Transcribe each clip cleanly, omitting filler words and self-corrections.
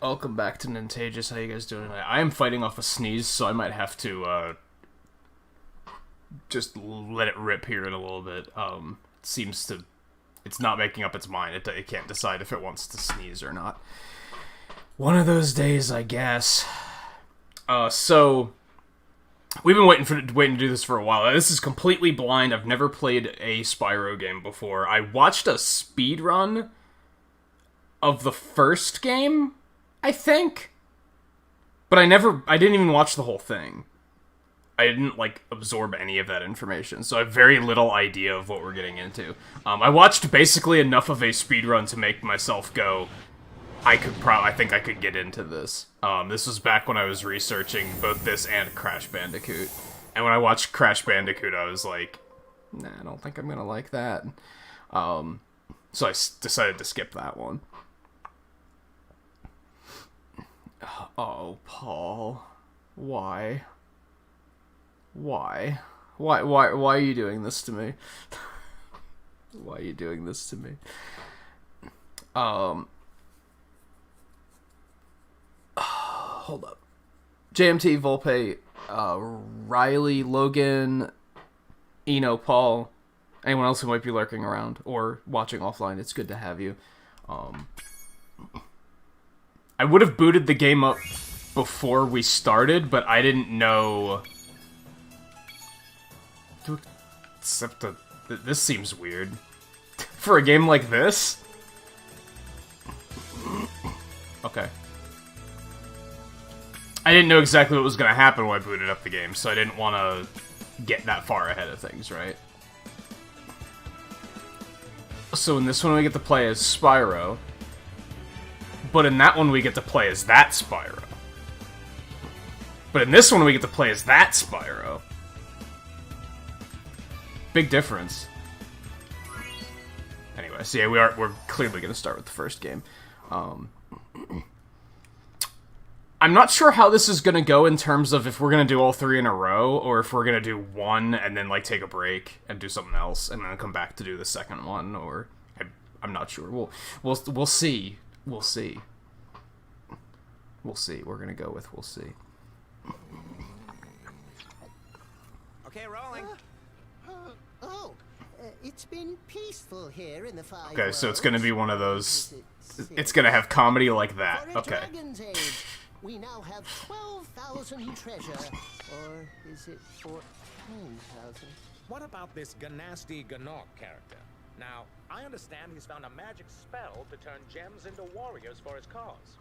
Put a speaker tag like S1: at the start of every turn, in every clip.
S1: Welcome back to Nintagious. How you guys doing tonight? I am fighting off a sneeze, so I might have to just let it rip here in a little bit. It seems to... It's not making up its mind. It can't decide if it wants to sneeze or not. One of those days, I guess. So... We've been waiting to do this for a while. This is completely blind. I've never played a Spyro game before. I watched a speed run of the first game, I think. But I didn't even watch the whole thing. I didn't, absorb any of that information, so I have very little idea of what we're getting into. I watched basically enough of a speedrun to make myself go, I think I could get into this. This was back when I was researching both this and Crash Bandicoot. And when I watched Crash Bandicoot, I was like, nah, I don't think I'm gonna like that. So I decided to skip that one. Oh, Paul. Why? Why are you doing this to me? Why are you doing this to me? Hold up. JMT, Volpe, Riley, Logan, Eno, Paul, anyone else who might be lurking around or watching offline, it's good to have you. I would have booted the game up before we started, but I didn't know... Except that this seems weird. For a game like this? Okay. I didn't know exactly what was going to happen when I booted up the game, so I didn't want to get that far ahead of things, right? So in this one we get to play as Spyro, but in that one we get to play as that Spyro. But in this one we get to play as that Spyro. Big difference. Anyway, so yeah, we're clearly going to start with the first game. I'm not sure how this is going to go in terms of if we're going to do all three in a row, or if we're going to do one and then, take a break and do something else, and then come back to do the second one, or... I'm not sure. We'll see. We'll see. We'll see. We're going to go with we'll see.
S2: Okay, rolling.
S3: It's been peaceful here in the fire.
S1: Okay, so it's going to be one of those... It's going to have comedy like that. Okay.
S3: We now have 12,000 treasure, or is it 14,000?
S2: What about this Ganasty Ganok character? Now, I understand he's found a magic spell to turn gems into warriors for his cause.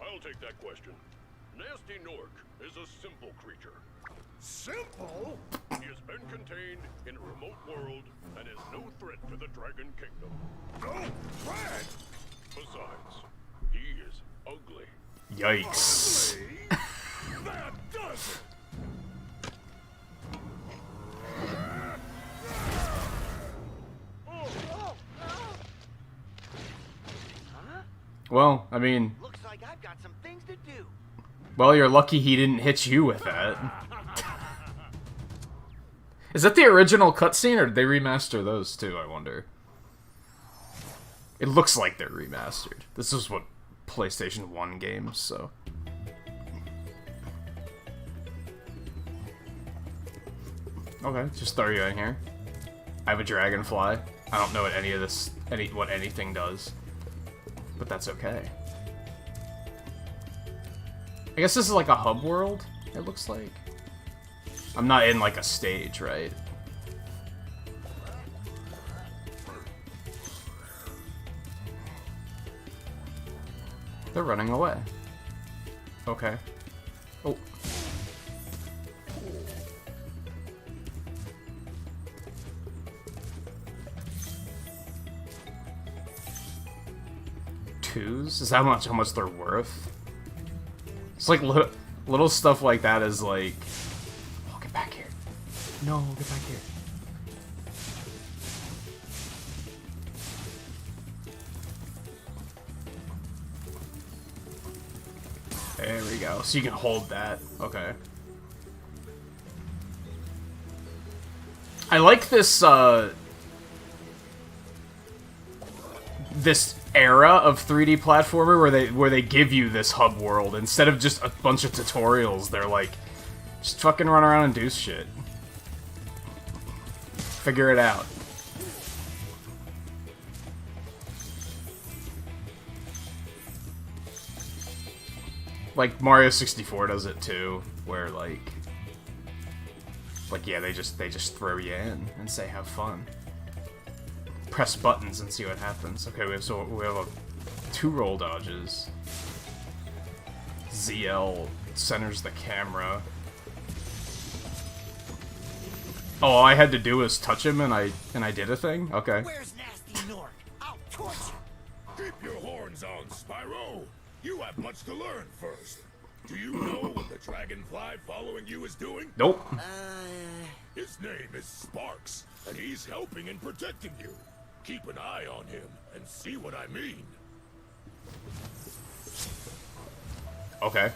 S4: I'll take that question. Nasty Nork is a simple creature.
S2: Simple?
S4: He has been contained in a remote world and is no threat to the Dragon Kingdom.
S2: No threat?
S4: Besides, he is ugly.
S1: Yikes.
S4: That does it!
S1: Well, I mean...
S2: Looks like I've got some things to do.
S1: Well, you're lucky he didn't hit you with that. Is that the original cutscene, or did they remaster those too, I wonder? It looks like they're remastered. This is what PlayStation 1 games, so... Okay, just throw you in here. I have a dragonfly. I don't know what any of this... what anything does. But that's okay. I guess this is like a hub world, it looks like. I'm not in a stage, right? They're running away. Okay. Oh. Twos? Is that how much they're worth? It's like little stuff like that is like... Oh, get back here. No, get back here. There we go. So you can hold that. Okay. I like this, this era of 3D platformer where they give you this hub world instead of just a bunch of tutorials. They're like, just fucking run around and do shit. Figure it out. Like Mario 64 does it too, where like yeah, they just throw you in and say have fun. Press buttons and see what happens. Okay, we have 2 roll dodges. ZL centers the camera. Oh, all I had to do was touch him and I did a thing? Okay.
S3: Where's Nasty Nork? I'll torch you.
S4: Keep your horns on, Spyro. You have much to learn first. Do you know what the dragonfly following you is doing?
S1: Nope.
S4: His name is Sparks, and he's helping and protecting you. Keep an eye on him and see what I mean.
S1: Okay.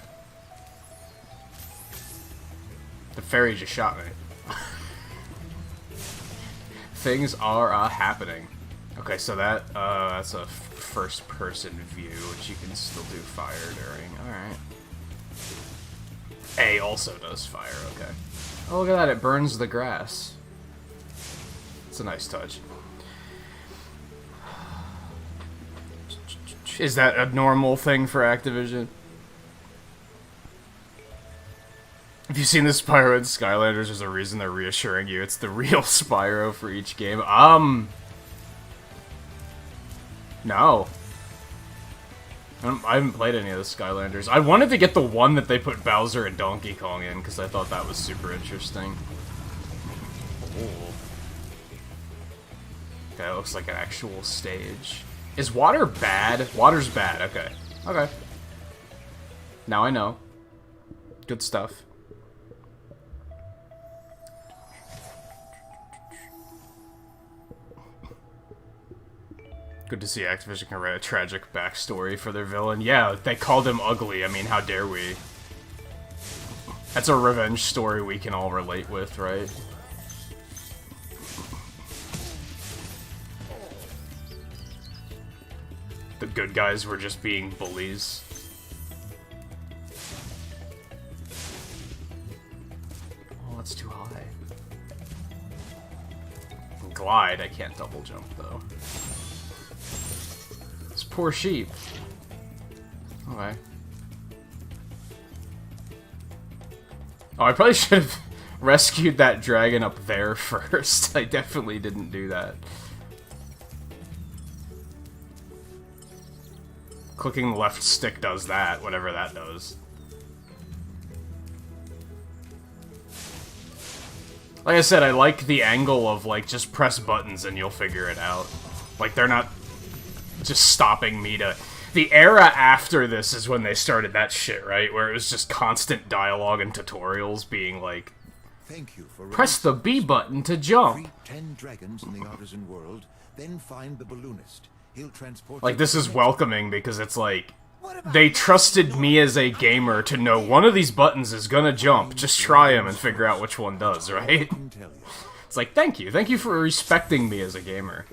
S1: The fairy just shot me. Things are happening. Okay, so that's a first-person view, which you can still do fire during. Alright. A also does fire, okay. Oh, look at that, it burns the grass. It's a nice touch. Is that a normal thing for Activision? If you've seen the Spyro and Skylanders, there's a reason they're reassuring you it's the real Spyro for each game. No. I haven't played any of the Skylanders. I wanted to get the one that they put Bowser and Donkey Kong in, because I thought that was super interesting. Ooh. That looks like an actual stage. Is water bad? Water's bad, okay. Okay. Now I know. Good stuff. Good to see Activision can write a tragic backstory for their villain. Yeah, they called him ugly. I mean, how dare we? That's a revenge story we can all relate with, right? The good guys were just being bullies. Oh, that's too high. Glide, I can't double jump, though. This poor sheep. Okay. Oh, I probably should have rescued that dragon up there first. I definitely didn't do that. Clicking the left stick does that, whatever that does. Like I said, I like the angle of, like, just press buttons and you'll figure it out. Like, they're not just stopping me to... The era after this is when they started that shit, right? Where it was just constant dialogue and tutorials being like,
S5: Thank you for
S1: press the B button to jump.
S5: Free 10 dragons in the artisan world, then find the balloonist. He'll transport
S1: Like,
S5: you
S1: this
S5: to the
S1: is
S5: next-
S1: welcoming because it's like, they trusted me as a gamer to know one of these buttons is gonna jump. Just try them and figure out which one does, right?
S5: I can tell you.
S1: It's like, thank you. Thank you for respecting me as a gamer.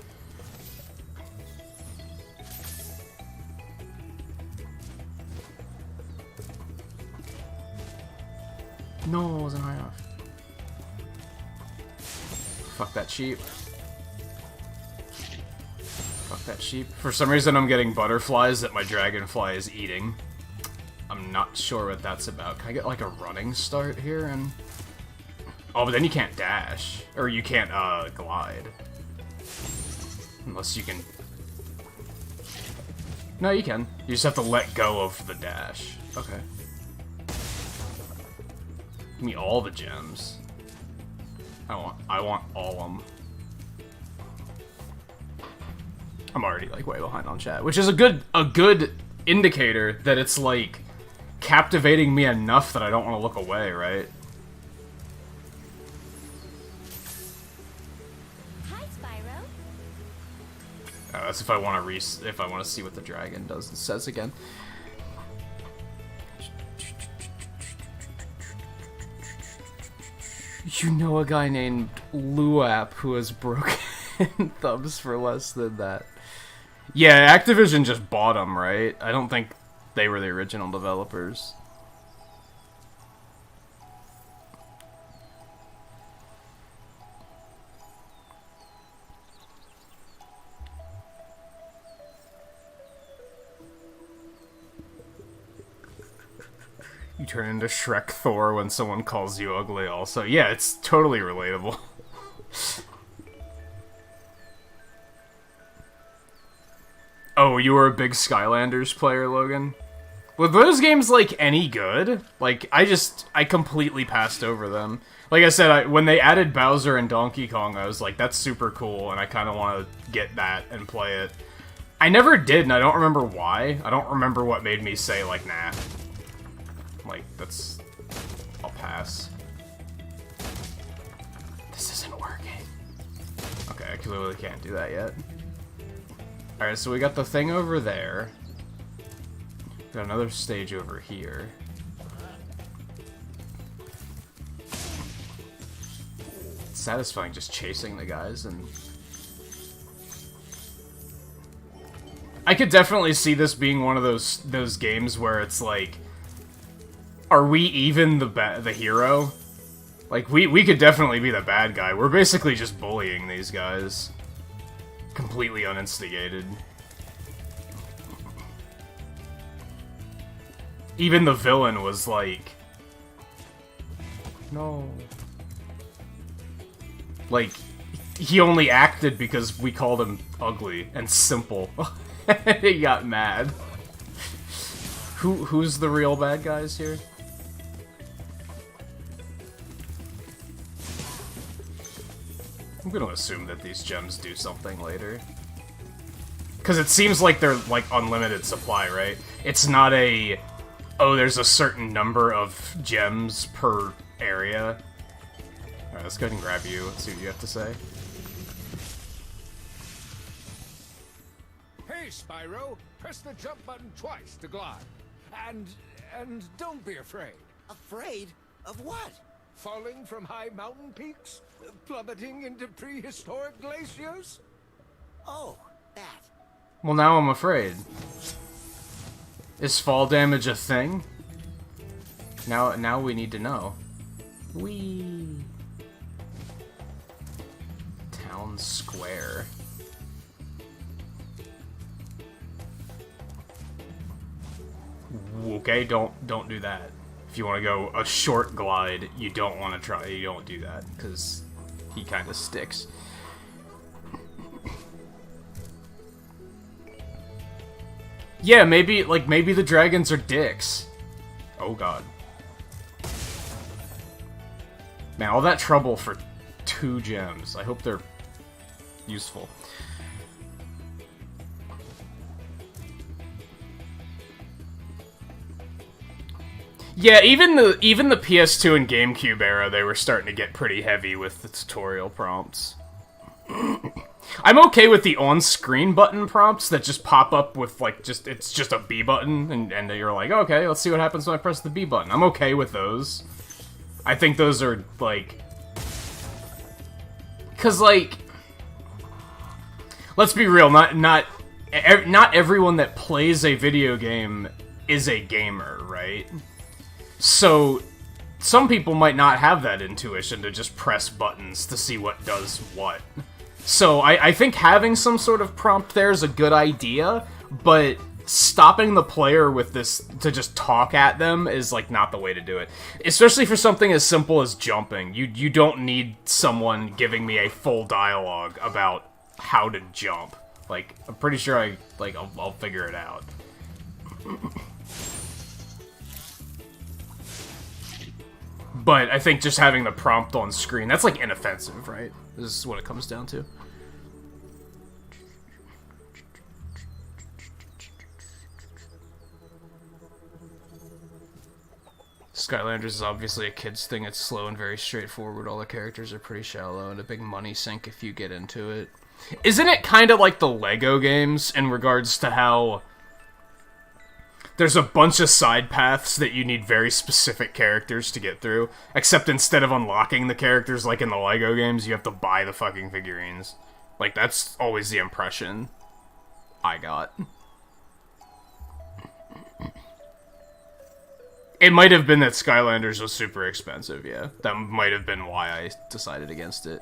S1: No, it wasn't high enough. Fuck that sheep. Fuck that sheep. For some reason I'm getting butterflies that my dragonfly is eating. I'm not sure what that's about. Can I get like a running start here? And oh, but then you can't dash. Or you can't glide. Unless you can... No, you can. You just have to let go of the dash. Okay. Give me all the gems. I want all of them. I'm already like way behind on chat, which is a good indicator that it's like captivating me enough that I don't want to look away, right?
S6: Hi, Spyro.
S1: That's if I want to see what the dragon does. It says again. You know a guy named Luap who has broken thumbs for less than that. Yeah, Activision just bought them, right? I don't think they were the original developers. You turn into Shrek Thor when someone calls you ugly also. Yeah, it's totally relatable. Oh, you were a big Skylanders player, Logan? Were those games, like, any good? Like, I completely passed over them. Like I said, when they added Bowser and Donkey Kong, I was like, that's super cool, and I kind of want to get that and play it. I never did, and I don't remember why. I don't remember what made me say, like, nah. Like, that's... I'll pass. This isn't working. Okay, I clearly can't do that yet. Alright, so we got the thing over there. Got another stage over here. It's satisfying just chasing the guys, and... I could definitely see this being one of those games where it's like... Are we even the hero? Like, we could definitely be the bad guy. We're basically just bullying these guys. Completely uninstigated. Even the villain was like... No. Like, he only acted because we called him ugly and simple. He got mad. Who's the real bad guys here? I'm gonna assume that these gems do something later. Because it seems like they're, like, unlimited supply, right? It's not a... Oh, there's a certain number of gems per area. Alright, let's go ahead and grab you. Let's see what you have to say.
S2: Hey, Spyro! Press the jump button twice to glide. And don't be afraid.
S3: Afraid? Of what?
S2: Falling from high mountain peaks? Plummeting into prehistoric glaciers?
S3: Oh, that.
S1: Well, now I'm afraid. Is fall damage a thing? Now we need to know. Whee! Town Square. Okay, don't do that. If you want to go a short glide, you don't want to try. You don't do that because he kind of sticks. Yeah, maybe the dragons are dicks. Oh god. Man, all that trouble for 2 gems. I hope they're useful. Yeah, even the PS2 and GameCube era, they were starting to get pretty heavy with the tutorial prompts. I'm okay with the on-screen button prompts that just pop up with, like, it's just a B button, and you're like, okay, let's see what happens when I press the B button. I'm okay with those. I think those are, like... Because, like... Let's be real, not everyone that plays a video game is a gamer, right? So, some people might not have that intuition to just press buttons to see what does what. So, I think having some sort of prompt there is a good idea, but stopping the player with this to just talk at them is, like, not the way to do it. Especially for something as simple as jumping. You don't need someone giving me a full dialogue about how to jump. Like, I'm pretty sure I'll figure it out. But I think just having the prompt on screen, that's, like, inoffensive, right? This is what it comes down to. Skylanders is obviously a kid's thing. It's slow and very straightforward. All the characters are pretty shallow and a big money sink if you get into it. Isn't it kind of like the Lego games in regards to how there's a bunch of side paths that you need very specific characters to get through, except instead of unlocking the characters like in the Lego games, you have to buy the fucking figurines. Like, that's always the impression. I got. It might have been that Skylanders was super expensive, yeah. That might have been why I decided against it.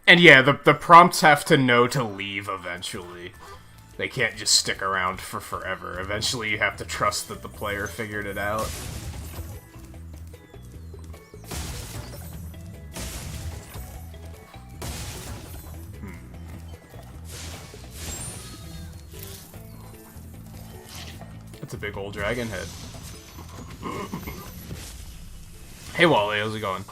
S1: And yeah, the prompts have to know to leave eventually. They can't just stick around for forever. Eventually you have to trust that the player figured it out. That's a big old dragon head. Hey Wally, how's it going?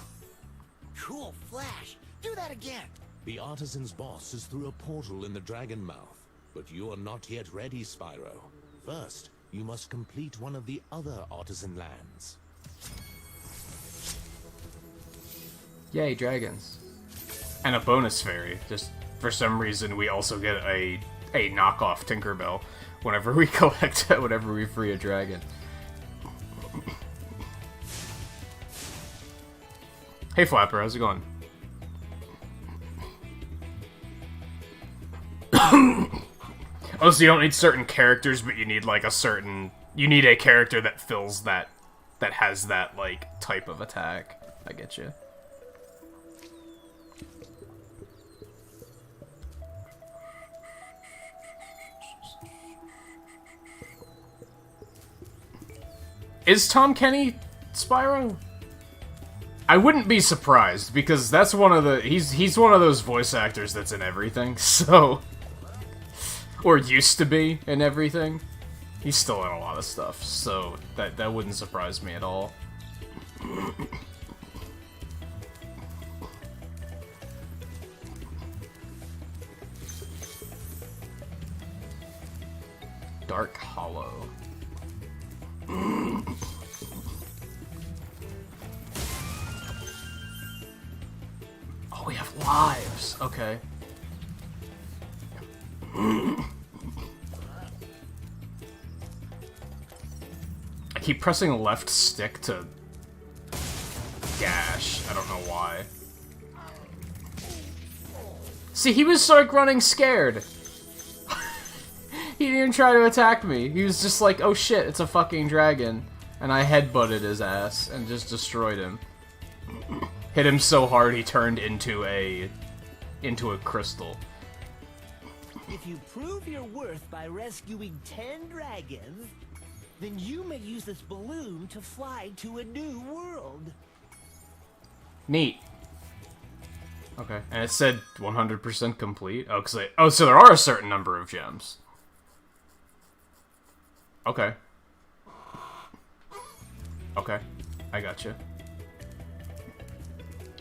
S3: Cool flash. Do that again.
S2: The artisan's boss is through a portal in the dragon mouth, but you are not yet ready, Spyro. First, you must complete one of the other artisan lands.
S1: Yay, dragons. And a bonus fairy. Just for some reason we also get a knockoff Tinkerbell whenever we whenever we free a dragon. Hey Flapper, how's it going? Oh, so you don't need certain characters, but you need like a certain... You need a character that fills that has that like type of attack. I get you. Is Tom Kenny Spyro? I wouldn't be surprised, because that's one of the... He's one of those voice actors that's in everything, so... Or used to be in everything. He's still in a lot of stuff, so that wouldn't surprise me at all. Dark Hollow. Oh, we have lives. Okay. I keep pressing left stick to dash. I don't know why. See, he was like running scared. He didn't even try to attack me. He was just like, oh shit, it's a fucking dragon. And I headbutted his ass and just destroyed him. Hit him so hard he turned into a crystal.
S3: If you prove your worth by rescuing 10 dragons, then you may use this balloon to fly to a new world.
S1: Neat. Okay, and it said 100% complete. Oh, so there are a certain number of gems. Okay. Okay, I gotcha.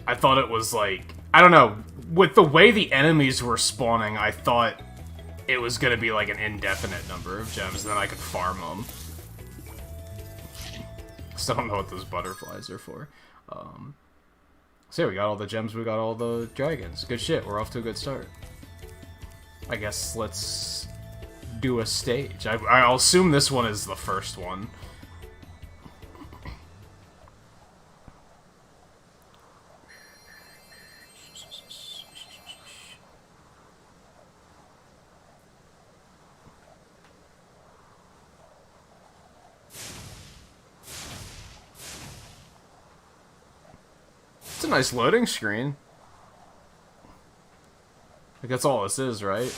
S1: I thought it was like... I don't know. With the way the enemies were spawning, I thought it was gonna be like an indefinite number of gems, and then I could farm them. Still don't know what those butterflies are for. So yeah, we got all the gems, we got all the dragons. Good shit, we're off to a good start. I guess let's do a stage. I'll assume this one is the first one. It's a nice loading screen. Like, that's all this is, right?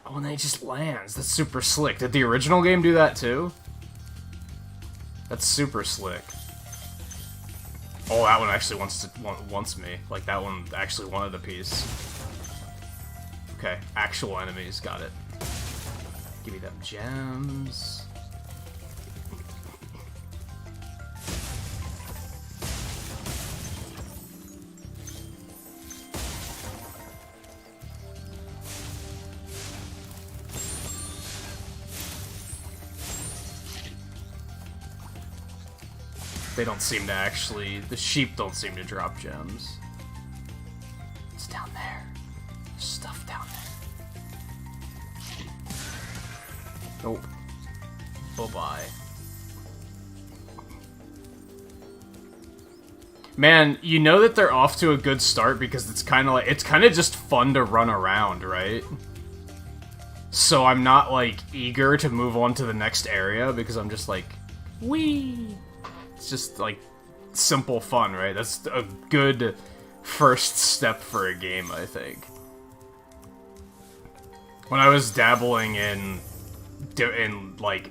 S1: Oh, and then it just lands. That's super slick. Did the original game do that too? That's super slick. Oh, that one actually wants me. Like, that one actually wanted a piece. Okay, actual enemies, got it. Give me them gems. They don't seem to actually... The sheep don't seem to drop gems. It's down there. There's stuff down there. Nope. Bye-bye. Man, you know that they're off to a good start because it's kind of like... It's kind of just fun to run around, right? So I'm not, like, eager to move on to the next area because I'm just like... Whee! It's just, like, simple fun, right? That's a good first step for a game, I think. When I was dabbling in like,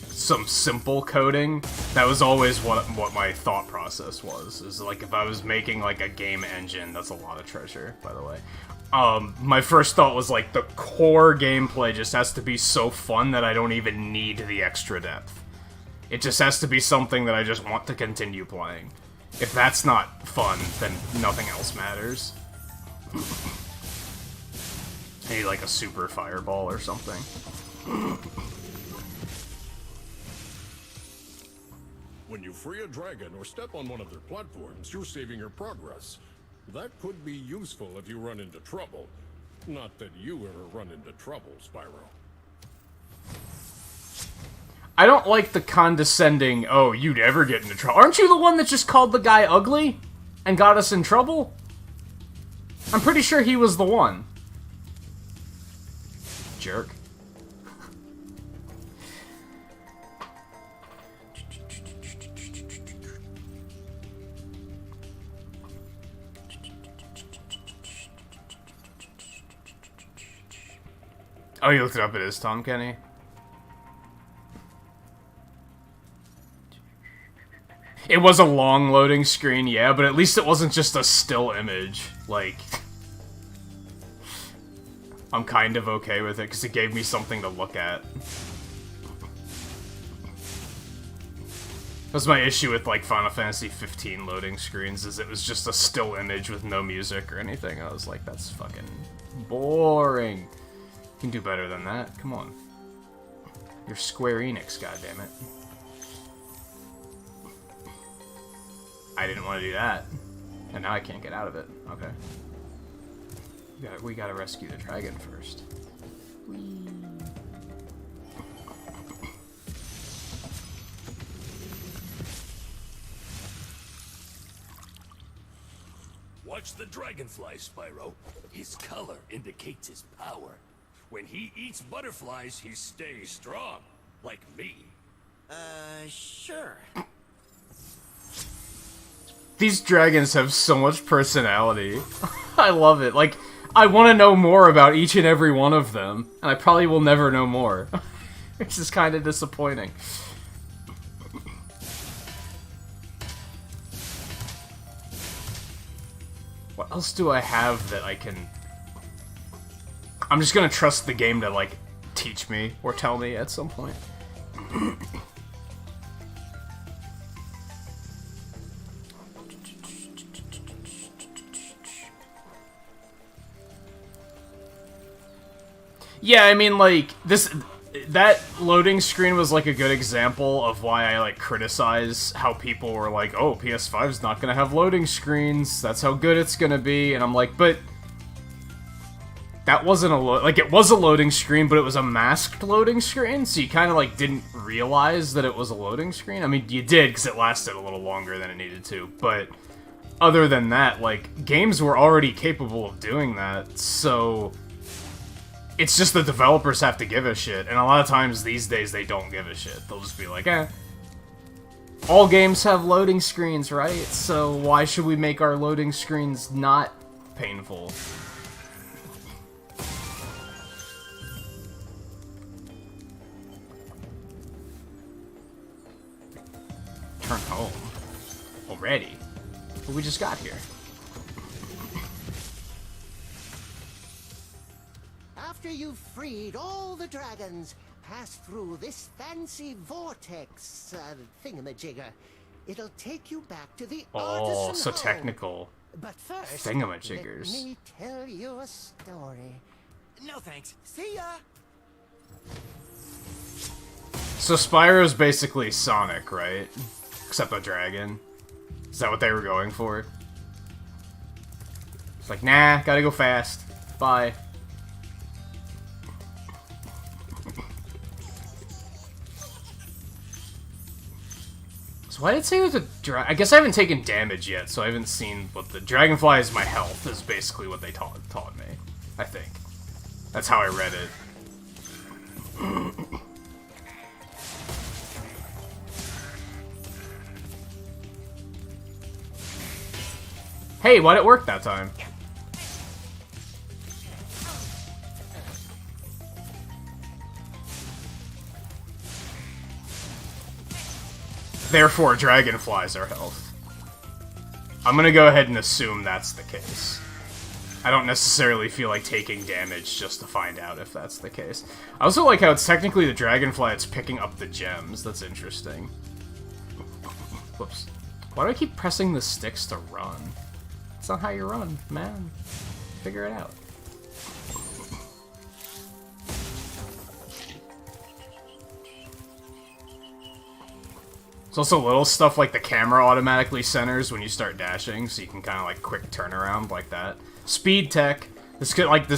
S1: some simple coding, that was always what my thought process was. Is like, if I was making, like, a game engine, that's a lot of treasure, by the way. My first thought was, like, the core gameplay just has to be so fun that I don't even need the extra depth. It just has to be something that I just want to continue playing. If that's not fun, then nothing else matters. I need, like, a super fireball or something.
S4: When you free a dragon or step on one of their platforms, you're saving your progress. That could be useful if you run into trouble. Not that you ever run into trouble, Spyro.
S1: I don't like the condescending, oh, you'd ever get into trouble. Aren't you the one that just called the guy ugly? And got us in trouble? I'm pretty sure he was the one. Jerk. Oh, you looked it up, it is Tom Kenny? It was a long loading screen, yeah, but at least it wasn't just a still image. Like, I'm kind of okay with it, because it gave me something to look at. That's my issue with, like, Final Fantasy 15 loading screens, is it was just a still image with no music or anything. I was like, that's fucking boring. You can do better than that, come on. You're Square Enix, goddammit. I didn't want to do that. And now I can't get out of it. Okay. We gotta rescue the dragon first.
S6: Watch the dragonfly, Spyro. His color indicates his power. When he eats butterflies, he stays strong. Like me.
S3: Sure.
S1: These dragons have so much personality. I love it. Like, I want to know more about each and every one of them, and I probably will never know more. Which is kind of disappointing. What else do I have that I can... I'm just gonna trust the game to, like, teach me or tell me at some point. Yeah, I mean, like, that loading screen was, like, a good example of why I, like, criticize how people were like, oh, PS5's not gonna have loading screens, that's how good it's gonna be, and I'm like, but that wasn't like, it was a loading screen, but it was a masked loading screen, so you kind of, like, didn't realize that it was a loading screen. I mean, you did, because it lasted a little longer than it needed to, but other than that, like, games were already capable of doing that, so... It's just the developers have to give a shit, and a lot of times these days they don't give a shit. They'll just be like, eh. All games have loading screens, right? So why should we make our loading screens not painful? Turn home. Already? But we just got here.
S3: After you've freed all the dragons, pass through this fancy vortex thingamajigger. It'll take you back to the
S1: Oh,
S3: artisan
S1: so
S3: home.
S1: technical.
S3: But first,
S1: Thingamajiggers.
S3: let me tell you a story.
S6: No thanks.
S3: See ya!
S1: So Spyro's basically Sonic, right? except a dragon. Is that what they were going for? It's like, nah, gotta go fast. Bye. So why did it say there's a I guess I haven't taken damage yet, so I haven't seen what the dragonfly is. My health is basically what they taught me. I think that's how I read it. Hey, why'd it work that time? Therefore, dragonflies are health. I'm gonna go ahead and assume that's the case. I don't necessarily feel like taking damage just to find out if that's the case. I also like how it's technically the dragonfly that's picking up the gems. That's interesting. Whoops. Why do I keep pressing the sticks to run? That's not how you run, man. Figure it out. There's also little stuff like the camera automatically centers when you start dashing, so you can kind of like quick turnaround like that. Speed tech. This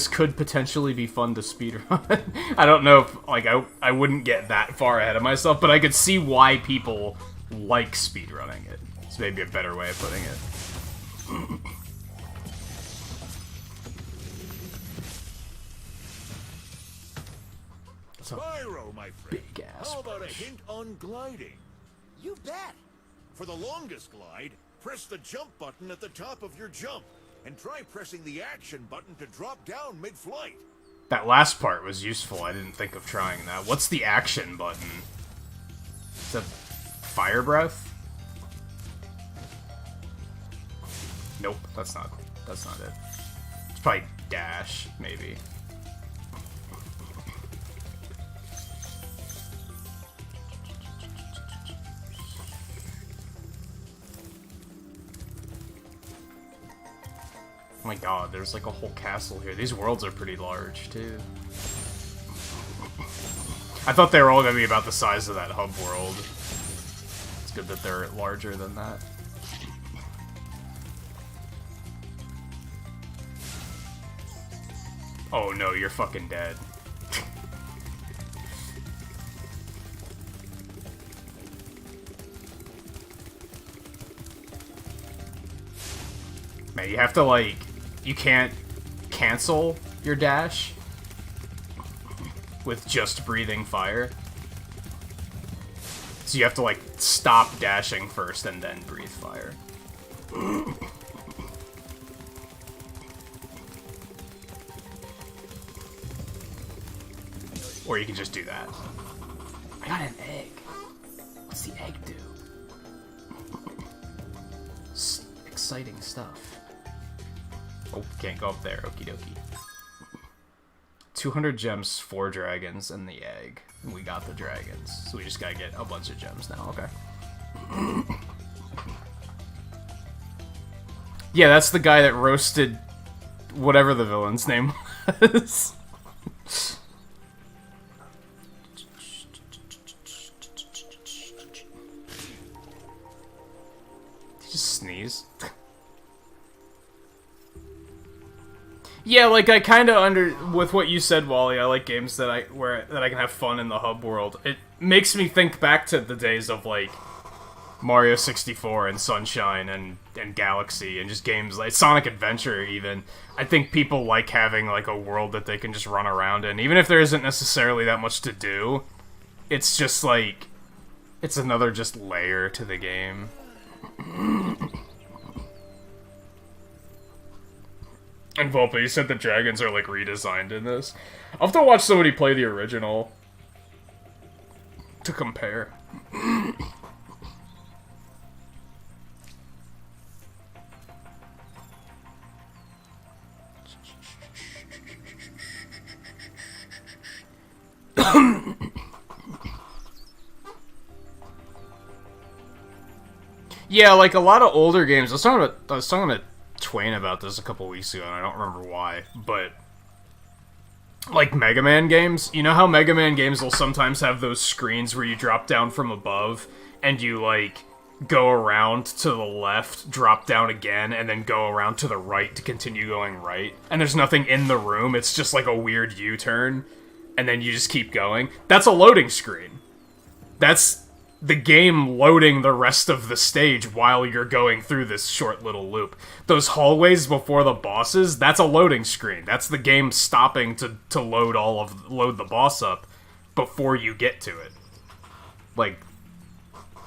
S1: could potentially be fun to speedrun. I don't know if like I wouldn't get that far ahead of myself, but I could see why people like speedrunning it. It's maybe a better way of putting it.
S4: Spyro, my friend.
S1: Big ass
S4: How about a
S1: push.
S4: hint on gliding?
S3: You bet.
S4: For the longest glide, press the jump button at the top of your jump, and try pressing the action button to drop down mid-flight.
S1: That last part was useful. I didn't think of trying that. What's the action button? Is that fire breath? Nope, that's not it. It's probably dash, maybe. Oh my god, there's like a whole castle here. These worlds are pretty large, too. I thought they were all gonna be about the size of that hub world. It's good that they're larger than that. Oh no, you're fucking dead. Man, you have to like... You can't cancel your dash with just breathing fire. So you have to like stop dashing first and then breathe fire. Or you can just do that. I got an egg. What's the egg do? Exciting stuff. Oh, can't go up there. Okie dokie. 200 gems, 4 dragons, and the egg. And we got the dragons. So we just gotta get a bunch of gems now. Okay. Yeah, that's the guy that roasted whatever the villain's name was. Did you just sneeze? Yeah, like I kind of with what you said, Wally. I like games that I can have fun in the hub world. It makes me think back to the days of like Mario 64 and Sunshine and Galaxy and just games like Sonic Adventure even. I think people like having like a world that they can just run around in, even if there isn't necessarily that much to do. It's just like it's another just layer to the game. And Volpe, you said the dragons are, like, redesigned in this. I'll have to watch somebody play the original to compare. Yeah, like, a lot of older games. I was talking to Twain about this a couple weeks ago, and I don't remember why, but like Mega Man games, you know how Mega Man games will sometimes have those screens where you drop down from above and you like go around to the left, drop down again, and then go around to the right to continue going right. And there's nothing in the room, it's just like a weird U-turn, and then you just keep going. That's a loading screen. That's the game loading the rest of the stage while you're going through this short little loop. Those hallways before the bosses, that's a loading screen. That's the game stopping to load the boss up before you get to it. Like,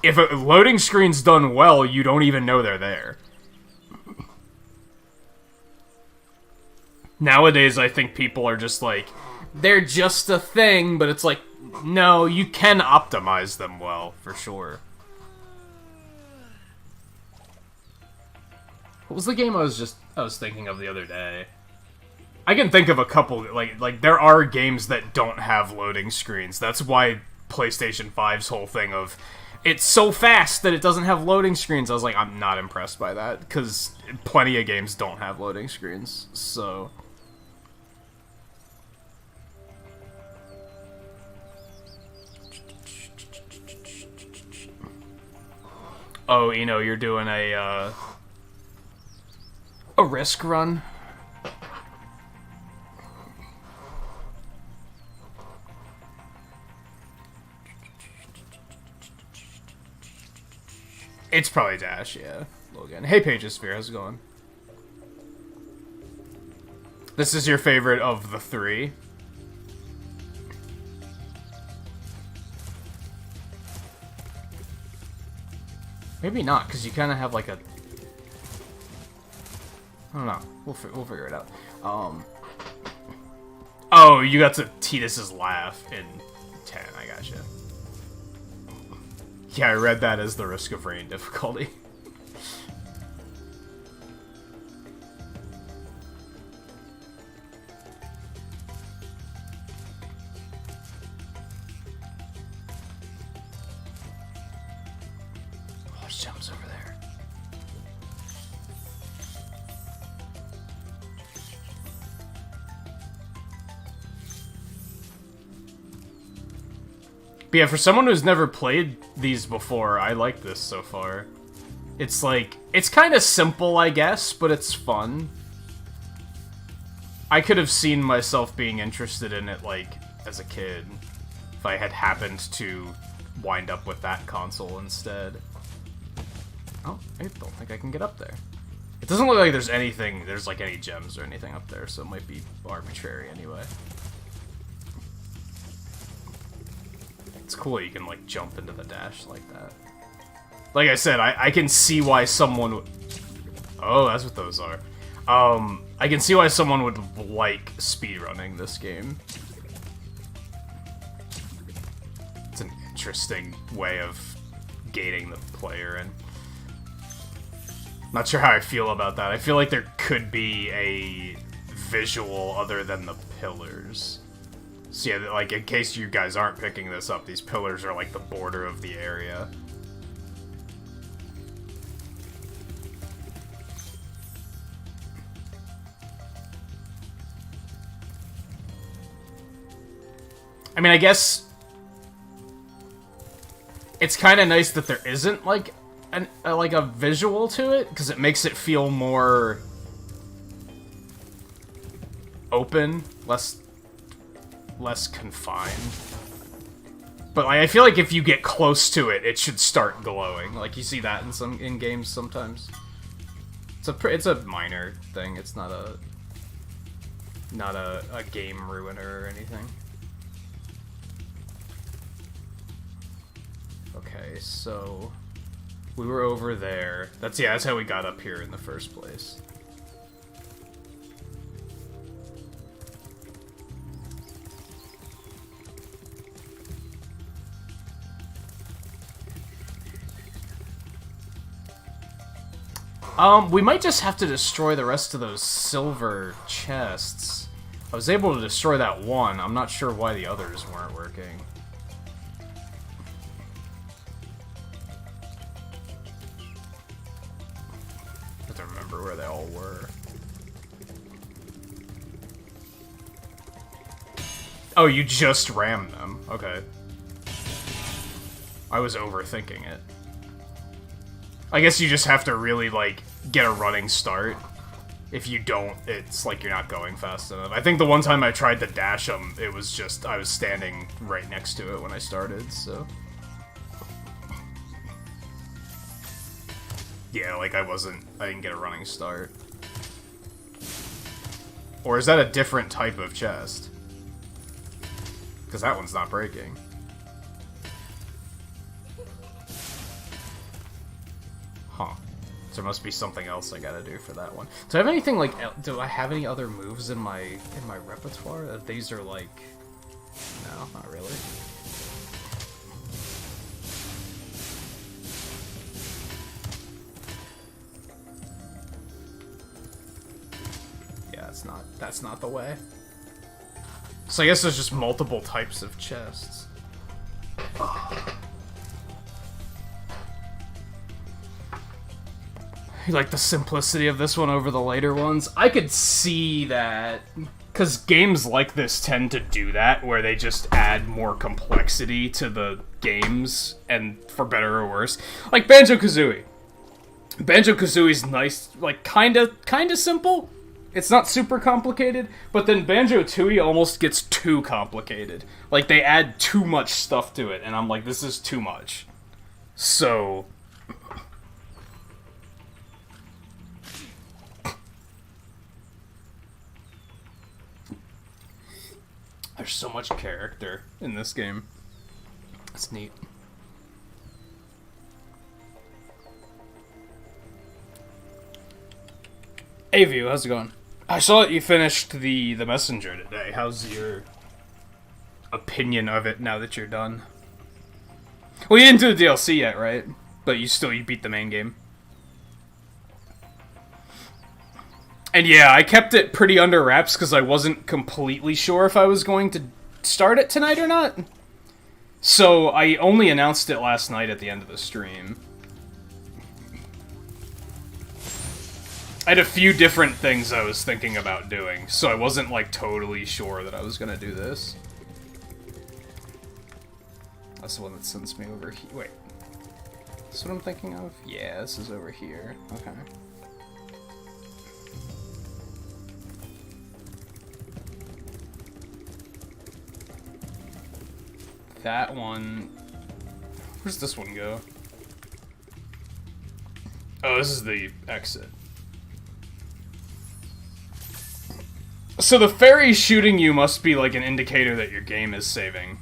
S1: if a loading screen's done well, you don't even know they're there. Nowadays, I think people are just like, they're just a thing, but it's like, no, you can optimize them well, for sure. What was the game I was thinking of the other day? I can think of a couple, like there are games that don't have loading screens. That's why PlayStation 5's whole thing of, it's so fast that it doesn't have loading screens. I was like, I'm not impressed by that, because plenty of games don't have loading screens, so... Oh, you know, you're doing a risk run. It's probably Dash, yeah. Logan. Hey, Pageosphere, how's it going? This is your favorite of the three? Maybe not, because you kind of have like a... I don't know. We'll figure it out. Oh, you got to Tidus's laugh in 10. I gotcha. Yeah, I read that as the Risk of Rain difficulty. Oh, gems over there. But yeah, for someone who's never played these before, I like this so far. It's like, it's kind of simple, I guess, but it's fun. I could have seen myself being interested in it, like, as a kid, if I had happened to wind up with that console instead. Oh, I don't think I can get up there. It doesn't look like there's like any gems or anything up there, so it might be arbitrary anyway. It's cool you can, like, jump into the dash like that. Like I said, I can see why someone would... Oh, that's what those are. I can see why someone would like speedrunning this game. It's an interesting way of gating the player, and... Not sure how I feel about that. I feel like there could be a visual other than the pillars. So yeah, like, in case you guys aren't picking this up, these pillars are like the border of the area. I mean, I guess it's kind of nice that there isn't like a visual to it, because it makes it feel more open, less confined. But like, I feel like if you get close to it, it should start glowing. Like, you see that in games sometimes. It's a minor thing. It's not a game ruiner or anything. Okay, so we were over there. That's how we got up here in the first place. We might just have to destroy the rest of those silver chests. I was able to destroy that one. I'm not sure why the others weren't working. I have to remember where they all were. Oh, you just rammed them. Okay. I was overthinking it. I guess you just have to really, like, get a running start. If you don't, it's like you're not going fast enough. I think the one time I tried to dash him, it was just, I was standing right next to it when I started, so... Yeah, like, I didn't get a running start. Or is that a different type of chest? Because that one's not breaking. Huh. So there must be something else I gotta do for that one. Do I have anything like... Do I have any other moves in my repertoire? These are like... No, not really. Yeah, that's not the way. So I guess there's just multiple types of chests. You like the simplicity of this one over the later ones? I could see that, because games like this tend to do that, where they just add more complexity to the games, and for better or worse. Like Banjo-Kazooie. Banjo-Kazooie's nice, like, kinda simple. It's not super complicated, but then Banjo-Tooie almost gets too complicated. Like, they add too much stuff to it, and I'm like, this is too much. So... There's so much character in this game. It's neat. Hey, View, how's it going? I saw that you finished the Messenger today. How's your opinion of it now that you're done? Well, you didn't do the DLC yet, right? But you beat the main game. And yeah, I kept it pretty under wraps because I wasn't completely sure if I was going to start it tonight or not. So I only announced it last night at the end of the stream. I had a few different things I was thinking about doing, so I wasn't, like, totally sure that I was gonna do this. That's the one that sends me over here. Wait. This what I'm thinking of? Yeah, this is over here. Okay. That one... Where's this one go? Oh, this is the exit. So the fairy shooting you must be like an indicator that your game is saving.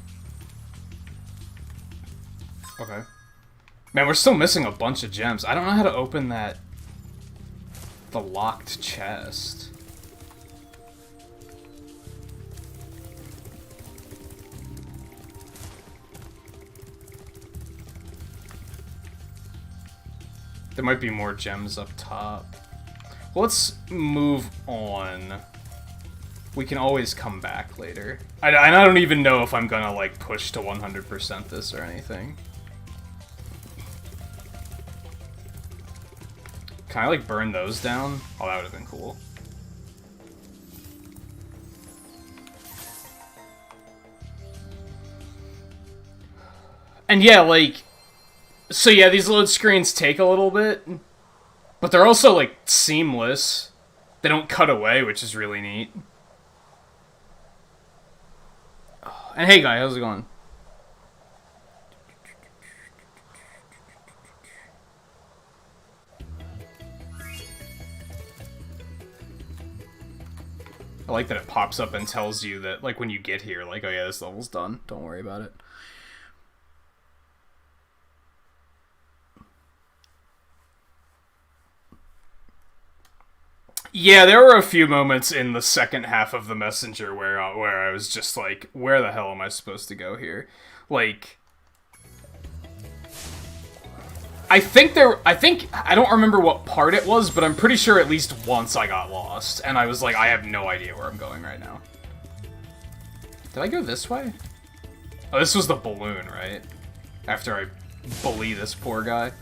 S1: Okay. Man, we're still missing a bunch of gems. I don't know how to open that... the locked chest. There might be more gems up top. Well, let's move on. We can always come back later. I don't even know if I'm gonna, like, push to 100% this or anything. Can I, like, burn those down? Oh, that would have been cool. And yeah, like... So yeah, these load screens take a little bit. But they're also, like, seamless. They don't cut away, which is really neat. And hey guy, how's it going? I like that it pops up and tells you that, like, when you get here, like, oh yeah, this level's done. Don't worry about it. Yeah, there were a few moments in the second half of the Messenger where I was just like, where the hell am I supposed to go here? Like, I don't remember what part it was, but I'm pretty sure at least once I got lost, and I was like, I have no idea where I'm going right now. Did I go this way? Oh, this was the balloon, right? After I bully this poor guy.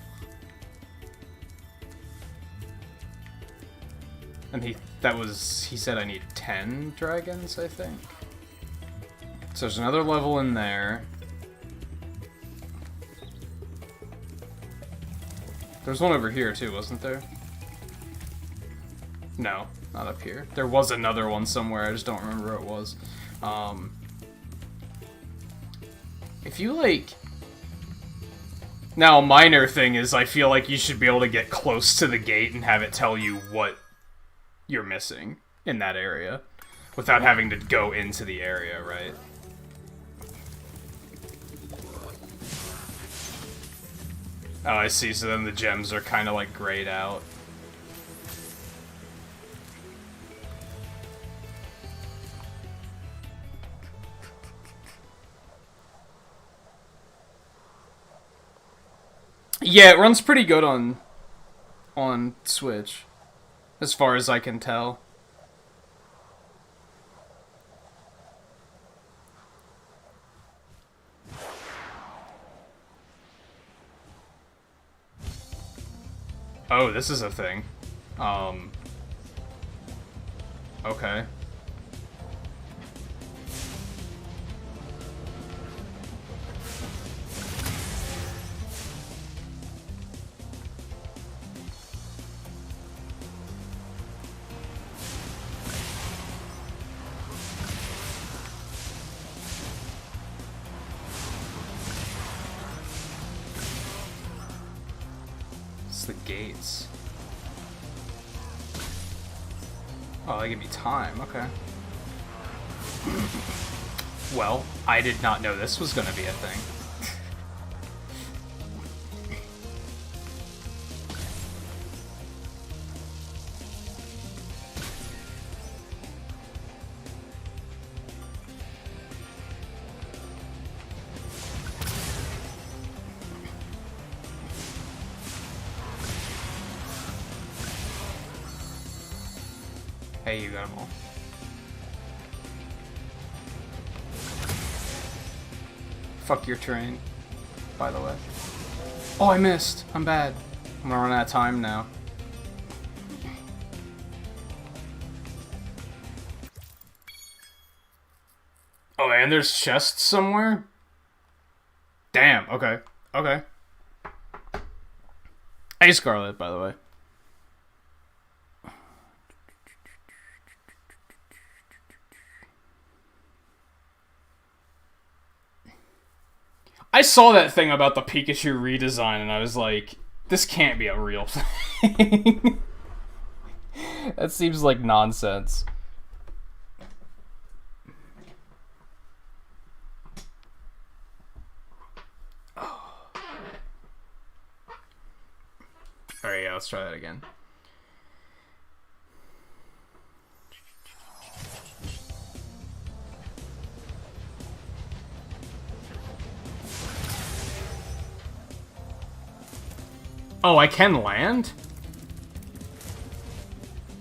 S1: And he said I need 10 dragons, I think. So there's another level in there. There's one over here too, wasn't there? No, not up here. There was another one somewhere, I just don't remember where it was. If you, like... Now, a minor thing is I feel like you should be able to get close to the gate and have it tell you what you're missing in that area. Without having to go into the area, right? Oh, I see. So then the gems are kind of like grayed out. Yeah, it runs pretty good on Switch, as far as I can tell. Oh, this is a thing. Okay. The gates. Oh, they give me time, okay. Well, I did not know this was gonna be a thing. Hey, you got them all. Fuck your train, by the way. Oh, I missed. I'm bad. I'm gonna run out of time now. Oh, and there's chests somewhere? Damn, okay. Okay. Hey, Scarlet, by the way. I saw that thing about the Pikachu redesign and I was like, this can't be a real thing. That seems like nonsense. Alright, yeah, let's try that again. Oh, I can land?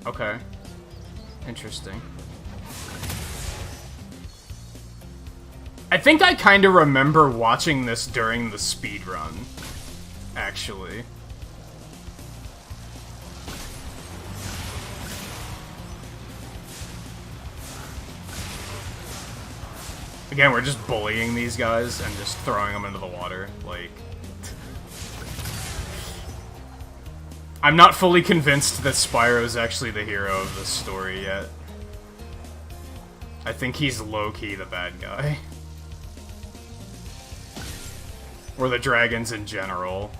S1: Okay. Interesting. I think I kind of remember watching this during the speedrun, actually. Again, we're just bullying these guys and just throwing them into the water, like... I'm not fully convinced that Spyro is actually the hero of this story yet. I think he's low-key the bad guy. Or the dragons in general.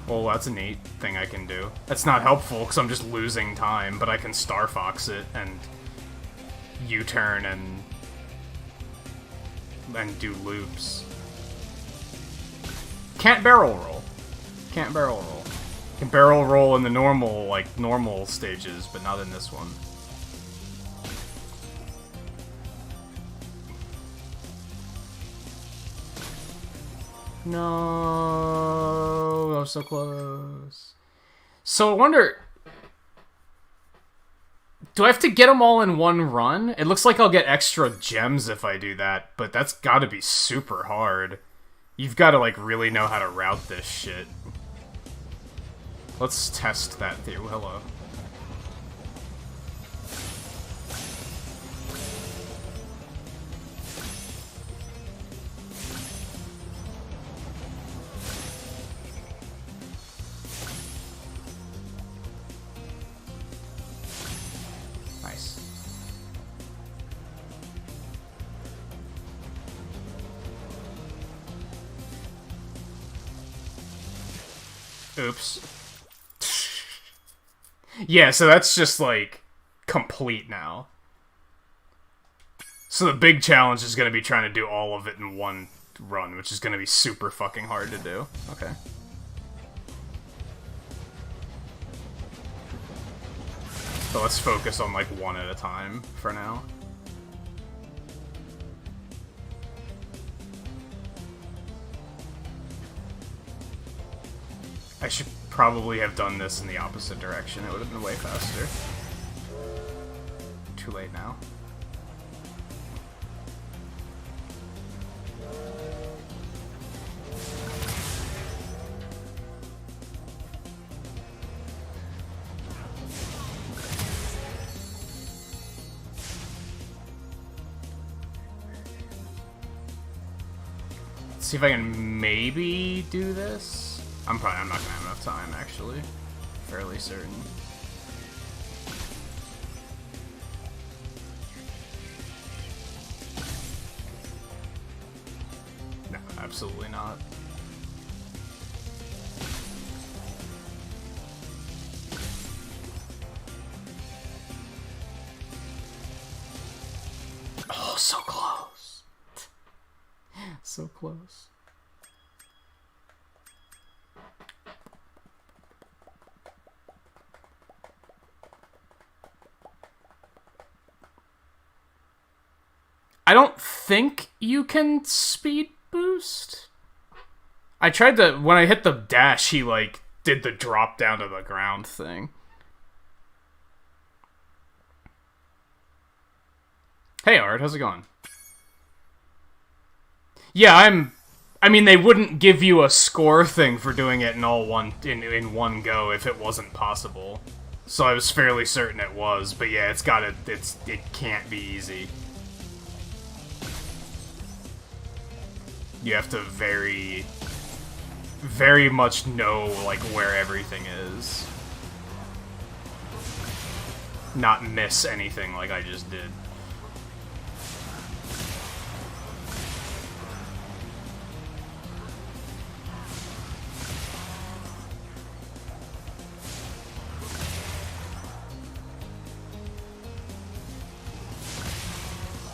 S1: Well, that's a neat thing I can do. That's not helpful, because I'm just losing time, but I can Star Fox it and U-turn and do loops. Can't barrel roll. Can't barrel roll. Can barrel roll in the normal stages, but not in this one. No, I was so close. So I wonder, do I have to get them all in one run? It looks like I'll get extra gems if I do that, but that's gotta be super hard. You've gotta, like, really know how to route this shit. Let's test that theory. Hello. Oops. Yeah, so that's just, like, complete now. So the big challenge is going to be trying to do all of it in one run, which is going to be super fucking hard to do. Okay. So let's focus on, like, one at a time for now. I should probably have done this in the opposite direction. It would have been way faster. Too late now. Let's see if I can maybe do this. I'm not gonna have enough time, actually. Fairly certain. No, absolutely not. Oh, so close. So close. I don't think you can speed boost. I tried to, when I hit the dash, he, like, did the drop down to the ground thing. Hey, Art, how's it going? Yeah, I mean, they wouldn't give you a score thing for doing it in in one go if it wasn't possible. So I was fairly certain it was, but yeah, it can't be easy. You have to very much know, like, where everything is. Not miss anything like I just did.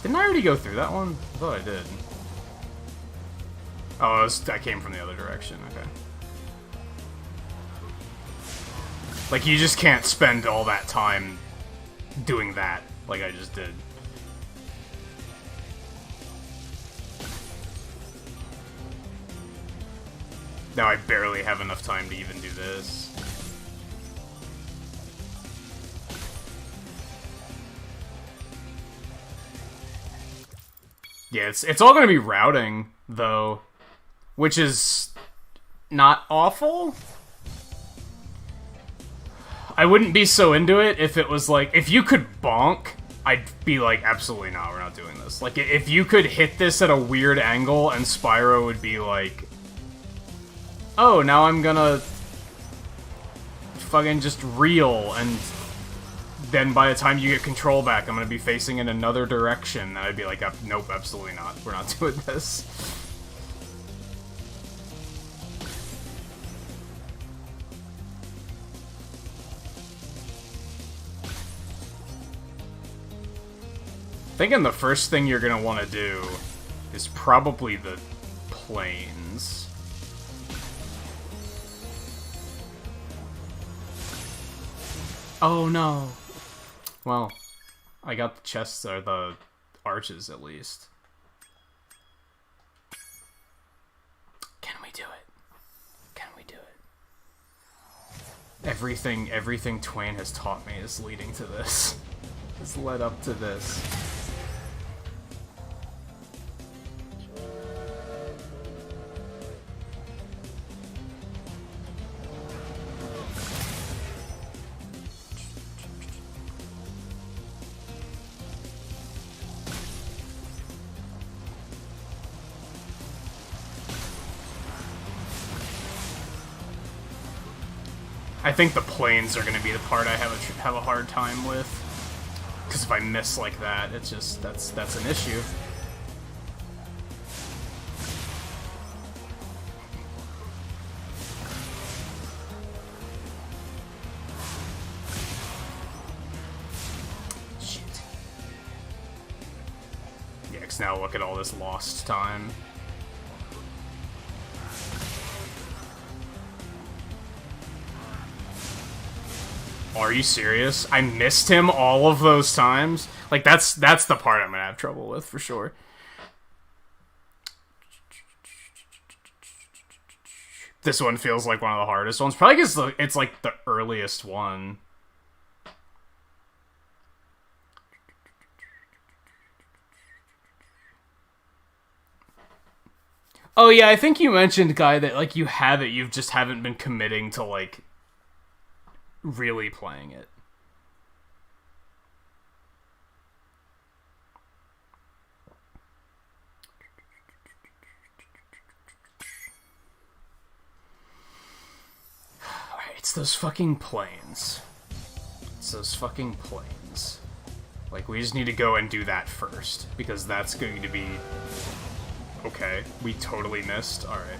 S1: Didn't I already go through that one? I thought I did. Oh, I came from the other direction, okay. Like, you just can't spend all that time doing that, like I just did. Now I barely have enough time to even do this. Yeah, it's all gonna be routing, though. Which is not awful. I wouldn't be so into it if it was like, if you could bonk, I'd be like, absolutely not, we're not doing this. Like, if you could hit this at a weird angle and Spyro would be like, oh, now I'm gonna fucking just reel, and then by the time you get control back, I'm gonna be facing in another direction, and I'd be like, nope, absolutely not, we're not doing this. Thinking the first thing you're gonna want to do is probably the planes. Oh no. Well, I got the chests, or the arches at least. Can we do it? Can we do it? Everything Twain has taught me is leading to this. Has led up to this. I think the planes are going to be the part I have a hard time with, because if I miss like that, it's just that's an issue. 'cause now look at all this lost time. Are you serious? I missed him all of those times? Like, that's the part I'm gonna have trouble with, for sure. This one feels like one of the hardest ones. Probably because it's, like, the earliest one. Oh, yeah, I think you mentioned, Guy, that, like, you have it, you just haven't been committing to, like, really playing it. Alright, it's those fucking planes. It's those fucking planes. Like, we just need to go and do that first, because that's going to be... Okay, we totally missed. Alright.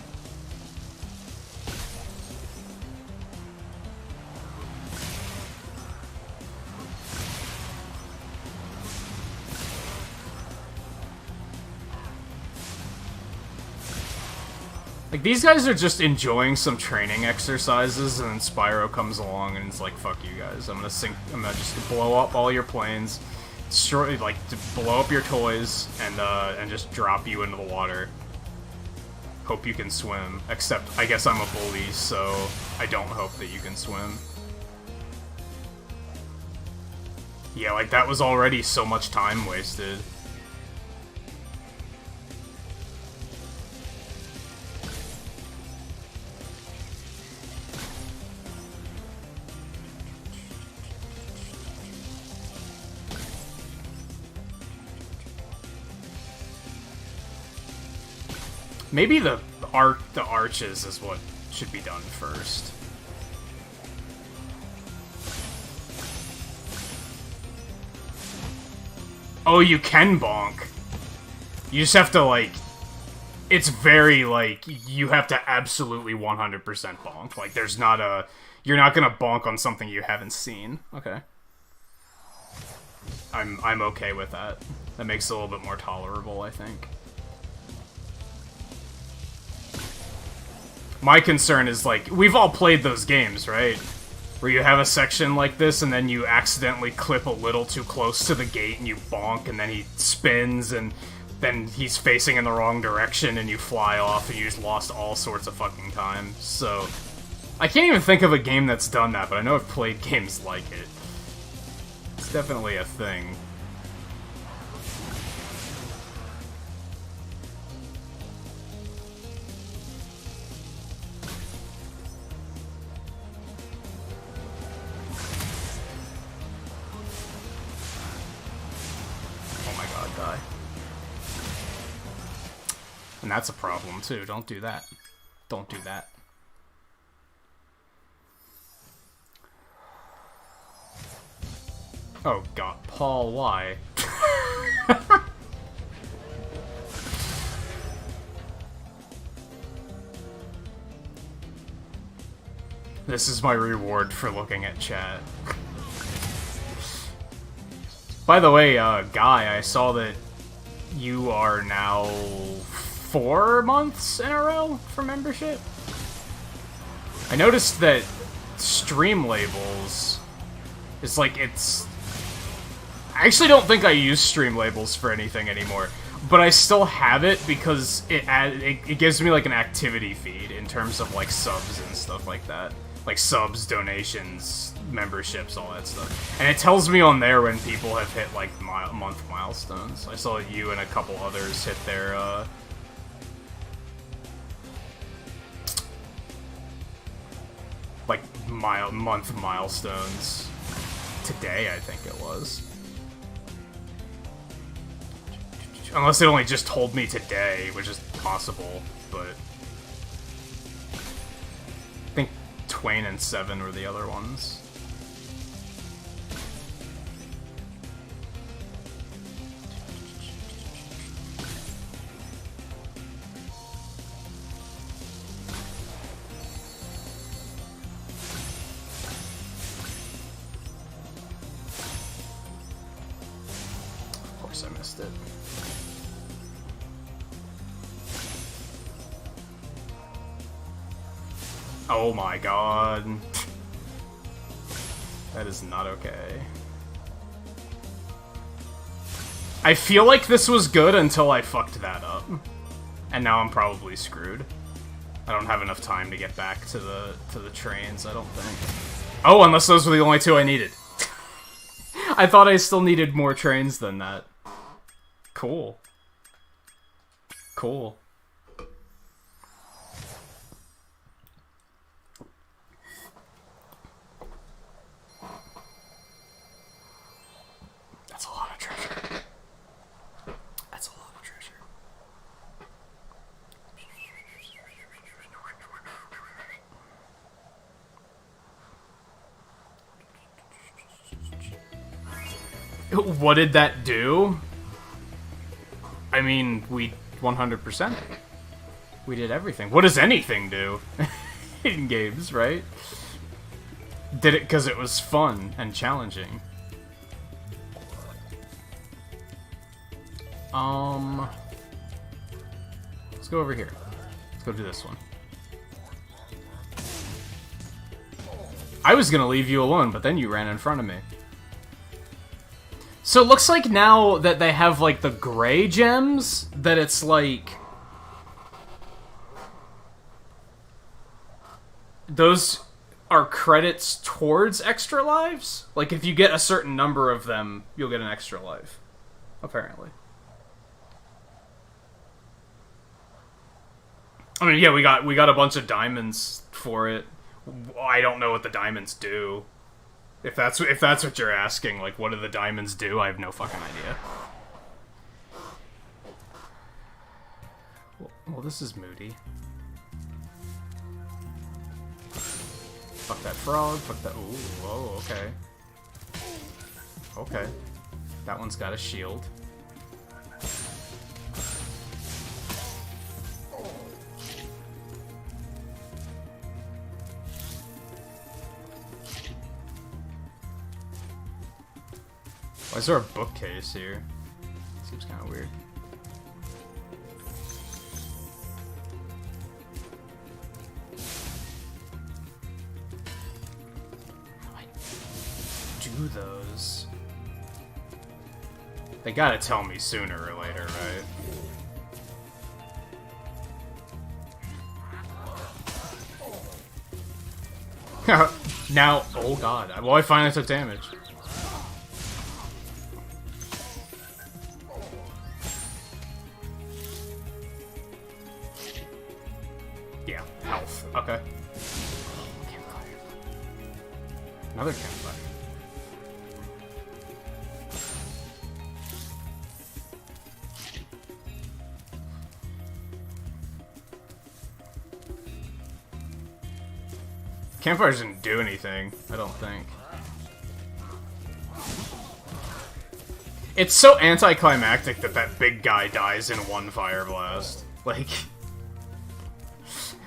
S1: Like, these guys are just enjoying some training exercises, and then Spyro comes along and it's like, fuck you guys. I'm gonna just blow up all your planes, destroy, like, to blow up your toys, and just drop you into the water. Hope you can swim. Except, I guess I'm a bully, so I don't hope that you can swim. Yeah, like, that was already so much time wasted. Maybe the arches is what should be done first. Oh, you can bonk. You just have to, like... It's very, like, you have to absolutely 100% bonk. Like, there's not a... You're not gonna bonk on something you haven't seen. Okay. I'm okay with that. That makes it a little bit more tolerable, I think. My concern is, like, we've all played those games, right? Where you have a section like this, and then you accidentally clip a little too close to the gate, and you bonk, and then he spins, and then he's facing in the wrong direction, and you fly off, and you just lost all sorts of fucking time. So, I can't even think of a game that's done that, but I know I've played games like it. It's definitely a thing. Die. And that's a problem too. Don't do that. Don't do that. Oh god, Paul, why? This is my reward for looking at chat. By the way, Guy, I saw that you are now 4 months in a row for membership. I noticed that stream labels is like, it's... I actually don't think I use stream labels for anything anymore, but I still have it because it gives me like an activity feed in terms of like subs and stuff like that. Like subs, donations, memberships, all that stuff. And it tells me on there when people have hit, like, month milestones. I saw you and a couple others hit their, like, month milestones. Today, I think it was. Unless it only just told me today, which is possible, but... I think Twain and Seven were the other ones. Of course I missed it. Oh my god. That is not okay. I feel like this was good until I fucked that up. And now I'm probably screwed. I don't have enough time to get back to the trains, I don't think. Oh, unless those were the only two I needed. I thought I still needed more trains than that. Cool. Cool. That's a lot of treasure. That's a lot of treasure. What did that do? I mean, we 100%. We did everything. What does anything do in games, right? Did it because it was fun and challenging. Let's go over here. Let's go do this one. I was gonna leave you alone, but then you ran in front of me. So it looks like now that they have, like, the gray gems, that it's, like... Those are credits towards extra lives? Like, if you get a certain number of them, you'll get an extra life. Apparently. I mean, yeah, we got a bunch of diamonds for it. I don't know what the diamonds do. If that's what you're asking, like, what do the diamonds do? I have no fucking idea. Well, this is moody. Fuck that frog, fuck that... Ooh, whoa, okay. Okay. That one's got a shield. Why is there a bookcase here? Seems kind of weird. How do I do those? They gotta tell me sooner or later, right? Now, oh god. Well, I finally took damage. Okay. Campfire. Another campfire. Campfires didn't do anything, I don't think. It's so anticlimactic that that big guy dies in one fire blast. Like...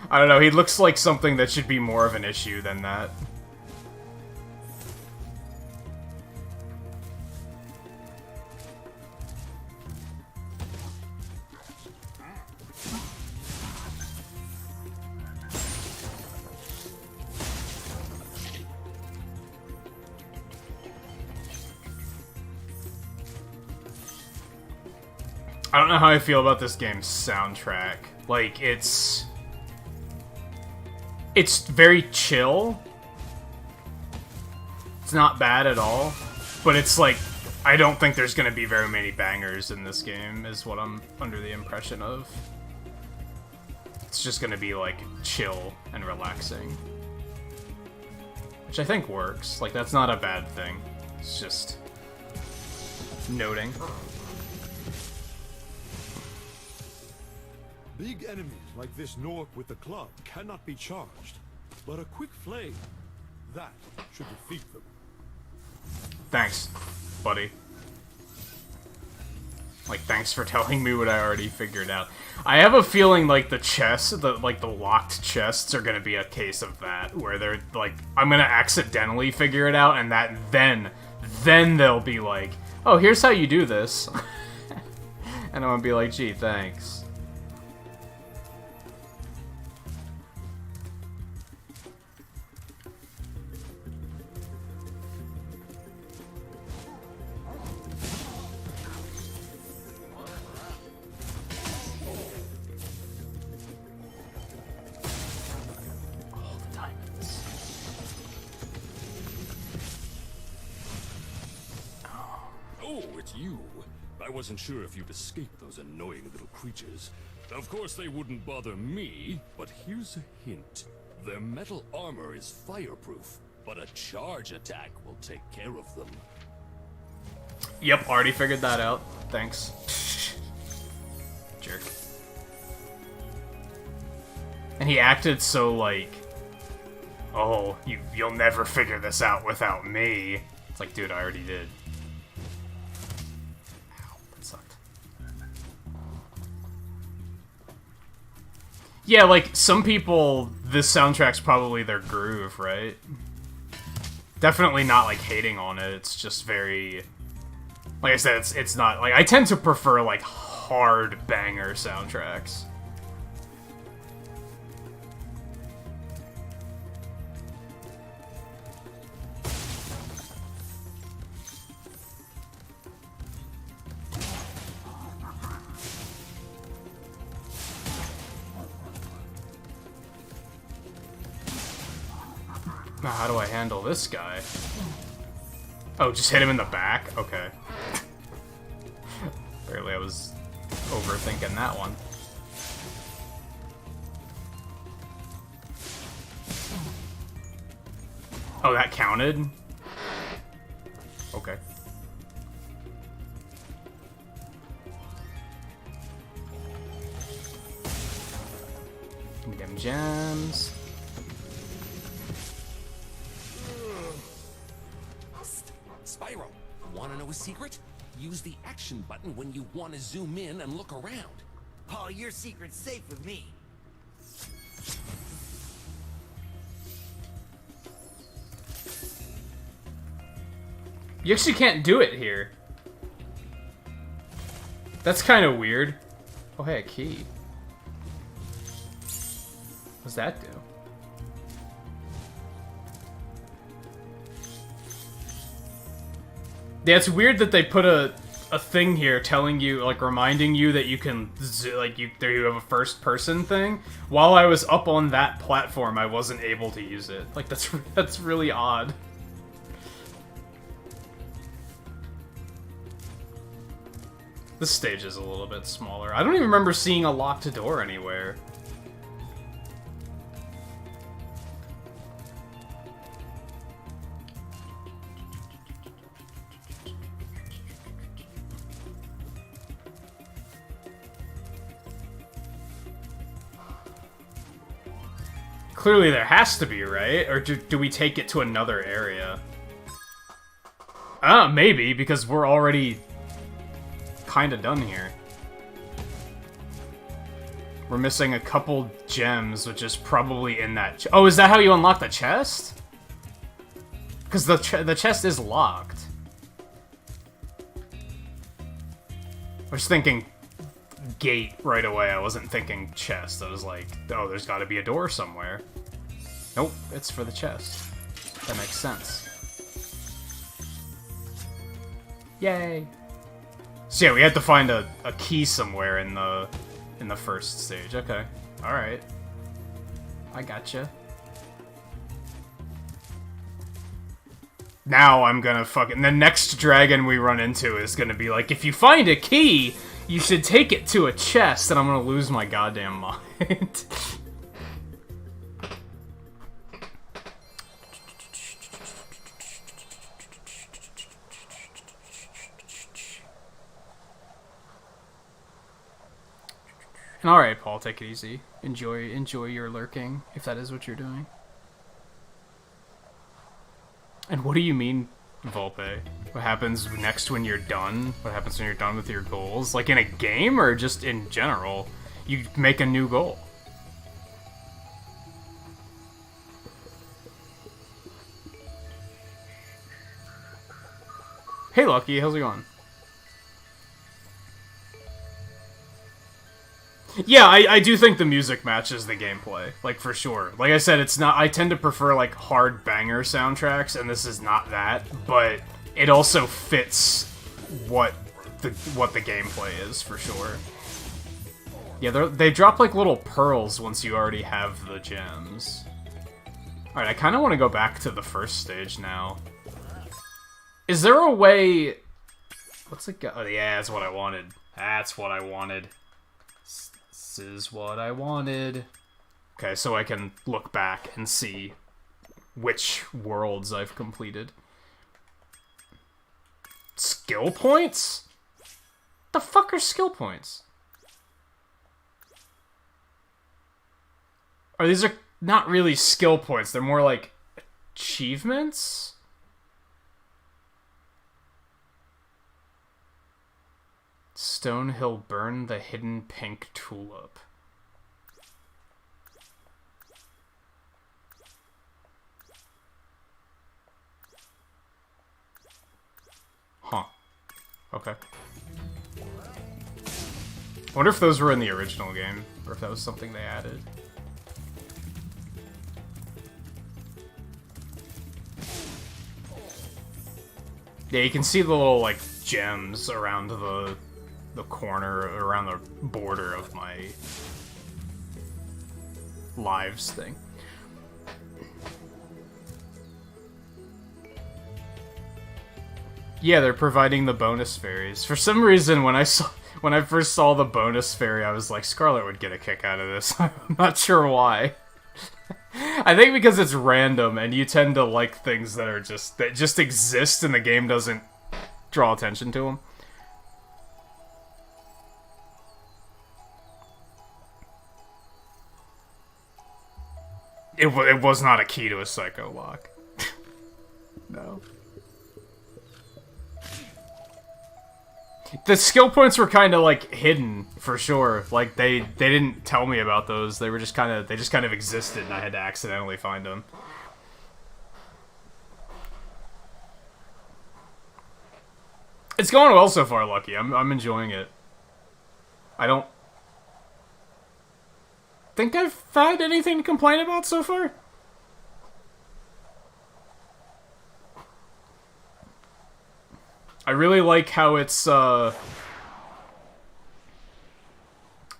S1: I don't know, he looks like something that should be more of an issue than that. I don't know how I feel about this game's soundtrack. Like, it's very chill. It's not bad at all. But it's like, I don't think there's gonna be very many bangers in this game, is what I'm under the impression of. It's just gonna be, like, chill and relaxing. Which I think works. Like, that's not a bad thing. It's just... noting.
S7: Big enemies like this Nork with the club cannot be charged, but a quick flame, that should defeat them.
S1: Thanks, buddy. Like, thanks for telling me what I already figured out. I have a feeling, like, the chests, the locked chests are gonna be a case of that, where they're, like, I'm gonna accidentally figure it out, and that then they'll be like, oh, here's how you do this. And I'm gonna be like, gee, thanks.
S6: it's you. I wasn't sure if you'd escape those annoying little creatures. Of course they wouldn't bother me, but here's a hint. Their metal armor is fireproof, but a charge attack will take care of them.
S1: Yep, already figured that out. Thanks. Jerk. And he acted so like, oh, you'll never figure this out without me. It's like, dude, I already did. Ow, that sucked. Yeah, like, some people, this soundtrack's probably their groove, right? Definitely not, like, hating on it. It's just very... Like I said, it's not... Like, I tend to prefer, like, hard banger soundtracks. Now, how do I handle this guy? Oh, just hit him in the back? Okay. Apparently I was overthinking that one. Oh, that counted? Okay. Give me them gems.
S8: Spyro, wanna know a secret? Use the action button when you want to zoom in and look around.
S3: Oh, your secret's safe with me.
S1: You actually can't do it here. That's kind of weird. Oh, hey, a key. What's that do? Yeah, it's weird that they put a thing here telling you, like, reminding you that you can, like, you have a first-person thing. While I was up on that platform, I wasn't able to use it. Like, that's really odd. This stage is a little bit smaller. I don't even remember seeing a locked door anywhere. Clearly there has to be, right? Or do we take it to another area? Maybe, because we're already kind of done here. We're missing a couple gems, which is probably in that... Oh, is that how you unlock the chest? Because the chest is locked. I was thinking gate right away. I wasn't thinking chest. I was like, oh, there's got to be a door somewhere. Nope, it's for the chest. That makes sense. Yay! So yeah, we had to find a key somewhere in the first stage. Okay, all right. I gotcha. Now I'm gonna fucking... The next dragon we run into is gonna be like, if you find a key, you should take it to a chest, and I'm gonna lose my goddamn mind. And alright, Paul, take it easy. Enjoy your lurking, if that is what you're doing. And what do you mean, Volpe? What happens next when you're done? What happens when you're done with your goals? Like in a game, or just in general? You make a new goal. Hey Lucky, how's it going? Yeah, I do think the music matches the gameplay, like, for sure. Like I said, it's not... I tend to prefer, like, hard banger soundtracks, and this is not that, but it also fits what the gameplay is, for sure. Yeah, they drop, like, little pearls once you already have the gems. Alright, I kind of want to go back to the first stage now. Is there a way... What's it got? Oh, yeah, that's what I wanted. That's what I wanted. This is what I wanted. Okay, so I can look back and see which worlds I've completed. Skill points? The fuck are skill points? Or these are not really skill points, they're more like achievements? Stonehill Burn the Hidden Pink Tulip. Huh. Okay. I wonder if those were in the original game, or if that was something they added. Yeah, you can see the little, like, gems around the corner, around the border of my lives thing. Yeah, they're providing the bonus fairies. For some reason, when I first saw the bonus fairy, I was like, Scarlet would get a kick out of this. I'm not sure why. I think because it's random, and you tend to like things that just exist, and the game doesn't draw attention to them. It was not a key to a psycho lock. No. The skill points were kind of like hidden for sure. Like they didn't tell me about those. They were just kind of existed, and I had to accidentally find them. It's going well so far, Lucky. I'm enjoying it. I don't think I've had anything to complain about so far. I really like how it's, how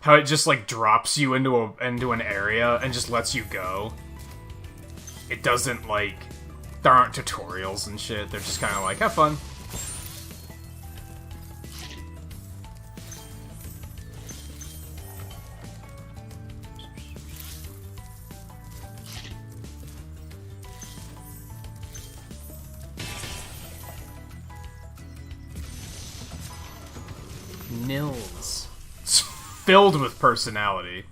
S1: it just, like, drops you into an area and just lets you go. It doesn't, like, there aren't tutorials and shit. They're just kind of like, have fun. Nils. It's filled with personality.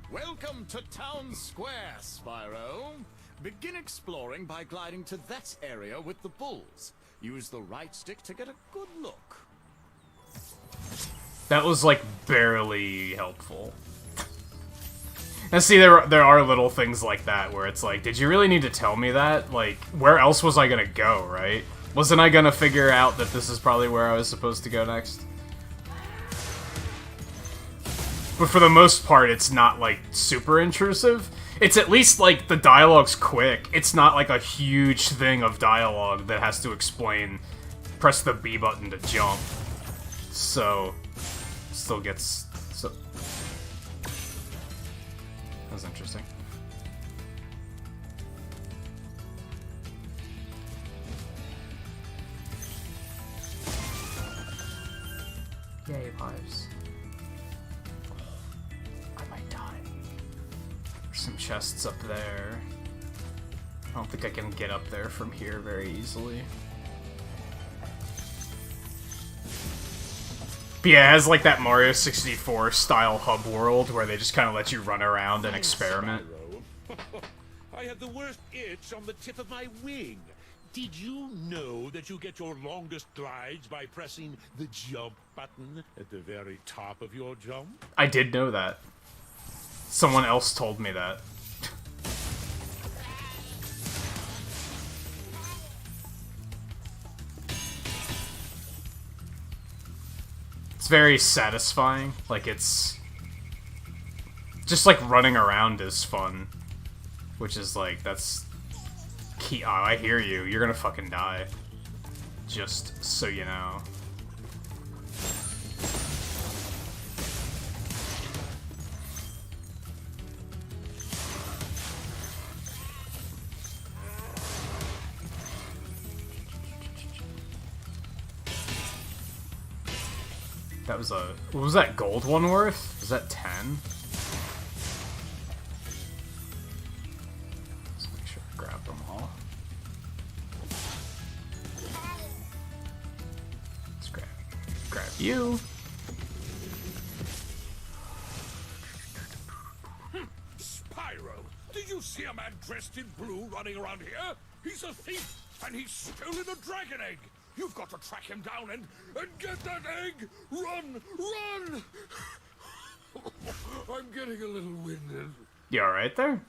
S9: Welcome to Town Square, Spyro. Begin exploring by gliding to that area with the bulls. Use the right stick to get a good look.
S1: That was, like, barely helpful. And see, there are little things like that where it's like, did you really need to tell me that? Like, where else was I gonna go, right? Wasn't I gonna figure out that this is probably where I was supposed to go next? But for the most part, it's not, like, super intrusive. It's at least, like, the dialogue's quick. It's not, like, a huge thing of dialogue that has to explain, press the B button to jump. So, still gets... So, that was interesting. Yay, lives. Some chests up there. I don't think I can get up there from here very easily. But yeah, it has like that Mario 64 style hub world where they just kind of let you run around and experiment.
S10: I had the worst itch on the tip of my wing. Did you know that you get your longest glides by pressing the jump button at the very top of your jump?
S1: I did know that. Someone else told me that. It's very satisfying. Like, it's... just, like, running around is fun. Which is, like, that's... key. Oh, I hear you. You're gonna fucking die. Just so you know. That was a... What was that gold one worth? Was that 10? Let's make sure I grab them all. Let's grab you.
S10: Spyro, did you see a man dressed in blue running around here? He's a thief, and he's stolen a dragon egg. You've got to track him down and get that egg! Run! Run! I'm getting a little winded.
S1: You alright there?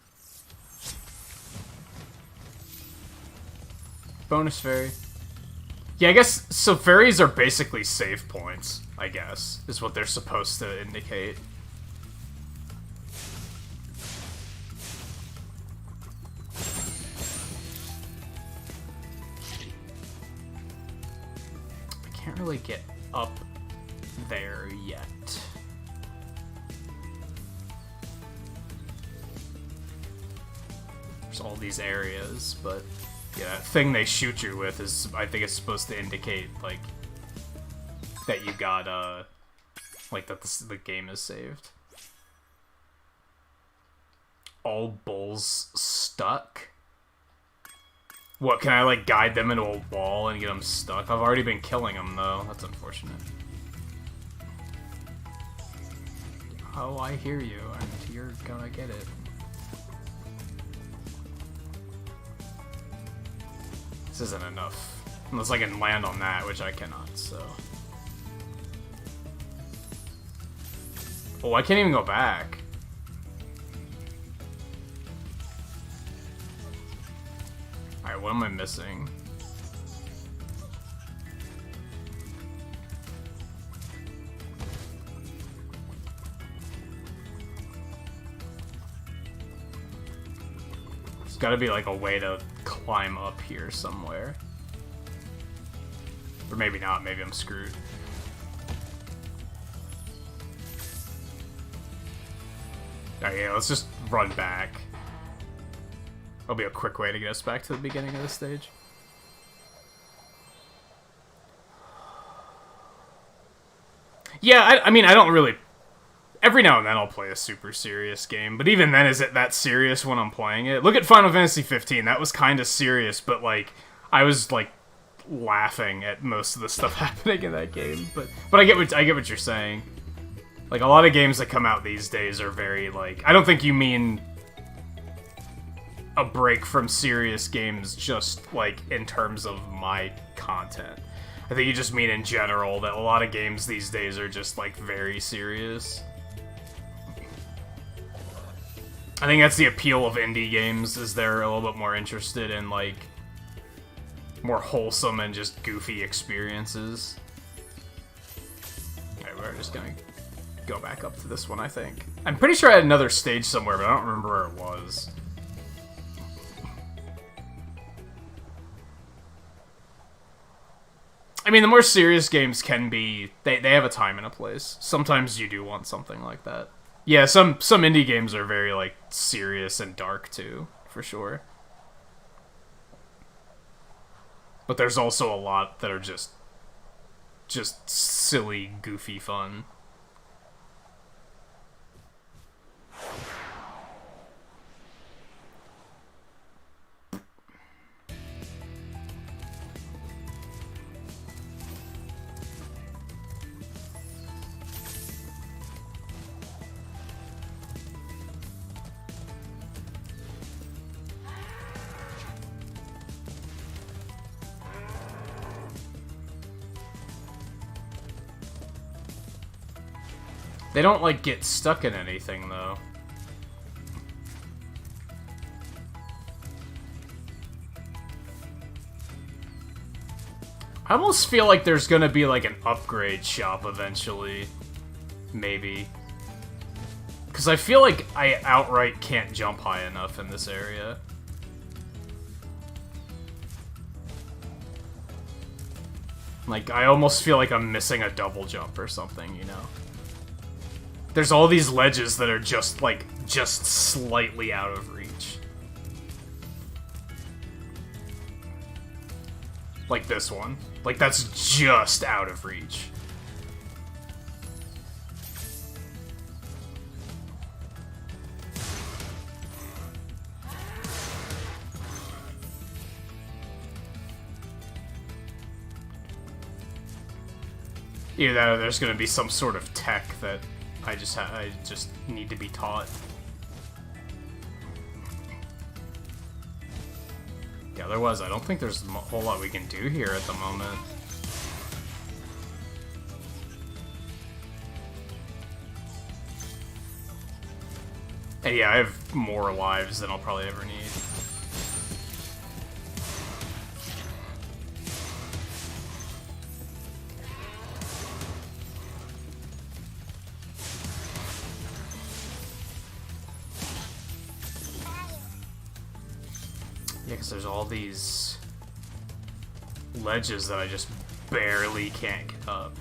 S1: Bonus fairy. Yeah, I guess, so fairies are basically save points, I guess, is what they're supposed to indicate. Can't really get up there yet. There's all these areas, but yeah, that thing they shoot you with is, I think it's supposed to indicate, like, that you got, like, that the game is saved. All bulls stuck? What, can I, like, guide them into a wall and get them stuck? I've already been killing them, though. That's unfortunate. Oh, I hear you, and you're gonna get it. This isn't enough. Unless I can land on that, which I cannot, so... Oh, I can't even go back. Alright, what am I missing? There's gotta be like a way to climb up here somewhere. Or maybe not, maybe I'm screwed. Alright, yeah, let's just run back. That'll be a quick way to get us back to the beginning of the stage. Yeah, I mean, I don't really... Every now and then I'll play a super serious game, but even then, is it that serious when I'm playing it? Look at Final Fantasy 15, that was kind of serious, but, like, I was, like, laughing at most of the stuff happening in that game. But I get what you're saying. Like, a lot of games that come out these days are very, like... I don't think you mean... a break from serious games just, like, in terms of my content. I think you just mean in general that a lot of games these days are just, like, very serious. I think that's the appeal of indie games, is they're a little bit more interested in, like, more wholesome and just goofy experiences. Alright, we're just gonna go back up to this one, I think. I'm pretty sure I had another stage somewhere, but I don't remember where it was. I mean, the more serious games can be... They have a time and a place. Sometimes you do want something like that. Yeah, some indie games are very, like, serious and dark, too, for sure. But there's also a lot that are just silly, goofy fun. They don't, like, get stuck in anything, though. I almost feel like there's gonna be, like, an upgrade shop eventually. Maybe. Because I feel like I outright can't jump high enough in this area. Like, I almost feel like I'm missing a double jump or something, you know? There's all these ledges that are just, like, just slightly out of reach. Like this one. Like, that's just out of reach. Either that or there's gonna be some sort of tech that I just need to be taught. Yeah, otherwise I don't think there's a whole lot we can do here at the moment. And yeah, I have more lives than I'll probably ever need. Yeah, because there's all these ledges that I just barely can't get up.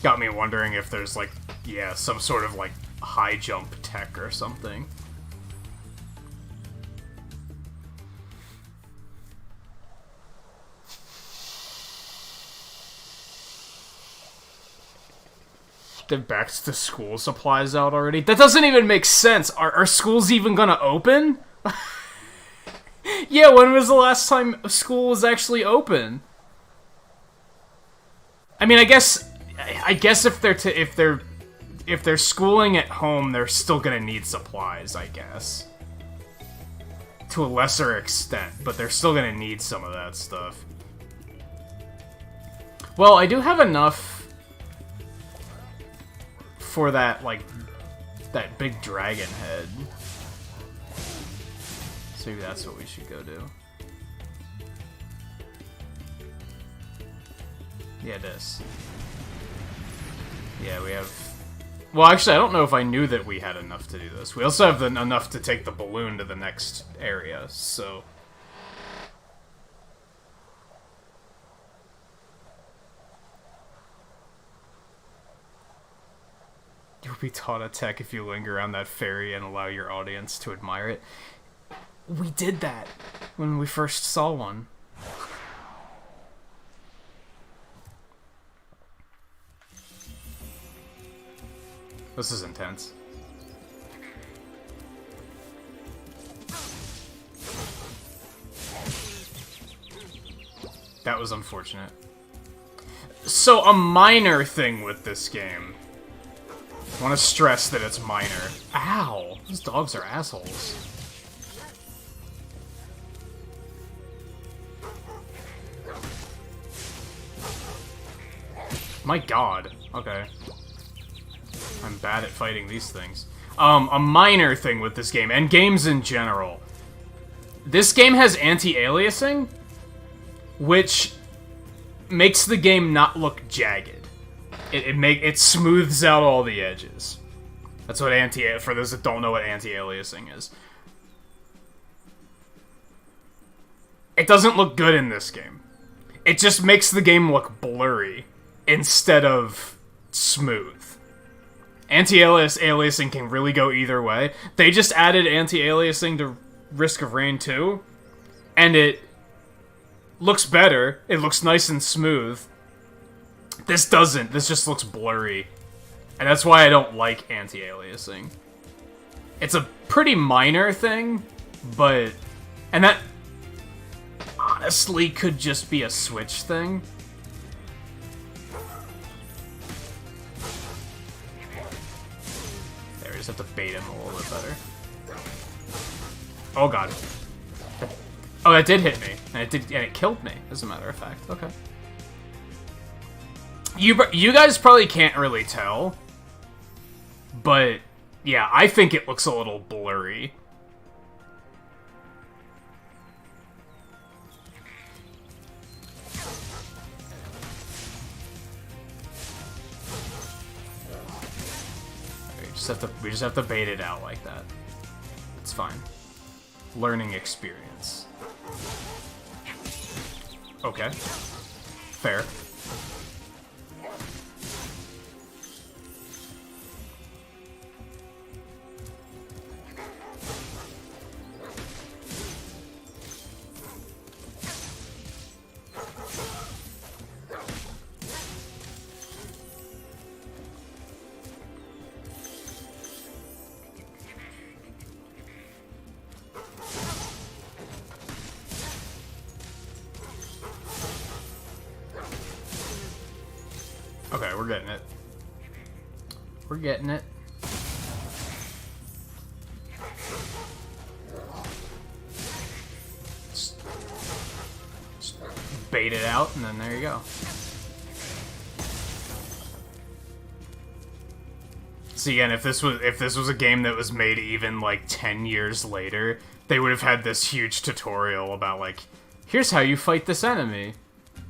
S1: Got me wondering if there's, like, yeah, some sort of, like, high jump tech or something. They're back to school supplies out already? That doesn't even make sense. Are schools even gonna open? Yeah, when was the last time school was actually open? I mean, I guess if they're schooling at home, they're still gonna need supplies, I guess. To a lesser extent, but they're still gonna need some of that stuff. Well, I do have enough for that, like, that big dragon head. So maybe that's what we should go do. Yeah, it is. Yeah, we have... Well, actually, I don't know if I knew that we had enough to do this. We also have enough to take the balloon to the next area, so... You'll be taught a tech if you linger around that fairy and allow your audience to admire it. We did that when we first saw one. This is intense. That was unfortunate. So, a minor thing with this game. I want to stress that it's minor. Ow! These dogs are assholes. My god. Okay. I'm bad at fighting these things. A minor thing with this game, and games in general. This game has anti-aliasing, which makes the game not look jagged. It smooths out all the edges. That's what for those that don't know what anti-aliasing is. It doesn't look good in this game. It just makes the game look blurry instead of smooth. Anti-aliasing can really go either way. They just added anti-aliasing to Risk of Rain 2, and it looks better. It looks nice and smooth. This doesn't. This just looks blurry. And that's why I don't like anti-aliasing. It's a pretty minor thing, but... And that honestly could just be a Switch thing. There, we just have to bait him a little bit better. Oh god. Oh, that did hit me. And it killed me, as a matter of fact. Okay. You guys probably can't really tell, but yeah, I think it looks a little blurry. We just have to bait it out like that. It's fine. Learning experience. Okay. Fair. we're getting it. We're getting it. Just bait it out, and then there you go. See, again, if this was a game that was made even like 10 years later, they would have had this huge tutorial about like, here's how you fight this enemy.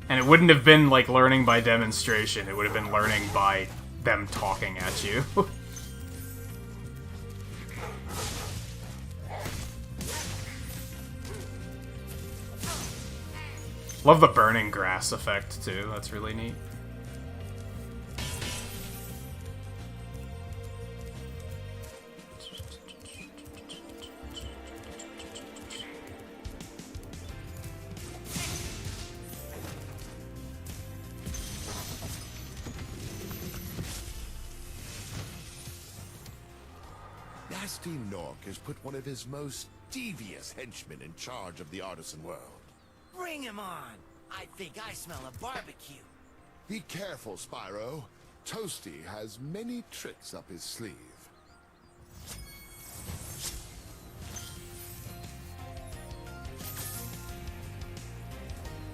S1: And it wouldn't have been like learning by demonstration, it would have been learning by them talking at you. Love the burning grass effect too, that's really neat.
S5: Nasty Nork has put one of his most devious henchmen in charge of the artisan world.
S3: Bring him on! I think I smell a barbecue.
S5: Be careful, Spyro. Toasty has many tricks up his sleeve.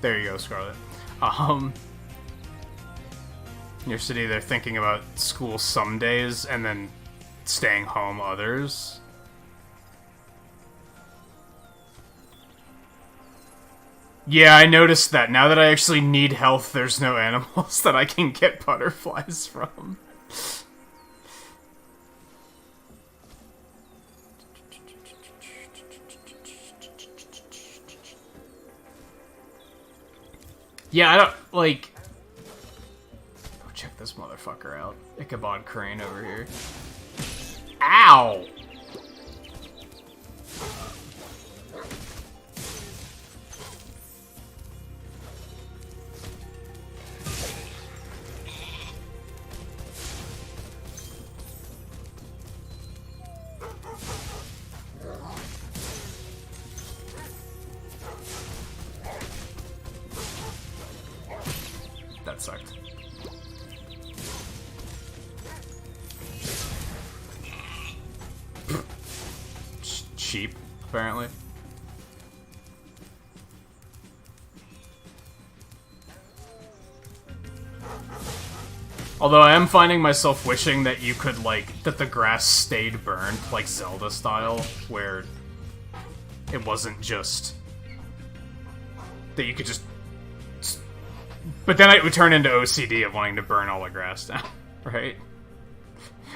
S1: There you go, Scarlet. In your city, they're thinking about school some days and then staying home others. Yeah, I noticed that. Now that I actually need health, there's no animals that I can get butterflies from. Yeah, I don't, like... Go check this motherfucker out. Ichabod Crane over here. Ow! That sucked. Cheap, apparently. Although I am finding myself wishing that you could, like, that the grass stayed burned, like Zelda style, where it wasn't just that you could just... But then it would turn into OCD of wanting to burn all the grass down, right?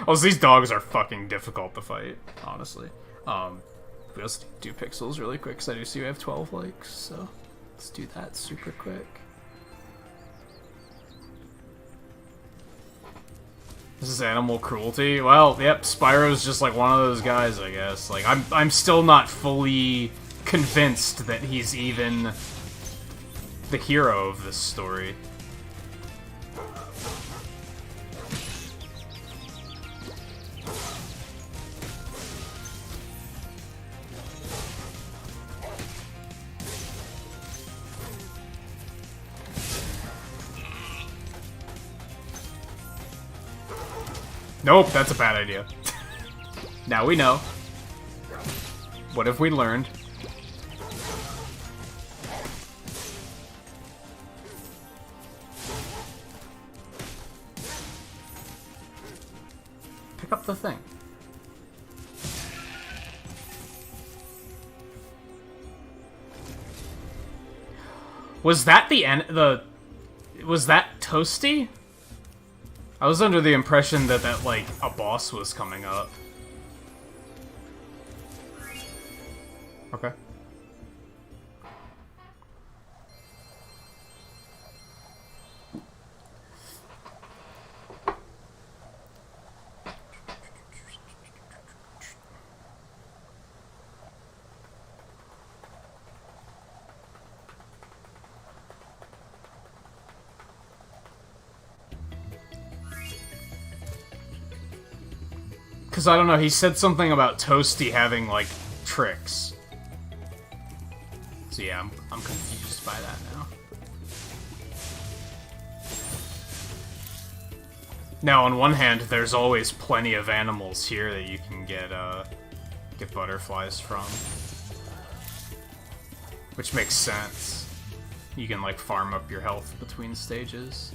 S1: Also, these dogs are fucking difficult to fight, honestly. We also do pixels really quick, because I do see we have 12 likes, so let's do that super quick. This is animal cruelty? Well, yep, Spyro's just like one of those guys, I guess. Like, I'm still not fully convinced that he's even the hero of this story. Nope, that's a bad idea. Now we know. What have we learned? Pick up the thing. Was that the end? Was that Toasty? I was under the impression that like, a boss was coming up. Okay. Because, I don't know, he said something about Toasty having, like, tricks. So yeah, I'm confused by that now. Now, on one hand, there's always plenty of animals here that you can get butterflies from. Which makes sense. You can, like, farm up your health between stages.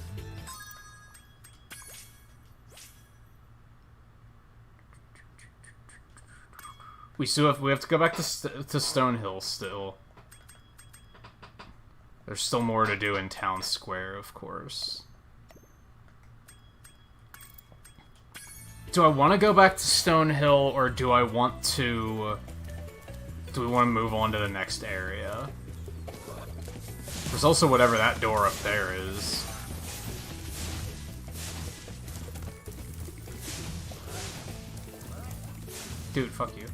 S1: We have to go back to Stonehill still. There's still more to do in Town Square, of course. Do I want to go back to Stonehill, or do I want to... Do we want to move on to the next area? There's also whatever that door up there is. Dude, fuck you.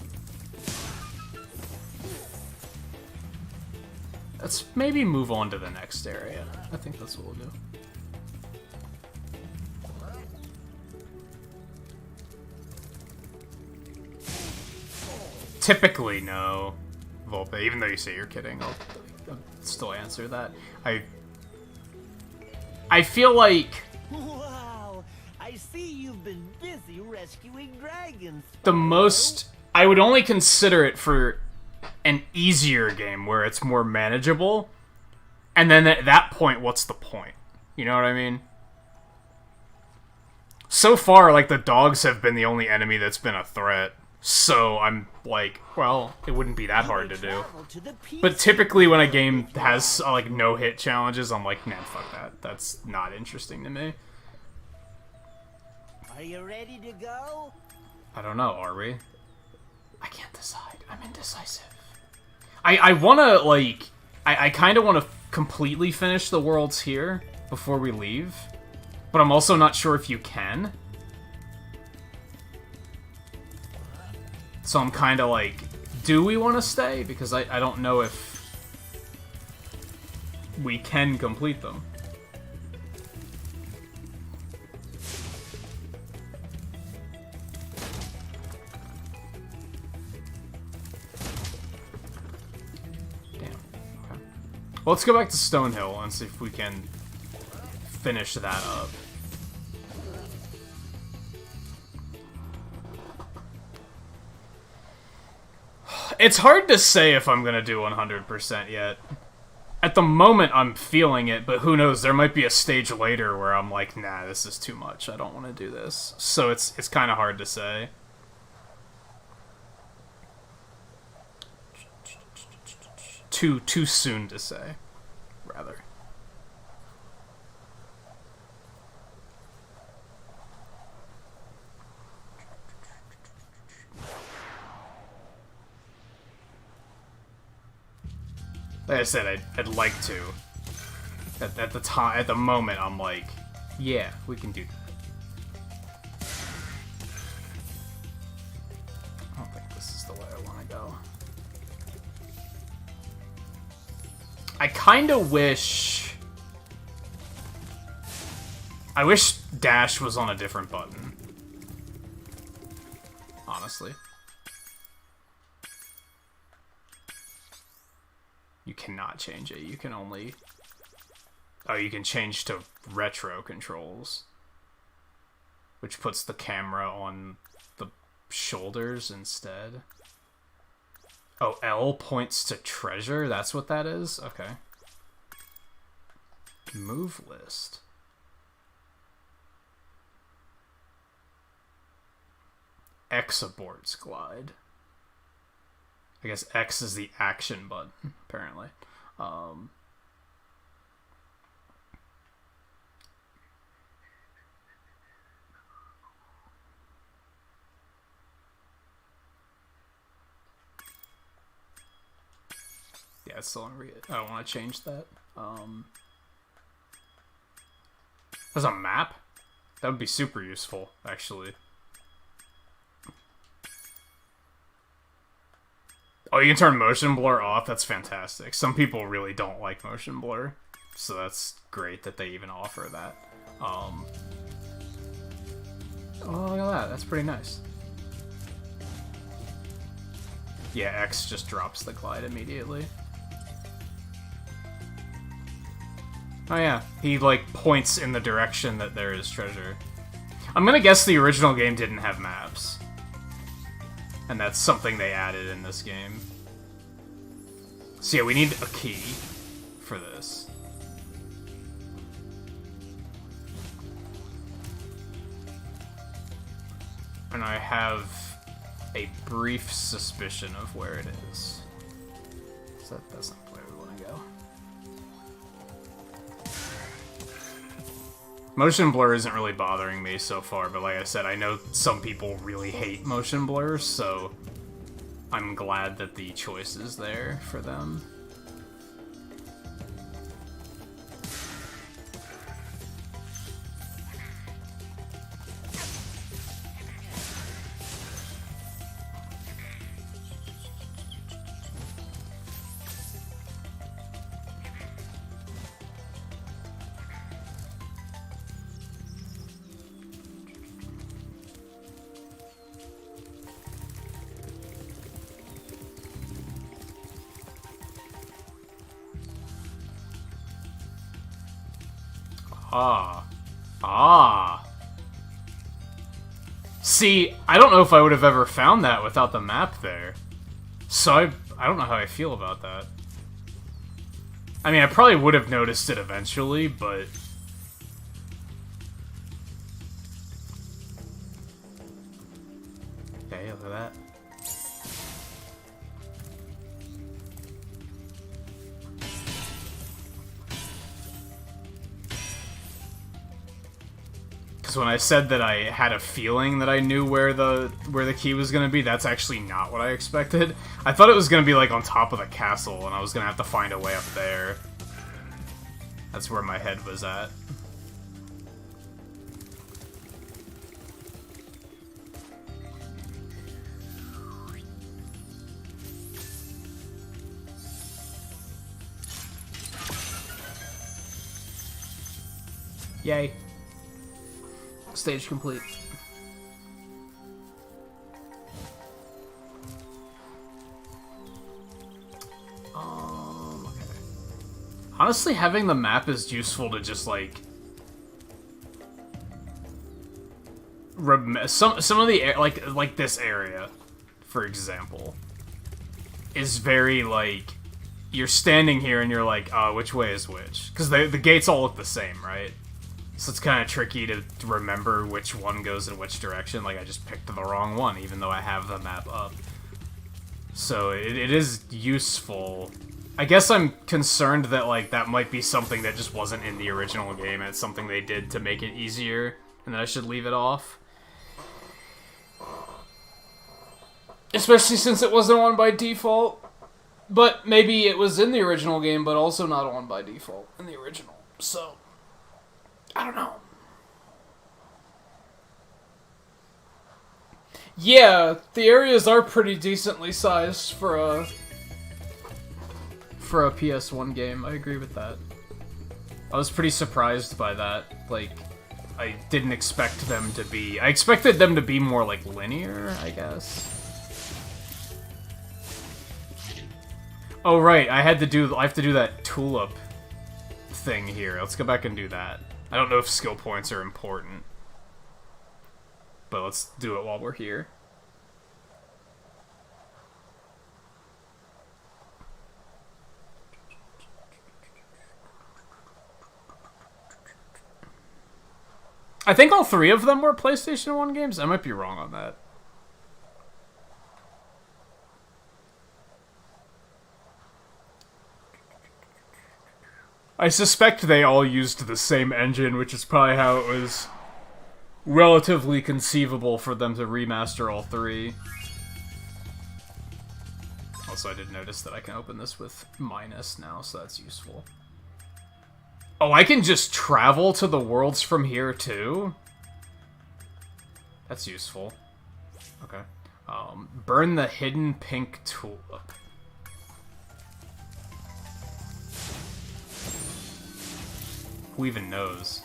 S1: Let's maybe move on to the next area. I think that's what we'll do. Typically, no, Volpe. Even though you say you're kidding, I'll still answer that. I feel like...
S3: Wow, I see you've been busy rescuing dragons.
S1: The most... I would only consider it for an easier game where it's more manageable. And then at that point, what's the point? You know what I mean? So far, like, the dogs have been the only enemy that's been a threat. So I'm like, well, it wouldn't be that hard to do. But typically when a game has, like, no-hit challenges, I'm like, man, fuck that. That's not interesting to me.
S3: Are you ready to go?
S1: I don't know, are we? I can't decide. I'm indecisive. I want to, like... I kind of want to completely finish the worlds here before we leave. But I'm also not sure if you can. So I'm kind of like, do we want to stay? Because I don't know if we can complete them. Damn. Okay. Well, let's go back to Stonehill and see if we can finish that up. It's hard to say if I'm gonna do 100% yet. At the moment, I'm feeling it, but who knows? There might be a stage later where I'm like, nah, this is too much. I don't want to do this. So it's kind of hard to say. Too soon to say, rather. Like I said, I'd like to. At the moment, I'm like, yeah, we can do that. I don't think this is the way I want to go. I kind of wish... I wish dash was on a different button. Honestly. You cannot change it. You can only... Oh, you can change to retro controls. Which puts the camera on the shoulders instead. Oh, L points to treasure? That's what that is? Okay. Move list. X aborts glide. I guess X is the action button, apparently. Yeah, it's still on read. I don't want to change that. There's a map? That would be super useful, actually. Oh, you can turn motion blur off? That's fantastic. Some people really don't like motion blur, so that's great that they even offer that. Oh, look at that. That's pretty nice. Yeah, X just drops the glide immediately. Oh yeah, he like points in the direction that there is treasure. I'm gonna guess the original game didn't have maps. And that's something they added in this game. So yeah, we need a key for this. And I have a brief suspicion of where it is. So that's not where we want to go. Motion blur isn't really bothering me so far, but like I said, I know some people really hate motion blur, so I'm glad that the choice is there for them. See, I don't know if I would have ever found that without the map there. So I don't know how I feel about that. I mean, I probably would have noticed it eventually, but... Okay, look at that. When I said that I had a feeling that I knew where the key was gonna be, that's actually not what I expected. I thought it was gonna be like on top of the castle, and I was gonna have to find a way up there. That's where my head was at. Yay. Stage complete. Okay. Honestly, having the map is useful to just like some of the like this area, for example, is very like you're standing here and you're like, which way is which? Because the gates all look the same, right? So it's kind of tricky to remember which one goes in which direction. Like, I just picked the wrong one, even though I have the map up. So it is useful. I guess I'm concerned that, like, that might be something that just wasn't in the original game, and it's something they did to make it easier, and that I should leave it off. Especially since it wasn't on by default. But maybe it was in the original game, but also not on by default in the original. So... I don't know. Yeah, the areas are pretty decently sized for a PS1 game. I agree with that. I was pretty surprised by that. Like, I didn't expect them to be... I expected them to be more, like, linear, I guess. Oh, right, I have to do that tulip thing here. Let's go back and do that. I don't know if skill points are important, but let's do it while we're here. I think all three of them were PlayStation 1 games. I might be wrong on that. I suspect they all used the same engine, which is probably how it was relatively conceivable for them to remaster all three. Also, I did notice that I can open this with minus now, so that's useful. Oh, I can just travel to the worlds from here, too? That's useful. Okay. Burn the hidden pink tulip. Who even knows?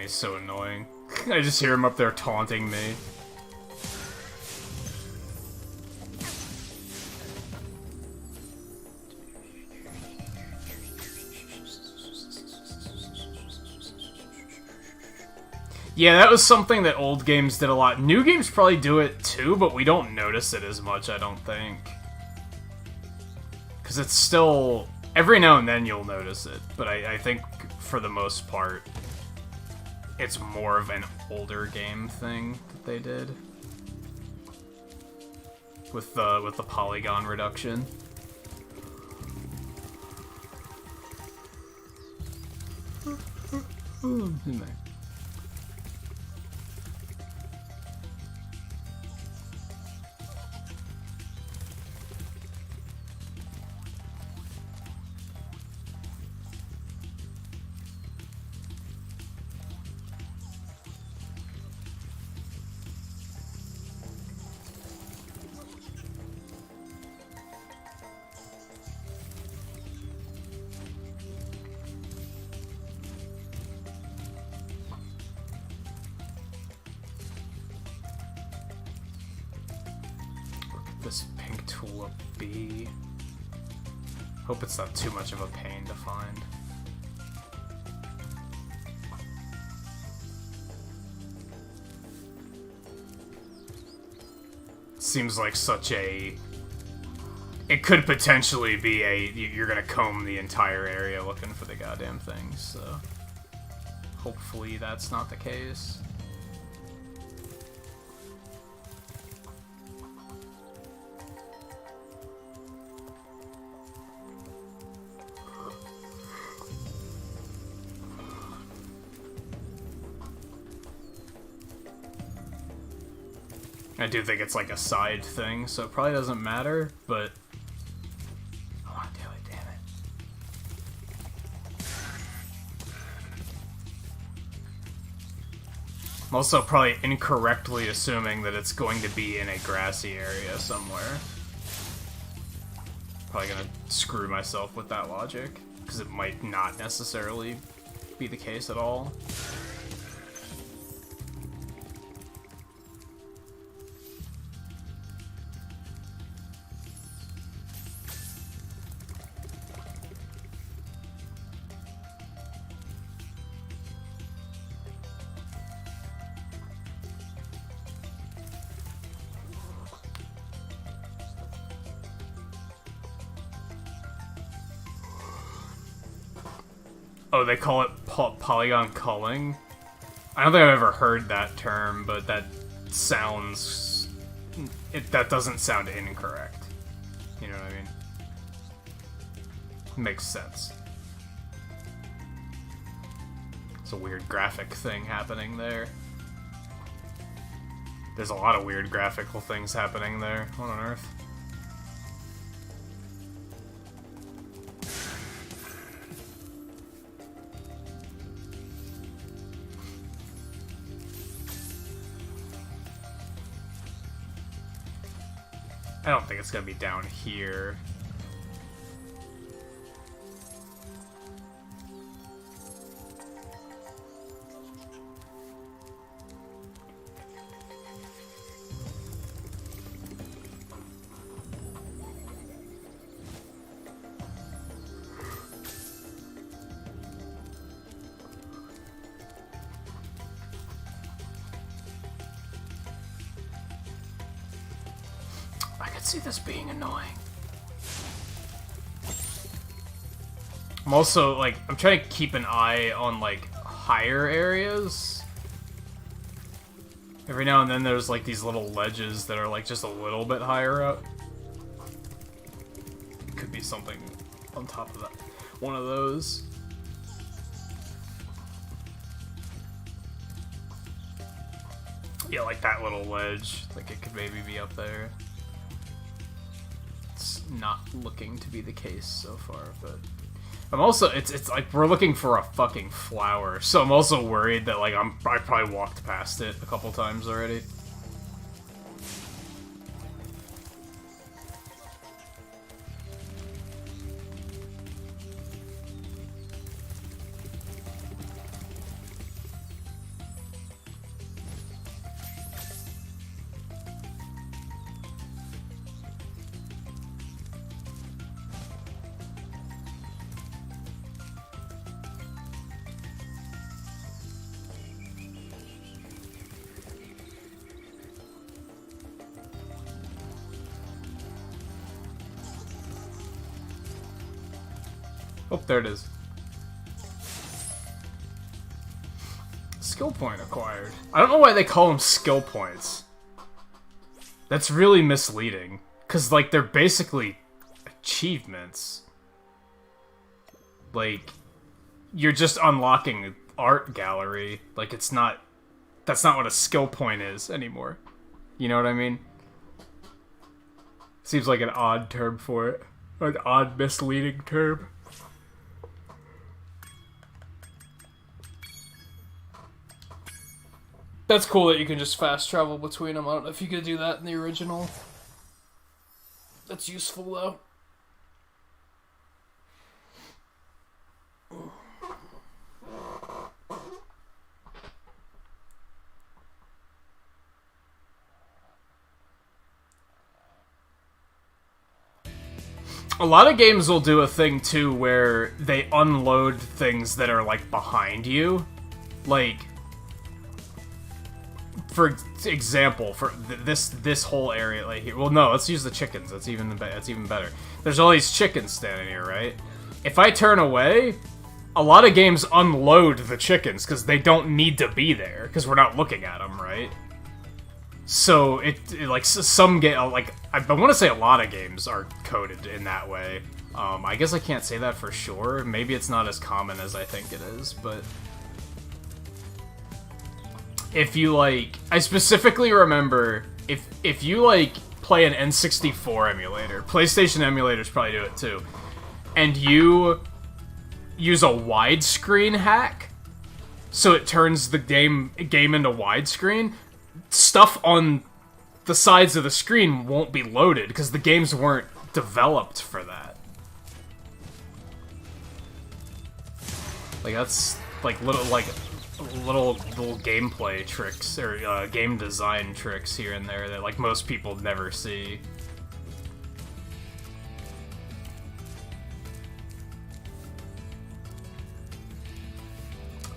S1: he's so annoying. I just hear him up there taunting me. Yeah, that was something that old games did a lot. New games probably do it too, but we don't notice it as much, I don't think. Because it's still... Every now and then you'll notice it, but I think for the most part, it's more of an older game thing that they did. With the polygon reduction. This pink tulip bee. Hope it's not too much of a pain to find. Seems like such a... It could potentially be a... You're gonna comb the entire area looking for the goddamn things, so... Hopefully that's not the case. I do think it's like a side thing, so it probably doesn't matter, but... I want to do it, damn it. I'm also probably incorrectly assuming that it's going to be in a grassy area somewhere. Probably gonna screw myself with that logic, because it might not necessarily be the case at all. Oh, they call it polygon culling? I don't think I've ever heard that term, but that sounds... that doesn't sound incorrect. You know what I mean? Makes sense. It's a weird graphic thing happening there. There's a lot of weird graphical things happening there. What on earth? I don't think it's gonna be down here. I could see this being annoying. I'm also, like, I'm trying to keep an eye on, like, higher areas. Every now and then there's, like, these little ledges that are, like, just a little bit higher up. Could be something on top of that. One of those. Yeah, like that little ledge. Like, it could maybe be up there. It's not looking to be the case so far, but... I'm also, it's like we're looking for a fucking flower, so I'm also worried that, like, I probably walked past it a couple times already. Oh, there it is. Skill point acquired. I don't know why they call them skill points. That's really misleading. Because, like, they're basically achievements. Like, you're just unlocking an art gallery. Like, it's not... That's not what a skill point is anymore. You know what I mean? Seems like an odd term for it. An odd, misleading term. That's cool that you can just fast travel between them. I don't know if you could do that in the original. That's useful, though. A lot of games will do a thing, too, where they unload things that are, like, behind you. Like, for example, for this whole area, like, here. Well, no, let's use the chickens. That's even better. There's all these chickens standing here, right? If I turn away, a lot of games unload the chickens, because they don't need to be there, because we're not looking at them, right? So, like, some game, like, I want to say a lot of games are coded in that way. I guess I can't say that for sure. Maybe it's not as common as I think it is, but... If you, like... I specifically remember, if you, like, play an N64 emulator, PlayStation emulators probably do it too, and you use a widescreen hack, so it turns the game into widescreen, stuff on the sides of the screen won't be loaded because the games weren't developed for that. Like, that's like little gameplay tricks or game design tricks here and there that like most people never see.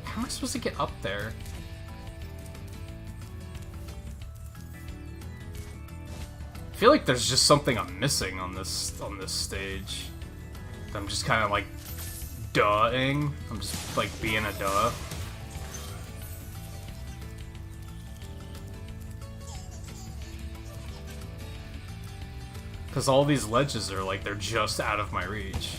S1: How am I supposed to get up there? I feel like there's just something I'm missing on this stage. I'm just kind of like duh-ing. I'm just like being a duh. Because all these ledges are like, they're just out of my reach.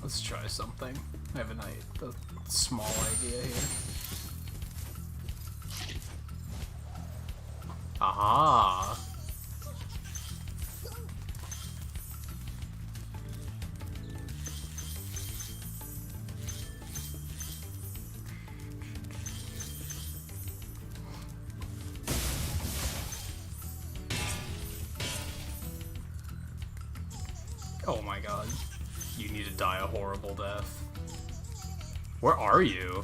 S1: Let's try something. I have a small idea here. Aha! Oh my god. You need to die a horrible death. Where are you?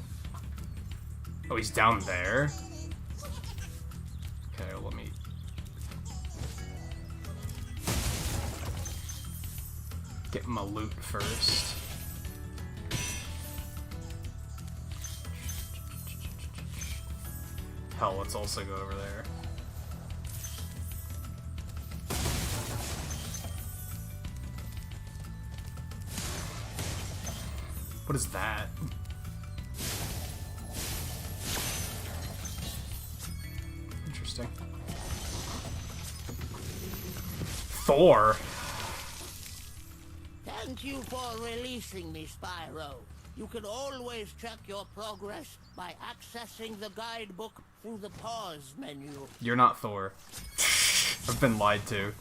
S1: Oh, he's down there? Okay, let me... get my loot first. Hell, let's also go over there. What is that? Interesting. Thor?
S3: Thank you for releasing me, Spyro. You can always check your progress by accessing the guidebook through the pause menu.
S1: You're not Thor. I've been lied to.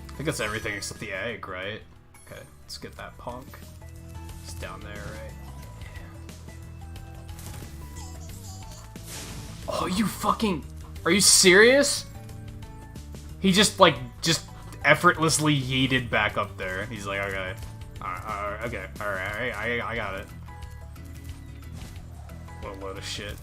S1: I think that's everything except the egg, right? Okay, let's get that punk. It's down there, right? Oh, you fucking... Are you serious? He just, like, effortlessly yeeted back up there. He's like, okay. Okay, alright, I got it. What a load of shit.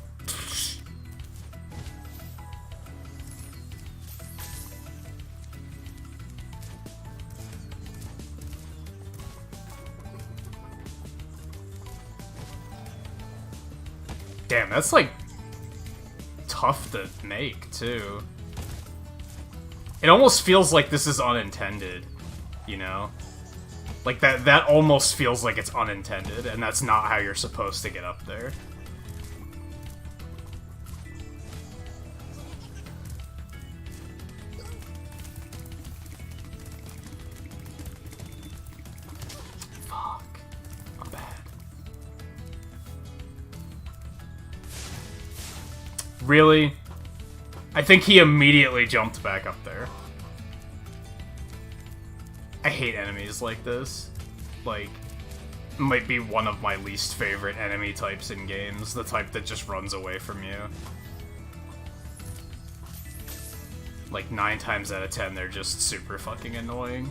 S1: Damn, that's like tough to make too. It almost feels like this is unintended, you know? Like that almost feels like it's unintended, and that's not how you're supposed to get up there. Fuck. I'm bad. Really? I think he immediately jumped back up there. I hate enemies like this. Like, might be one of my least favorite enemy types in games. The type that just runs away from you. Like, 9 times out of 10, they're just super fucking annoying.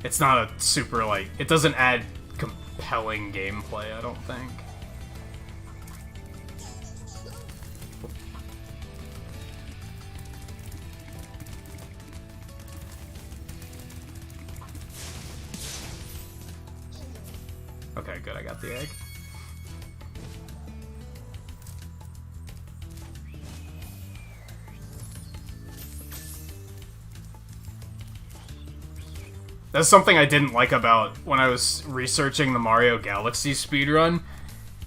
S1: It's not a super, like... It doesn't add compelling gameplay, I don't think. Okay, good, I got the egg. That's something I didn't like about when I was researching the Mario Galaxy speedrun.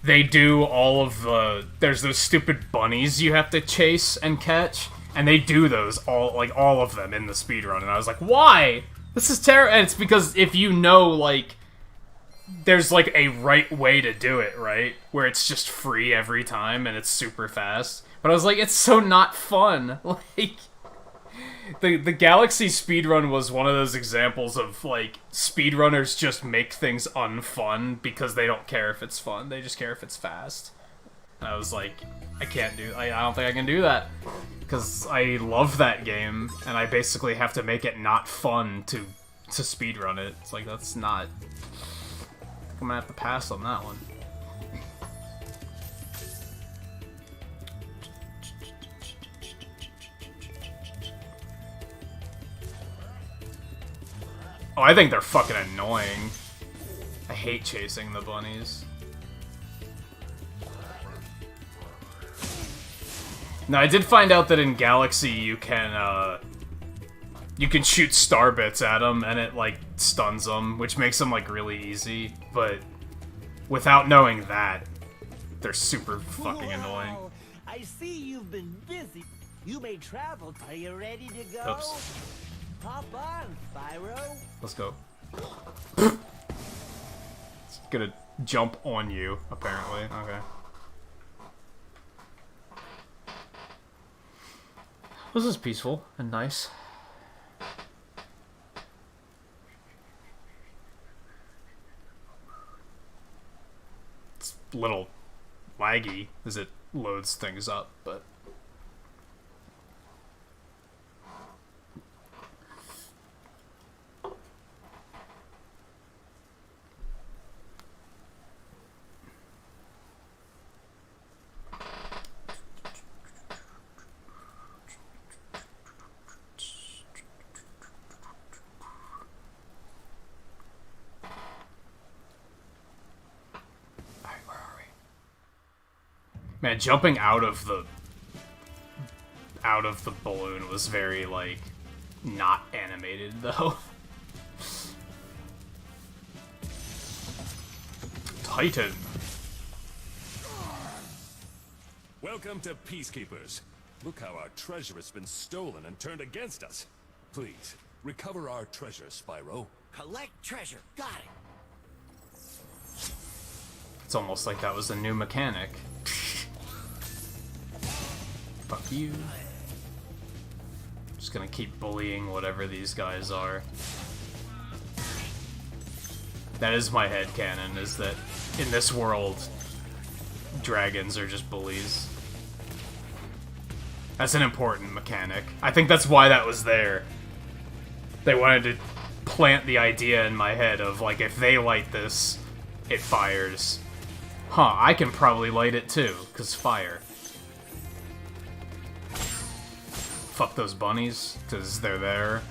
S1: They do all of the... There's those stupid bunnies you have to chase and catch, and they do those, all of them in the speedrun, and I was like, why? This is terrible. And it's because if you know, like... There's, like, a right way to do it, right? Where it's just free every time, and it's super fast. But I was like, it's so not fun. Like, the Galaxy speedrun was one of those examples of, like, speedrunners just make things unfun because they don't care if it's fun. They just care if it's fast. And I was like, I don't think I can do that. Because I love that game, and I basically have to make it not fun to speedrun it. It's like, that's not... I'm gonna have to pass on that one. Oh, I think they're fucking annoying. I hate chasing the bunnies. Now, I did find out that in Galaxy you can shoot star bits at them, and it, like, stuns them, which makes them, like, really easy. But without knowing that, they're super fucking annoying.
S3: I see you've been busy. You may travel. Are you ready to go?
S1: Oops.
S3: Hop on, Spyro.
S1: Let's go. It's gonna jump on you, apparently. Okay. This is peaceful and nice. It's a little laggy as it loads things up, but... Man, jumping out of the balloon was very, like, not animated, though. Titan.
S6: Welcome to Peacekeepers. Look how our treasure has been stolen and turned against us. Please, recover our treasure, Spyro.
S3: Collect treasure. Got it.
S1: It's almost like that was a new mechanic. Fuck you. Just gonna keep bullying whatever these guys are. That is my headcanon, is that in this world, dragons are just bullies. That's an important mechanic. I think that's why that was there. They wanted to plant the idea in my head of, like, if they light this, it fires. Huh, I can probably light it too, 'cause fire. Fuck those bunnies, because they're there.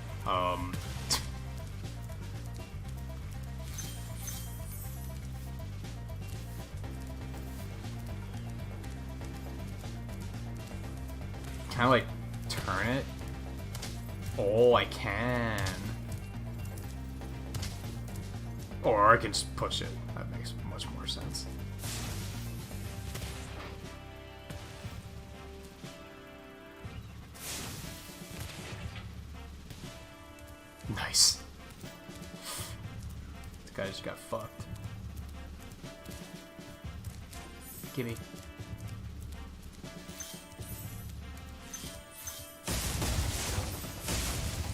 S1: Can I, like, turn it? Oh, I can. Or I can just push it. That makes much more sense. Nice. This guy just got fucked. Gimme.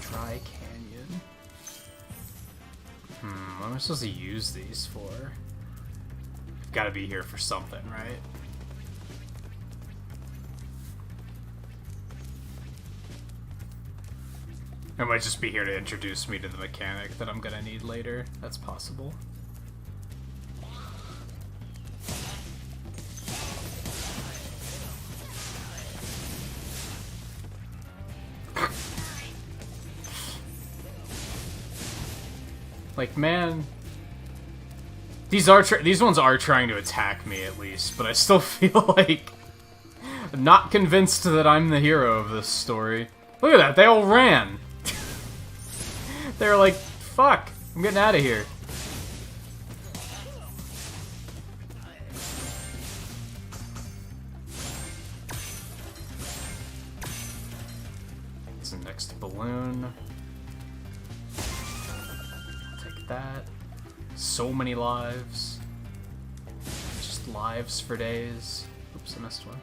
S1: Dry Canyon. What am I supposed to use these for? Gotta be here for something, right? It might just be here to introduce me to the mechanic that I'm gonna need later. That's possible. Like, man, these ones are trying to attack me at least, but I still feel like I'm not convinced that I'm the hero of this story. Look at that, they all ran. They were like, fuck, I'm getting out of here. It's the next balloon. Take that. So many lives. Just lives for days. Oops, I missed one.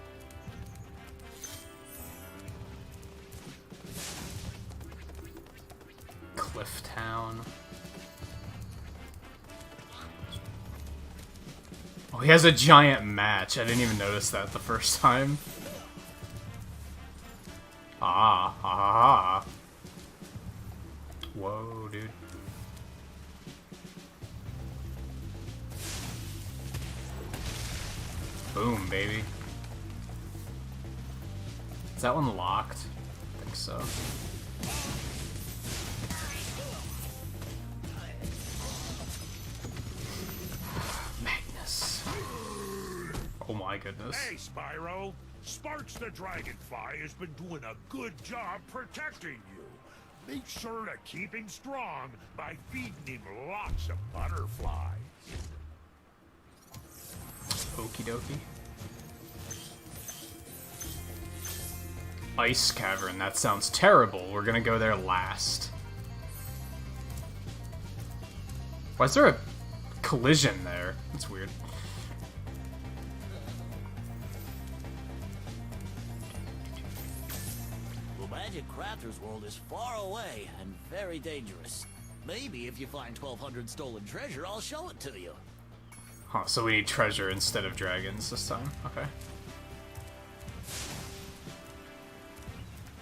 S1: Cliff Town. Oh, he has a giant match. I didn't even notice that the first time. Ah, ha ha ha. Whoa, dude. Boom, baby. Is that one locked? I think so. Magnus. Oh my goodness.
S10: Hey, Spyro. Sparks the Dragonfly has been doing a good job protecting you. Make sure to keep him strong by feeding him lots of butterflies.
S1: Okie dokie. Ice Cavern, that sounds terrible. We're gonna go there last. Why is there a collision there? That's weird.
S3: The Magic Crafter's world is far away and very dangerous. Maybe if you find 1,200 stolen treasure, I'll show it to you.
S1: Huh, so we need treasure instead of dragons this time. Okay.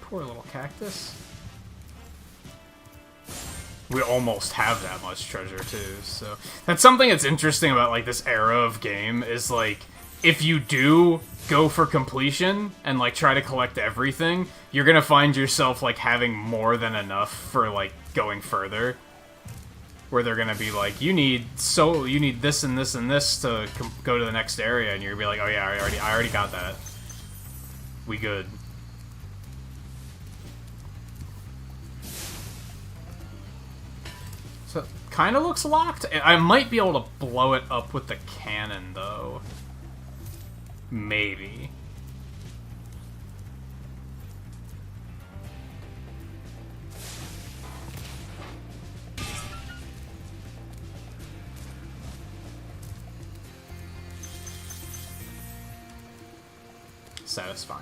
S1: Poor little cactus. We almost have that much treasure too, so that's something that's interesting about like this era of game is like if you do go for completion and like try to collect everything, you're gonna find yourself like having more than enough for like going further. Where they're gonna be like, you need this and this and this to go to the next area, and you're gonna be like, oh yeah, I already got that. We good. So it kind of looks locked. I might be able to blow it up with the cannon though. Maybe.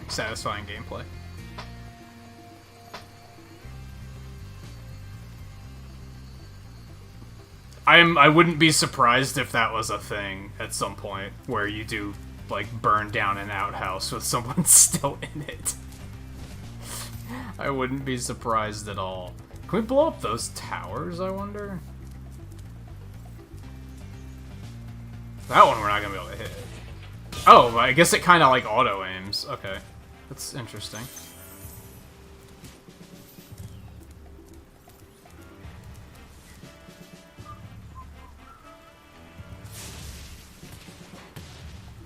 S1: Satisfying gameplay. I wouldn't be surprised if that was a thing at some point where you do like burn down an outhouse with someone still in it. I wouldn't be surprised at all. Can we blow up those towers, I wonder? That one we're not gonna be able to hit. Oh, I guess it kind of like auto-aims. Okay. That's interesting.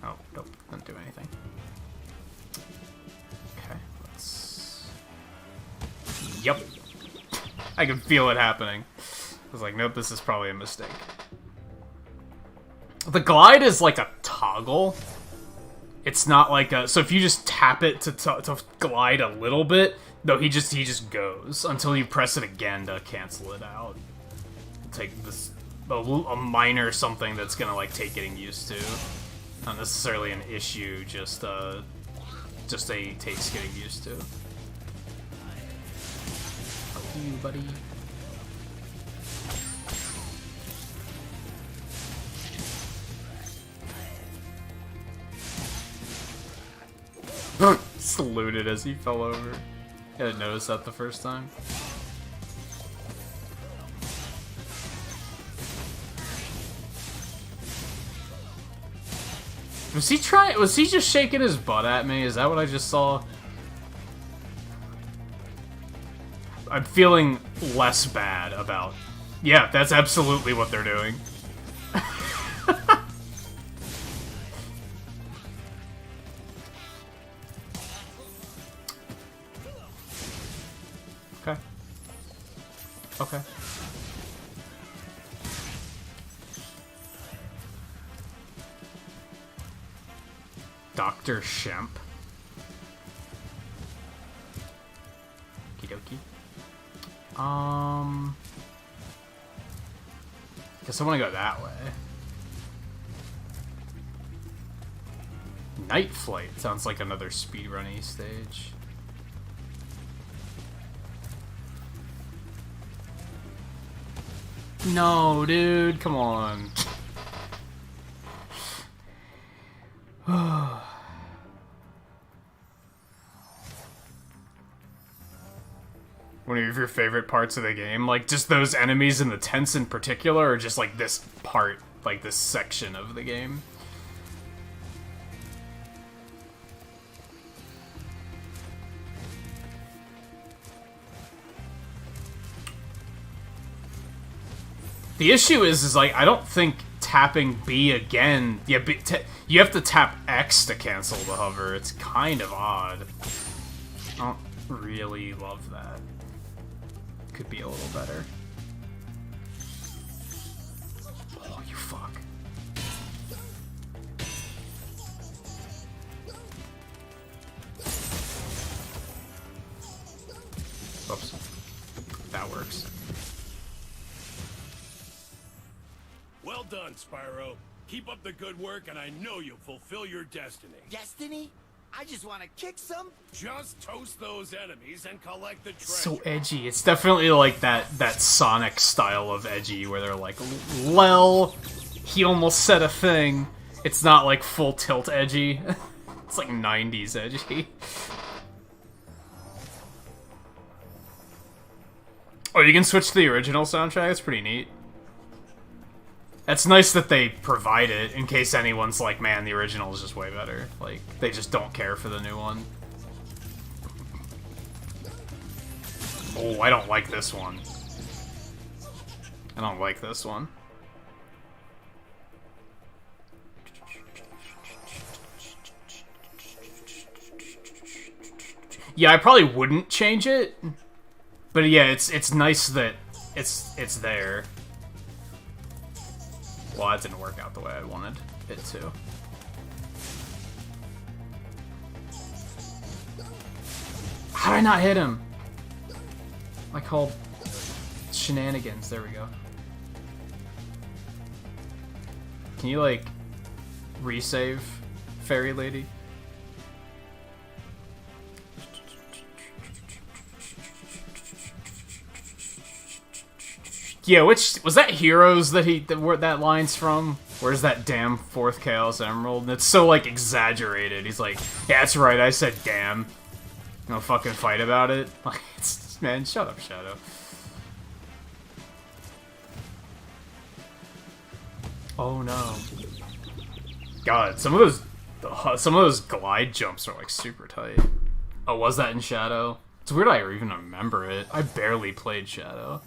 S1: Oh, nope. Didn't do anything. Okay, let's... Yep. I can feel it happening. I was like, nope, this is probably a mistake. The glide is like a toggle. It's not like a... So if you just tap it to glide a little bit, no, he just goes until you press it again to cancel it out. Take this... A minor something that's gonna, like, take getting used to. Not necessarily an issue, just a takes getting used to. Fuck you, buddy. Saluted as he fell over. I didn't notice that the first time. Was he just shaking his butt at me? Is that what I just saw? I'm feeling less bad about... Yeah, that's absolutely what they're doing. Okay. Okay. Dr. Shemp. Okie dokie. Guess I want to go that way. Night Flight sounds like another speedrunny stage. No, dude, come on. One of your favorite parts of the game? Like, just those enemies in the tents in particular, or just, like, this part, like, this section of the game? The issue is like, I don't think tapping B again... Yeah, you have to tap X to cancel the hover. It's kind of odd. I don't really love that. Could be a little better. Oh, you fuck. Oops. That works.
S6: Well done, Spyro. Keep up the good work, and I know you'll fulfill your destiny.
S3: Destiny? I just want to kick some.
S6: Just toast those enemies and collect the treasure.
S1: So edgy. It's definitely like that Sonic style of edgy, where they're like, "Lel, he almost said a thing." It's not like full tilt edgy. It's like 90s edgy. Oh, you can switch to the original soundtrack? That's pretty neat. It's nice that they provide it, in case anyone's like, man, the original is just way better. Like, they just don't care for the new one. Oh, I don't like this one. I don't like this one. Yeah, I probably wouldn't change it. But yeah, it's nice that it's there. Well, that didn't work out the way I wanted it to. How did I not hit him? I called shenanigans. There we go. Can you, like, resave, Fairy Lady? Yeah, which was that Heroes that where that line's from? Where's that damn fourth Chaos Emerald? And it's so like exaggerated. He's like, yeah, that's right. I said damn. No fucking fight about it. Like, it's, man, shut up, Shadow. Oh no. God, some of those glide jumps are like super tight. Oh, was that in Shadow? It's weird I even remember it. I barely played Shadow.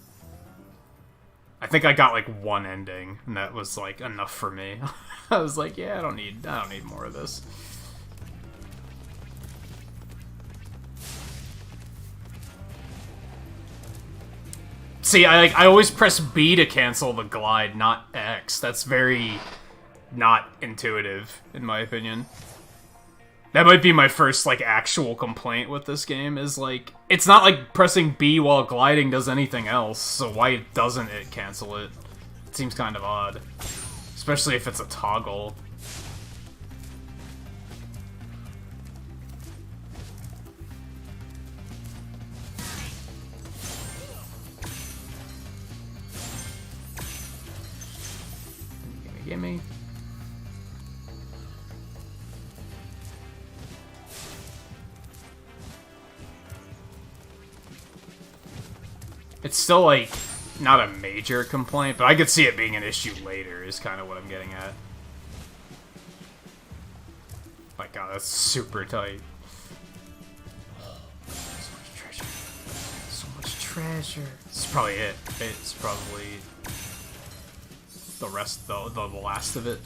S1: I think I got like one ending, and that was like enough for me. I was like, yeah, I don't need more of this. See, I always press B to cancel the glide, not X. That's very not intuitive, in my opinion. That might be my first, like, actual complaint with this game, is, like, it's not like pressing B while gliding does anything else, so why doesn't it cancel it? It seems kind of odd. Especially if it's a toggle. Gimme. It's still, like, not a major complaint, but I could see it being an issue later, is kind of what I'm getting at. My god, that's super tight. So much treasure. So much treasure. This is probably it. It's probably the rest, the last of it.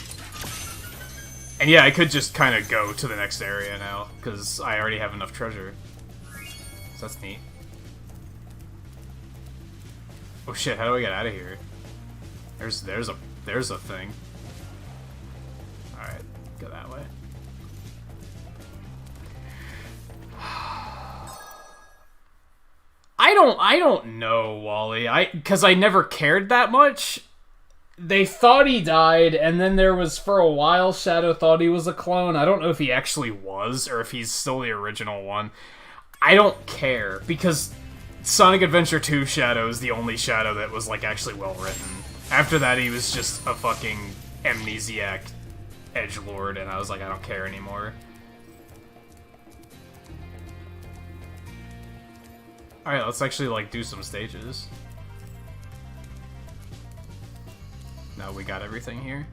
S1: And yeah, I could just kind of go to the next area now, because I already have enough treasure. So that's neat. Oh shit, how do I get out of here? There's a thing. Alright, go that way. I don't know, Wally. Because I never cared that much. They thought he died, and then there was, for a while, Shadow thought he was a clone. I don't know if he actually was, or if he's still the original one. I don't care, because Sonic Adventure 2 Shadow is the only Shadow that was, like, actually well written. After that, he was just a fucking amnesiac edgelord, and I was like, I don't care anymore. Alright, let's actually, like, do some stages. Now we got everything here.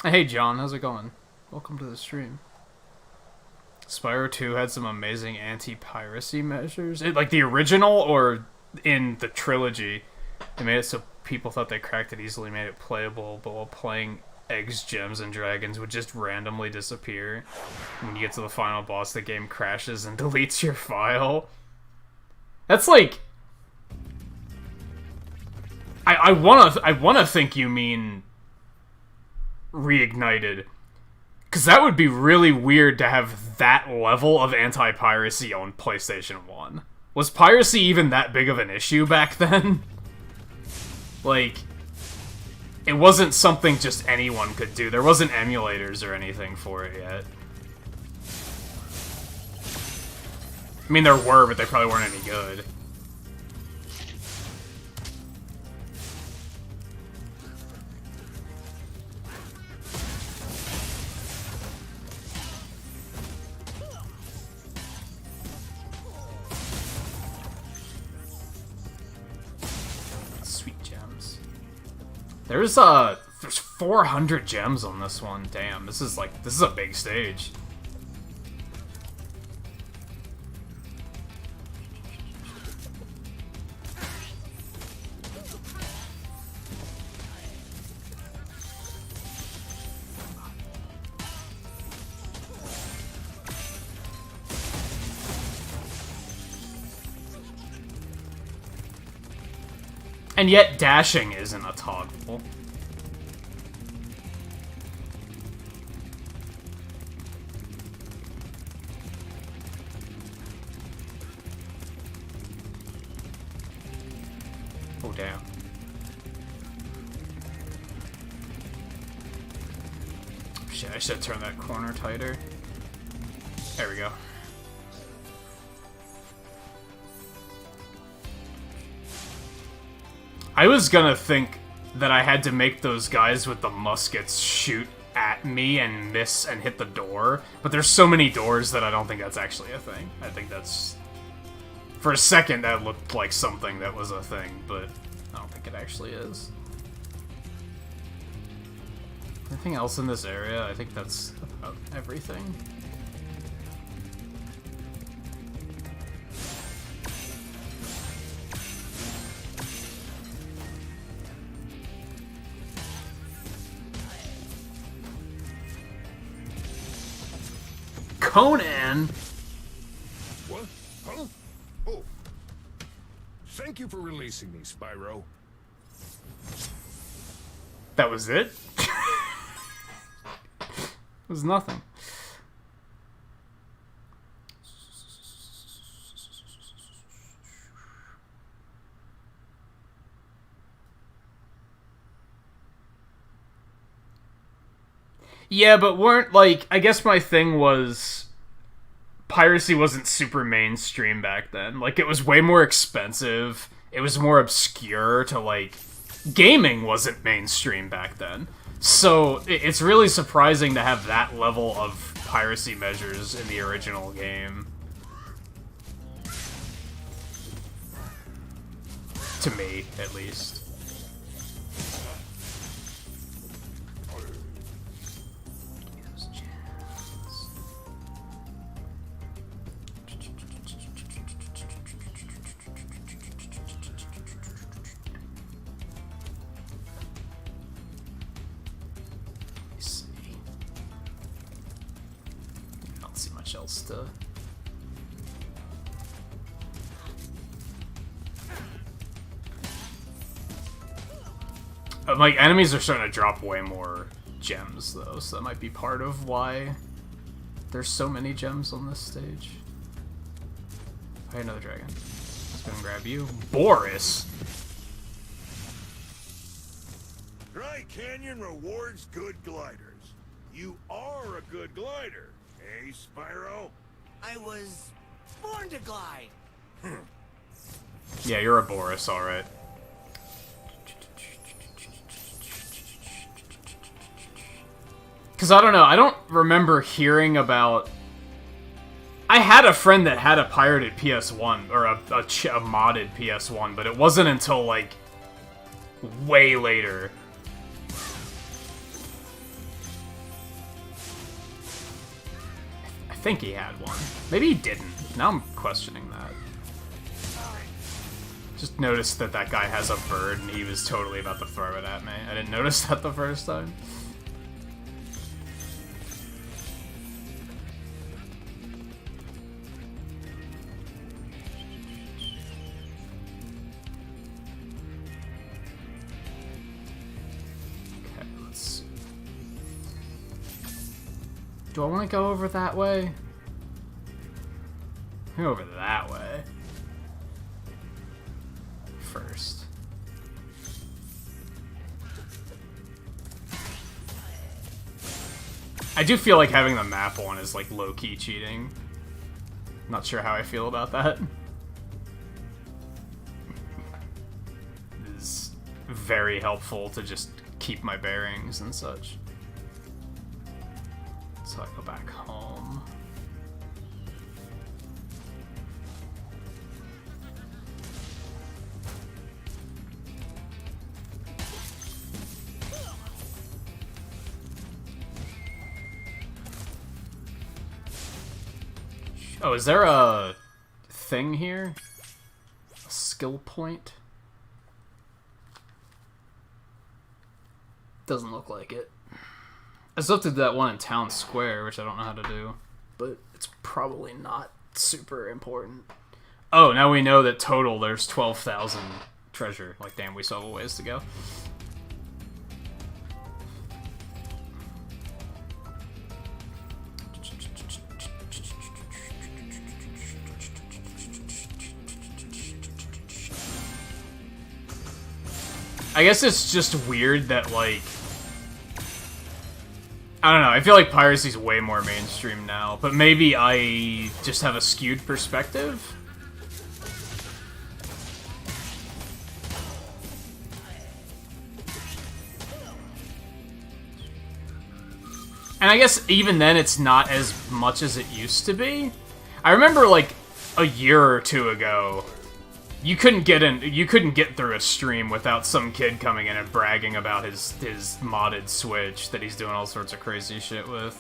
S1: Hey John, how's it going? Welcome to the stream. Spyro 2 had some amazing anti-piracy measures. Like the original or in the trilogy, they made it so people thought they cracked it easily, made it playable, but while playing, eggs, gems, and dragons would just randomly disappear. When you get to the final boss, the game crashes and deletes your file. That's like... I wanna think you mean Reignited. Because that would be really weird to have that level of anti-piracy on PlayStation 1. Was piracy even that big of an issue back then? Like, it wasn't something just anyone could do. There wasn't emulators or anything for it yet. I mean, there were, but they probably weren't any good. There's 400 gems on this one. Damn, this is a big stage. And yet, dashing isn't a toggle. Oh, damn. Shit, I should have turned that corner tighter. There we go. I was gonna think that I had to make those guys with the muskets shoot at me and miss and hit the door, but there's so many doors that I don't think that's actually a thing. I think that's... For a second, that looked like something that was a thing, but I don't think it actually is. Anything else in this area? I think that's about everything. Conan.
S4: What? Huh? Oh. Thank you for releasing me, Spyro.
S1: That was it? It was nothing. Yeah, but weren't, like, I guess my thing was piracy wasn't super mainstream back then. Like, it was way more expensive. It was more obscure to, like, gaming wasn't mainstream back then. So, it's really surprising to have that level of piracy measures in the original game. To me, at least. Else to... like, enemies are starting to drop way more gems, though, so that might be part of why there's so many gems on this stage. Hey, another dragon. Let's go and grab you. Boris!
S10: Dry Canyon rewards good gliders. You are a good glider. Hey, Spyro?
S3: I was born to glide.
S1: Yeah, you're a Boris, alright. Because I don't know, I don't remember hearing about... I had a friend that had a pirated PS1, or a modded PS1, but it wasn't until, like, way later. I think he had one. Maybe he didn't. Now I'm questioning that. Just noticed that that guy has a bird and he was totally about to throw it at me. I didn't notice that the first time. Okay, let's... Do I want to go over that way? Go over that way. First. I do feel like having the map on is like low-key cheating. Not sure how I feel about that. It is very helpful to just keep my bearings and such. So I go back home. Oh, is there a thing here? A skill point? Doesn't look like it. I still have to do that one in Town Square, which I don't know how to do. But it's probably not super important. Oh, now we know that total there's 12,000 treasure. Like, damn, we still have a ways to go. I guess it's just weird that, like... I don't know, I feel like piracy's way more mainstream now, but maybe I just have a skewed perspective? And I guess even then it's not as much as it used to be. I remember, like, a year or two ago... You couldn't get through a stream without some kid coming in and bragging about his modded Switch that he's doing all sorts of crazy shit with.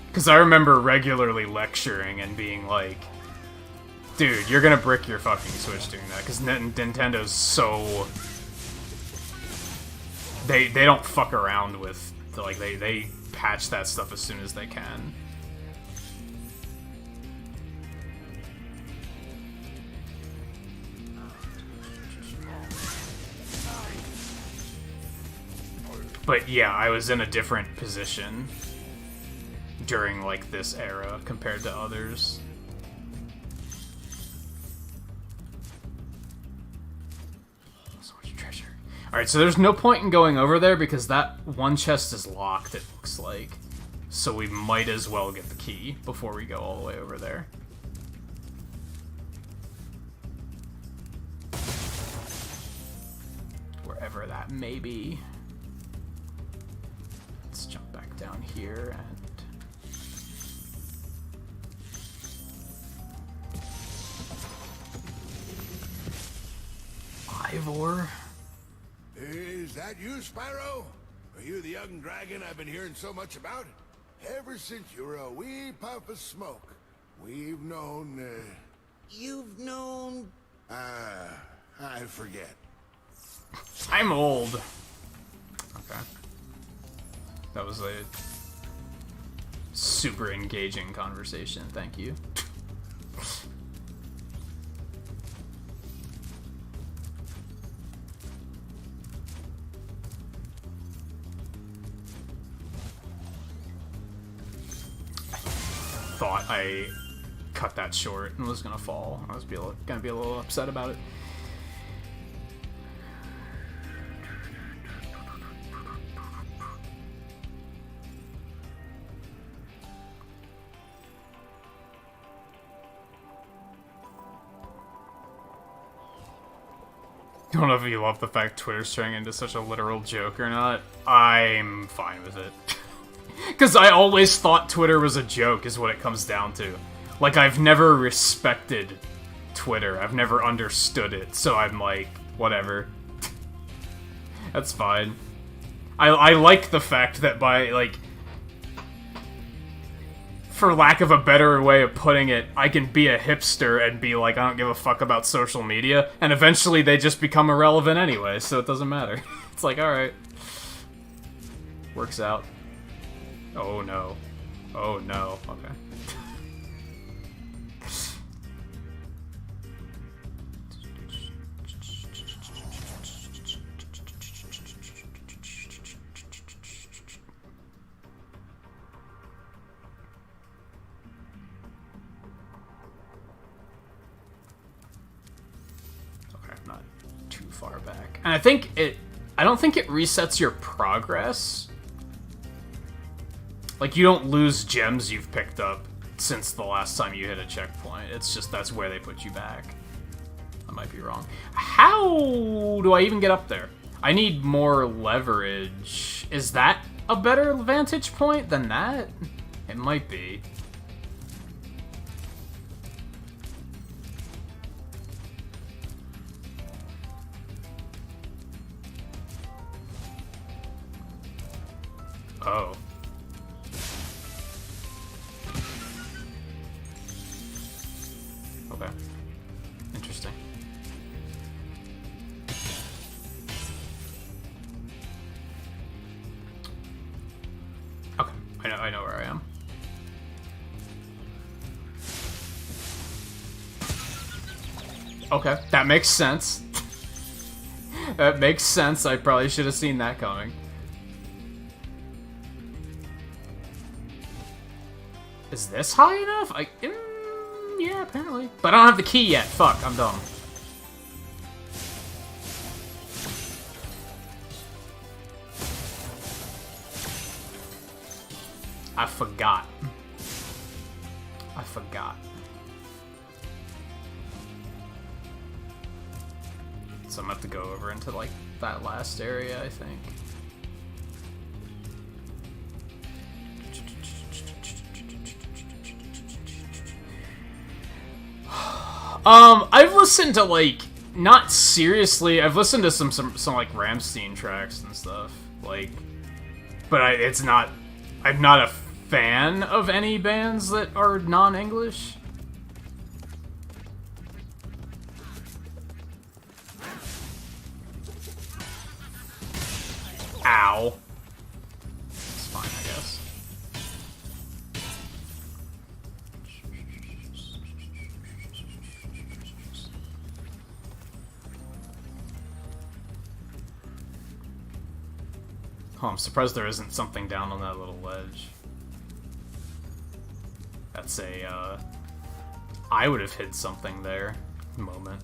S1: Because I remember regularly lecturing and being like, dude, you're gonna brick your fucking Switch doing that, because Nintendo's so... They don't fuck around with, like, they patch that stuff as soon as they can. But yeah, I was in a different position during, like, this era compared to others. So much treasure. Alright, so there's no point in going over there because that one chest is locked, it looks like. So we might as well get the key before we go all the way over there. Wherever that may be. Let's jump back down here and... Ivor?
S5: Is that you, Spyro? Are you the young dragon I've been hearing so much about? Ever since you were a wee puff of smoke, we've known,
S3: You've known...
S5: I forget.
S1: I'm old. Okay. That was a super engaging conversation, thank you. Thought I cut that short and was gonna fall. I was gonna be a little upset about it. I don't know if you love the fact Twitter's turning into such a literal joke or not. I'm fine with it. Because I always thought Twitter was a joke, is what it comes down to. Like, I've never respected Twitter. I've never understood it, so I'm like, whatever. That's fine. I like the fact that by, like... For lack of a better way of putting it, I can be a hipster and be like, I don't give a fuck about social media, and eventually they just become irrelevant anyway, so it doesn't matter. It's like, alright. Works out. Oh no. Oh no. Okay. Not too far back. And I don't think it resets your progress. Like, you don't lose gems you've picked up since the last time you hit a checkpoint. It's just that's where they put you back. I might be wrong. How do I even get up there? I need more leverage. Is that a better vantage point than that? It might be. Oh. Okay. Interesting. Okay, I know where I am. Okay, that makes sense. That makes sense. I probably should have seen that coming. Is this high enough? Yeah, apparently. But I don't have the key yet. Fuck, I'm dumb. I forgot. I forgot. So I'm gonna have to go over into, like, that last area, I think. I've listened to, like, not seriously, I've listened to some like Rammstein tracks and stuff, like, but I'm not a fan of any bands that are non-English. Ow. It's fine, I guess. Oh, I'm surprised there isn't something down on that little ledge. That's a, I would have hid something there moment.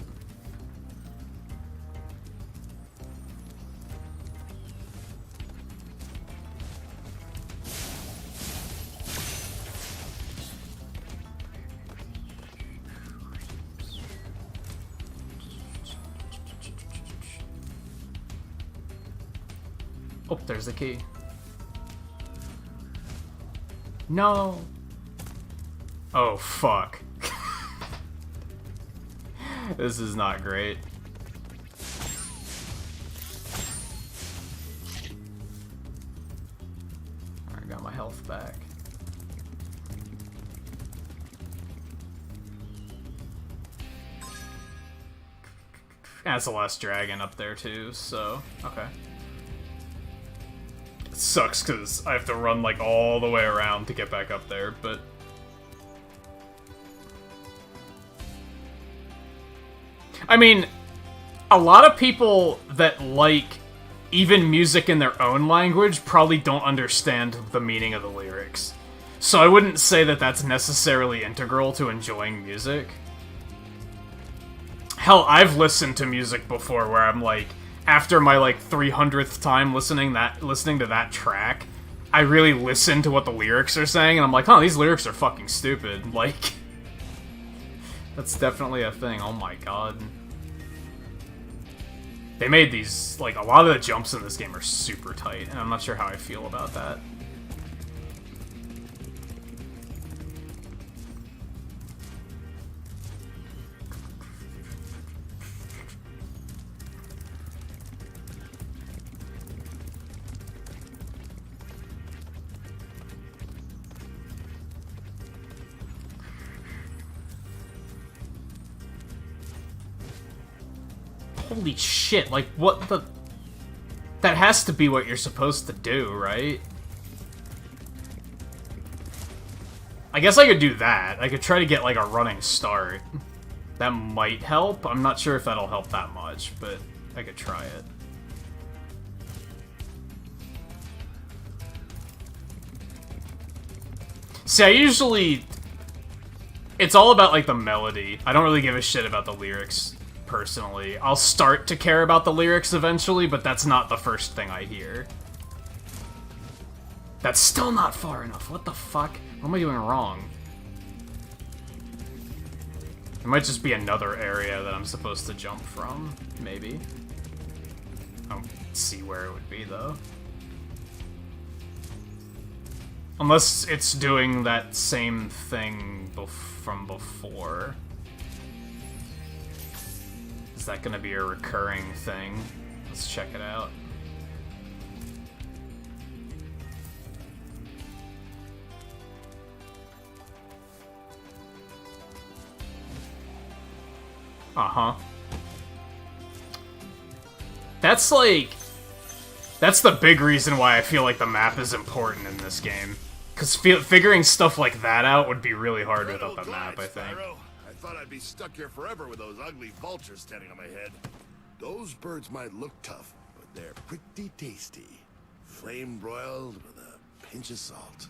S1: Oh, there's the key. No. Oh, fuck. This is not great. Alright, got my health back. That's the last dragon up there too, so okay. It sucks because I have to run like all the way around to get back up there, but I mean, a lot of people that like even music in their own language probably don't understand the meaning of the lyrics. So I wouldn't say that that's necessarily integral to enjoying music. Hell, I've listened to music before where I'm like, after my like 300th time listening to that track, I really listen to what the lyrics are saying, and I'm like, oh, these lyrics are fucking stupid. Like, that's definitely a thing. Oh my god. They made these, like, a lot of the jumps in this game are super tight, and I'm not sure how I feel about that. Holy shit, like, what the... That has to be what you're supposed to do, right? I guess I could do that. I could try to get, like, a running start. That might help. I'm not sure if that'll help that much, but I could try it. See, I usually... It's all about, like, the melody. I don't really give a shit about the lyrics. Personally, I'll start to care about the lyrics eventually, but that's not the first thing I hear. That's still not far enough. What the fuck? What am I doing wrong? It might just be another area that I'm supposed to jump from, maybe. I don't see where it would be, though. Unless it's doing that same thing from before. Is that gonna be a recurring thing? Let's check it out. Uh-huh. That's like... That's the big reason why I feel like the map is important in this game. Because figuring stuff like that out would be really hard without the map, I think.
S5: I thought I'd be stuck here forever with those ugly vultures standing on my head. Those birds might look tough, but they're pretty tasty. Flame broiled with a pinch of salt.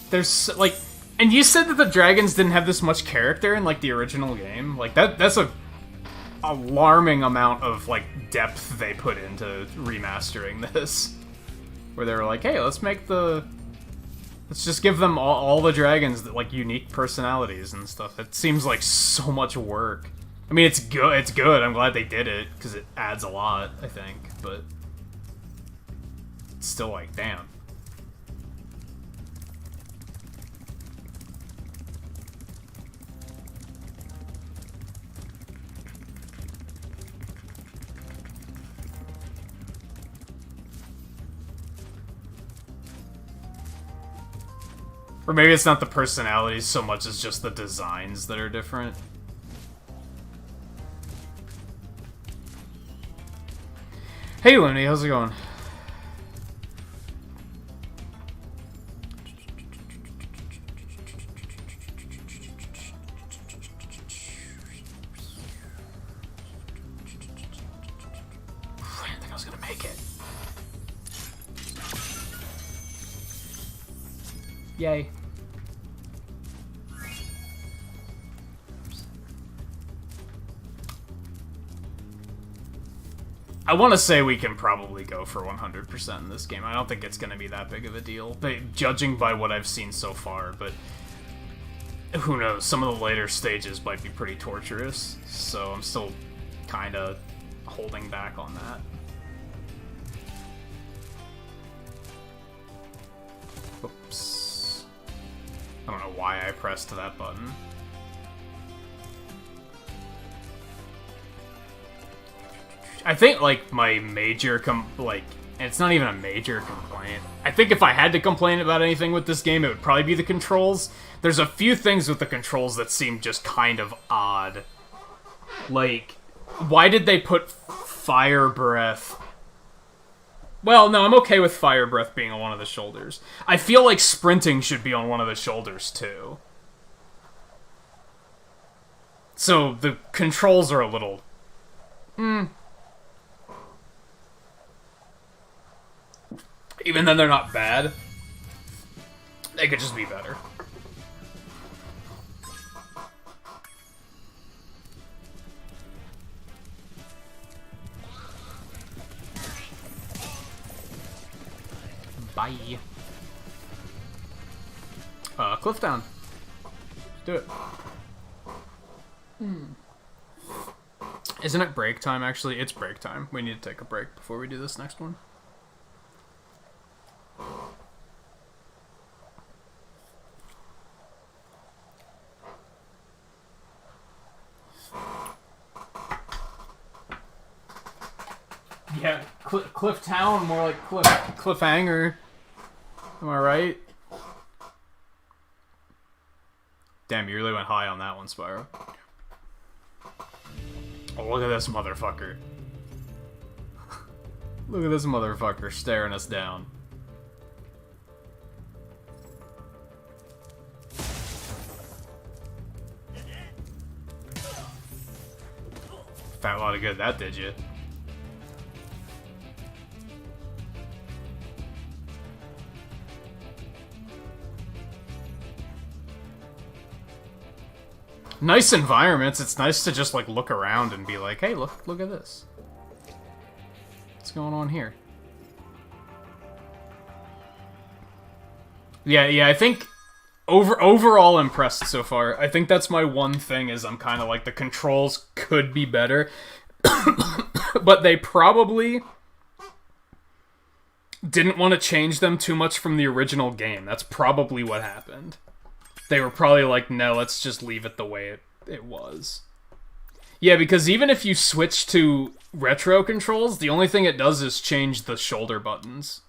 S1: There's, like... And you said that the dragons didn't have this much character in, like, the original game? Like, that's a alarming amount of, like, depth they put into remastering this. Where they were like, hey, let's just give them all the dragons, like, unique personalities and stuff. It seems like so much work. I mean, it's good. I'm glad they did it, because it adds a lot, I think, but... It's still like, damn. Or maybe it's not the personalities so much as just the designs that are different. Hey, Looney, how's it going? Make it. Yay. I want to say we can probably go for 100% in this game. I don't think it's going to be that big of a deal, but judging by what I've seen so far, but who knows, some of the later stages might be pretty torturous, so I'm still kind of holding back on that. Oops. I don't know why I pressed that button. I think, like, my major, and it's not even a major complaint. I think if I had to complain about anything with this game, it would probably be the controls. There's a few things with the controls that seem just kind of odd. Like, why did they put fire breath? Well, no, I'm okay with fire breath being on one of the shoulders. I feel like sprinting should be on one of the shoulders, too. So, the controls are a little... Even then, they're not bad. They could just be better. Bye. Cliff down. Do it. Isn't it break time, actually? It's break time. We need to take a break before we do this next one. Yeah, Cliff Town, more like Cliffhanger. Am I right? Damn, you really went high on that one, Spyro. Oh, look at this motherfucker. Look at this motherfucker staring us down. Fat lot of good that did you. Nice environments. It's nice to just like look around and be like, hey, look at this. What's going on here? Yeah, I think overall impressed so far. I think that's my one thing is I'm kind of like the controls could be better. But they probably didn't want to change them too much from the original game. That's probably what happened. They were probably like, no, let's just leave it the way it was. Yeah, because even if you switch to retro controls, the only thing it does is change the shoulder buttons.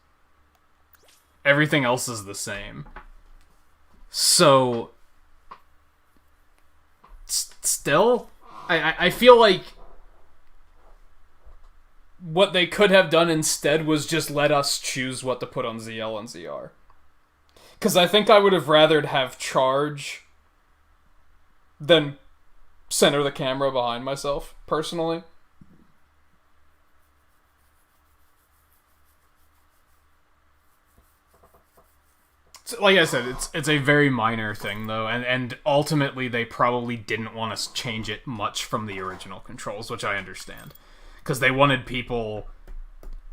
S1: Everything else is the same. So, still, I feel like what they could have done instead was just let us choose what to put on ZL and ZR. Because I think I would have rathered have charge than center the camera behind myself, personally. So, like I said, it's a very minor thing, though, and ultimately they probably didn't want to change it much from the original controls, which I understand. Because they wanted people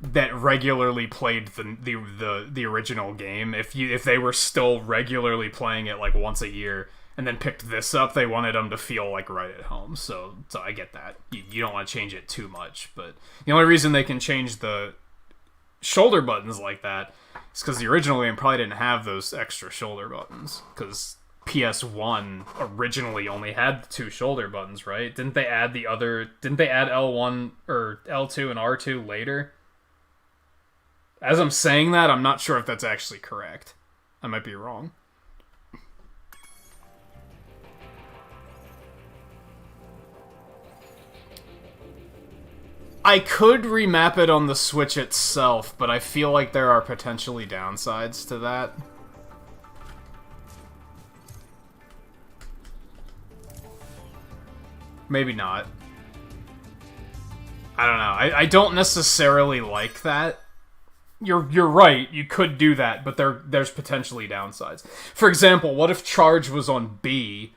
S1: that regularly played the original game, if they were still regularly playing it like once a year and then picked this up, they wanted them to feel like right at home. So I get that. You don't want to change it too much, but the only reason they can change the shoulder buttons like that is because the original game probably didn't have those extra shoulder buttons, because PS1 originally only had the 2 shoulder buttons, right? Didn't they add L1 or L2 and R2 later? As I'm saying that, I'm not sure if that's actually correct. I might be wrong. I could remap it on the Switch itself, but I feel like there are potentially downsides to that. Maybe not. I don't know. I don't necessarily like that. You're right, you could do that, but there's potentially downsides. For example, what if charge was on B,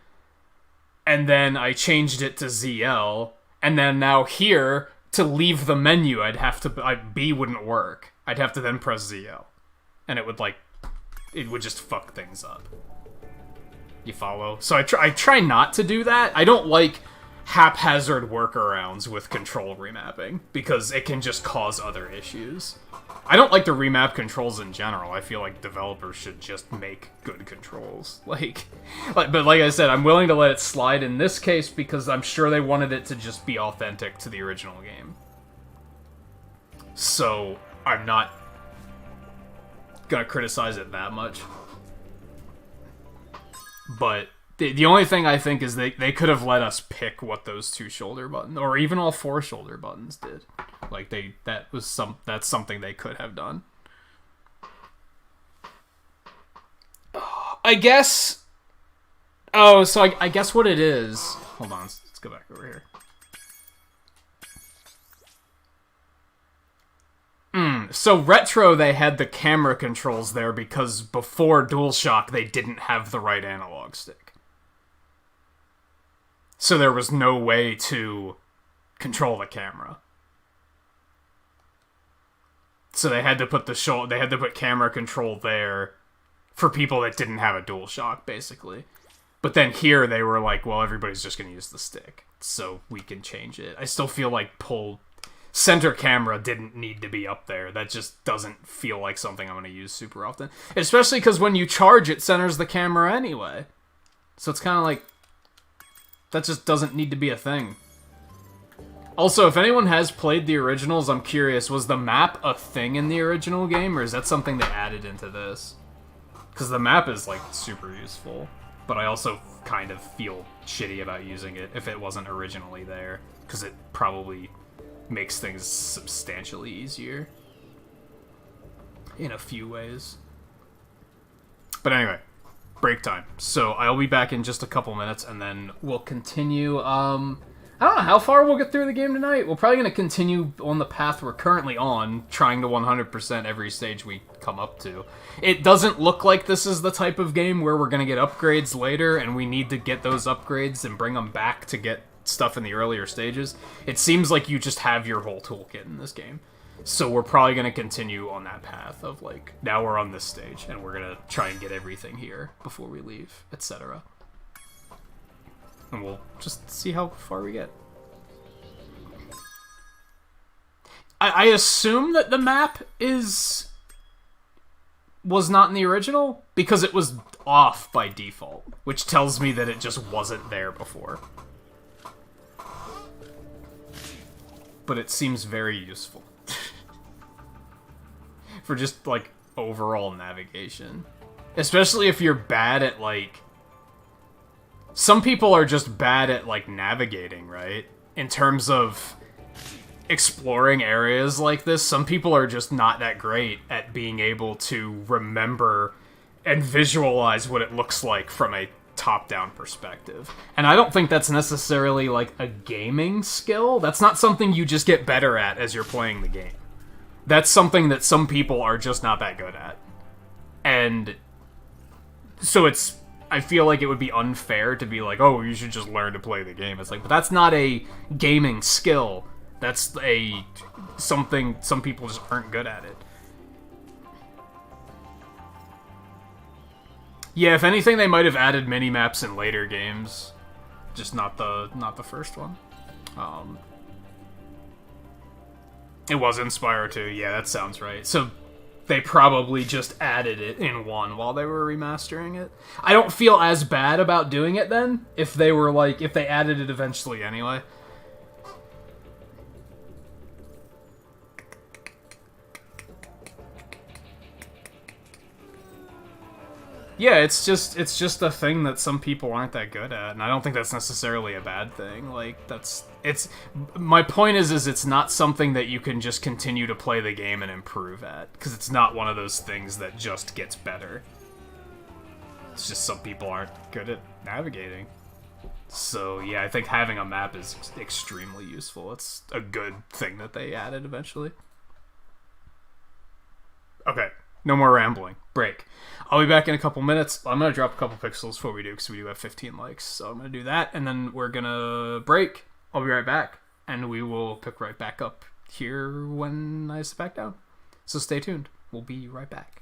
S1: and then I changed it to ZL, and then now here, to leave the menu, B wouldn't work. I'd have to then press ZL. And it would just fuck things up. You follow? So I try not to do that. I don't like haphazard workarounds with control remapping, because it can just cause other issues. I don't like the remap controls in general. I feel like developers should just make good controls. But like I said, I'm willing to let it slide in this case because I'm sure they wanted it to just be authentic to the original game. So I'm not gonna criticize it that much. But the only thing I think is they could have let us pick what those 2 shoulder buttons, or even all 4 shoulder buttons did. Like, that's something they could have done. I guess... Oh, so I guess what it is... Hold on, let's go back over here. So Retro, they had the camera controls there because before DualShock, they didn't have the right analog stick. So there was no way to control the camera. So they had to put camera control there for people that didn't have a DualShock, basically. But then here they were like, well, everybody's just going to use the stick, so we can change it. I still feel like center camera didn't need to be up there. That just doesn't feel like something I'm going to use super often. Especially because when you charge, it centers the camera anyway. So it's kind of like, that just doesn't need to be a thing. Also, if anyone has played the originals, I'm curious, was the map a thing in the original game, or is that something they added into this? Because the map is, like, super useful, but I also kind of feel shitty about using it if it wasn't originally there, because it probably makes things substantially easier in a few ways. But anyway, break time. So I'll be back in just a couple minutes, and then we'll continue, I don't know how far we'll get through the game tonight. We're probably going to continue on the path we're currently on, trying to 100% every stage we come up to. It doesn't look like this is the type of game where we're going to get upgrades later, and we need to get those upgrades and bring them back to get stuff in the earlier stages. It seems like you just have your whole toolkit in this game. So we're probably going to continue on that path of, like, now we're on this stage, and we're going to try and get everything here before we leave, etc. And we'll just see how far we get. I assume that the map was not in the original, because it was off by default, which tells me that it just wasn't there before. But it seems very useful. For just, like, overall navigation. Especially if you're bad at, like... Some people are just bad at, like, navigating, right? In terms of exploring areas like this, some people are just not that great at being able to remember and visualize what it looks like from a top-down perspective. And I don't think that's necessarily, like, a gaming skill. That's not something you just get better at as you're playing the game. That's something that some people are just not that good at. And so I feel like it would be unfair to be like, oh, you should just learn to play the game. It's like, but that's not a gaming skill. That's something some people just aren't good at it. Yeah, if anything, they might have added mini-maps in later games. Just not the first one. It was in Spyro 2, yeah, that sounds right. So they probably just added it in 1 while they were remastering it. I don't feel as bad about doing it then, if they added it eventually anyway. Yeah, it's just a thing that some people aren't that good at, and I don't think that's necessarily a bad thing. Like, my point is it's not something that you can just continue to play the game and improve at, because it's not one of those things that just gets better. It's just some people aren't good at navigating. So yeah, I think having a map is extremely useful. It's a good thing that they added eventually. Okay, no more rambling. Break. I'll be back in a couple minutes. I'm going to drop a couple pixels before we do, because we do have 15 likes. So I'm going to do that, and then we're going to break. I'll be right back, and we will pick right back up here when I sit back down. So stay tuned. We'll be right back.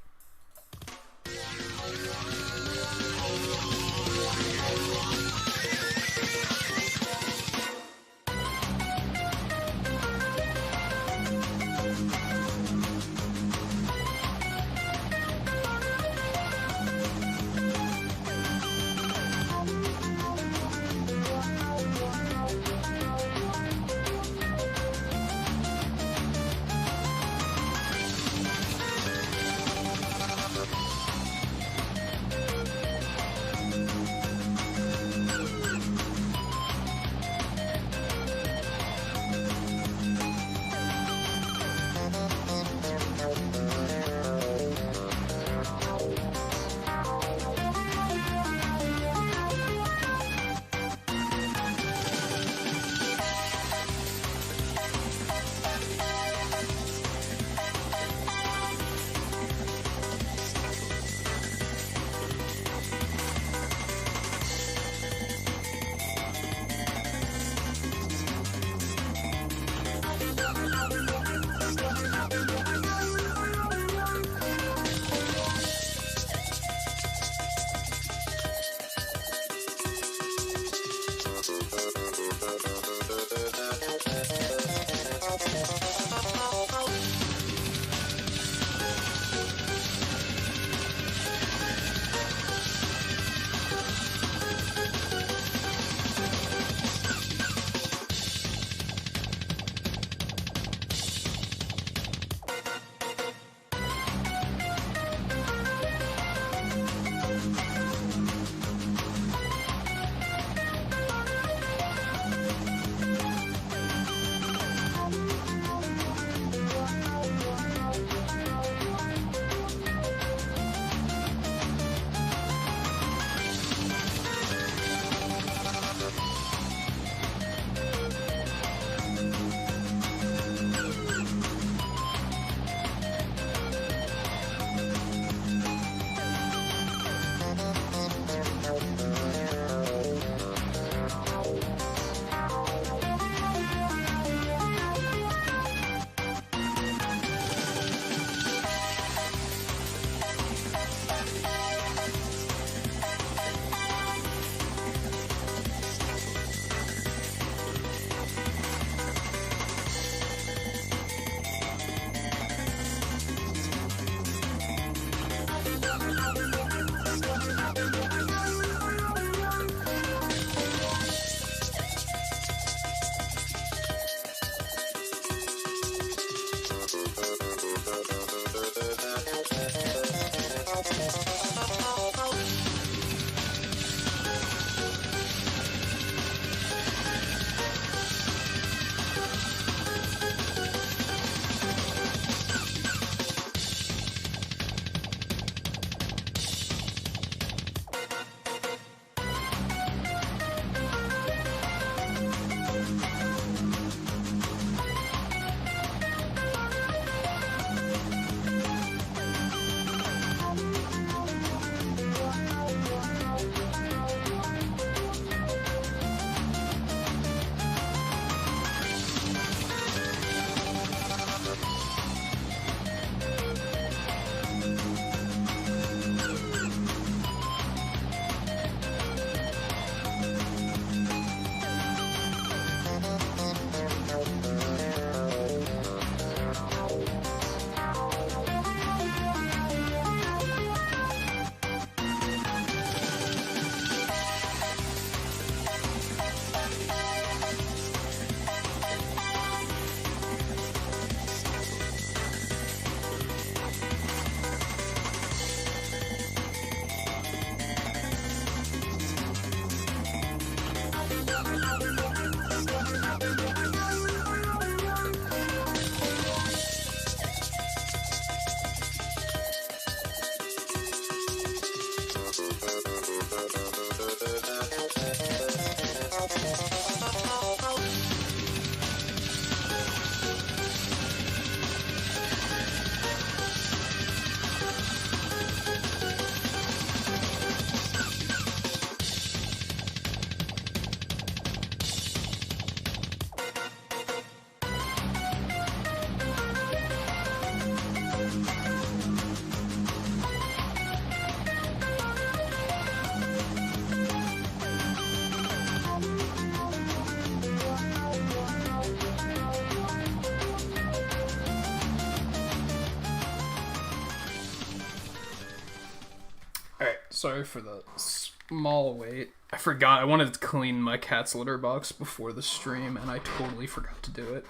S1: Sorry for the small wait. I forgot. I wanted to clean my cat's litter box before the stream, and I totally forgot to do it.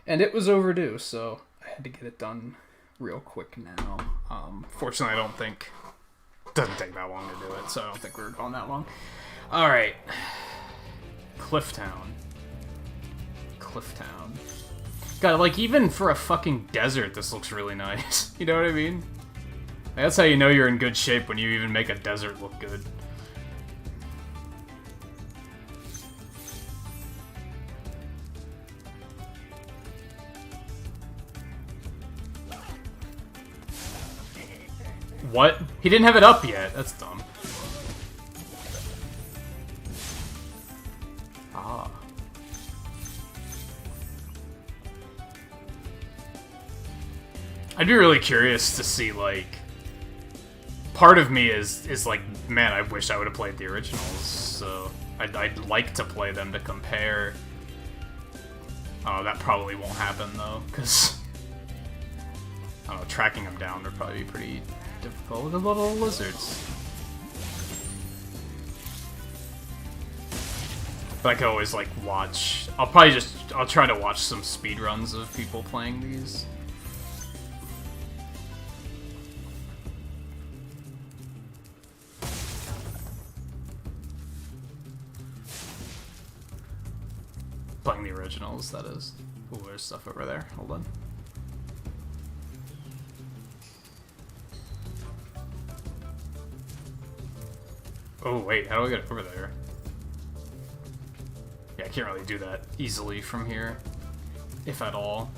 S1: And it was overdue, so I had to get it done real quick now. Fortunately, I don't think... It doesn't take that long to do it, so I don't think we were going that long. Alright. Clifftown. Clifftown. God, like, even for a fucking desert, this looks really nice. You know what I mean? That's how you know you're in good shape, when you even make a desert look good. What? He didn't have it up yet. That's dumb. Ah. I'd be really curious to see, like... Part of me is like, man, I wish I would have played the originals, so I'd like to play them to compare. Oh, that probably won't happen, though, because... I don't know, tracking them down would probably be pretty difficult. Look at little lizards. But I could always, like, watch... I'll try to watch some speedruns of people playing these. Playing the originals, that is. Ooh, there's stuff over there. Hold on. Oh, wait, how do I get over there? Yeah, I can't really do that easily from here. If at all.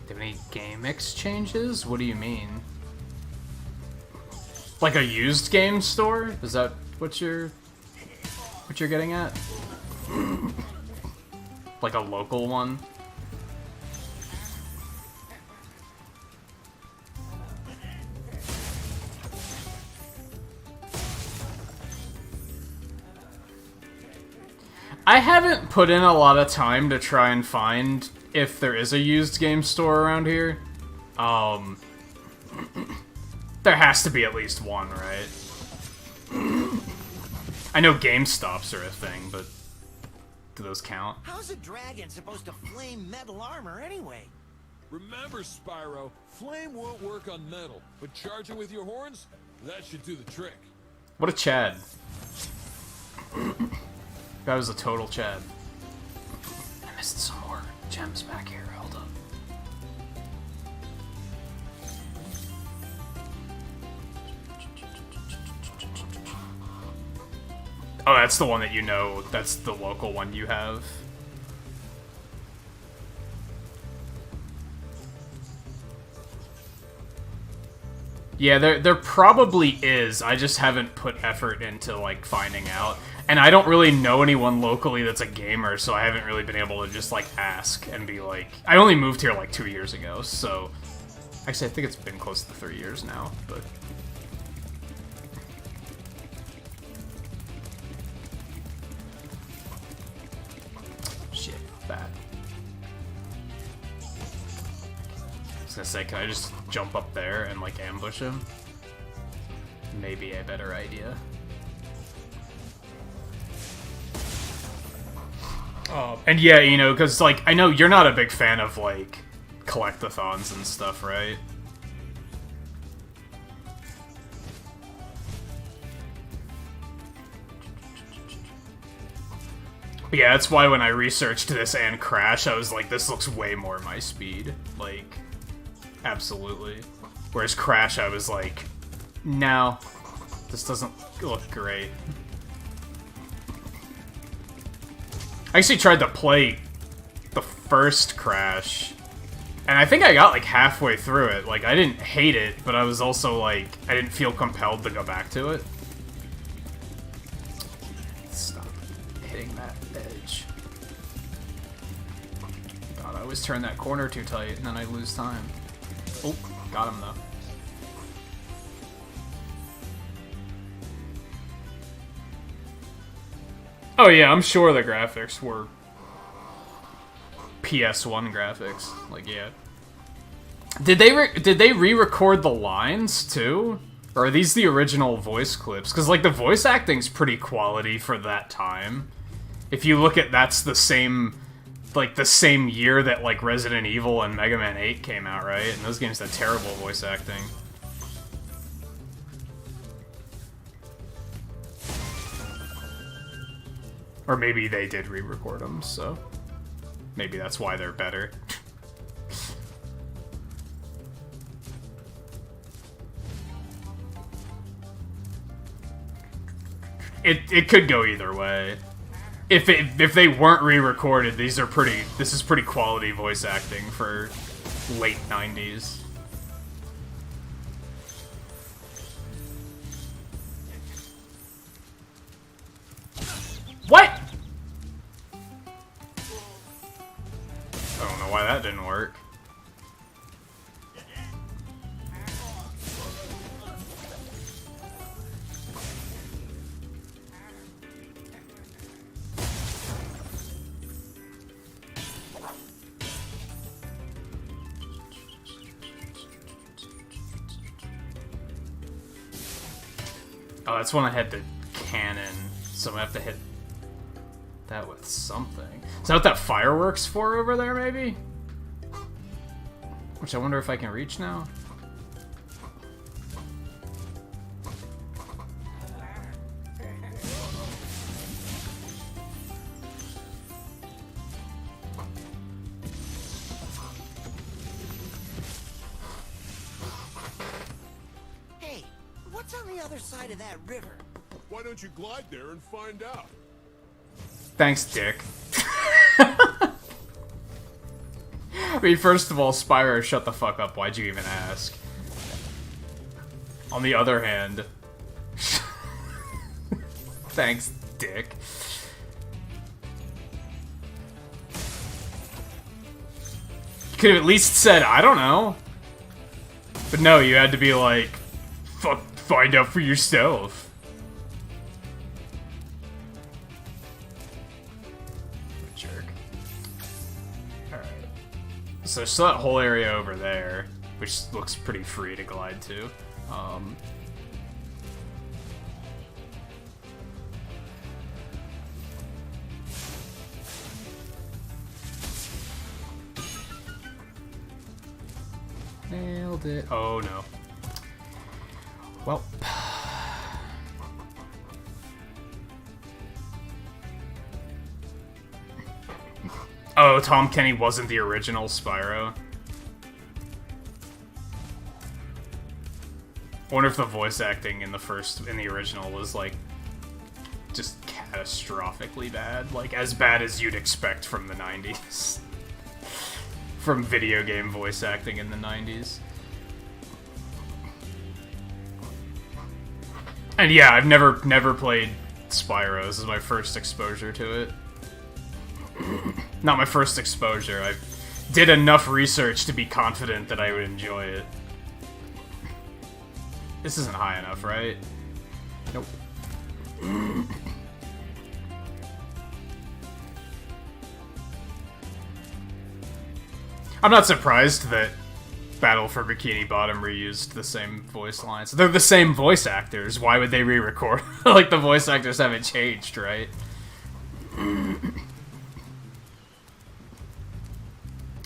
S1: Do you have any game exchanges? What do you mean? Like a used game store? Is that what you're getting at? Like a local one? I haven't put in a lot of time to try and find if there is a used game store around here. There has to be at least one, right? I know GameStops are a thing, but do those count?
S3: How's a dragon supposed to flame metal armor anyway?
S6: Remember, Spyro, flame won't work on metal, but charging with your horns, that should do the trick.
S1: What a Chad. That was a total Chad. I missed some more gems back here. Hold up. Oh, that's the one that you know. That's the local one you have. Yeah, there probably is. I just haven't put effort into, like, finding out. And I don't really know anyone locally that's a gamer, so I haven't really been able to just, like, ask and be like... I only moved here, like, 2 years ago, so... Actually, I think it's been close to 3 years now, but... Shit, bad. I was gonna say, can I just jump up there and, like, ambush him? Maybe a better idea. And yeah, you know, because, like, I know you're not a big fan of, like, collectathons and stuff, right? But yeah, that's why when I researched this and Crash, I was like, this looks way more my speed. Like, absolutely. Whereas Crash, I was like, no, this doesn't look great. I actually tried to play the first Crash, and I think I got, like, halfway through it. Like, I didn't hate it, but I was also, like, I didn't feel compelled to go back to it. Stop hitting that edge. God, I always turn that corner too tight, and then I lose time. Oh, got him, though. Oh yeah, I'm sure the graphics were PS1 graphics. Like, yeah. Did they re-record the lines too? Or are these the original voice clips? Because like the voice acting's pretty quality for that time. If you look at that's the same, like the same year that like Resident Evil and Mega Man 8 came out, right? And those games had terrible voice acting. Or maybe they did re-record them, so maybe that's why they're better. It could go either way. If they weren't re-recorded, this is pretty quality voice acting for late 90s. What? I don't know why that didn't work. Oh, that's when I had the cannon, so I have to hit that with something. Is that what that fireworks for over there, maybe? Which I wonder if I can reach now.
S3: Hey, what's on the other side of that river?
S4: Why don't you glide there and find out?
S1: Thanks, Dick. I mean, first of all, Spyro, shut the fuck up. Why'd you even ask? On the other hand... Thanks, Dick. You could have at least said, I don't know. But no, you had to be like, find out for yourself. So there's still that whole area over there, which looks pretty free to glide to. Nailed it. Oh no. Well. Oh, Tom Kenny wasn't the original Spyro. I wonder if the voice acting in the original was like just catastrophically bad, like as bad as you'd expect from the 90s. From video game voice acting in the 90s. And yeah, I've never played Spyro. This is my first exposure to it. Not my first exposure. I did enough research to be confident that I would enjoy it. This isn't high enough, right? Nope. I'm not surprised that Battle for Bikini Bottom reused the same voice lines. They're the same voice actors. Why would they re-record? Like, the voice actors haven't changed, right?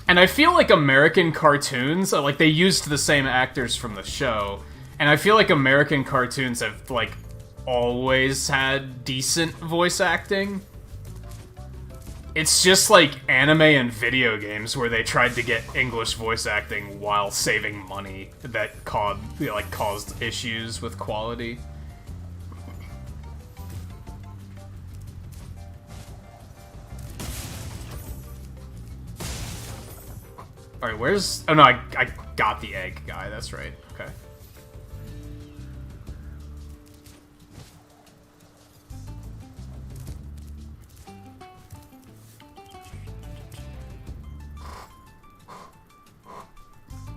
S1: And I feel like American cartoons, like, they used the same actors from the show, and I feel like American cartoons have, like, always had decent voice acting. It's just like anime and video games where they tried to get English voice acting while saving money that caused issues with quality. Alright, where's... Oh no, I got the egg guy, that's right. Okay.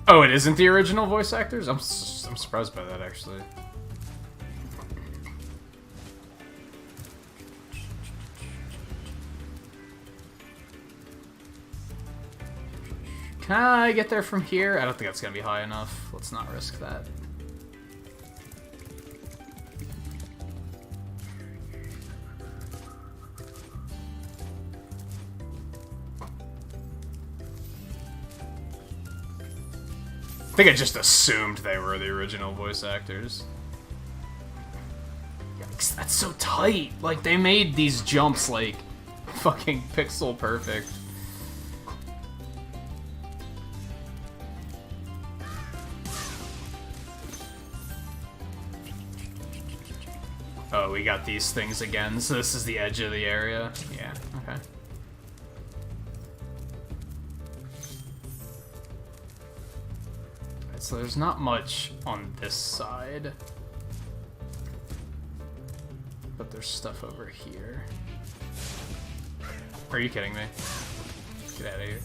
S1: Oh, it isn't the original voice actors? I'm surprised by that, actually. Can I get there from here? I don't think that's gonna be high enough. Let's not risk that. I think I just assumed they were the original voice actors. Yikes, that's so tight! Like, they made these jumps, like, fucking pixel perfect. Oh, we got these things again, so this is the edge of the area? Yeah, okay. So there's not much on this side. But there's stuff over here. Are you kidding me? Get out of here.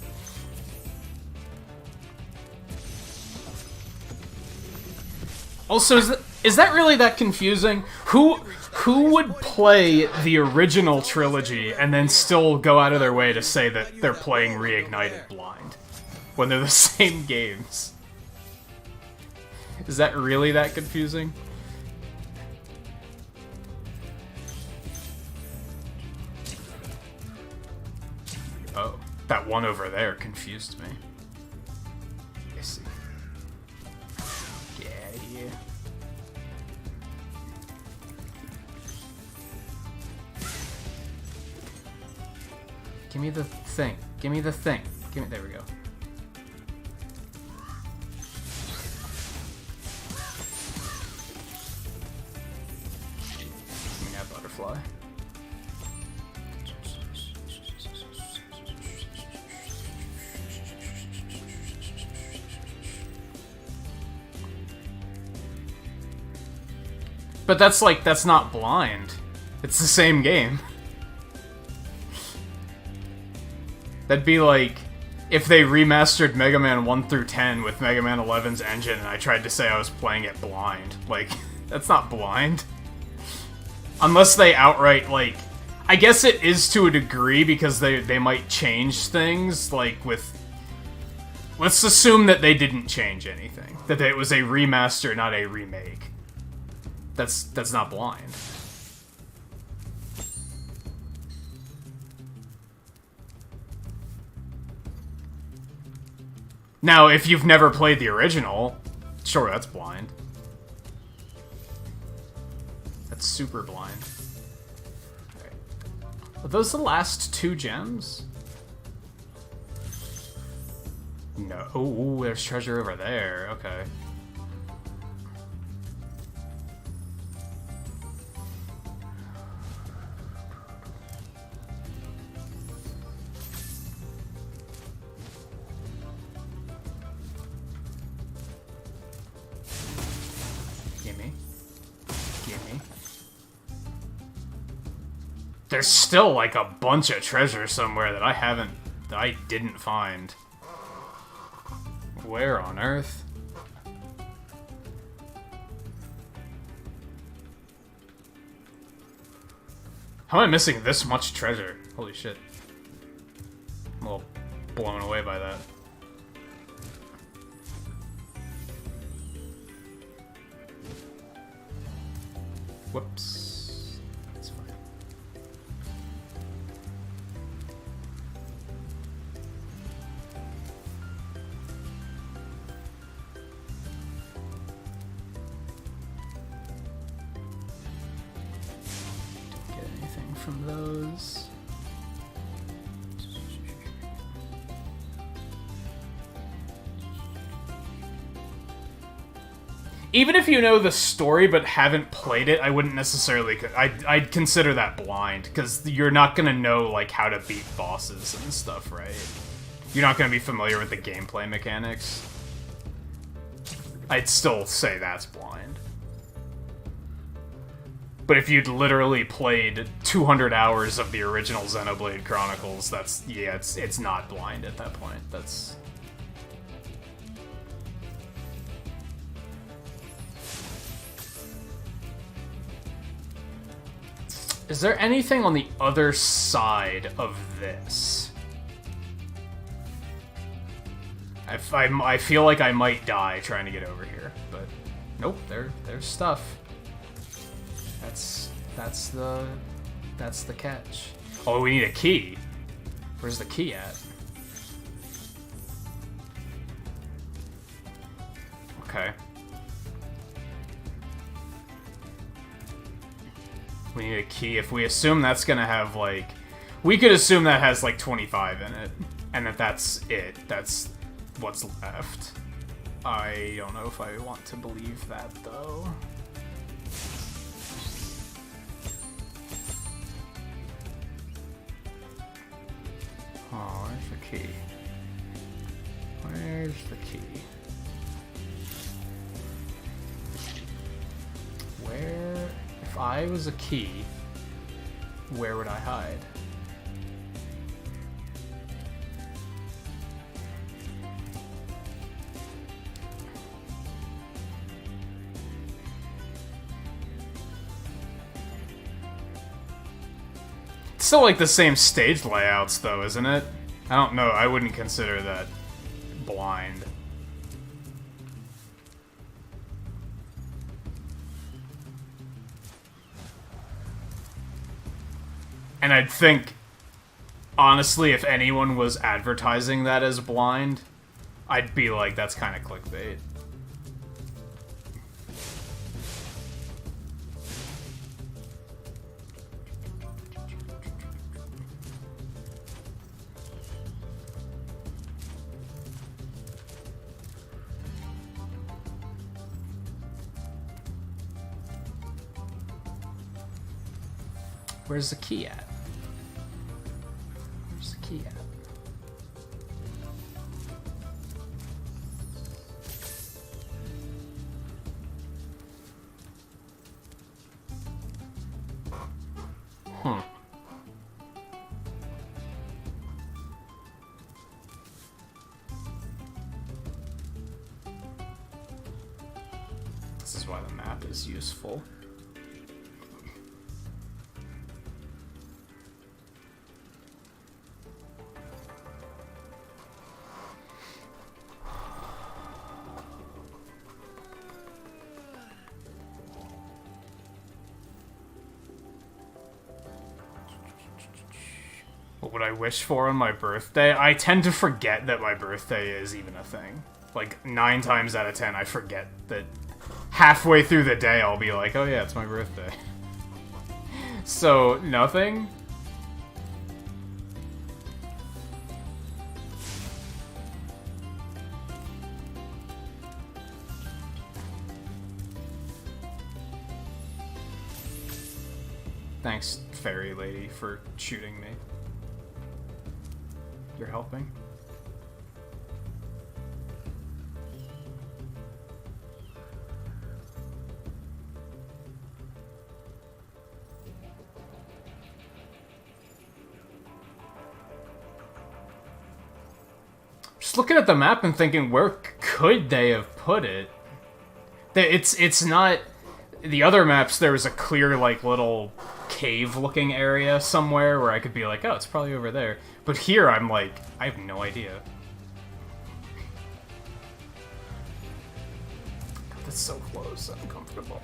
S1: Also, is that really that confusing? Who would play the original trilogy and then still go out of their way to say that they're playing Reignited blind? When they're the same games? Is that really that confusing? Oh, that one over there confused me. I see. Get out of here. Give me the thing. Give me the thing. Give me. There we go. Butterfly. But that's not blind. It's the same game. That'd be like if they remastered Mega Man 1 through 10 with Mega Man 11's engine and I tried to say I was playing it blind. Like, that's not blind. Unless they outright, like... I guess it is to a degree, because they might change things, like, with... Let's assume that they didn't change anything. That it was a remaster, not a remake. That's not blind. Now, if you've never played the original, sure, that's blind. That's super blind. Okay. Are those the last 2 gems? No. Oh, there's treasure over there. Okay. There's still, like, a bunch of treasure somewhere that I didn't find. Where on earth? How am I missing this much treasure? Holy shit. I'm a little blown away by that. Whoops. From those. Even if you know the story but haven't played it, I wouldn't necessarily... I'd consider that blind, because you're not gonna know, like, how to beat bosses and stuff, right? You're not gonna be familiar with the gameplay mechanics. I'd still say that's blind. But if you'd literally played 200 hours of the original Xenoblade Chronicles, that's... yeah, it's not blind at that point. That's... Is there anything on the other side of this? I feel like I might die trying to get over here, but nope, there's stuff. That's the catch. Oh, we need a key. Where's the key at? Okay. We need a key. If we assume that's gonna have, like... We could assume that has, like, 25 in it. And that's it. That's what's left. I don't know if I want to believe that, though. Oh, where's the key? Where's the key? Where... If I was a key, where would I hide? It's still like the same stage layouts though, isn't it? I don't know, I wouldn't consider that blind. And I'd think, honestly, if anyone was advertising that as blind, I'd be like, that's kind of clickbait. Where's the key at? Where's the key at? Hmm. This is why the map is useful. What would I wish for on my birthday? I tend to forget that my birthday is even a thing. Like, 9 times out of 10, I forget that halfway through the day I'll be like, oh yeah, it's my birthday. So, nothing? Thanks, fairy lady, for shooting me. You're helping. Just looking at the map and thinking, where could they have put it? It's not... The other maps, there was a clear, like, little cave-looking area somewhere where I could be like, oh, it's probably over there. But here, I'm like, I have no idea. God, that's so close. I'm uncomfortable.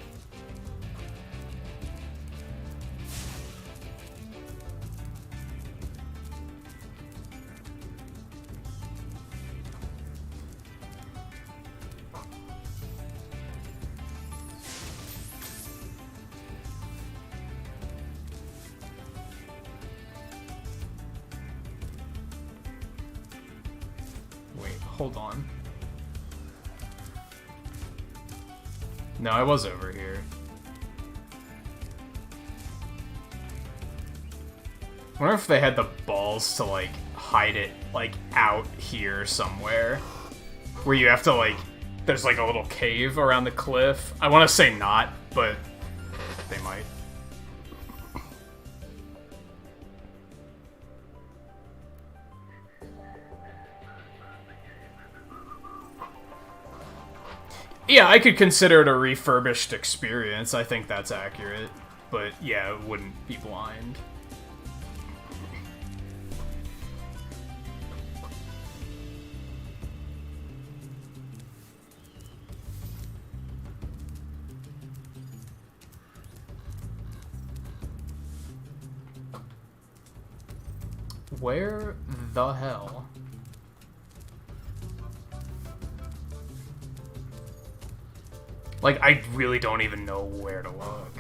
S1: Hold on. No, I was over here. I wonder if they had the balls to, like, hide it, like, out here somewhere. Where you have to, like, there's, like, a little cave around the cliff. I want to say not, but they might. Yeah, I could consider it a refurbished experience. I think that's accurate. But, yeah, it wouldn't be blind. Where the hell? Like, I really don't even know where to look.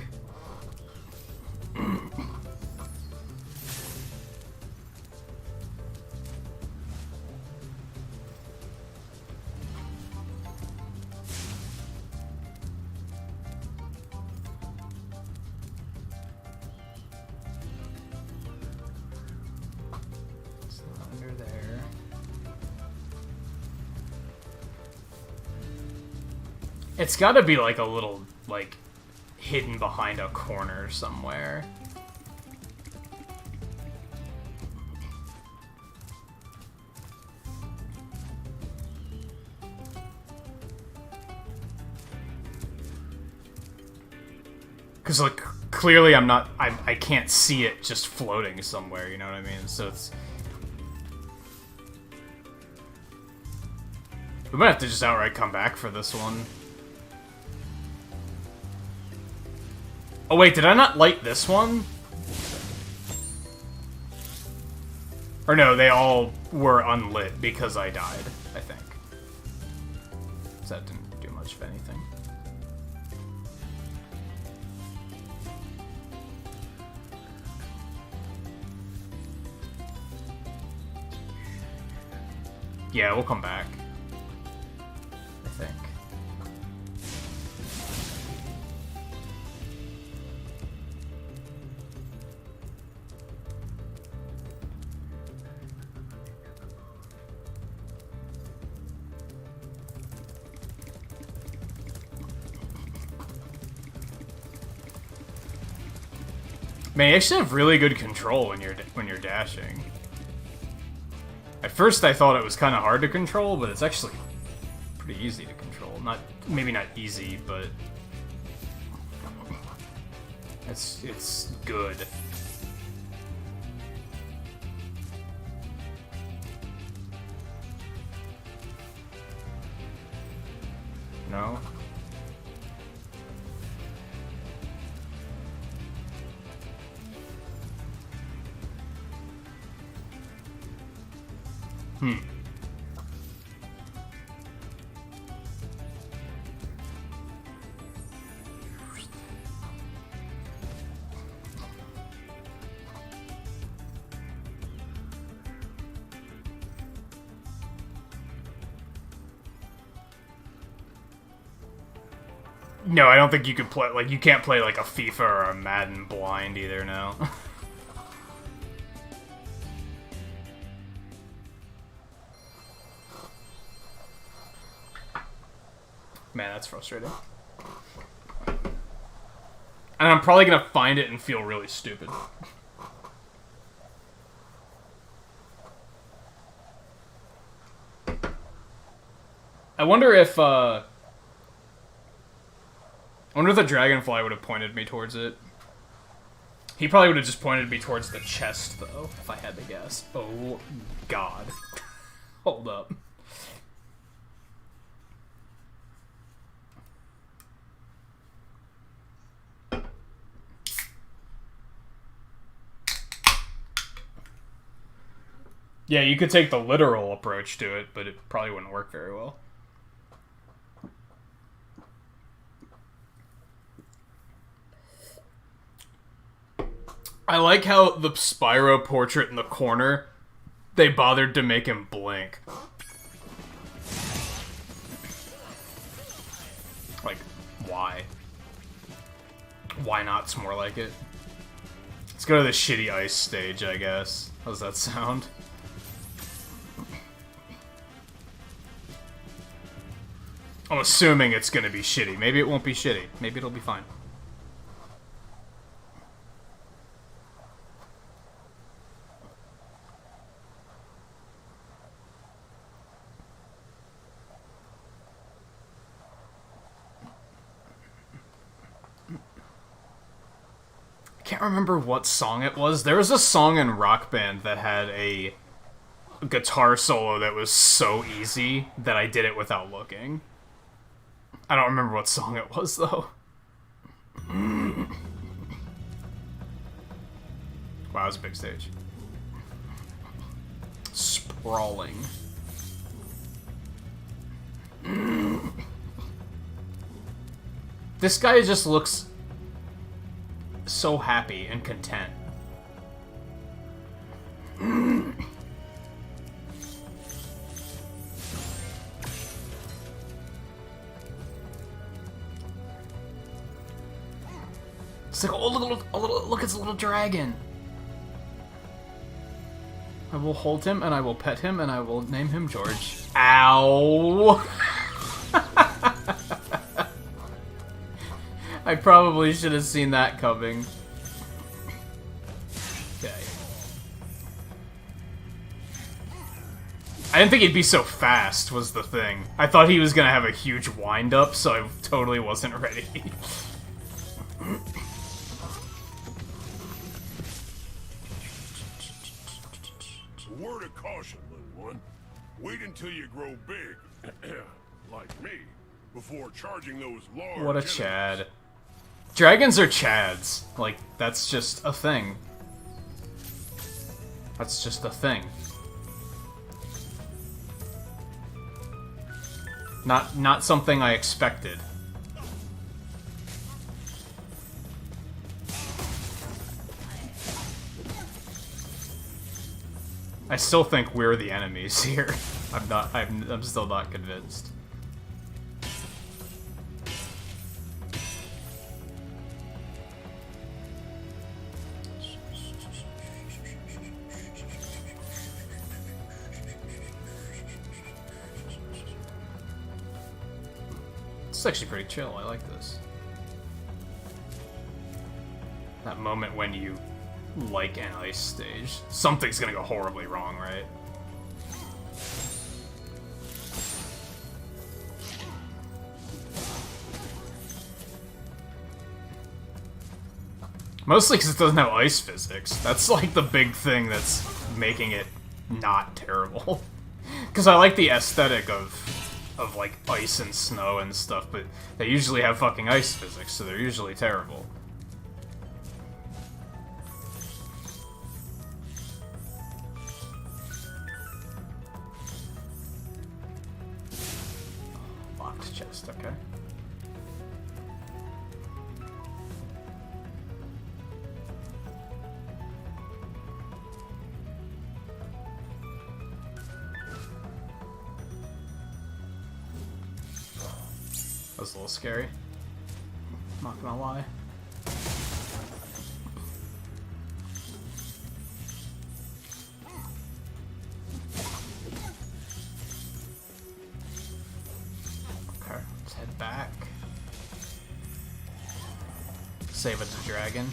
S1: It's not under there. It's gotta be like a little, like, hidden behind a corner somewhere. Because, like, clearly I can't see it just floating somewhere, you know what I mean? So it's... We might have to just outright come back for this one. Oh wait, did I not light this one? Or no, they all were unlit because I died, I think. So that didn't do much of anything. Yeah, we'll come back. I think. Man, you actually have really good control when you're dashing. At first I thought it was kind of hard to control, but it's actually pretty easy to control. Maybe not easy, but it's good. No? No, I don't think you could play, like, you can't play, like, a FIFA or a Madden blind either now. Man, that's frustrating. And I'm probably gonna find it and feel really stupid. I wonder if, I wonder if the dragonfly would have pointed me towards it. He probably would have just pointed me towards the chest, though, if I had to guess. Oh, God. Hold up. Yeah, you could take the literal approach to it, but it probably wouldn't work very well. I like how the Spyro portrait in the corner, they bothered to make him blink. Like, why? Why not's more like it? Let's go to the shitty ice stage, I guess. How's that sound? I'm assuming it's gonna be shitty. Maybe it won't be shitty. Maybe it'll be fine. I can't remember what song it was. There was a song in Rock Band that had a guitar solo that was so easy that I did it without looking. I don't remember what song it was, though. Wow, it was a big stage. crawling. This guy just looks so happy and content. It's like, oh, look, it's a little dragon. I will hold him, and I will pet him, and I will name him George. Ow! I probably should have seen that coming. Okay. I didn't think he'd be so fast, was the thing. I thought he was gonna have a huge wind-up, so I totally wasn't ready.
S4: Word of caution, little one. Wait until you grow big, like me, before charging those large...
S1: What a Chad. Dragons are Chads. Like, that's just a thing. That's just a thing. Not something I expected. I still think we're the enemies here. I'm still not convinced. It's actually pretty chill. I like this. That moment when you like an ice stage. Something's gonna go horribly wrong, right? Mostly because it doesn't have ice physics. That's like the big thing that's making it not terrible. Because I like the aesthetic of like ice and snow and stuff, but they usually have fucking ice physics, so they're usually terrible. Locked chest, okay. That was a little scary. Not gonna lie. Okay, let's head back. Save it to dragon.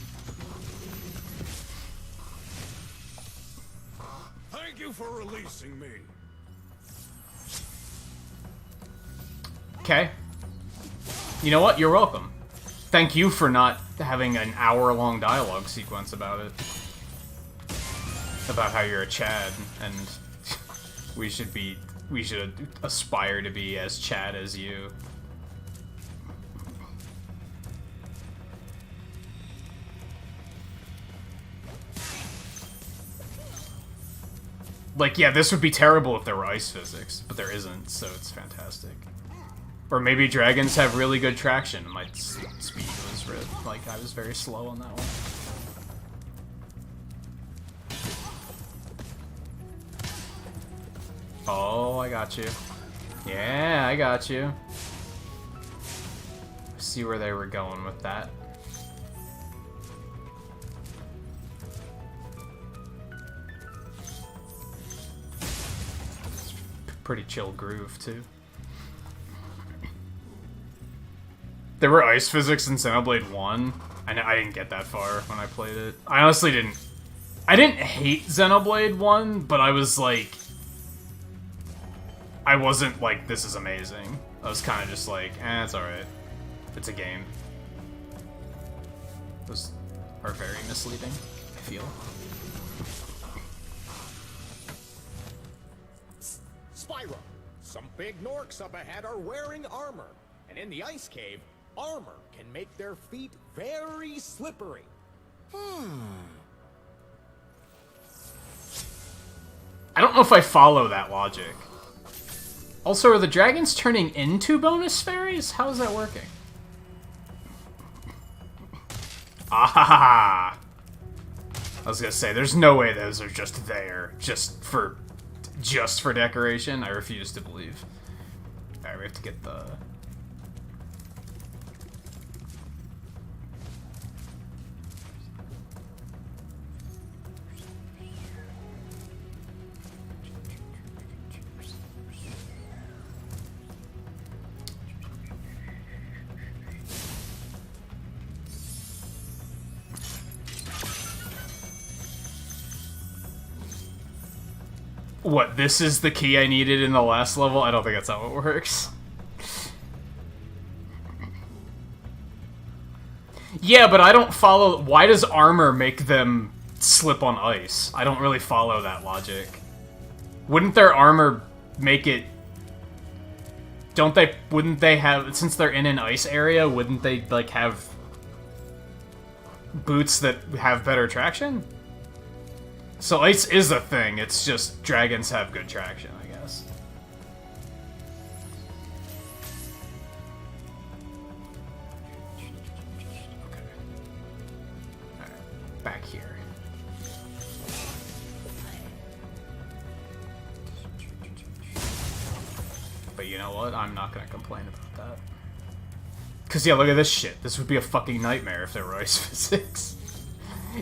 S4: Thank you for releasing me.
S1: Okay. You know what? You're welcome. Thank you for not having an hour-long dialogue sequence about it. About how you're a Chad, and we should aspire to be as Chad as you. Like, yeah, this would be terrible if there were ice physics, but there isn't, so it's fantastic. Or maybe dragons have really good traction. My speed was like, I was very slow on that one. Oh, I got you. Yeah, I got you. See where they were going with that. Pretty chill groove, too. There were ice physics in Xenoblade 1, and I didn't get that far when I played it. I honestly didn't... I didn't hate Xenoblade 1, but I was like... I wasn't like, this is amazing. I was kind of just like, it's alright. It's a game. Those are very misleading, I feel.
S2: Spyro, some big Norks up ahead are wearing armor. And in the ice cave, armor can make their feet very slippery.
S1: I I don't know if I follow that logic. Also, are the dragons turning into bonus fairies? How is that working? Ah! I was gonna say, there's no way those are just there, just for decoration. I refuse to believe. Alright, we have to get the... What, this is the key I needed in the last level? I don't think that's how it works. Yeah, but I don't follow... Why does armor make them slip on ice? I don't really follow that logic. Wouldn't their armor make it... Wouldn't they have... Since they're in an ice area, wouldn't they, like, have... boots that have better traction? So ice is a thing, it's just dragons have good traction, I guess. Okay. Alright, back here. But you know what? I'm not gonna complain about that. Cause yeah, look at this shit. This would be a fucking nightmare if there were ice physics.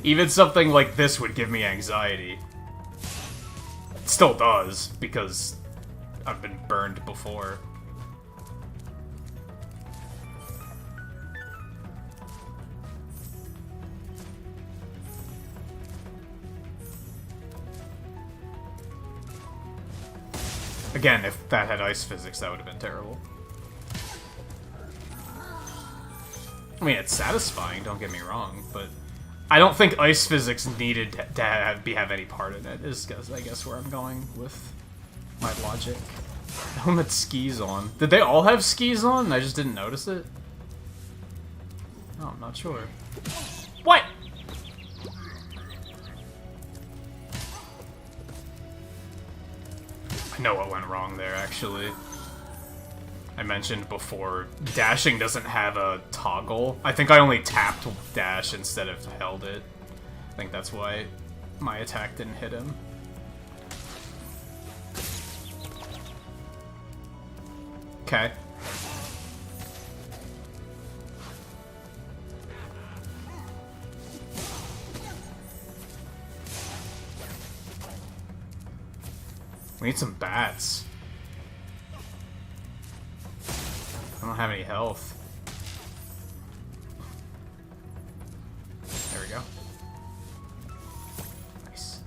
S1: Even something like this would give me anxiety. It still does, because I've been burned before. Again, if that had ice physics, that would have been terrible. I mean, it's satisfying, don't get me wrong, but... I don't think ice physics needed to have any part in it, is I guess where I'm going with my logic. Helmet skis on. Did they all have skis on? I just didn't notice it? Oh, I'm not sure. What? I know what went wrong there, actually. I mentioned before, dashing doesn't have a toggle. I think I only tapped dash instead of held it. I think that's why my attack didn't hit him. Okay. We need some bats. I don't have any health. There we go. Nice.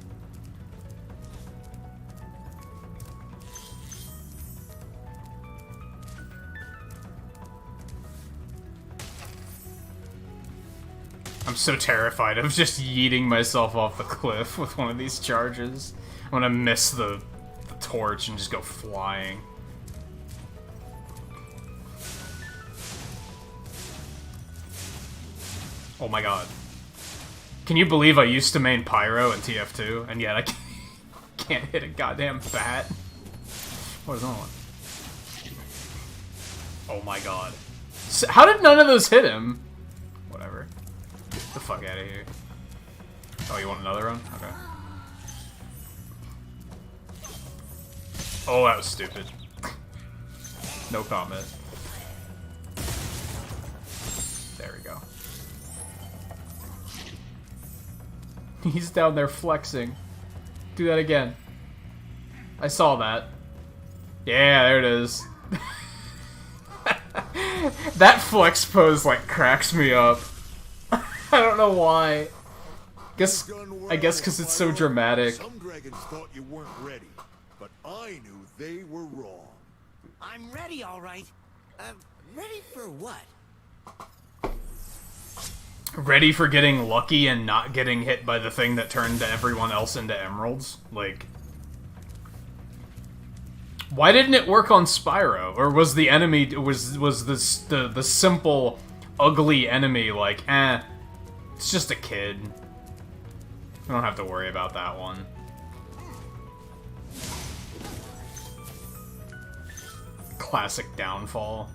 S1: I'm so terrified of just yeeting myself off the cliff with one of these charges. I'm gonna miss the torch and just go flying. Oh my god. Can you believe I used to main Pyro in TF2, and yet I can't hit a goddamn bat? What is on? Oh my god. So, how did none of those hit him? Whatever. Get the fuck out of here. Oh, you want another one? Okay. Oh, that was stupid. No comment. There we go. He's down there flexing. Do that again. I saw that. Yeah, there it is. That flex pose, like, cracks me up. I don't know why. I guess because it's so dramatic.
S7: Some dragons thought you weren't ready, but I knew they were wrong.
S3: I'm ready, all right. Ready for what?
S1: Ready for getting lucky and not getting hit by the thing that turned everyone else into emeralds? Like... Why didn't it work on Spyro? Or was the enemy... Was this the simple, ugly enemy like, it's just a kid. I don't have to worry about that one. Classic downfall.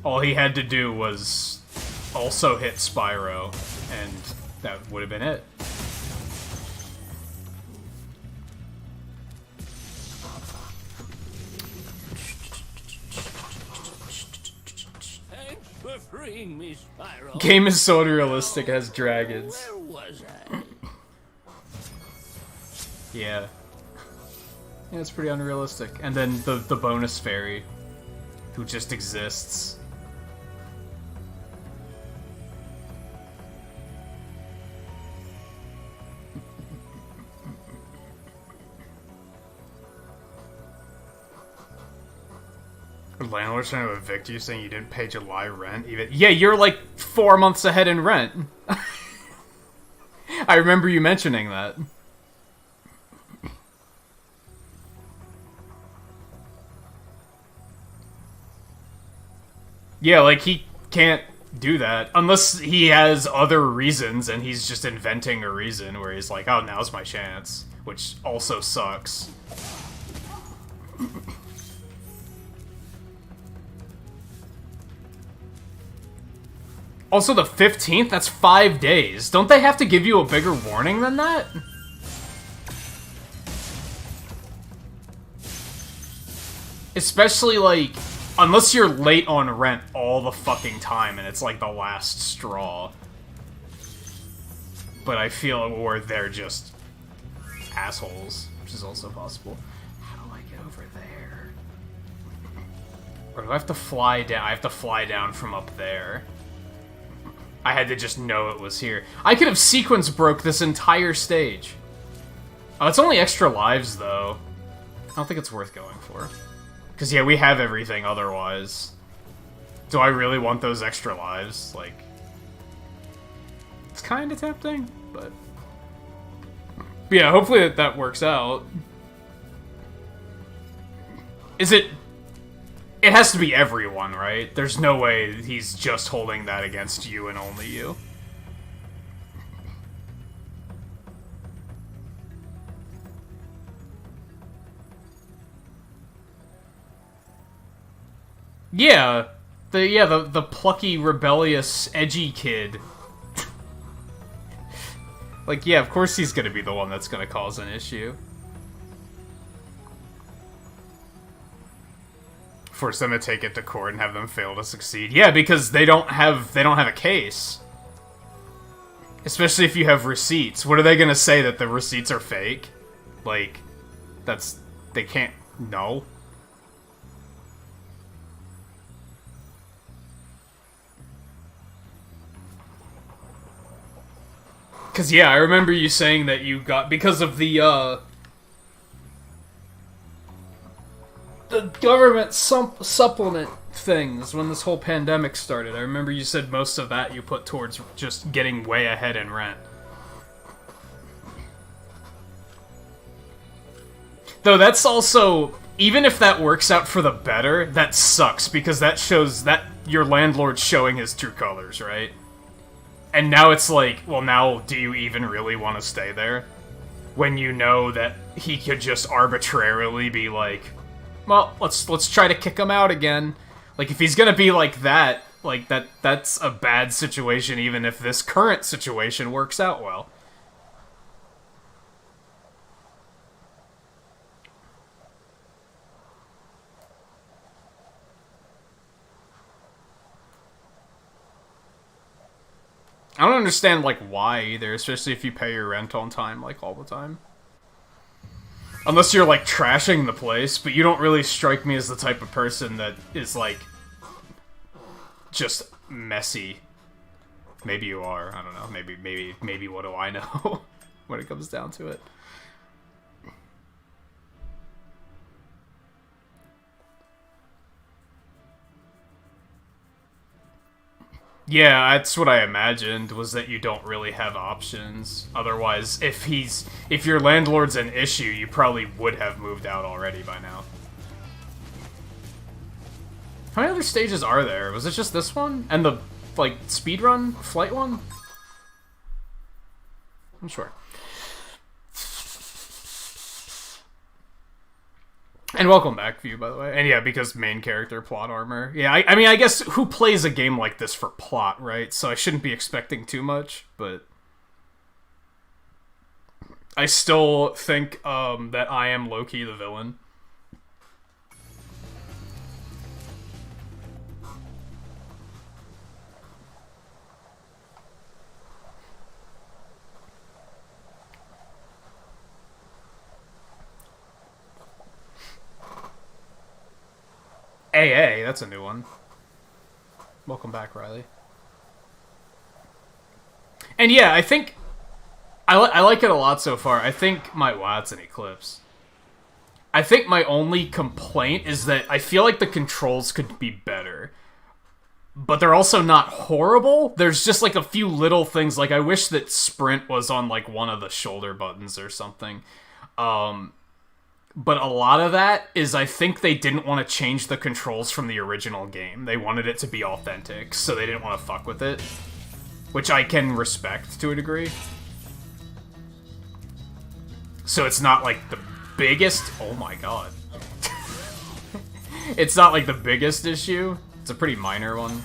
S1: All he had to do was also hit Spyro, and that would have been it.
S11: Thanks for freeing me, Spyro.
S1: Game is so unrealistic, it has dragons.
S11: Where was I?
S1: Yeah. Yeah, it's pretty unrealistic. And then the bonus fairy, who just exists. Landlord's trying to evict you, saying you didn't pay July rent. Even yeah, you're like 4 months ahead in rent. I remember you mentioning that. Yeah, like he can't do that unless he has other reasons, and he's just inventing a reason where he's like, "Oh, now's my chance," which also sucks. Also, the 15th? That's 5 days. Don't they have to give you a bigger warning than that? Especially, like, unless you're late on rent all the fucking time and it's, like, the last straw. But I feel or they're just assholes, which is also possible. How do I get over there? Or do I have to fly down? I have to fly down from up there. I had to just know it was here. I could have sequence broke this entire stage. Oh, it's only extra lives, though. I don't think it's worth going for. Because, yeah, we have everything otherwise. Do I really want those extra lives? Like, it's kind of tempting, but yeah, hopefully that works out. Is it... It has to be everyone, right? There's no way he's just holding that against you and only you. Yeah, the plucky, rebellious, edgy kid. Like, yeah, of course he's gonna be the one that's gonna cause an issue. Force them to take it to court and have them fail to succeed. Yeah, because they don't have a case. Especially if you have receipts. What are they gonna say, that the receipts are fake? Like, they can't, no. Cause yeah, I remember you saying that you got, because of the government supplement things when this whole pandemic started. I remember you said most of that you put towards just getting way ahead in rent. Though that's also, even if that works out for the better, that sucks, because that shows that your landlord's showing his true colors, right? And now it's like, well, now do you even really want to stay there? When you know that he could just arbitrarily be like, well, let's try to kick him out again. Like, if he's gonna be like that, that's a bad situation, even if this current situation works out well. I don't understand, like, why either, especially if you pay your rent on time, like, all the time. Unless you're, like, trashing the place, but you don't really strike me as the type of person that is, like, just messy. Maybe you are, I don't know, maybe what do I know when it comes down to it. Yeah, that's what I imagined, was that you don't really have options. Otherwise, if your landlord's an issue, you probably would have moved out already by now. How many other stages are there? Was it just this one? And the, like, speedrun flight one? I'm sure. And welcome back, View, by the way. And yeah, because main character plot armor. Yeah, I mean, I guess who plays a game like this for plot, right? So I shouldn't be expecting too much, but I still think that I am low-key the villain. AA, that's a new one. Welcome back, Riley. And yeah, I think I like it a lot so far. I think wow, it's an eclipse. I think my only complaint is that I feel like the controls could be better. But they're also not horrible. There's just like a few little things. Like I wish that sprint was on like one of the shoulder buttons or something. But a lot of that is I think they didn't want to change the controls from the original game. They wanted it to be authentic, so they didn't want to fuck with it. Which I can respect to a degree. So it's not like the biggest... Oh my god. It's not like the biggest issue. It's a pretty minor one.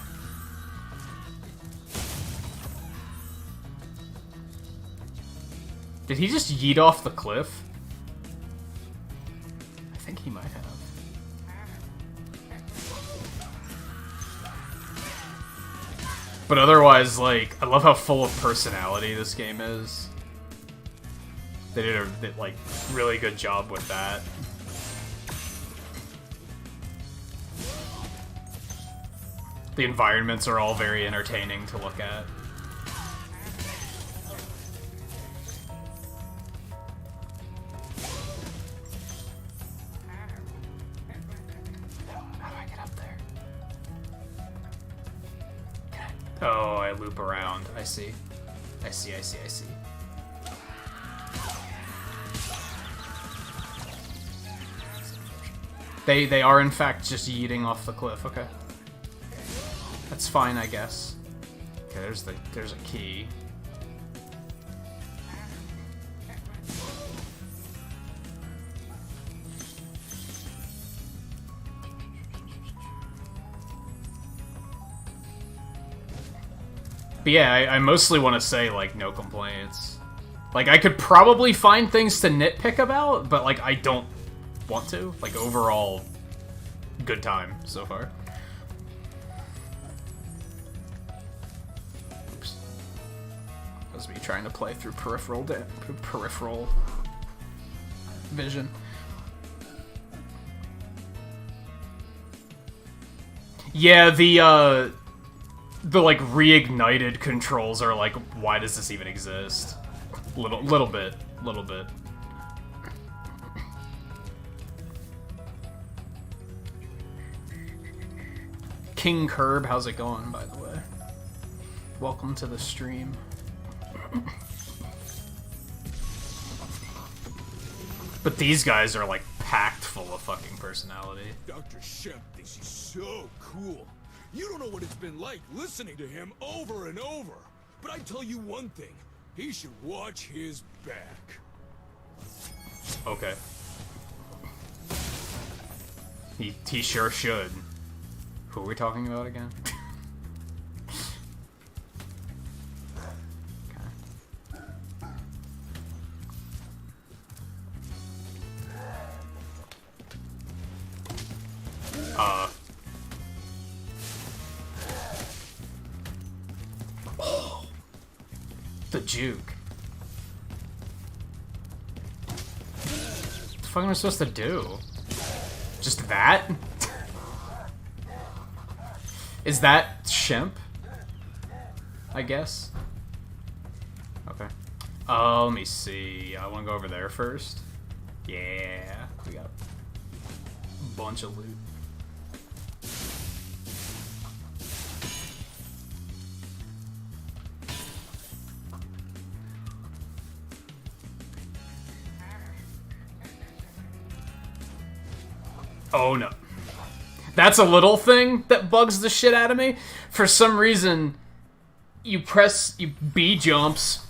S1: Did he just yeet off the cliff? I think he might have. But otherwise, like, I love how full of personality this game is. They did a like really good job with that. The environments are all very entertaining to look at. How do I get up there? Oh, I loop around. I see. I see. They are in fact just yeeting off the cliff. Okay. That's fine, I guess. Okay, there's a key. But yeah, I mostly want to say, like, no complaints. Like, I could probably find things to nitpick about, but, like, I don't want to. Like, overall, good time so far. Oops. That was me trying to play through peripheral vision. Yeah, the like reignited controls are like, why does this even exist? Little bit. King Curb, how's it going, by the way? Welcome to the stream. But these guys are like packed full of fucking personality.
S7: Dr. Shemp thinks he's so cool. You don't know what it's been like listening to him over and over. But I tell you one thing, he should watch his back.
S1: Okay. He sure should. Who are we talking about again? Oh, the juke. What the fuck am I supposed to do? Just that? Is that Shemp? I guess. Okay. Let me see. I want to go over there first. Yeah, we got a bunch of loot. Oh no. That's a little thing that bugs the shit out of me. For some reason, you B jumps,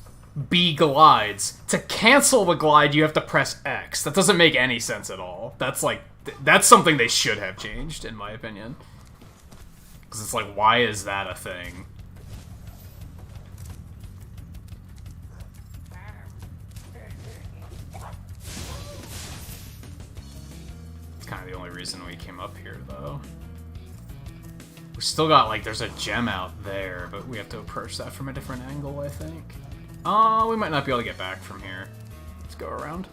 S1: B glides. To cancel the glide, you have to press X. That doesn't make any sense at all. That's like, that's something they should have changed, in my opinion. Because it's like, why is that a thing? It's kind of the only reason we came up here, though. We still got, like, there's a gem out there, but we have to approach that from a different angle, I think. Oh, we might not be able to get back from here. Let's go around.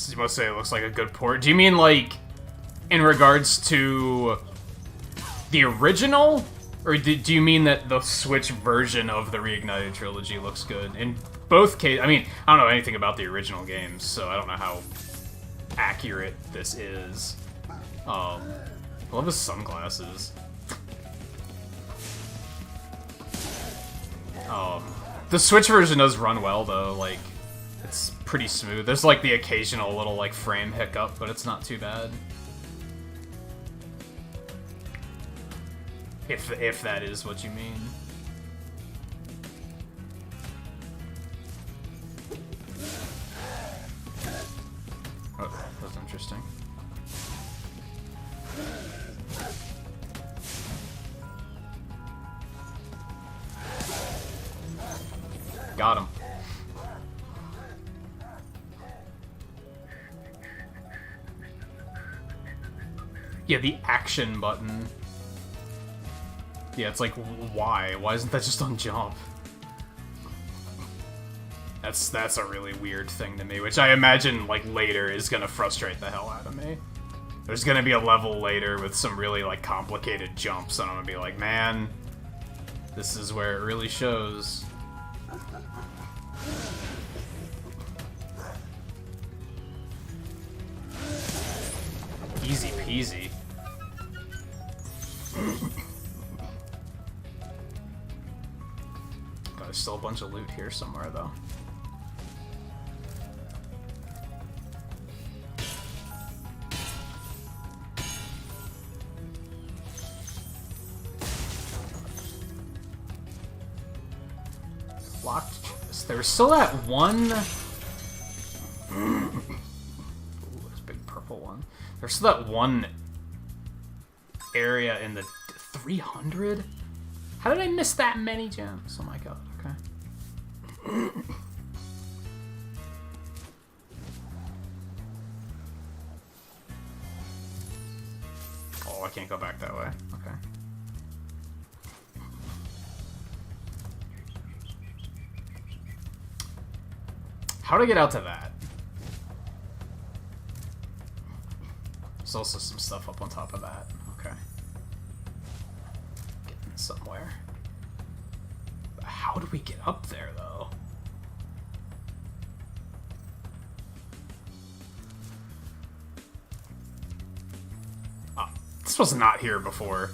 S1: You must say it looks like a good port. Do you mean, like, in regards to the original? Or do you mean that the Switch version of the Reignited Trilogy looks good? In both cases, I mean, I don't know anything about the original games, so I don't know how accurate this is. I love his sunglasses. The Switch version does run well, though. Like, it's pretty smooth. There's, like, the occasional little, like, frame hiccup, but it's not too bad. If that is what you mean. Oh, that's interesting. Got him. Yeah, the action button. Yeah, it's like, why? Why isn't that just on jump? That's a really weird thing to me, which I imagine, like, later is gonna frustrate the hell out of me. There's gonna be a level later with some really, like, complicated jumps, and I'm gonna be like, man, this is where it really shows. Easy peasy. There's still a bunch of loot here somewhere, though. Locked chest. There's still that one... Ooh, this big purple one. There's still that one area in the 300? How did I miss that many gems? Oh my god, okay. Oh, I can't go back that way. Okay. How to get out to that? There's also some stuff up on top of that. Okay. Getting somewhere. How do we get up there, though? This was not here before.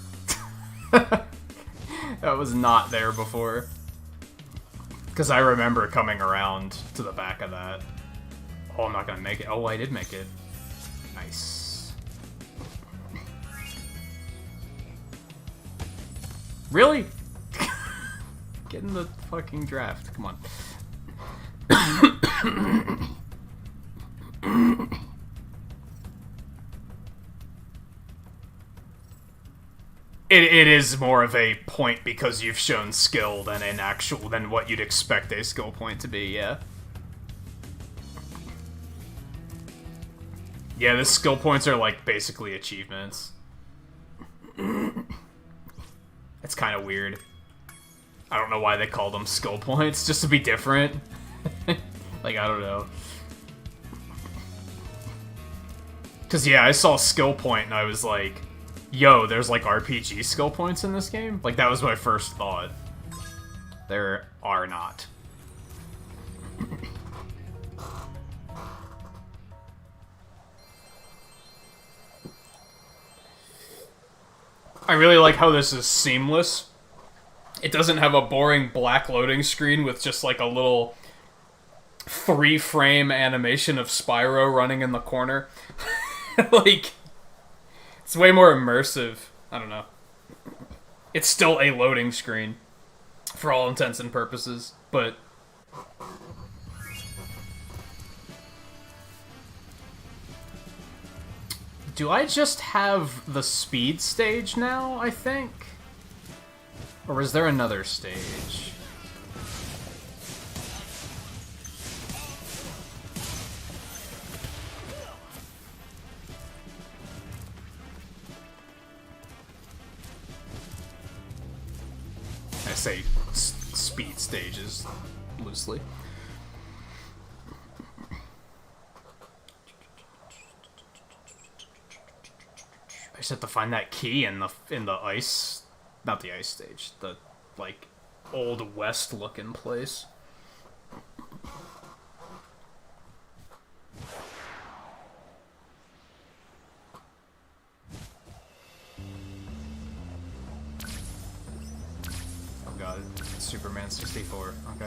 S1: That was not there before. Because I remember coming around to the back of that. Oh, I'm not gonna make it. Oh, I did make it. Nice. Really? Get in the fucking draft. Come on. It is more of a point because you've shown skill than an actual than what you'd expect a skill point to be, yeah. Yeah, the skill points are like basically achievements. It's kind of weird. I don't know why they call them skill points, just to be different. Like, I don't know. Cause yeah, I saw skill point and I was like, yo, there's like RPG skill points in this game? Like, that was my first thought. There are not. I really like how this is seamless. It doesn't have a boring black loading screen with just like a little 3-frame animation of Spyro running in the corner. Like, It's way more immersive. I don't know. It's still a loading screen for all intents and purposes, but do I just have the speed stage now, I think? Or is there another stage? I say speed stages loosely. I just have to find that key in the ice, not the ice stage, the like old west looking place. Oh god, Superman 64. Okay.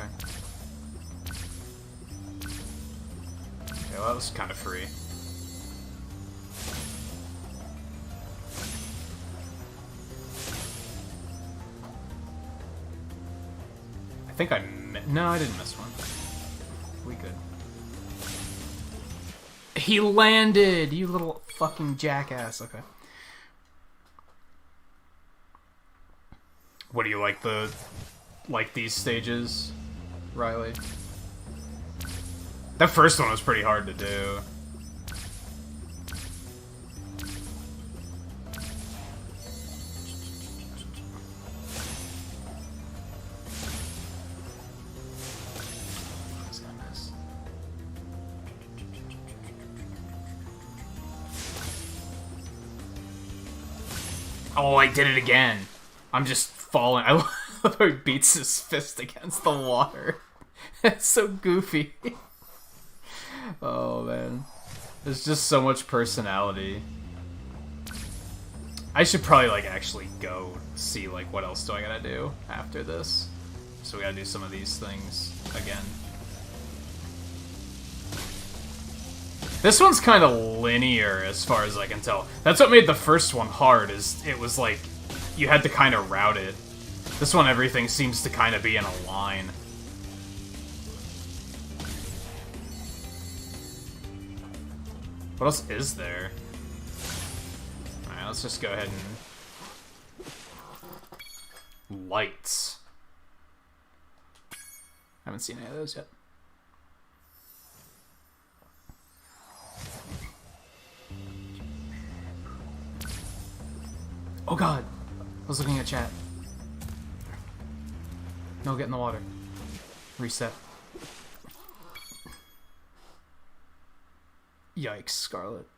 S1: Yeah, well, that was kind of free. I think no, I didn't miss one. We good. He landed, you little fucking jackass. Okay. What do you like these stages, Riley? That first one was pretty hard to do. Oh, I did it again. I'm just falling. I love how he beats his fist against the water. It's so goofy. Oh, man. There's just so much personality. I should probably, like, actually go see, like, what else do I gotta do after this. So we gotta do some of these things again. This one's kind of linear, as far as I can tell. That's what made the first one hard, is it was like, you had to kind of route it. This one, everything seems to kind of be in a line. What else is there? Alright, let's just go ahead and... Lights. Haven't seen any of those yet. Oh god! I was looking at chat. No, get in the water. Reset. Yikes, Scarlet.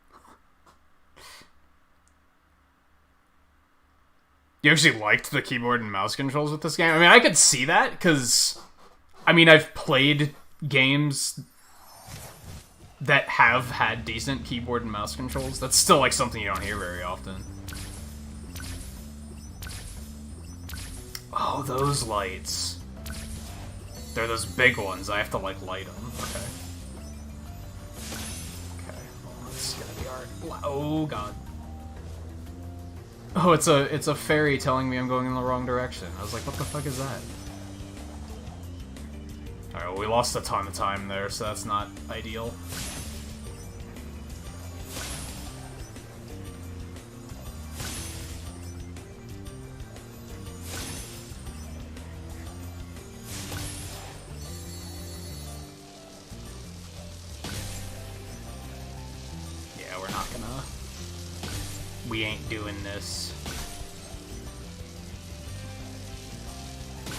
S1: You actually liked the keyboard and mouse controls with this game? I mean, I could see that, because... I mean, I've played games that have had decent keyboard and mouse controls. That's still, like, something you don't hear very often. Oh, those lights. They're those big ones. I have to, like, light them. Okay. Okay. Well, that's gonna be our... Oh, God. Oh, it's a fairy telling me I'm going in the wrong direction. I was like, what the fuck is that? Alright, well, we lost a ton of time there, so that's not ideal. We ain't doing this.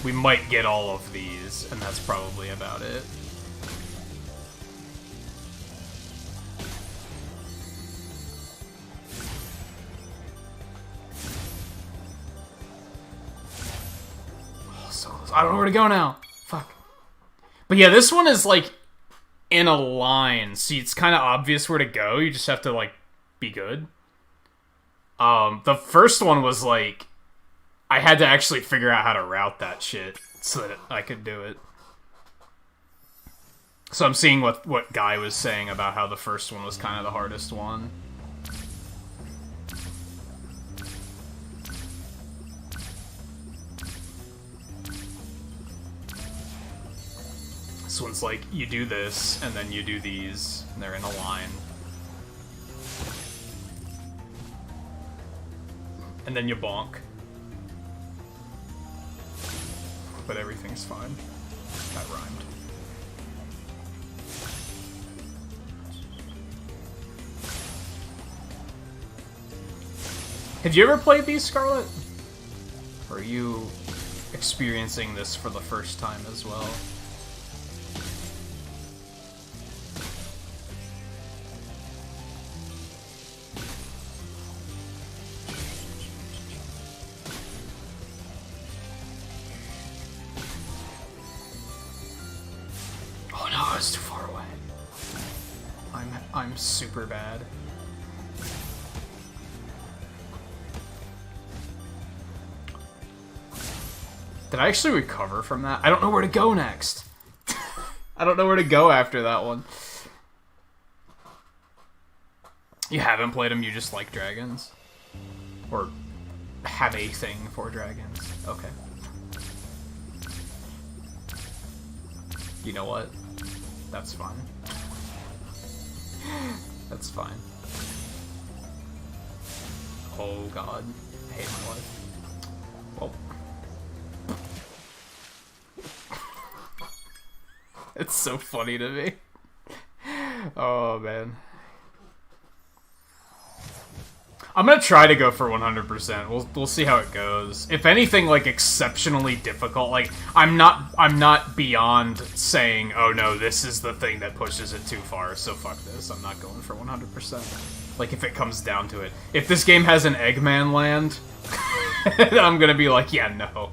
S1: We might get all of these, and that's probably about it. Oh, so close. I don't know where to go now. Fuck. But yeah, this one is like in a line, so it's kind of obvious where to go. You just have to like be good. The first one was like, I had to actually figure out how to route that shit so that I could do it. So I'm seeing what Guy was saying about how the first one was kind of the hardest one. So it's like, you do this, and then you do these, and they're in a line. And then you bonk. But everything's fine. That rhymed. Have you ever played these, Scarlet? Or are you experiencing this for the first time as well? Oh no, I was too far away. I'm super bad. Did I actually recover from that? I don't know where to go next. I don't know where to go after that one. You haven't played them, you just like dragons? Or have a thing for dragons? Okay. You know what? That's fine. That's fine. Oh god. I hate my life. Well. It's so funny to me. Oh man. I'm gonna try to go for 100%. We'll see how it goes. If anything, like, exceptionally difficult, like, I'm not beyond saying, oh no, this is the thing that pushes it too far, so fuck this. I'm not going for 100%. Like, if it comes down to it. If this game has an Eggman land, I'm gonna be like, yeah, no.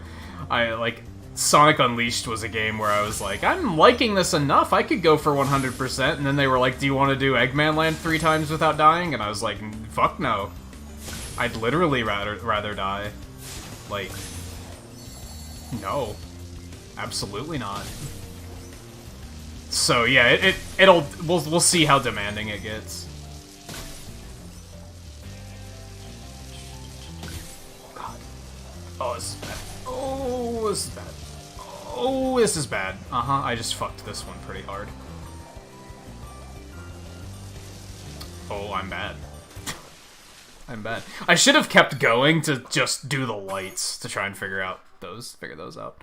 S1: Sonic Unleashed was a game where I was like, I'm liking this enough, I could go for 100%, and then they were like, do you want to do Eggman Land 3 times without dying? And I was like, fuck no. I'd literally rather die. Like, no. Absolutely not. So yeah, we'll see how demanding it gets. Oh god. Oh, this is bad. Oh, this is bad. Oh, this is bad. I just fucked this one pretty hard. Oh, I'm bad. I'm bad. I should have kept going to just do the lights to try and figure those out.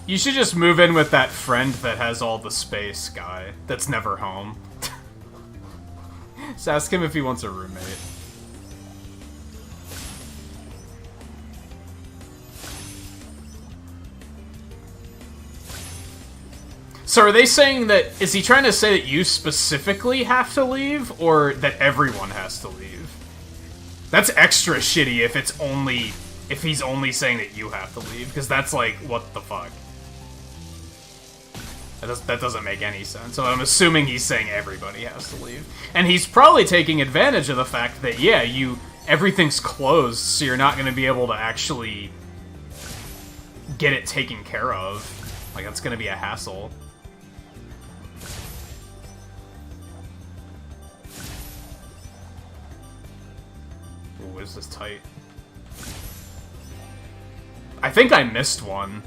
S1: You should just move in with that friend that has all the space guy that's never home. Just ask him if he wants a roommate. So are they saying that, is he trying to say that you specifically have to leave, or that everyone has to leave? That's extra shitty if he's only saying that you have to leave, because that's like, what the fuck? That doesn't make any sense. So I'm assuming he's saying everybody has to leave. And he's probably taking advantage of the fact that, yeah, everything's closed, so you're not going to be able to actually get it taken care of. Like, that's going to be a hassle. Ooh, is this tight? I think I missed one.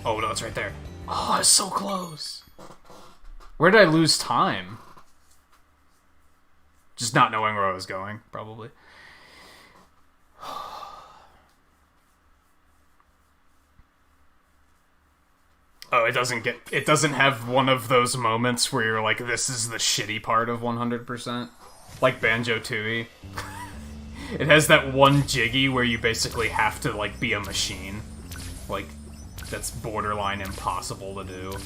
S1: Oh, no, it's right there. Oh, it's so close. Where did I lose time? Just not knowing where I was going, probably. Oh, it doesn't have one of those moments where you're like, this is the shitty part of 100%. Like Banjo-Tooie. It has that one jiggy where you basically have to, like, be a machine. Like, that's borderline impossible to do.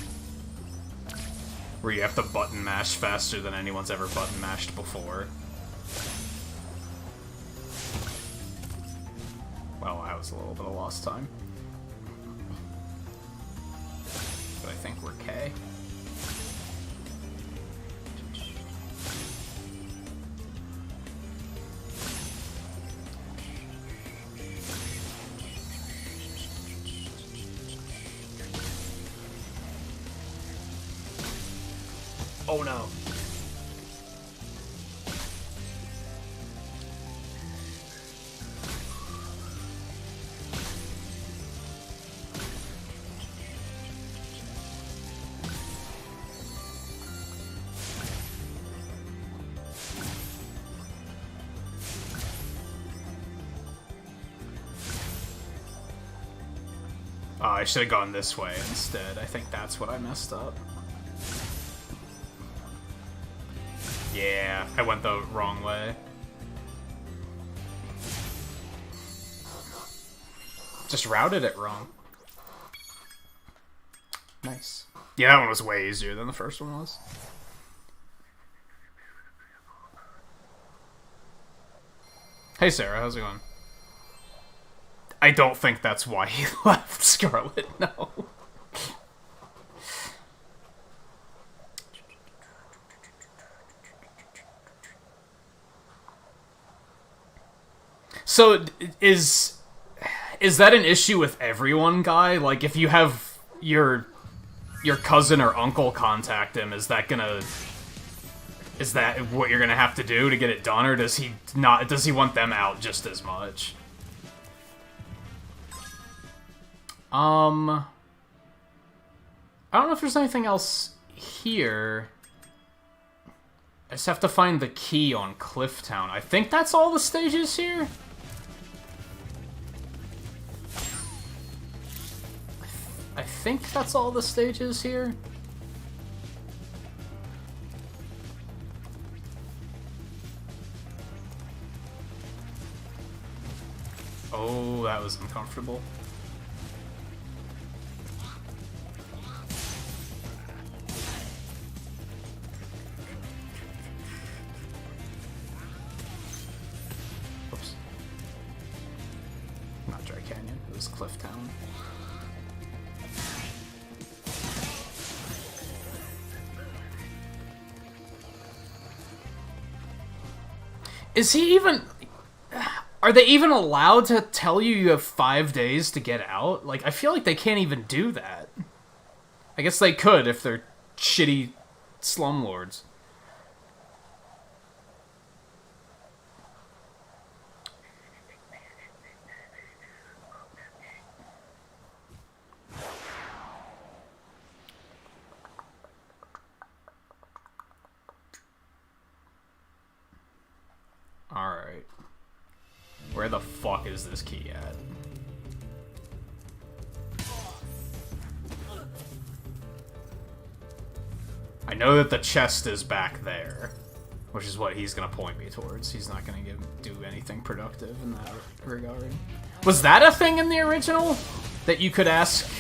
S1: Where you have to button mash faster than anyone's ever button mashed before. Well, that was a little bit of lost time. But I think we're K. Oh no. Oh, I should have gone this way instead. I think that's what I messed up. Yeah, I went the wrong way. Just routed it wrong. Nice. Yeah, that one was way easier than the first one was. Hey Sarah, how's it going? I don't think that's why he left Scarlet, no. So, is that an issue with everyone, Guy? Like, if you have your cousin or uncle contact him, is that what you're gonna have to do to get it done, or does he want them out just as much? I don't know if there's anything else here. I just have to find the key on Clifftown. I think that's all the stages here? I think that's all the stages here? Oh, that was uncomfortable. Oops. Not Dry Canyon, it was Clifftown. Is he even... Are they even allowed to tell you you have 5 days to get out? Like, I feel like they can't even do that. I guess they could if they're shitty slumlords. Alright. Where the fuck is this key at? I know that the chest is back there, which is what he's gonna point me towards. He's not gonna do anything productive in that regard. Was that a thing in the original? That you could ask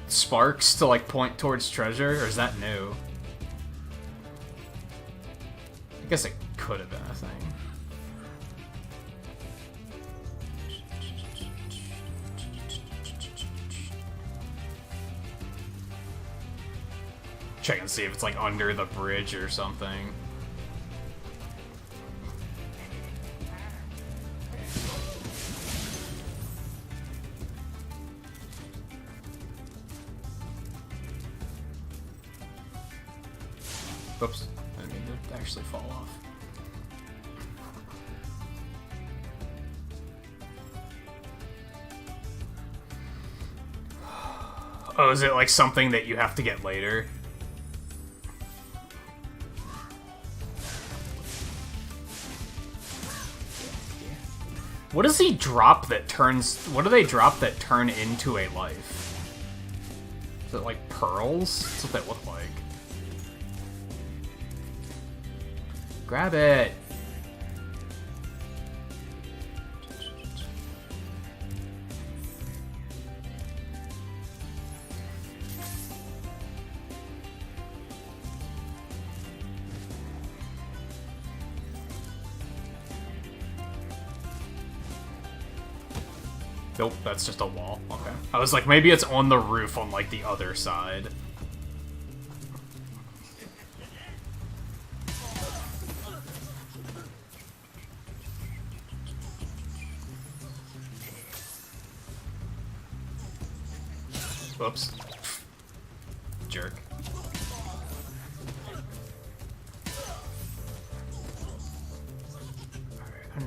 S1: Sparks to, like, point towards treasure? Or is that new? I guess it could have been a thing. Check and see if it's, like, under the bridge or something. Oops. I didn't mean to actually fall off. Oh, is it like something that you have to get later? What does he drop that turns... What do they drop that turn into a life? Is it like pearls? That's what they look like. Grab it! Nope, that's just a wall. Okay. I was like, maybe it's on the roof on, like, the other side. Whoops. Jerk.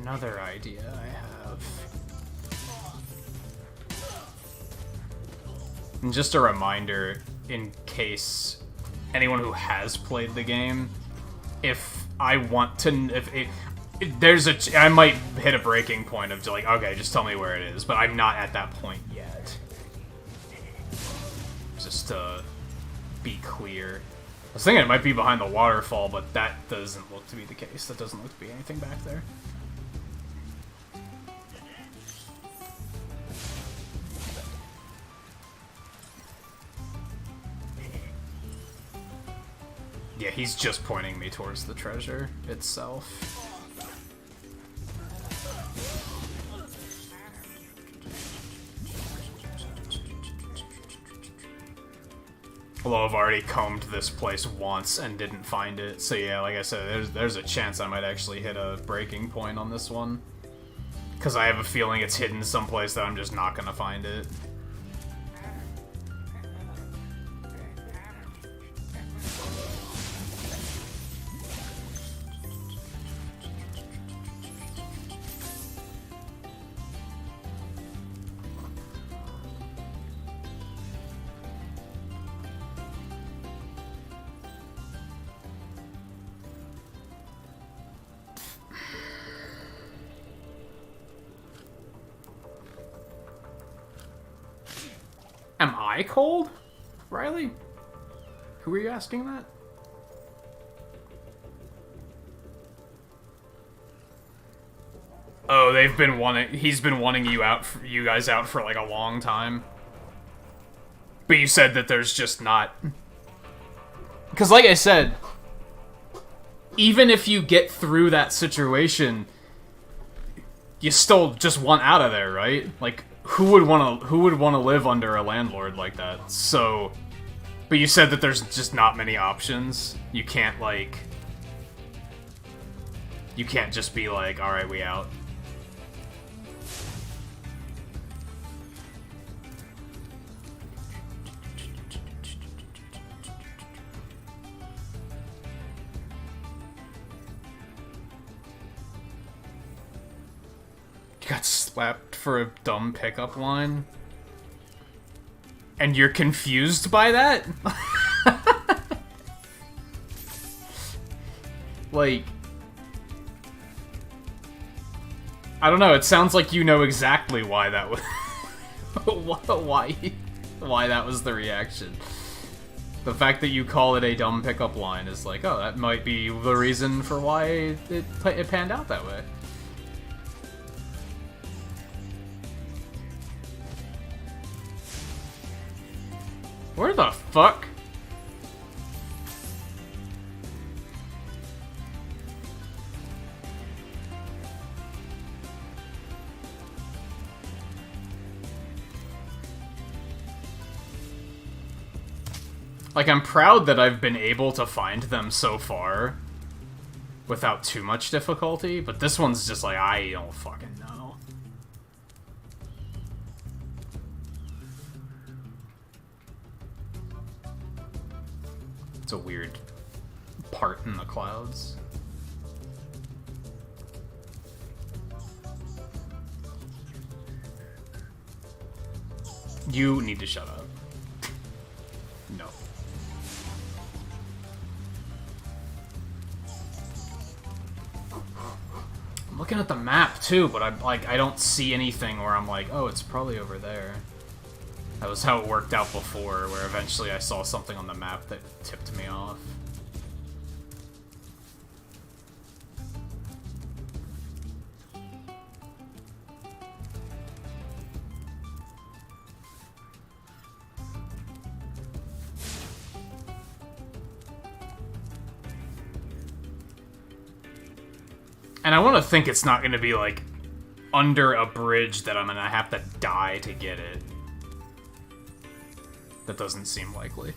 S1: Another idea I have. And just a reminder, in case anyone who has played the game, if I want to, if there's I might hit a breaking point of like, okay, just tell me where it is, but I'm not at that point yet. Just to be clear. I was thinking it might be behind the waterfall, but that doesn't look to be the case. That doesn't look to be anything back there. Yeah, he's just pointing me towards the treasure itself. Although I've already combed this place once and didn't find it, so yeah, like I said, there's a chance I might actually hit a breaking point on this one. Because I have a feeling it's hidden someplace that I'm just not gonna find it. Am I cold? Riley? Who are you asking that? Oh, he's been wanting you guys out for like a long time. But you said that there's just not. Because like I said, even if you get through that situation, you still just want out of there, right? Like, who would want to live under a landlord like that? So, but you said that there's just not many options. You can't just be like, all right, we out. You got slapped for a dumb pickup line? And you're confused by that? Like, I don't know, it sounds like you know exactly why that was why that was the reaction. The fact that you call it a dumb pickup line is like, oh, that might be the reason for why it panned out that way. Where the fuck? Like, I'm proud that I've been able to find them so far without too much difficulty, but this one's just like, I don't fucking know. It's a weird part in the clouds. You need to shut up. No. I'm looking at the map too, but I don't see anything where I'm like, oh, it's probably over there. That was how it worked out before, where eventually I saw something on the map that tipped me off. And I want to think it's not going to be, like, under a bridge that I'm going to have to die to get it. That doesn't seem likely.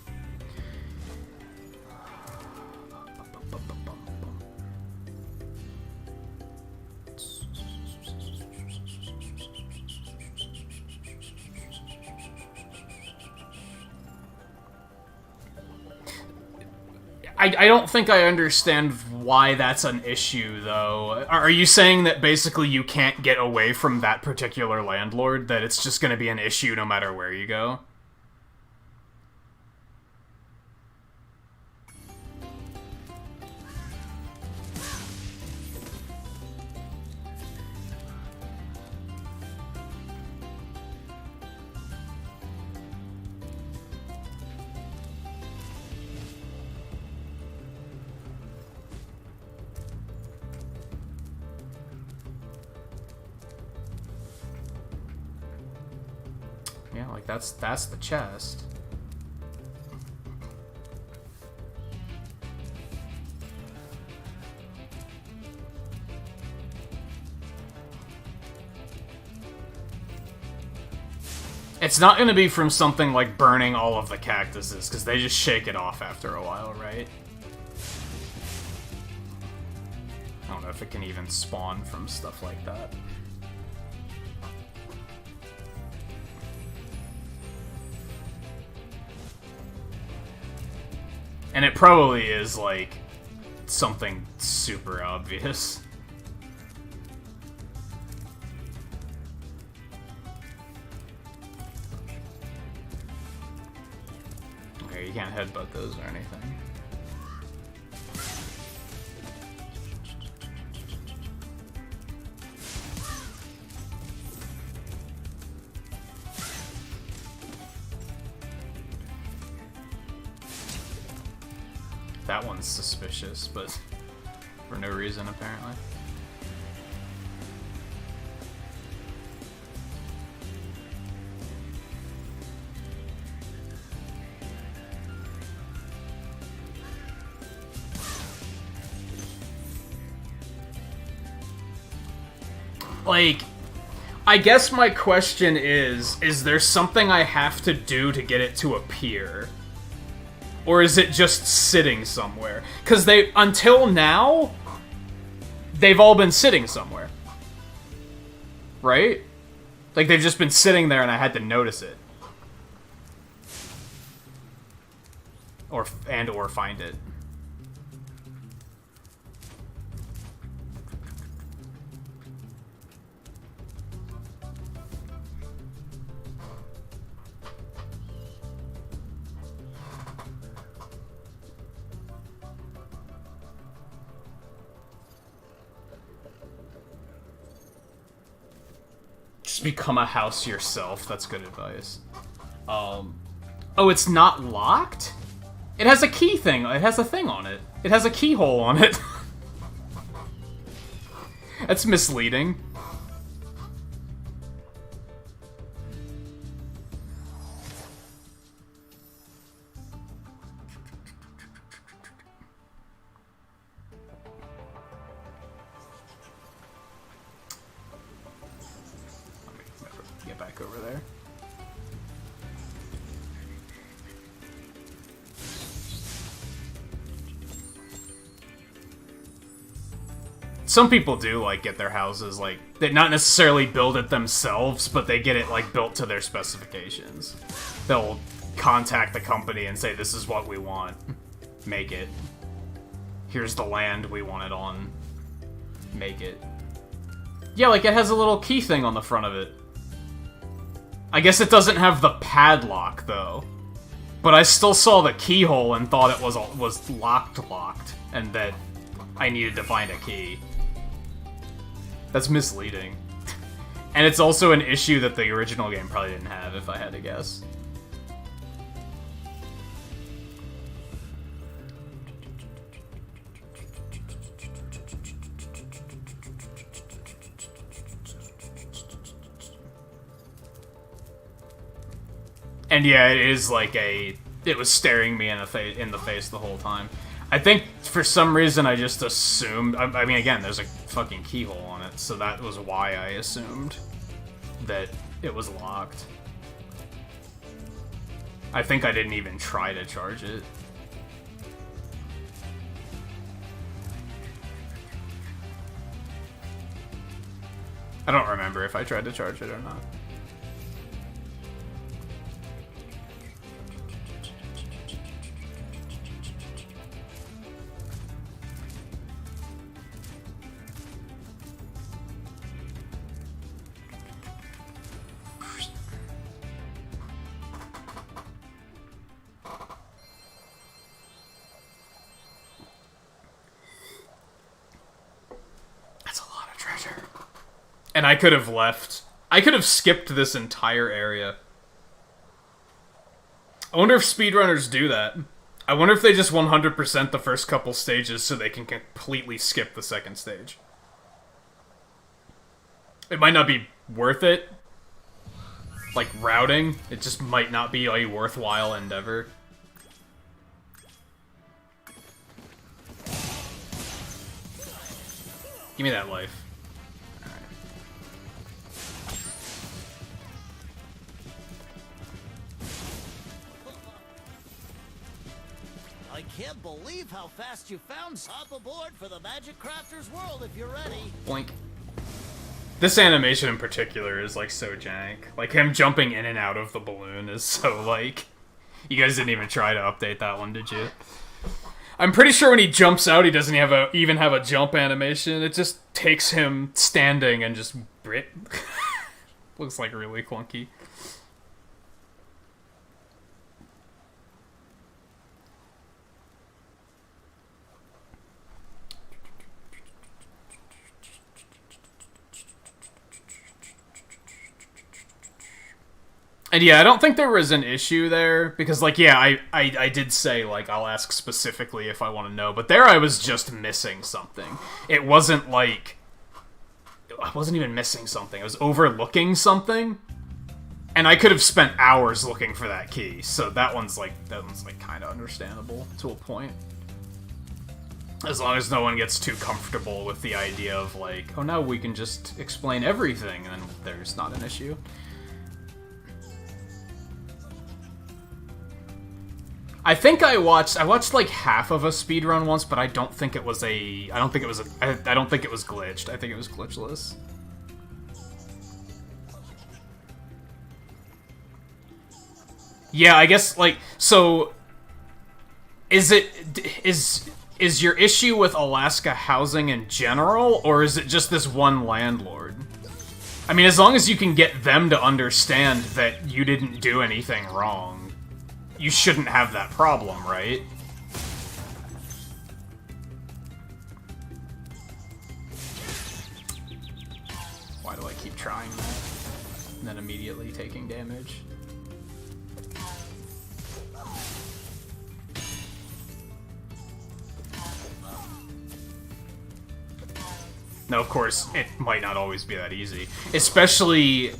S1: I don't think I understand why that's an issue, though. Are you saying that basically you can't get away from that particular landlord? That it's just going to be an issue no matter where you go? Yeah, like that's the chest. It's not going to be from something like burning all of the cactuses, because they just shake it off after a while, right? I don't know if it can even spawn from stuff like that. And it probably is, like, something super obvious. Okay, you can't headbutt those or anything. That one's suspicious, but for no reason, apparently. Like, I guess my question is there something I have to do to get it to appear? Or is it just sitting somewhere? Because they, until now, they've all been sitting somewhere. Right? Like, they've just been sitting there and I had to notice it. Or find it. Just become a house yourself. That's good advice. Oh, it's not locked? It has a key thing. It has a thing on it. It has a keyhole on it. That's misleading. Get back over there. Some people do, like, get their houses, like, they not necessarily build it themselves, but they get it, like, built to their specifications. They'll contact the company and say, this is what we want. Make it. Here's the land we want it on. Make it. Yeah, like, it has a little key thing on the front of it. I guess it doesn't have the padlock, though. But I still saw the keyhole and thought it was locked, and that I needed to find a key. That's misleading. And it's also an issue that the original game probably didn't have, if I had to guess. And yeah, it is like it was staring me in the face the whole time. I think for some reason I just assumed, I mean, again, there's a fucking keyhole on it, so that was why I assumed that it was locked. I think I didn't even try to charge it. I don't remember if I tried to charge it or not. And I could have left. I could have skipped this entire area. I wonder if speedrunners do that. I wonder if they just 100% the first couple stages so they can completely skip the second stage. It might not be worth it. Like, routing. It just might not be a worthwhile endeavor. Give me that life. Alright.
S3: I can't believe how fast you found. Hop aboard for the Magic Crafter's world if you're ready.
S1: Blink. This animation in particular is, like, so jank. Like, him jumping in and out of the balloon is so, like... You guys didn't even try to update that one, did you? I'm pretty sure when he jumps out, he doesn't even have a jump animation. It just takes him standing and just... Looks, like, really clunky. And yeah, I don't think there was an issue there, because, like, yeah, I did say, like, I'll ask specifically if I want to know, but there I was just missing something. It wasn't, like... I wasn't even missing something. I was overlooking something, and I could have spent hours looking for that key, so that one's, like, kind of understandable to a point. As long as no one gets too comfortable with the idea of, like, oh, now we can just explain everything, and then there's not an issue. I think I watched like half of a speedrun once, but I don't think it was I don't think it was glitched. I think it was glitchless. Yeah, I guess, like, so is your issue with Alaska housing in general, or is it just this one landlord? I mean, as long as you can get them to understand that you didn't do anything wrong, you shouldn't have that problem, right? Why do I keep trying that? And then immediately taking damage? No, of course, it might not always be that easy. Especially...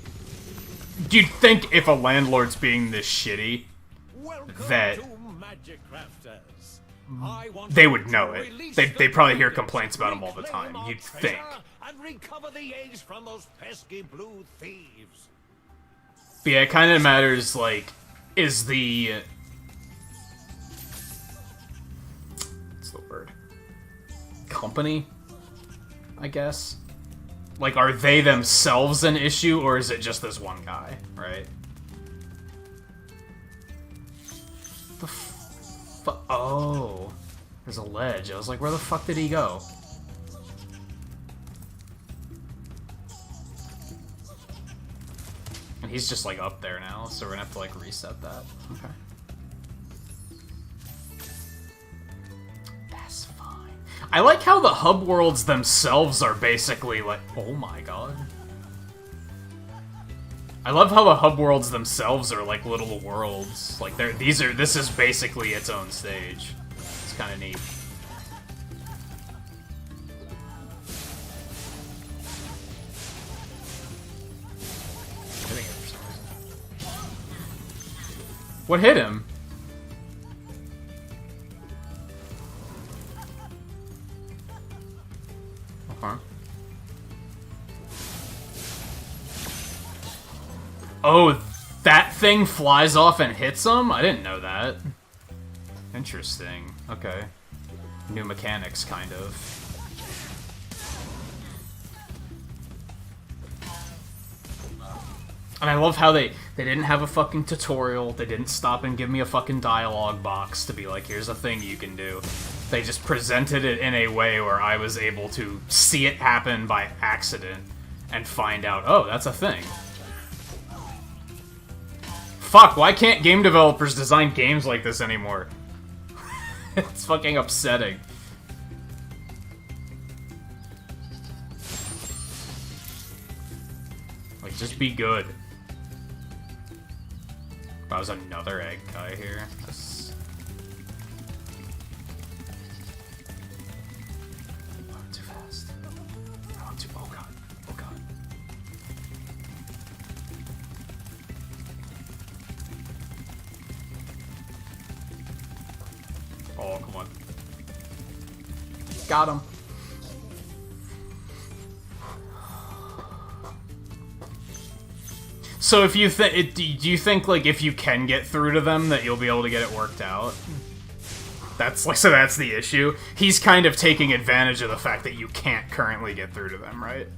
S1: You'd think if a landlord's being this shitty, that they would know it. They probably hear complaints about him all the time. You'd think.
S2: And recover the eggs from those pesky blue thieves.
S1: But yeah, it kind of matters, like, is the... What's the word? Company? I guess? Like, are they themselves an issue, or is it just this one guy, right? Oh, there's a ledge. I was like, where the fuck did he go? And he's just, like, up there now, so we're gonna have to, like, reset that. Okay. That's fine. I like how the hub worlds themselves are basically, like... Oh my god. I love how the hub worlds themselves are like little worlds. Like this is basically its own stage. It's kind of neat. What hit him? Okay. Oh, that thing flies off and hits him? I didn't know that. Interesting. Okay. New mechanics, kind of. And I love how they didn't have a fucking tutorial. They didn't stop and give me a fucking dialogue box to be like, here's a thing you can do. They just presented it in a way where I was able to see it happen by accident and find out, oh, that's a thing. Fuck, why can't game developers design games like this anymore? It's fucking upsetting. Just be good. That was another egg guy here. This... Oh, too fast. I want to. Oh god. Oh god. Oh, come on. Got him. So if you think, do you think like if you can get through to them that you'll be able to get it worked out? That's like, so that's the issue. He's kind of taking advantage of the fact that you can't currently get through to them, right?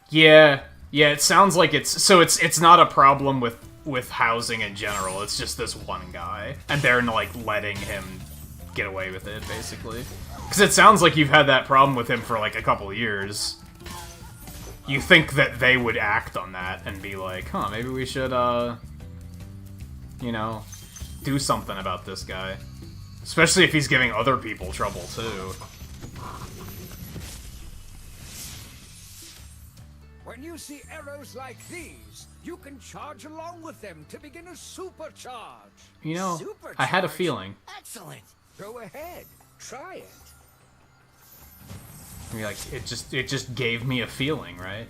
S1: Yeah. Yeah, it sounds like it's not a problem with housing in general. It's just this one guy, and they're like letting him get away with it, basically. Because it sounds like you've had that problem with him for like a couple years. You think that they would act on that and be like, huh, maybe we should, you know, do something about this guy. Especially if he's giving other people trouble, too.
S12: When you see arrows like these, you can charge along with them to begin a supercharge.
S1: You know, I had a feeling.
S12: Excellent. Go ahead. Try it.
S1: I mean, like, it just gave me a feeling, right?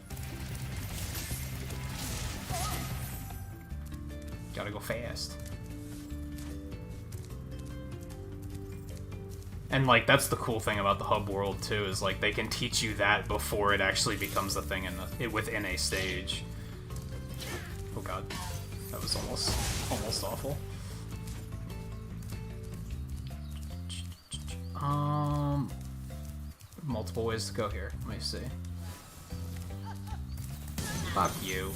S1: Gotta go fast. And, like, that's the cool thing about the hub world, too, is, like, they can teach you that before it actually becomes a thing within a stage. Oh god. That was almost awful. Multiple ways to go here. Let me see. Fuck you.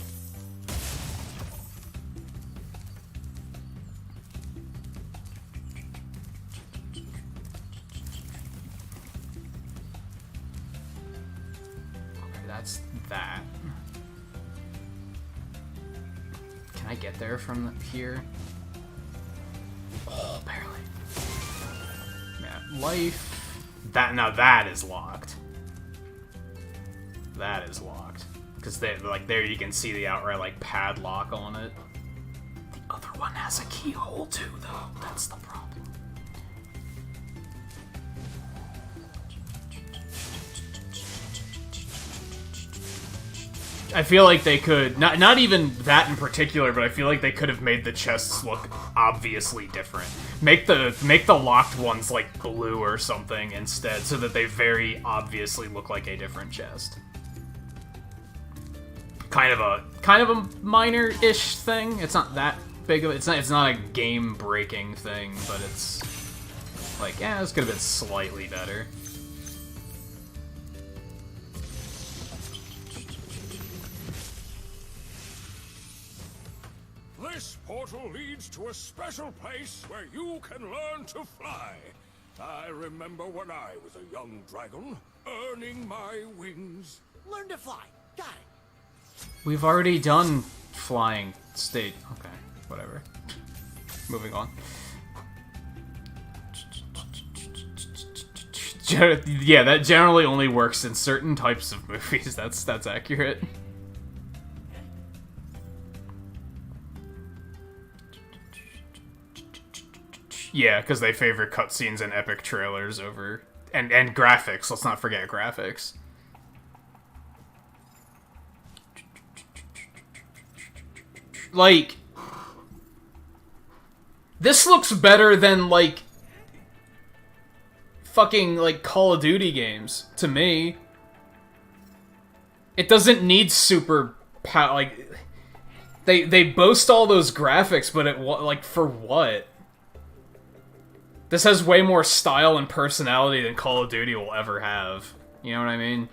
S1: That's that. Can I get there from here? Oh, barely. Yeah, life. Now that is locked. That is locked. Because like there you can see the outright like padlock on it. The other one has a keyhole too, though. That's the problem. I feel like they could, not even that in particular, but I feel like they could have made the chests look obviously different. Make the locked ones like blue or something instead, so that they very obviously look like a different chest. Kind of a minor-ish thing. It's not that big of it's not a game-breaking thing, but it's like, yeah, this could have been slightly better.
S6: This portal leads to a special place where you can learn to fly. I remember when I was a young dragon, earning my wings.
S3: Learn to fly. Got it.
S1: We've already done flying state. Okay, whatever. Moving on. Yeah, that generally only works in certain types of movies. That's accurate. Yeah, because they favor cutscenes and epic trailers over... And graphics, let's not forget graphics. Like... This looks better than, like... fucking, like, Call of Duty games, to me. It doesn't need super... like... They boast all those graphics, but like, for what? This has way more style and personality than Call of Duty will ever have. You know what I mean?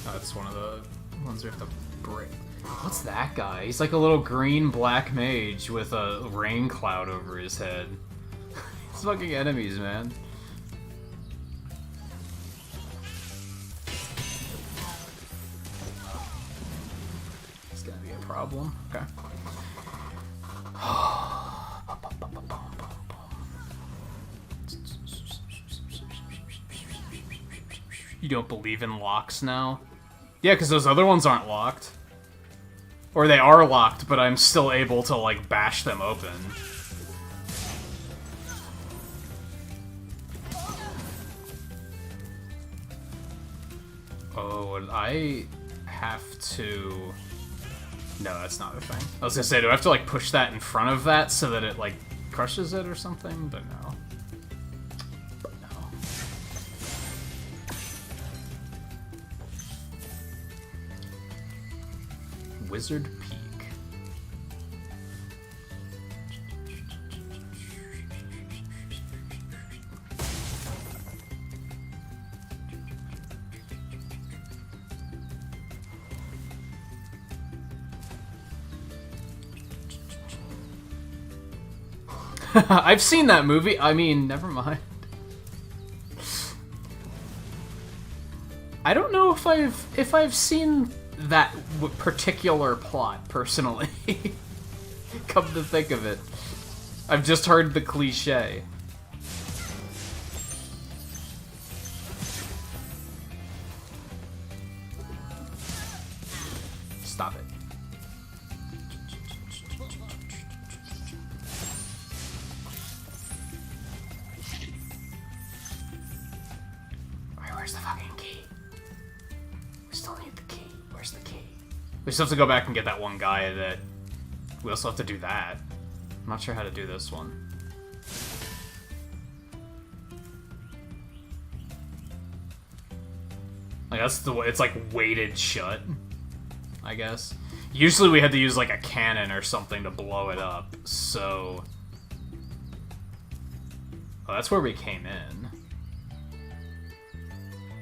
S1: That's one of the ones we have to break. What's that guy? He's like a little green black mage with a rain cloud over his head. It's fucking enemies, man. problem. Okay. You don't believe in locks now? Yeah, because those other ones aren't locked. Or they are locked, but I'm still able to, like, bash them open. Oh, would I have to... No, that's not a thing. I was gonna say, do I have to, like, push that in front of that so that it, like, crushes it or something? But no. Wizard Peak. I've seen that movie. I mean, never mind. I don't know if I've seen that particular plot personally. Come to think of it, I've just heard the cliche. Stop it. Where's the fucking key? We still need the key. Where's the key? We still have to go back and get that one guy that... We also have to do that. I'm not sure how to do this one. Like, that's the way... It's, like, weighted shut, I guess. Usually we had to use, like, a cannon or something to blow it up, so... Oh, that's where we came in.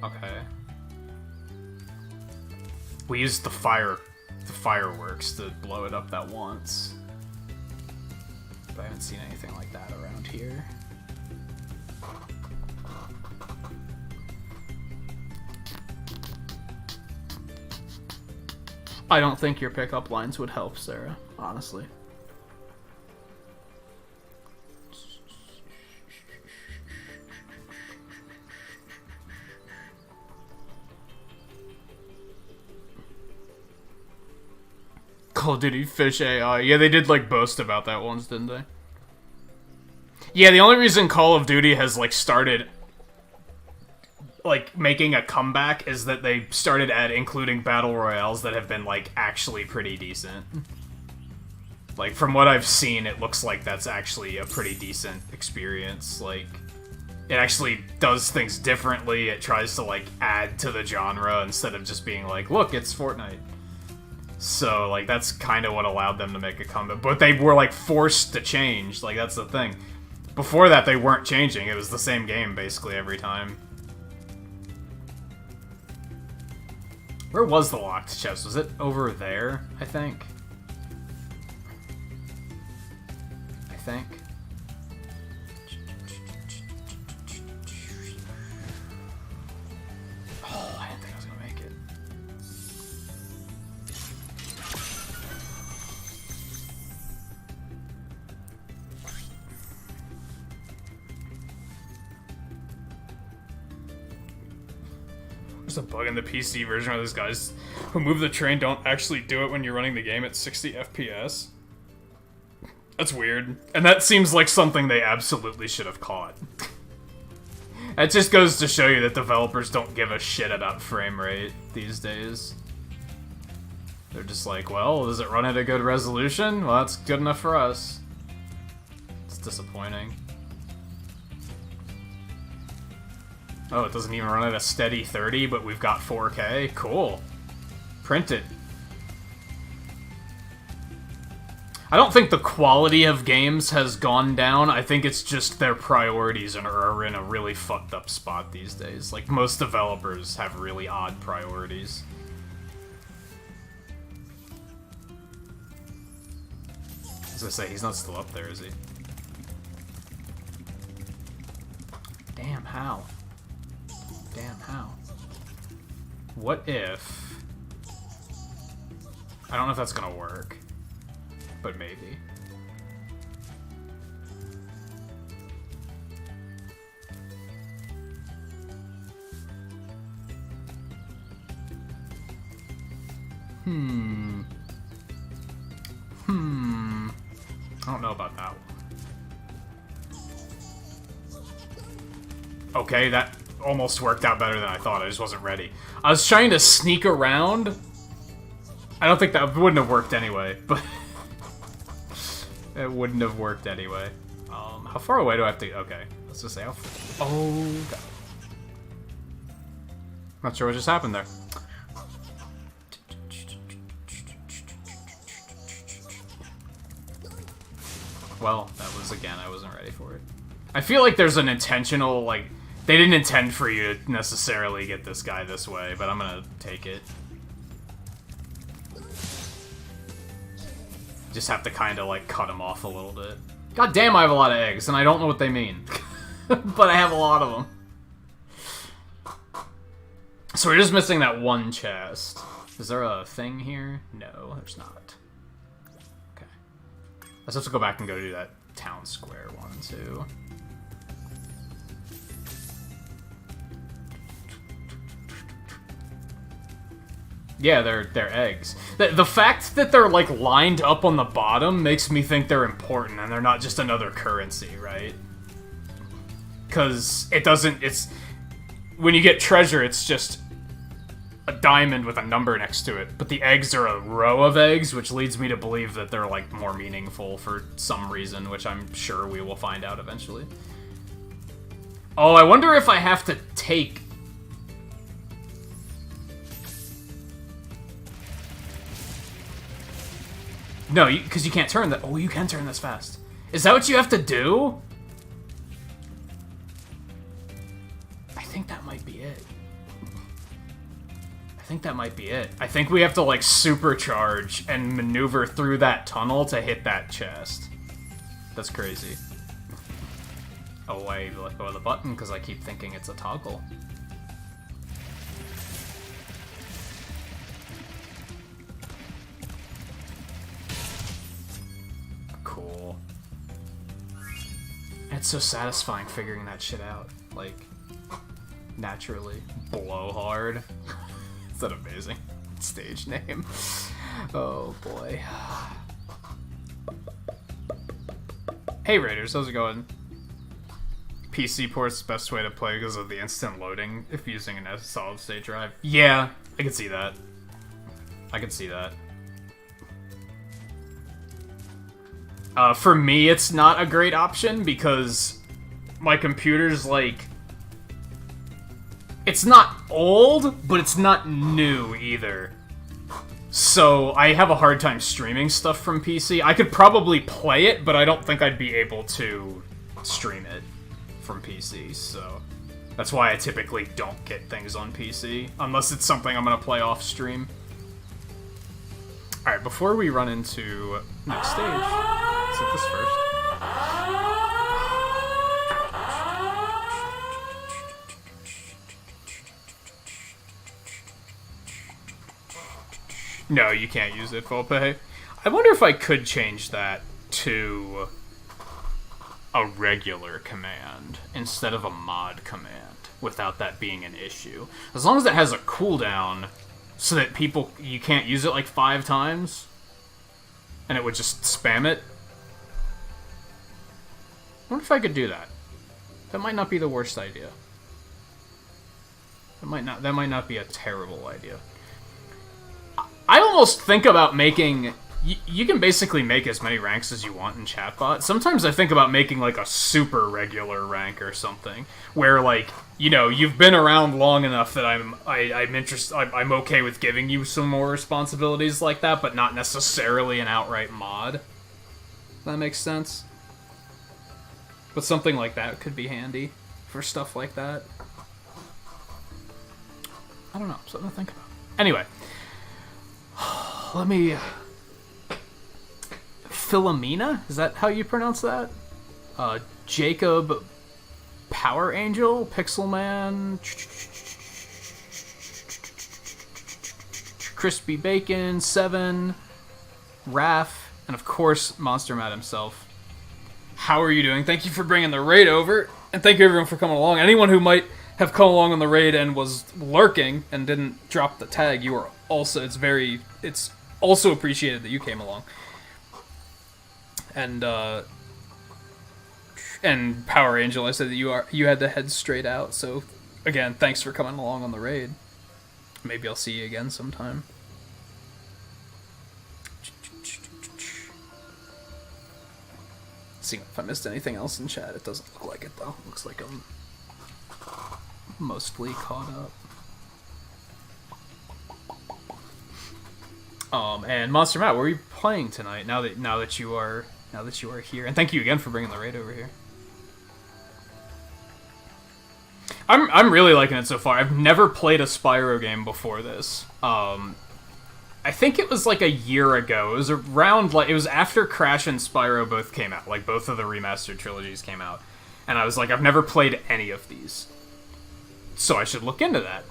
S1: Okay. We used the fireworks to blow it up that once. But I haven't seen anything like that around here. I don't think your pickup lines would help, Sarah, honestly. Call of Duty Fish AI. Yeah, they did, like, boast about that once, didn't they? Yeah, the only reason Call of Duty has, like, started, like, making a comeback is that they started including Battle Royales that have been, like, actually pretty decent. Like, from what I've seen, it looks like that's actually a pretty decent experience. Like, it actually does things differently. It tries to, like, add to the genre instead of just being like, look, it's Fortnite. So, like, that's kind of what allowed them to make a comeback. But they were, like, forced to change. Like, that's the thing. Before that, they weren't changing. It was the same game, basically, every time. Where was the locked chest? Was it over there, I think? Oh, I didn't think I was gonna make it. There's a bug in the PC version where those guys who move the train don't actually do it when you're running the game at 60 FPS. That's weird. And that seems like something they absolutely should have caught. It just goes to show you that developers don't give a shit about frame rate these days. They're just like, well, does it run at a good resolution? Well, that's good enough for us. It's disappointing. Oh, it doesn't even run at a steady 30, but we've got 4K? Cool. Print it. I don't think the quality of games has gone down. I think it's just their priorities are in a really fucked up spot these days. Like, most developers have really odd priorities. As I say, he's not still up there, is he? Damn, how? Damn, how? What if... I don't know if that's gonna work, but maybe. I don't know about that one. Okay, that almost worked out better than I thought. I just wasn't ready. I was trying to sneak around. I don't think that wouldn't have worked anyway, but it wouldn't have worked anyway. How far away do I have to? Okay, let's just say how. Oh, God. Not sure what just happened there. Well, that was, again, I wasn't ready for it. I feel like there's an intentional, like, they didn't intend for you to necessarily get this guy this way, but I'm gonna take it. Just have to kind of, like, cut him off a little bit. God damn, I have a lot of eggs, and I don't know what they mean. But I have a lot of them. So we're just missing that one chest. Is there a thing here? No, there's not. Okay. Let's have to go back and go do that town square one, too. Yeah, they're eggs. The fact that they're, like, lined up on the bottom makes me think they're important, and they're not just another currency, right? Because it doesn't, it's... When you get treasure, it's just a diamond with a number next to it, but the eggs are a row of eggs, which leads me to believe that they're, like, more meaningful for some reason, which I'm sure we will find out eventually. Oh, I wonder if I have to take... No, because you can't turn that. Oh, you can turn this fast. Is that what you have to do? I think that might be it. I think that might be it. I think we have to, like, supercharge and maneuver through that tunnel to hit that chest. That's crazy. Oh, wait, let go of the button because I keep thinking it's a toggle. Cool. It's so satisfying figuring that shit out. Like, naturally. Blowhard. Is that amazing? Stage name. Oh, boy. Hey, Raiders. How's it going? PC port's the best way to play because of the instant loading if using a solid-state drive. Yeah, I can see that. I can see that. For me, it's not a great option because my computer's, like... It's not old, but it's not new either. So I have a hard time streaming stuff from PC. I could probably play it, but I don't think I'd be able to stream it from PC, so... That's why I typically don't get things on PC, unless it's something I'm gonna play off stream. Alright, before we run into next stage, let's hit this first. No, you can't use it full pay. I wonder if I could change that to a regular command instead of a mod command without that being an issue. As long as it has a cooldown so that you can't use it like 5 times and it would just spam it. I wonder if I could do that. That might not be the worst idea. That might not be a terrible idea. I almost think about making... You can basically make as many ranks as you want in chatbot. Sometimes I think about making, like, a super regular rank or something. Where, like, you know, you've been around long enough that I'm okay with giving you some more responsibilities like that, but not necessarily an outright mod. That makes sense? But something like that could be handy for stuff like that. I don't know, something to think about. Anyway. Let me... Philomena? Is that how you pronounce that? Jacob... Power Angel? Pixelman? Crispy Bacon, Seven, Raph, and of course, Monster Matt himself. How are you doing? Thank you for bringing the raid over, and thank you everyone for coming along. Anyone who might have come along on the raid and was lurking and didn't drop the tag, you are also, it's also appreciated that you came along. And Power Angel, I said that you had to head straight out, so again, thanks for coming along on the raid. Maybe I'll see you again sometime. See if I missed anything else in chat. It doesn't look like it though. Looks like I'm mostly caught up. And Monster Matt, what are you playing tonight? Now that you are here, and thank you again for bringing the raid over here. I'm really liking it so far. I've never played a Spyro game before this. I think it was like a year ago. It was around, like, it was after Crash and Spyro both came out. Like, both of the remastered trilogies came out. And I was like, I've never played any of these. So I should look into that.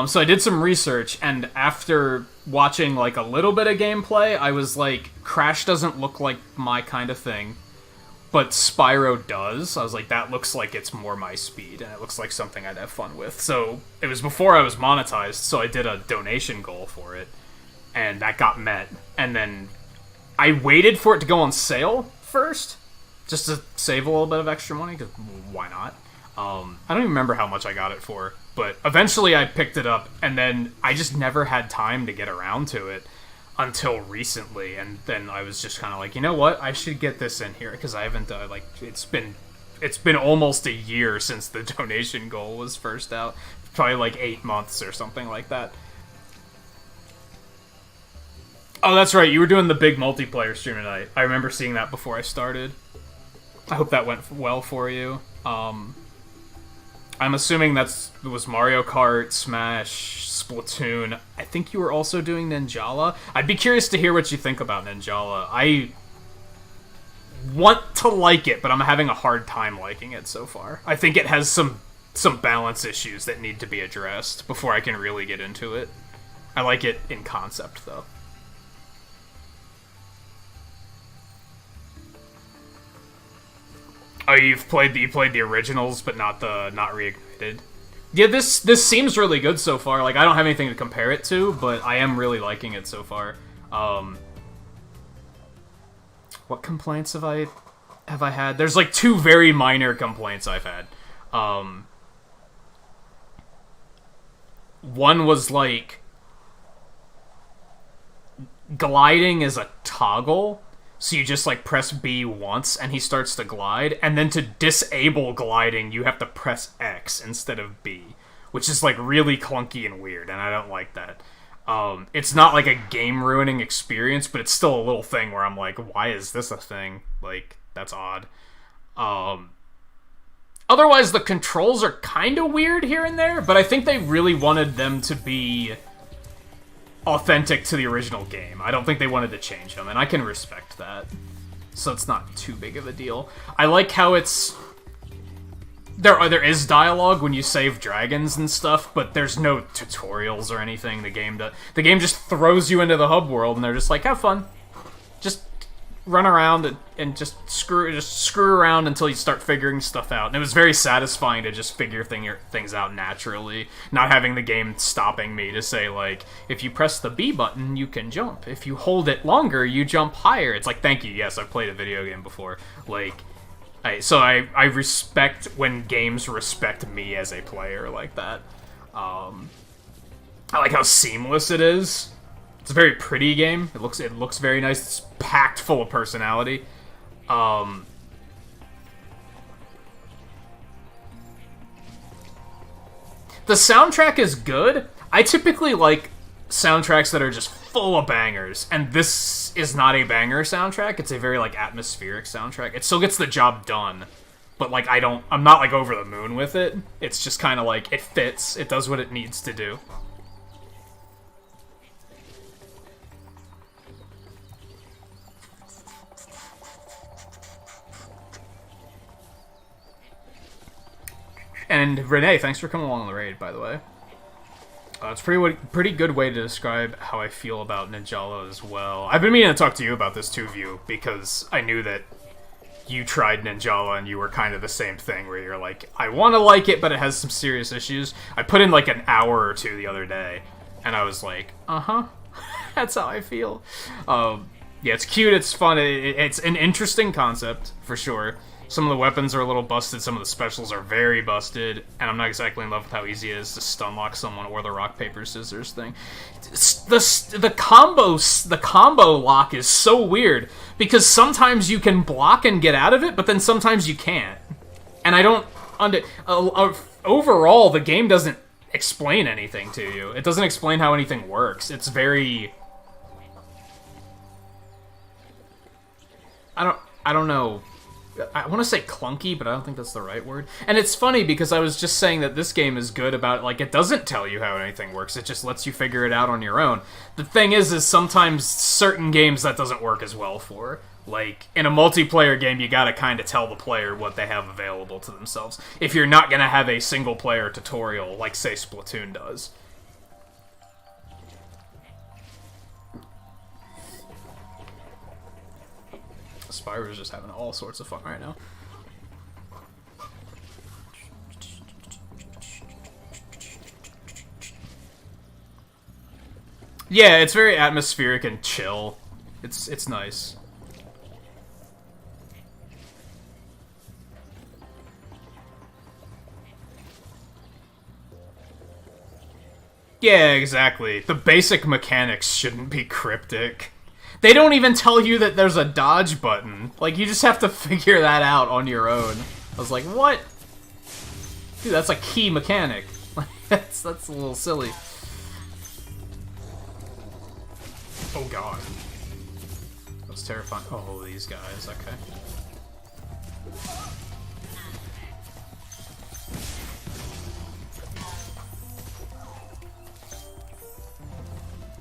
S1: So I did some research, and after watching, like, a little bit of gameplay, I was like, Crash doesn't look like my kind of thing, but Spyro does. I was like, that looks like it's more my speed, and it looks like something I'd have fun with. So it was before I was monetized, so I did a donation goal for it, and that got met. And then I waited for it to go on sale first, just to save a little bit of extra money, because why not? I don't even remember how much I got it for, but eventually I picked it up, and then I just never had time to get around to it until recently, and then I was just kind of like, you know what, I should get this in here, because I haven't, like, it's been almost a year since the donation goal was first out, probably like 8 months or something like that. Oh, that's right, you were doing the big multiplayer stream tonight. I remember seeing that before I started. I hope that went well for you. I'm assuming it was Mario Kart, Smash, Splatoon. I think you were also doing Ninjala. I'd be curious to hear what you think about Ninjala. I want to like it, but I'm having a hard time liking it so far. I think it has some balance issues that need to be addressed before I can really get into it. I like it in concept, though. Oh, you played the originals, but not Reignited. Yeah, this seems really good so far. Like, I don't have anything to compare it to, but I am really liking it so far. What complaints have I had? There's like 2 very minor complaints I've had. One was like gliding is a toggle. So you just, like, press B once, and he starts to glide, and then to disable gliding, you have to press X instead of B, which is, like, really clunky and weird, and I don't like that. It's not, like, a game-ruining experience, but it's still a little thing where I'm like, why is this a thing? Like, that's odd. Otherwise, the controls are kind of weird here and there, but I think they really wanted them to be authentic to the original game. I don't think they wanted to change them, and I can respect that. So it's not too big of a deal. I like how it's... There is dialogue when you save dragons and stuff, but there's no tutorials or anything. The game just throws you into the hub world, and they're just like, have fun. Just run around and just screw around until you start figuring stuff out. And it was very satisfying to just figure things out naturally, not having the game stopping me to say, like, if you press the B button, you can jump. If you hold it longer, you jump higher. It's like, thank you, yes, I've played a video game before. Like, I respect when games respect me as a player like that. I like how seamless it is. It's a very pretty game. It looks very nice. It's packed full of personality. The soundtrack is good. I typically like soundtracks that are just full of bangers, and this is not a banger soundtrack. It's a very, like, atmospheric soundtrack. It still gets the job done, but, like, I'm not, like, over the moon with it. It's just kind of like, it fits. It does what it needs to do. And Renee, thanks for coming along on the raid, by the way. It's pretty good way to describe how I feel about Ninjala as well. I've been meaning to talk to you about this too, View, because I knew that you tried Ninjala and you were kind of the same thing, where you're like, I want to like it, but it has some serious issues. I put in like an hour or two the other day, and I was like, that's how I feel. Yeah, it's cute, it's fun, it's an interesting concept, for sure. Some of the weapons are a little busted, some of the specials are very busted, and I'm not exactly in love with how easy it is to stun lock someone or the rock, paper, scissors thing. The combo lock is so weird, because sometimes you can block and get out of it, but then sometimes you can't. And I don't... overall, the game doesn't explain anything to you. It doesn't explain how anything works. It's very... I don't know... I want to say clunky, but I don't think that's the right word. And it's funny because I was just saying that this game is good about, like, it doesn't tell you how anything works. It just lets you figure it out on your own. The thing is sometimes certain games that doesn't work as well for. Like, in a multiplayer game, you gotta kind of tell the player what they have available to themselves. If you're not gonna have a single-player tutorial, like, say, Splatoon does. Spyro's just having all sorts of fun right now. Yeah, it's very atmospheric and chill. It's nice. Yeah, exactly. The basic mechanics shouldn't be cryptic. They don't even tell you that there's a dodge button. Like, you just have to figure that out on your own. I was like, what? Dude, that's a key mechanic. that's a little silly. Oh god. That was terrifying. Oh, these guys, okay.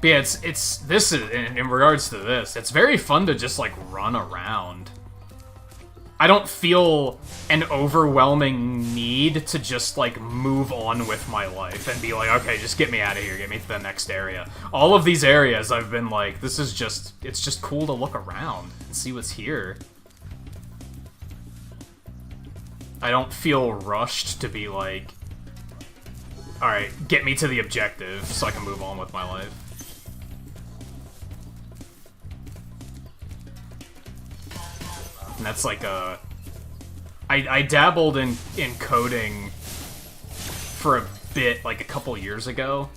S1: But yeah, this is, in regards to this, it's very fun to just, like, run around. I don't feel an overwhelming need to just, like, move on with my life and be like, okay, just get me out of here, get me to the next area. All of these areas, I've been like, this is just, it's just cool to look around and see what's here. I don't feel rushed to be like, alright, get me to the objective so I can move on with my life. And that's like a... I dabbled in coding for a bit, like a couple years ago.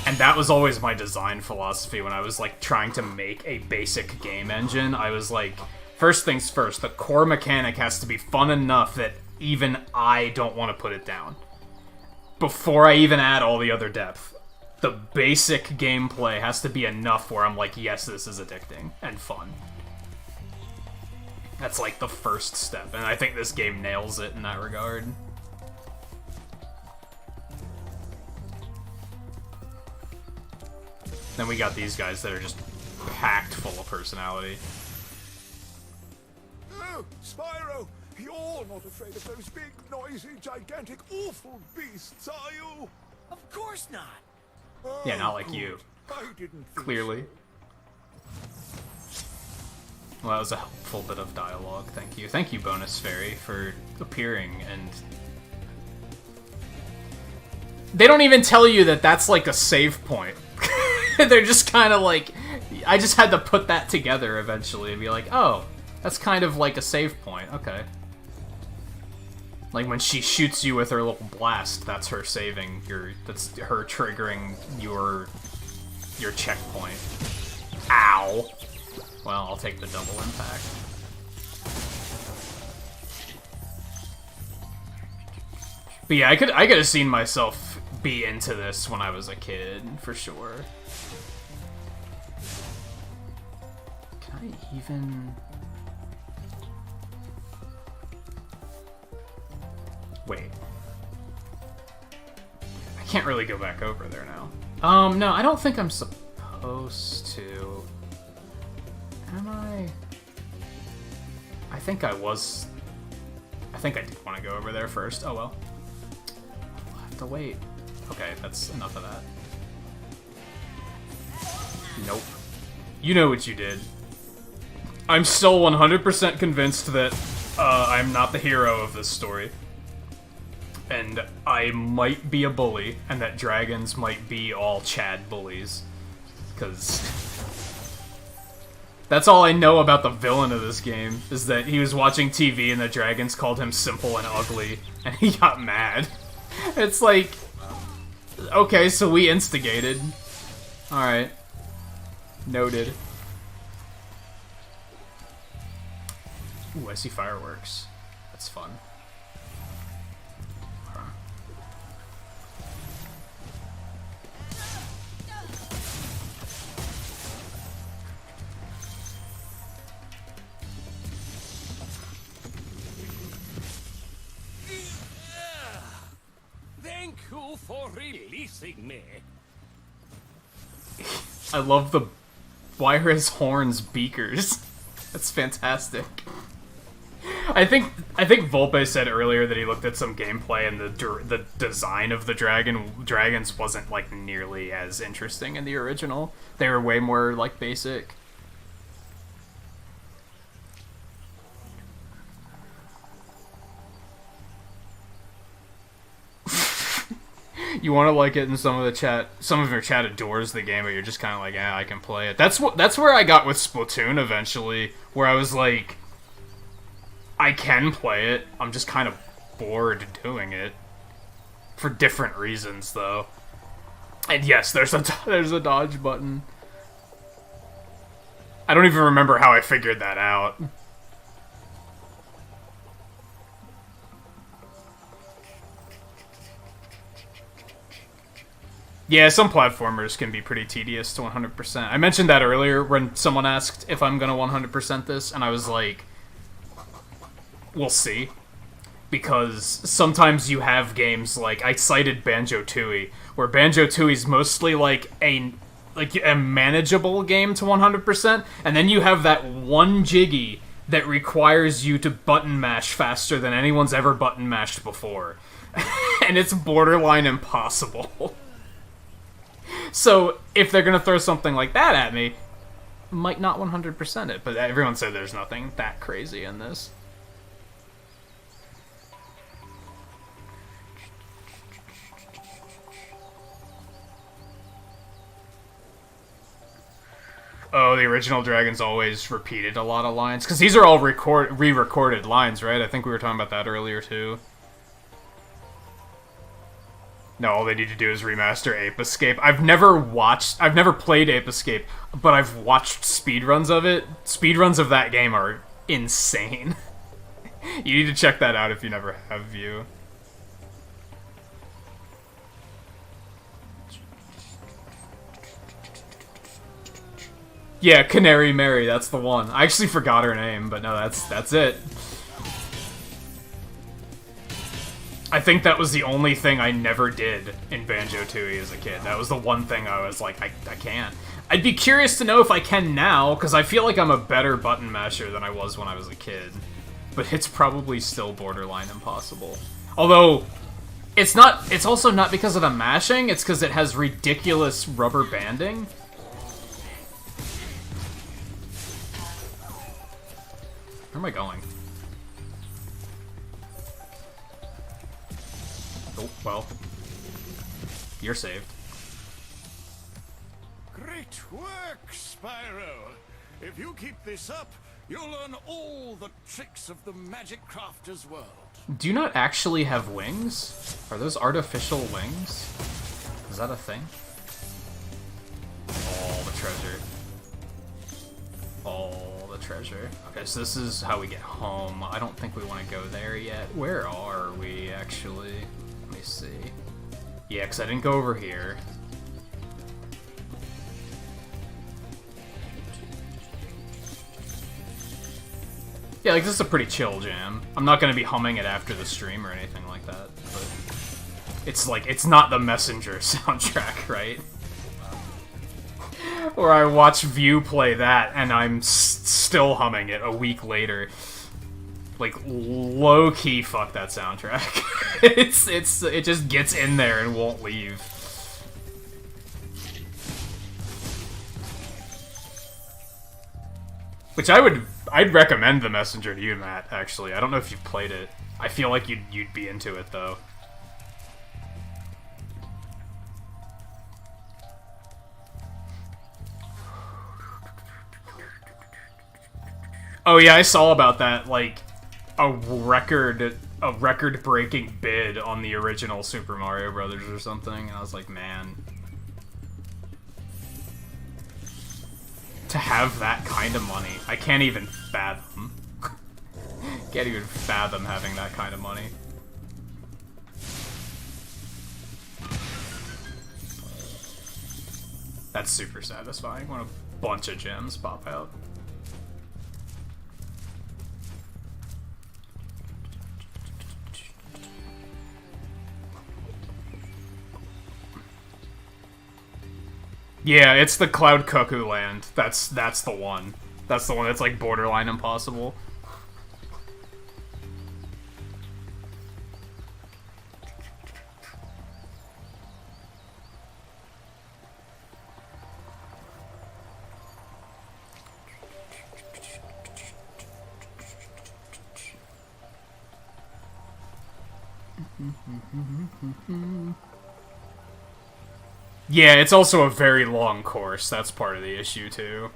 S1: And that was always my design philosophy when I was like trying to make a basic game engine. I was like, first things first, the core mechanic has to be fun enough that even I don't want to put it down. Before I even add all the other depth. The basic gameplay has to be enough where I'm like, yes, this is addicting and fun. That's like the first step, and I think this game nails it in that regard. Then we got these guys that are just packed full of personality.
S7: Oh, Spyro! You're not afraid of those big, noisy, gigantic, awful beasts, are you?
S3: Of course not.
S7: Oh,
S1: Yeah, not like you.
S7: I didn't think
S1: Clearly.
S7: so.
S1: Well, that was a helpful bit of dialogue, thank you. Thank you, Bonus Fairy, for appearing, and... They don't even tell you that that's, like, a save point. They're just kind of like... I just had to put that together eventually and be like, oh, that's kind of like a save point, okay. Like, when she shoots you with her little blast, that's her saving your... That's her triggering your checkpoint. Ow! Well, I'll take the double impact. But yeah, I could have seen myself be into this when I was a kid, for sure. Can I even... Wait. I can't really go back over there now. No, I don't think I'm supposed to. Am I? I think I was... I think I did want to go over there first. Oh well. I'll have to wait. Okay, that's enough of that. Nope. You know what you did. I'm still 100% convinced that I'm not the hero of this story. And I might be a bully, and that dragons might be all Chad bullies. Because that's all I know about the villain of this game, is that he was watching TV and the dragons called him simple and ugly, and he got mad. It's like, okay, so we instigated. Alright. Noted. Ooh, I see fireworks. That's fun.
S11: Thank you for releasing me.
S1: I love the... Why are his horns beakers? That's fantastic. I think Volpe said earlier that he looked at some gameplay and the design of the dragons wasn't like nearly as interesting in the original. They were way more like basic. You want to like it, and some of your chat adores the game, but you're just kind of like, yeah, I can play it. That's where I got with Splatoon eventually, where I was like, I can play it. I'm just kind of bored doing it for different reasons, though. And yes, there's a dodge button. I don't even remember how I figured that out. Yeah, some platformers can be pretty tedious to 100%. I mentioned that earlier when someone asked if I'm gonna 100% this, and I was like, we'll see. Because sometimes you have games like, I cited Banjo-Tooie, where Banjo-Tooie's mostly like a manageable game to 100%, and then you have that one jiggy that requires you to button mash faster than anyone's ever button mashed before. And it's borderline impossible. So, if they're gonna throw something like that at me, might not 100% it, but everyone said there's nothing that crazy in this. Oh, the original Dragons always repeated a lot of lines? Because these are all re-recorded lines, right? I think we were talking about that earlier, too. No, all they need to do is remaster Ape Escape. I've never played Ape Escape, but I've watched speedruns of it. Speedruns of that game are insane. You need to check that out if you never have View. Yeah, Canary Mary, that's the one. I actually forgot her name, but no, that's it. I think that was the only thing I never did in Banjo-Tooie as a kid. That was the one thing I was like, I can't. I'd be curious to know if I can now, because I feel like I'm a better button masher than I was when I was a kid. But it's probably still borderline impossible. Although, it's also not because of the mashing, it's because it has ridiculous rubber banding. Where am I going? Oh, well. You're saved.
S10: Great work, Spyro! If you keep this up, you'll learn all the tricks of the magic crafter's world.
S1: Do you not actually have wings? Are those artificial wings? Is that a thing? All the treasure. All the treasure. Okay, so this is how we get home. I don't think we want to go there yet. Where are we, actually? Let me see. Yeah, because I didn't go over here. Yeah, like, this is a pretty chill jam. I'm not going to be humming it after the stream or anything like that, but it's like, it's not the Messenger soundtrack, right? Or I watch View play that, and I'm still humming it a week later. Like, low-key fuck that soundtrack. It just gets in there and won't leave. Which I'd recommend The Messenger to you, Matt, actually. I don't know if you've played it. I feel like you'd be into it, though. Oh yeah, I saw about that, like, a record-breaking bid on the original Super Mario Brothers or something, and I was like, man. To have that kind of money, I can't even fathom. Can't even fathom having that kind of money. That's super satisfying when a bunch of gems pop out. Yeah, it's the Cloud Cuckoo Land. That's the one. That's the one that's like borderline impossible. Yeah, it's also a very long course. That's part of the issue, too.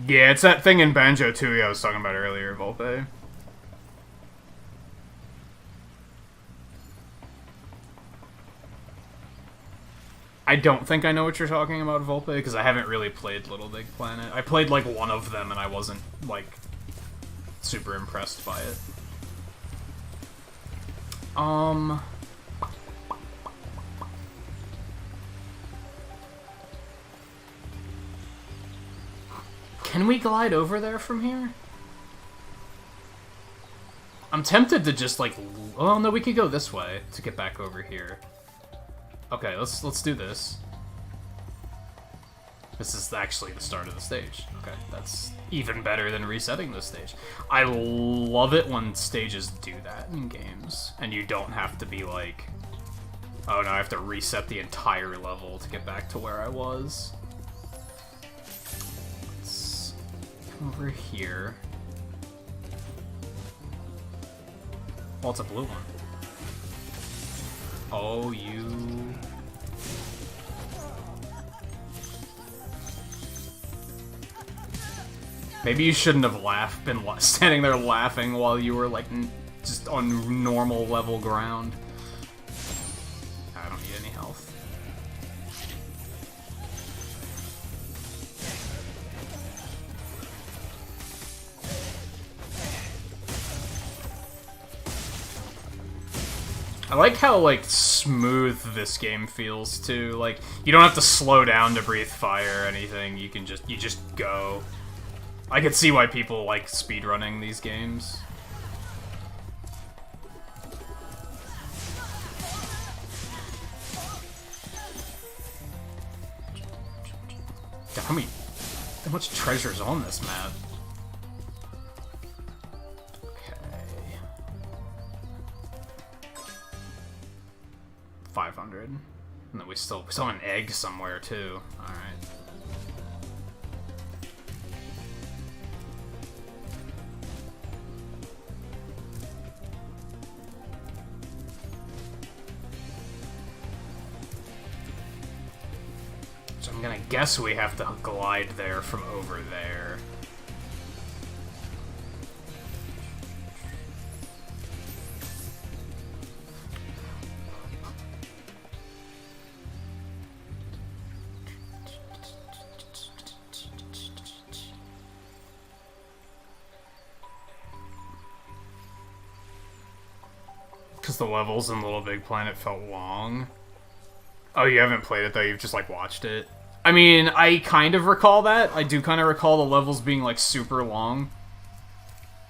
S1: Yeah, it's that thing in Banjo-Tooie I was talking about earlier, Volpe. I don't think I know what you're talking about, Volpe, because I haven't really played Little Big Planet. I played, like, one of them, and I wasn't, like, super impressed by it. Can we glide over there from here? I'm tempted to just, like... Oh, no, we could go this way to get back over here. Okay, let's do this. This is actually the start of the stage. Okay, that's even better than resetting the stage. I love it when stages do that in games, and you don't have to be like, oh no, I have to reset the entire level to get back to where I was. Let's come over here. Well, it's a blue one. Oh, you... Maybe you shouldn't have been standing there laughing while you were, like, just on normal level ground. I don't need any health. I like how, like, smooth this game feels, too. Like, you don't have to slow down to breathe fire or anything. You just go. I could see why people like speedrunning these games. God, how much treasure's on this map? Okay. 500. And then we still have an egg somewhere too. Alright. I'm gonna guess we have to glide there from over there. Because the levels in Little Big Planet felt long. Oh, you haven't played it though, you've just like watched it. I mean, I kind of recall that. I do kind of recall the levels being, like, super long.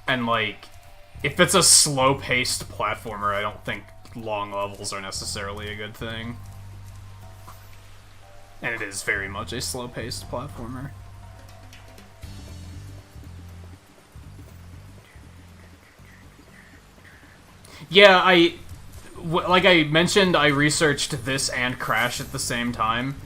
S1: And, like, if it's a slow-paced platformer, I don't think long levels are necessarily a good thing. And it is very much a slow-paced platformer. Yeah, like I mentioned, I researched this and Crash at the same time.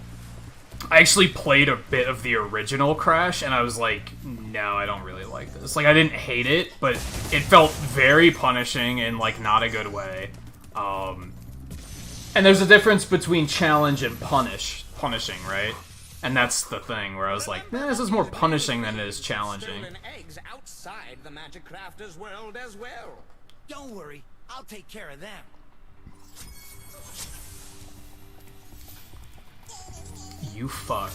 S1: I actually played a bit of the original Crash, and I was like, no, I don't really like this. Like, I didn't hate it, but it felt very punishing in, like, not a good way. And there's a difference between challenge and punishing, right? And that's the thing, where I was like, this is more punishing than it is challenging.
S2: Stolen eggs outside the Magic Crafter's world as well.
S3: Don't worry, I'll take care of them.
S1: You fuck.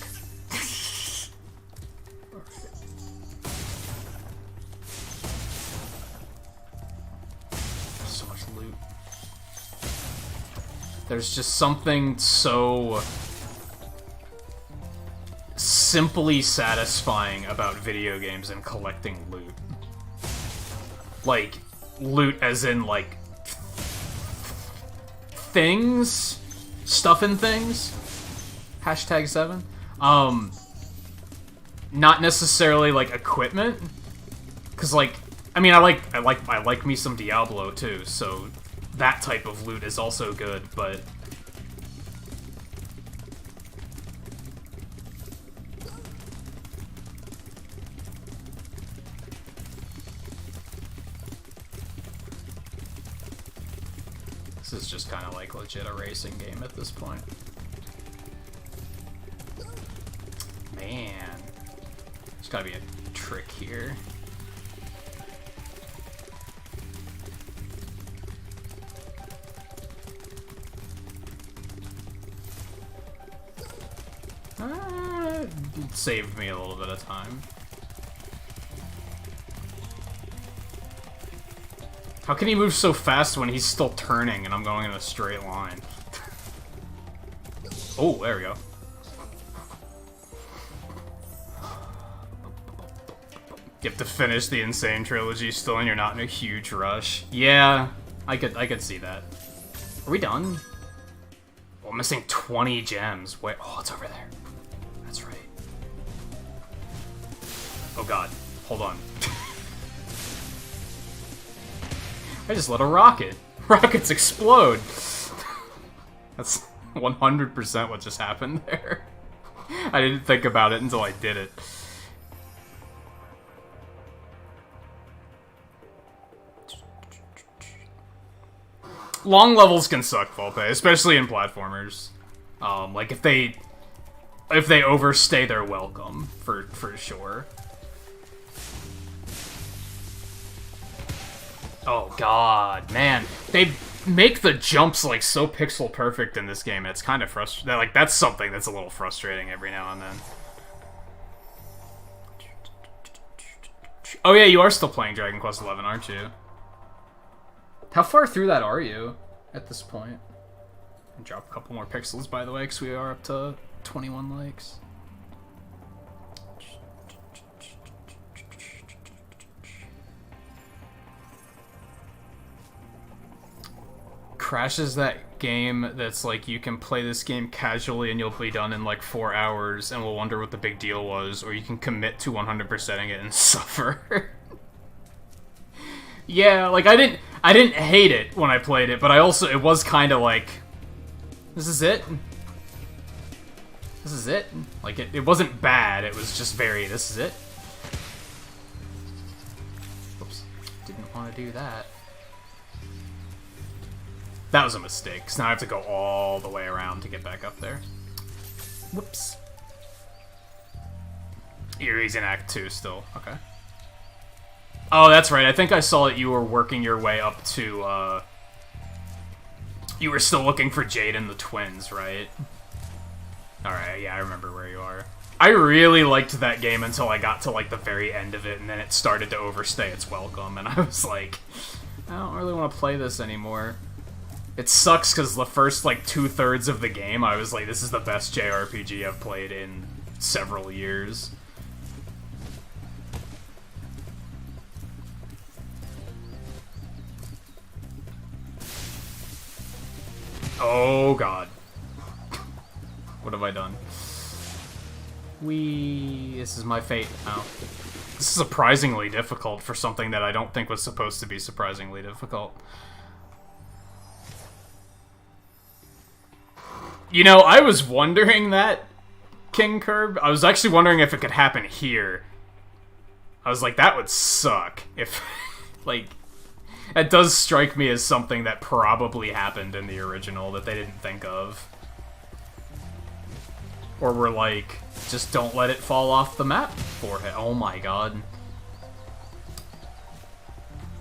S1: So much loot. There's just something so simply satisfying about video games and collecting loot. Like, loot as in, like, things? Stuff and things? Hashtag 7. Not necessarily, like, equipment. Cause, like, I mean, I like me some Diablo, too, so that type of loot is also good, but... This is just kind of like legit a racing game at this point. Man. There's gotta be a trick here. It saved me a little bit of time. How can he move so fast when he's still turning and I'm going in a straight line? Oh, there we go. You have to finish the Insane Trilogy still and you're not in a huge rush. Yeah, I could see that. Are we done? Oh, I'm missing 20 gems. Wait, oh, it's over there. That's right. Oh god, hold on. I just let a rocket. Rockets explode! That's 100% what just happened there. I didn't think about it until I did it. Long levels can suck, Volpe, especially in platformers. Like, if they overstay their welcome, for sure. Oh god, man. They make the jumps, like, so pixel perfect in this game, it's kind of frustrating. Like, that's something that's a little frustrating every now and then. Oh yeah, you are still playing Dragon Quest XI, aren't you? How far through that are you at this point? And drop a couple more pixels, by the way, because we are up to 21 likes. Crash is that game that's like, you can play this game casually and you'll be done in like 4 hours and will wonder what the big deal was, or you can commit to 100%ing it and suffer. Yeah, like, I didn't hate it when I played it, but it was kind of like, this is it? This is it? Like, it wasn't bad, it was just very, this is it? Oops, didn't want to do that. That was a mistake, because now I have to go all the way around to get back up there. Whoops. He's in Act 2 still, okay. Oh, that's right. I think I saw that you were working your way up to, you were still looking for Jade and the twins, right? Alright, yeah, I remember where you are. I really liked that game until I got to, like, the very end of it, and then it started to overstay its welcome, and I was like, I don't really want to play this anymore. It sucks, because the first, like, 2/3 of the game, I was like, this is the best JRPG I've played in several years. Oh god. What have I done? This is my fate now. This is surprisingly difficult for something that I don't think was supposed to be surprisingly difficult. You know, I was wondering that, King Curb. I was actually wondering if it could happen here. I was like, that would suck if, like, it does strike me as something that probably happened in the original that they didn't think of. Or were like, just don't let it fall off the map for it. Oh my god.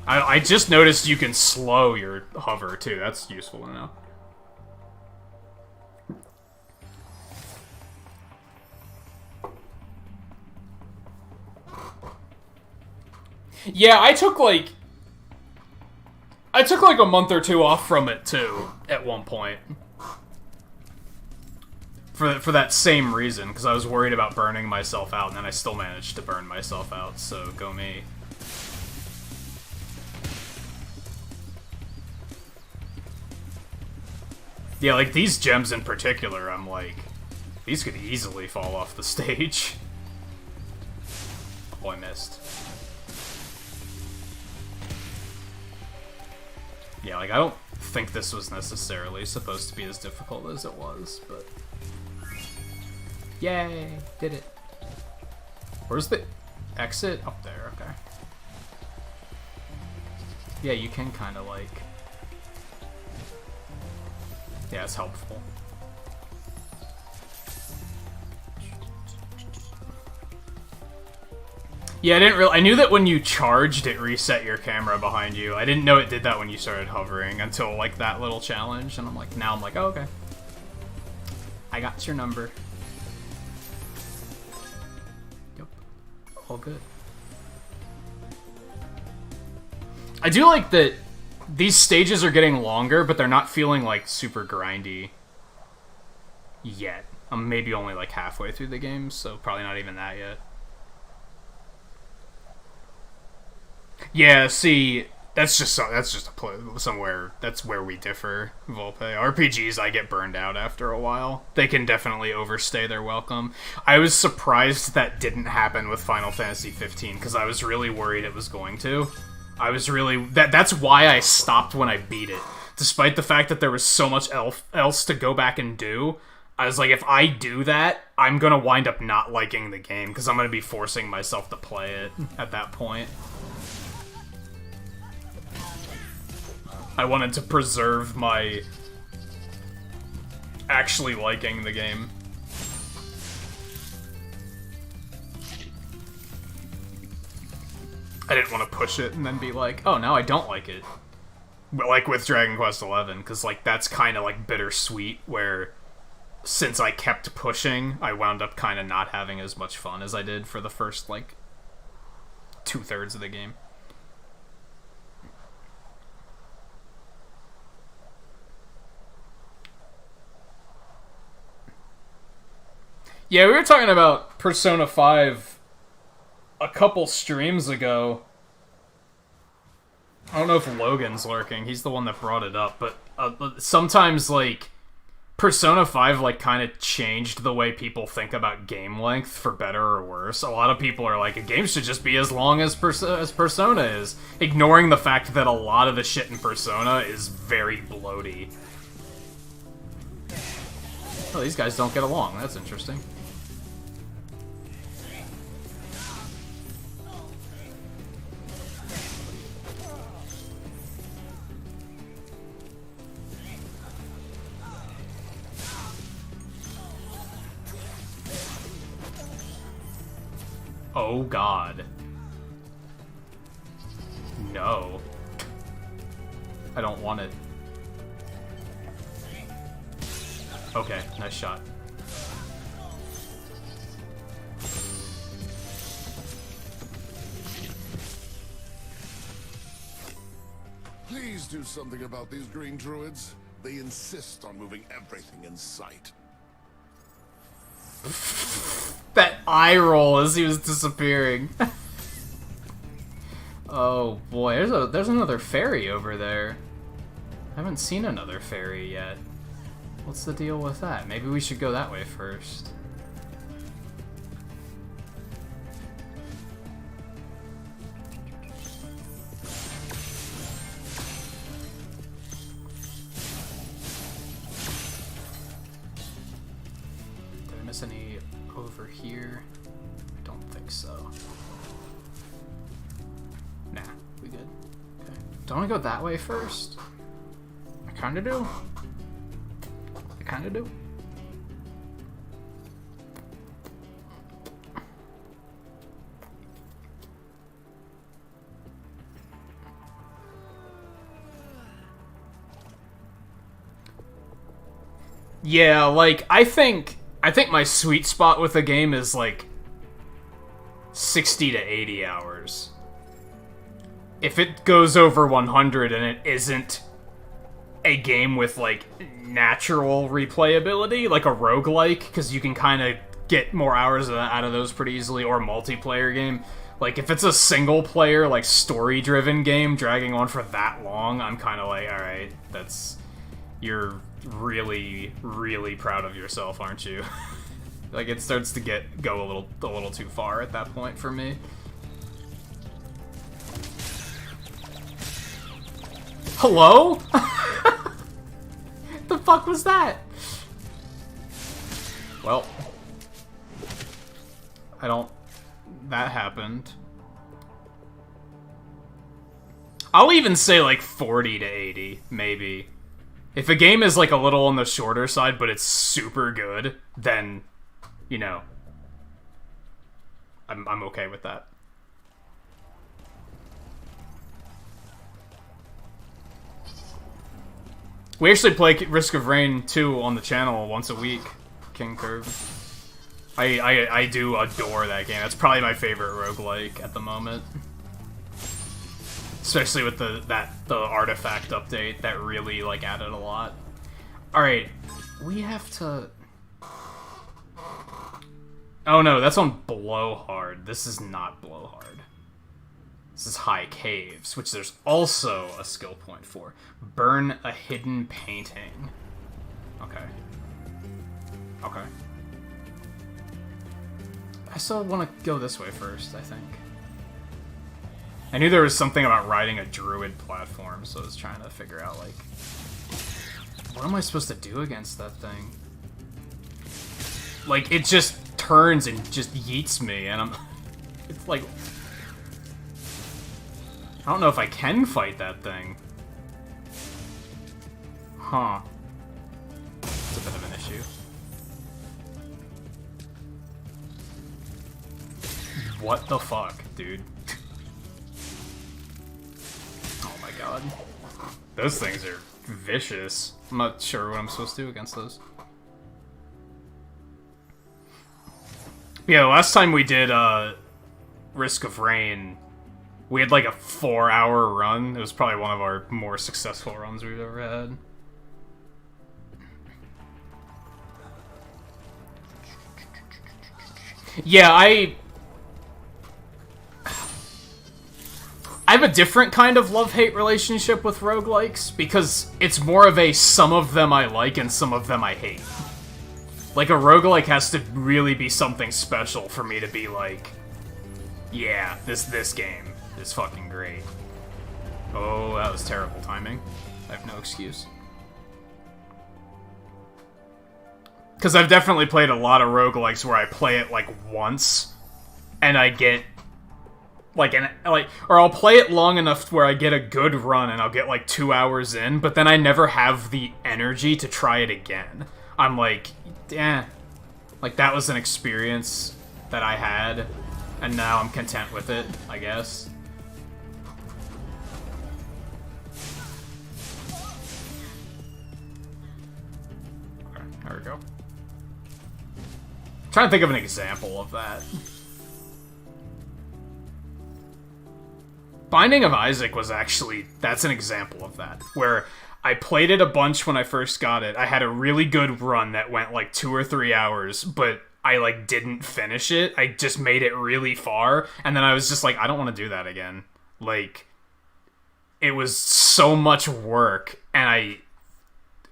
S1: I just noticed you can slow your hover too. That's useful to know. Yeah, I took like a month or two off from it too at one point. For that same reason, because I was worried about burning myself out, and then I still managed to burn myself out, so go me. Yeah, like, these gems in particular, I'm like, these could easily fall off the stage. Oh, I missed. Yeah, like, I don't think this was necessarily supposed to be as difficult as it was, but... Yay! Did it. Where's the exit? Up there, okay. Yeah, you can kind of, like... Yeah, it's helpful. Yeah, I knew that when you charged, it reset your camera behind you. I didn't know it did that when you started hovering until, like, that little challenge, and I'm like, now I'm like, oh, okay. I got your number. Yep. All good. I do like that these stages are getting longer, but they're not feeling, like, super grindy yet. I'm maybe only, like, halfway through the game, so probably not even that yet. Yeah, see, that's where we differ, Volpe. RPGs, I get burned out after a while. They can definitely overstay their welcome. I was surprised that didn't happen with Final Fantasy 15, because I was really worried it was going to. I was really... That's why I stopped when I beat it. Despite the fact that there was so much else to go back and do, I was like, if I do that, I'm gonna wind up not liking the game, because I'm gonna be forcing myself to play it at that point. I wanted to preserve my actually liking the game. I didn't want to push it and then be like, oh, now I don't like it. But like with Dragon Quest XI, because like that's kind of like bittersweet, where since I kept pushing, I wound up kind of not having as much fun as I did for the first like 2/3 of the game. Yeah, we were talking about Persona 5 a couple streams ago. I don't know if Logan's lurking. He's the one that brought it up. But sometimes, like, Persona 5, like, kind of changed the way people think about game length, for better or worse. A lot of people are like, a game should just be as long as Persona is, ignoring the fact that a lot of the shit in Persona is very bloaty. Oh, these guys don't get along. That's interesting. Oh god. No. I don't want it. Okay, nice shot.
S5: Please do something about these green druids. They insist on moving everything in sight.
S1: That eye roll as he was disappearing. Oh boy, there's another fairy over there. I haven't seen another fairy yet. What's the deal with that? Maybe we should go that way first. there's any over here. I don't think so. Nah, we good. Okay. Don't I go that way first? I kinda do. I kinda do. Yeah, like, I think my sweet spot with the game is, like, 60 to 80 hours. If it goes over 100 and it isn't a game with, like, natural replayability, like a roguelike, because you can kind of get more hours out of those pretty easily, or a multiplayer game. Like, if it's a single-player, like, story-driven game dragging on for that long, I'm kind of like, alright, you're really, really proud of yourself, aren't you? Like, it starts to go a little too far at that point for me. Hello? The fuck was that? Well, that happened. I'll even say like 40 to 80, maybe. If a game is like a little on the shorter side, but it's super good, then, you know, I'm okay with that. We actually play Risk of Rain 2 on the channel once a week, King Curve. I do adore that game. That's probably my favorite roguelike at the moment. Especially with the artifact update that really, like, added a lot. Alright, we have to... Oh no, that's on Blowhard. This is not Blowhard. This is High Caves, which there's also a skill point for. Burn a hidden painting. Okay. Okay. I still want to go this way first, I think. I knew there was something about riding a druid platform, so I was trying to figure out, like... What am I supposed to do against that thing? Like, it just turns and just yeets me, and I'm... It's like... I don't know if I can fight that thing. Huh. It's a bit of an issue. What the fuck, dude? Oh my god. Those things are vicious. I'm not sure what I'm supposed to do against those. Yeah, last time we did, Risk of Rain, we had like a 4-hour run. It was probably one of our more successful runs we've ever had. Yeah, I have a different kind of love-hate relationship with roguelikes, because it's more of a some of them I like and some of them I hate. Like, a roguelike has to really be something special for me to be like, yeah, this game is fucking great. Oh, that was terrible timing. I have no excuse. Because I've definitely played a lot of roguelikes where I play it, like, once, and I get, like, or I'll play it long enough where I get a good run and I'll get, like, 2 hours in, but then I never have the energy to try it again. I'm like, eh. Like, that was an experience that I had, and now I'm content with it, I guess. Okay, there we go. I'm trying to think of an example of that. Binding of Isaac was actually, that's an example of that, where I played it a bunch when I first got it. I had a really good run that went like 2 or 3 hours, but I like didn't finish it. I just made it really far, and then I was just like, I don't want to do that again. Like, it was so much work, and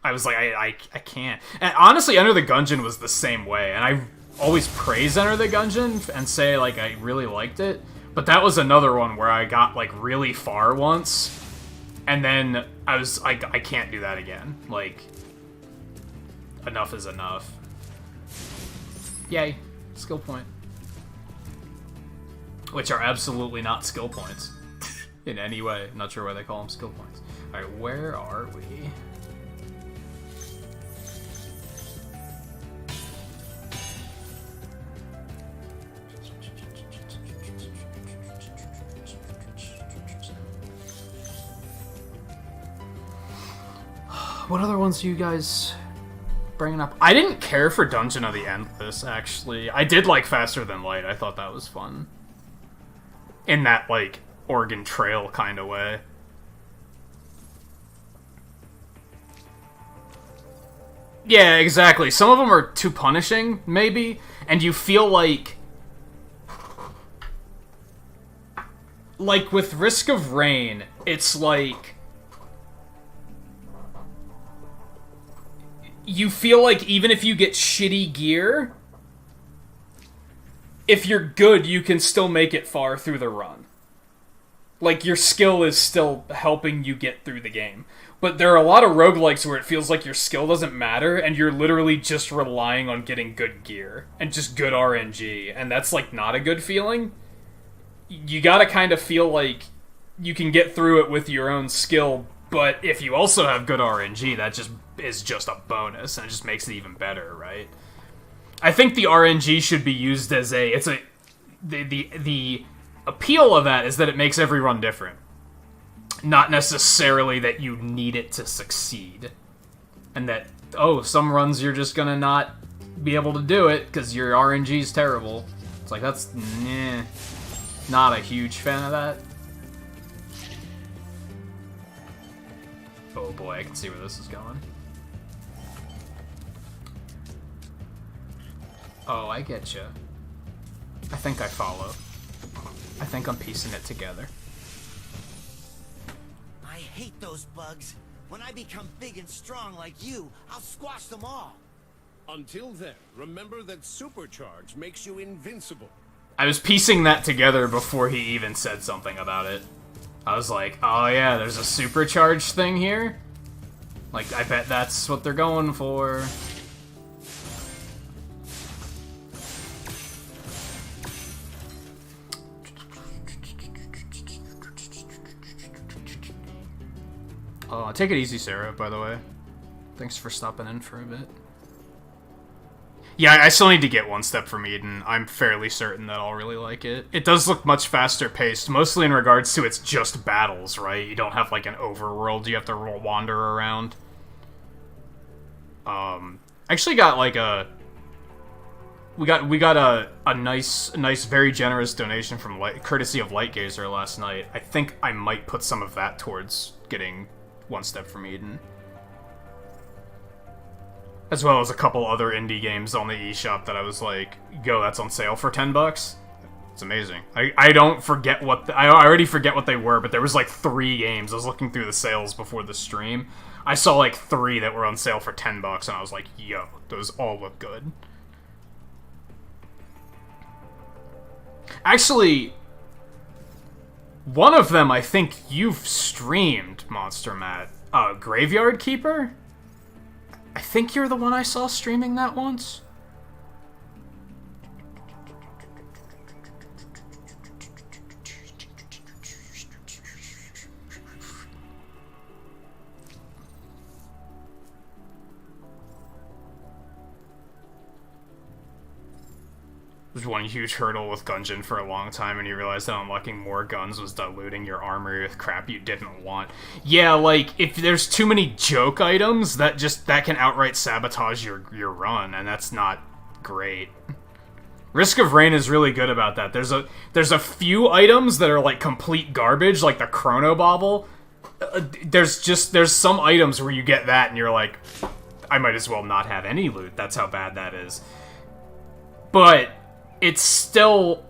S1: I was like, I can't. And honestly, Enter the Gungeon was the same way, and I always praise Enter the Gungeon and say, like, I really liked it, but that was another one where I got, like, really far once, and then I was like, I can't do that again. Like, enough is enough. Yay. Skill point. Which are absolutely not skill points. In any way. I'm not sure why they call them skill points. Alright, where are we? What other ones are you guys bringing up? I didn't care for Dungeon of the Endless, actually. I did like Faster Than Light. I thought that was fun. In that, like, Oregon Trail kind of way. Yeah, exactly. Some of them are too punishing, maybe, and you feel like... Like, with Risk of Rain, it's like... You feel like even if you get shitty gear, if you're good, you can still make it far through the run. Like, your skill is still helping you get through the game. But there are a lot of roguelikes where it feels like your skill doesn't matter, and you're literally just relying on getting good gear, and just good RNG, and that's, like, not a good feeling. You gotta kind of feel like you can get through it with your own skill, but if you also have good RNG, that just is just a bonus, and it just makes it even better, right? I think the RNG should be used as the appeal of that is that it makes every run different. Not necessarily that you need it to succeed. And that, oh, some runs you're just gonna not be able to do it because your RNG's terrible. It's like, that's, not a huge fan of that. Oh boy, I can see where this is going. Oh, I getcha. I think I follow. I think I'm piecing it together.
S3: I hate those bugs. When I become big and strong like you, I'll squash them all.
S4: Until then, remember that supercharge makes you invincible.
S1: I was piecing that together before he even said something about it. I was like, oh yeah, there's a supercharge thing here? Like, I bet that's what they're going for. Take it easy, Sarah, by the way. Thanks for stopping in for a bit. Yeah, I still need to get One Step from Eden. I'm fairly certain that I'll really like it. It does look much faster paced, mostly in regards to it's just battles, right? You don't have like an overworld you have to wander around. Actually got like a... We got a nice, very generous donation from courtesy of Lightgazer last night. I think I might put some of that towards getting One Step from Eden. As well as a couple other indie games on the eShop that I was like, yo, that's on sale for $10. It's amazing. I don't forget what... I already forget what they were, but there was like 3 games. I was looking through the sales before the stream. I saw like 3 that were on sale for $10, and I was like, yo, those all look good. Actually, one of them I think you've streamed, Monster Matt. Graveyard Keeper? I think you're the one I saw streaming that once. There's one huge hurdle with Gungeon for a long time, and you realize that unlocking more guns was diluting your armory with crap you didn't want. Yeah, like, if there's too many joke items, that can outright sabotage your run, and that's not great. Risk of Rain is really good about that. There's a few items that are, like, complete garbage, like the Chrono Bauble. There's some items where you get that, and you're like, I might as well not have any loot. That's how bad that is. But... it's still...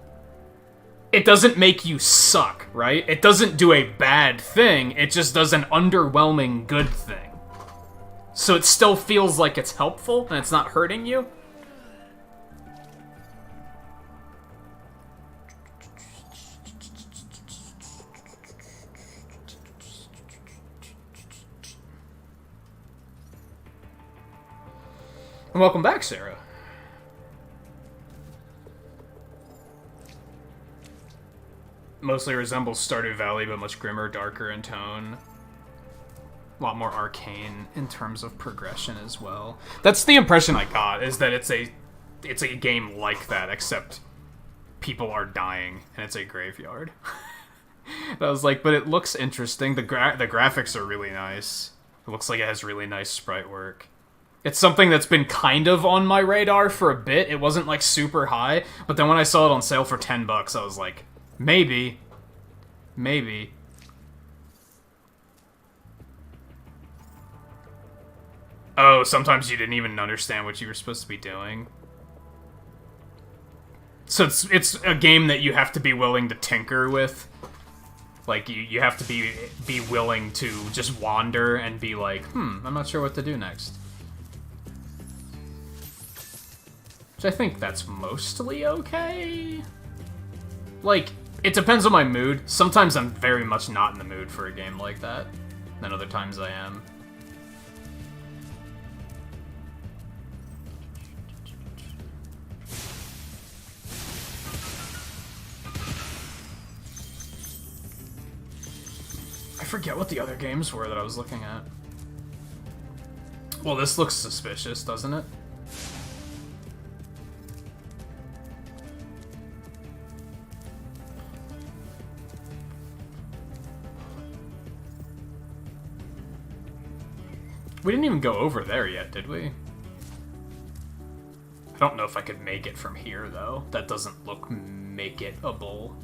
S1: it doesn't make you suck, right? It doesn't do a bad thing, it just does an underwhelming good thing. So it still feels like it's helpful, and it's not hurting you. And welcome back, Sarah. mostly resembles Stardew Valley, but much grimmer, darker in tone. A lot more arcane in terms of progression as well. That's the impression I got, is that it's a game like that, except people are dying, and it's a graveyard. I was like, but it looks interesting. The graphics are really nice. It looks like it has really nice sprite work. It's something that's been kind of on my radar for a bit. It wasn't, like, super high, but then when I saw it on sale for $10, I was like, maybe. Maybe. Oh, sometimes you didn't even understand what you were supposed to be doing. So it's a game that you have to be willing to tinker with. Like, you have to be willing to just wander and be like, I'm not sure what to do next. Which I think that's mostly okay. Like, it depends on my mood. Sometimes I'm very much not in the mood for a game like that. And other times I am. I forget what the other games were that I was looking at. Well, this looks suspicious, doesn't it? We didn't even go over there yet, did we? I don't know if I could make it from here, though. That doesn't look make-it-able.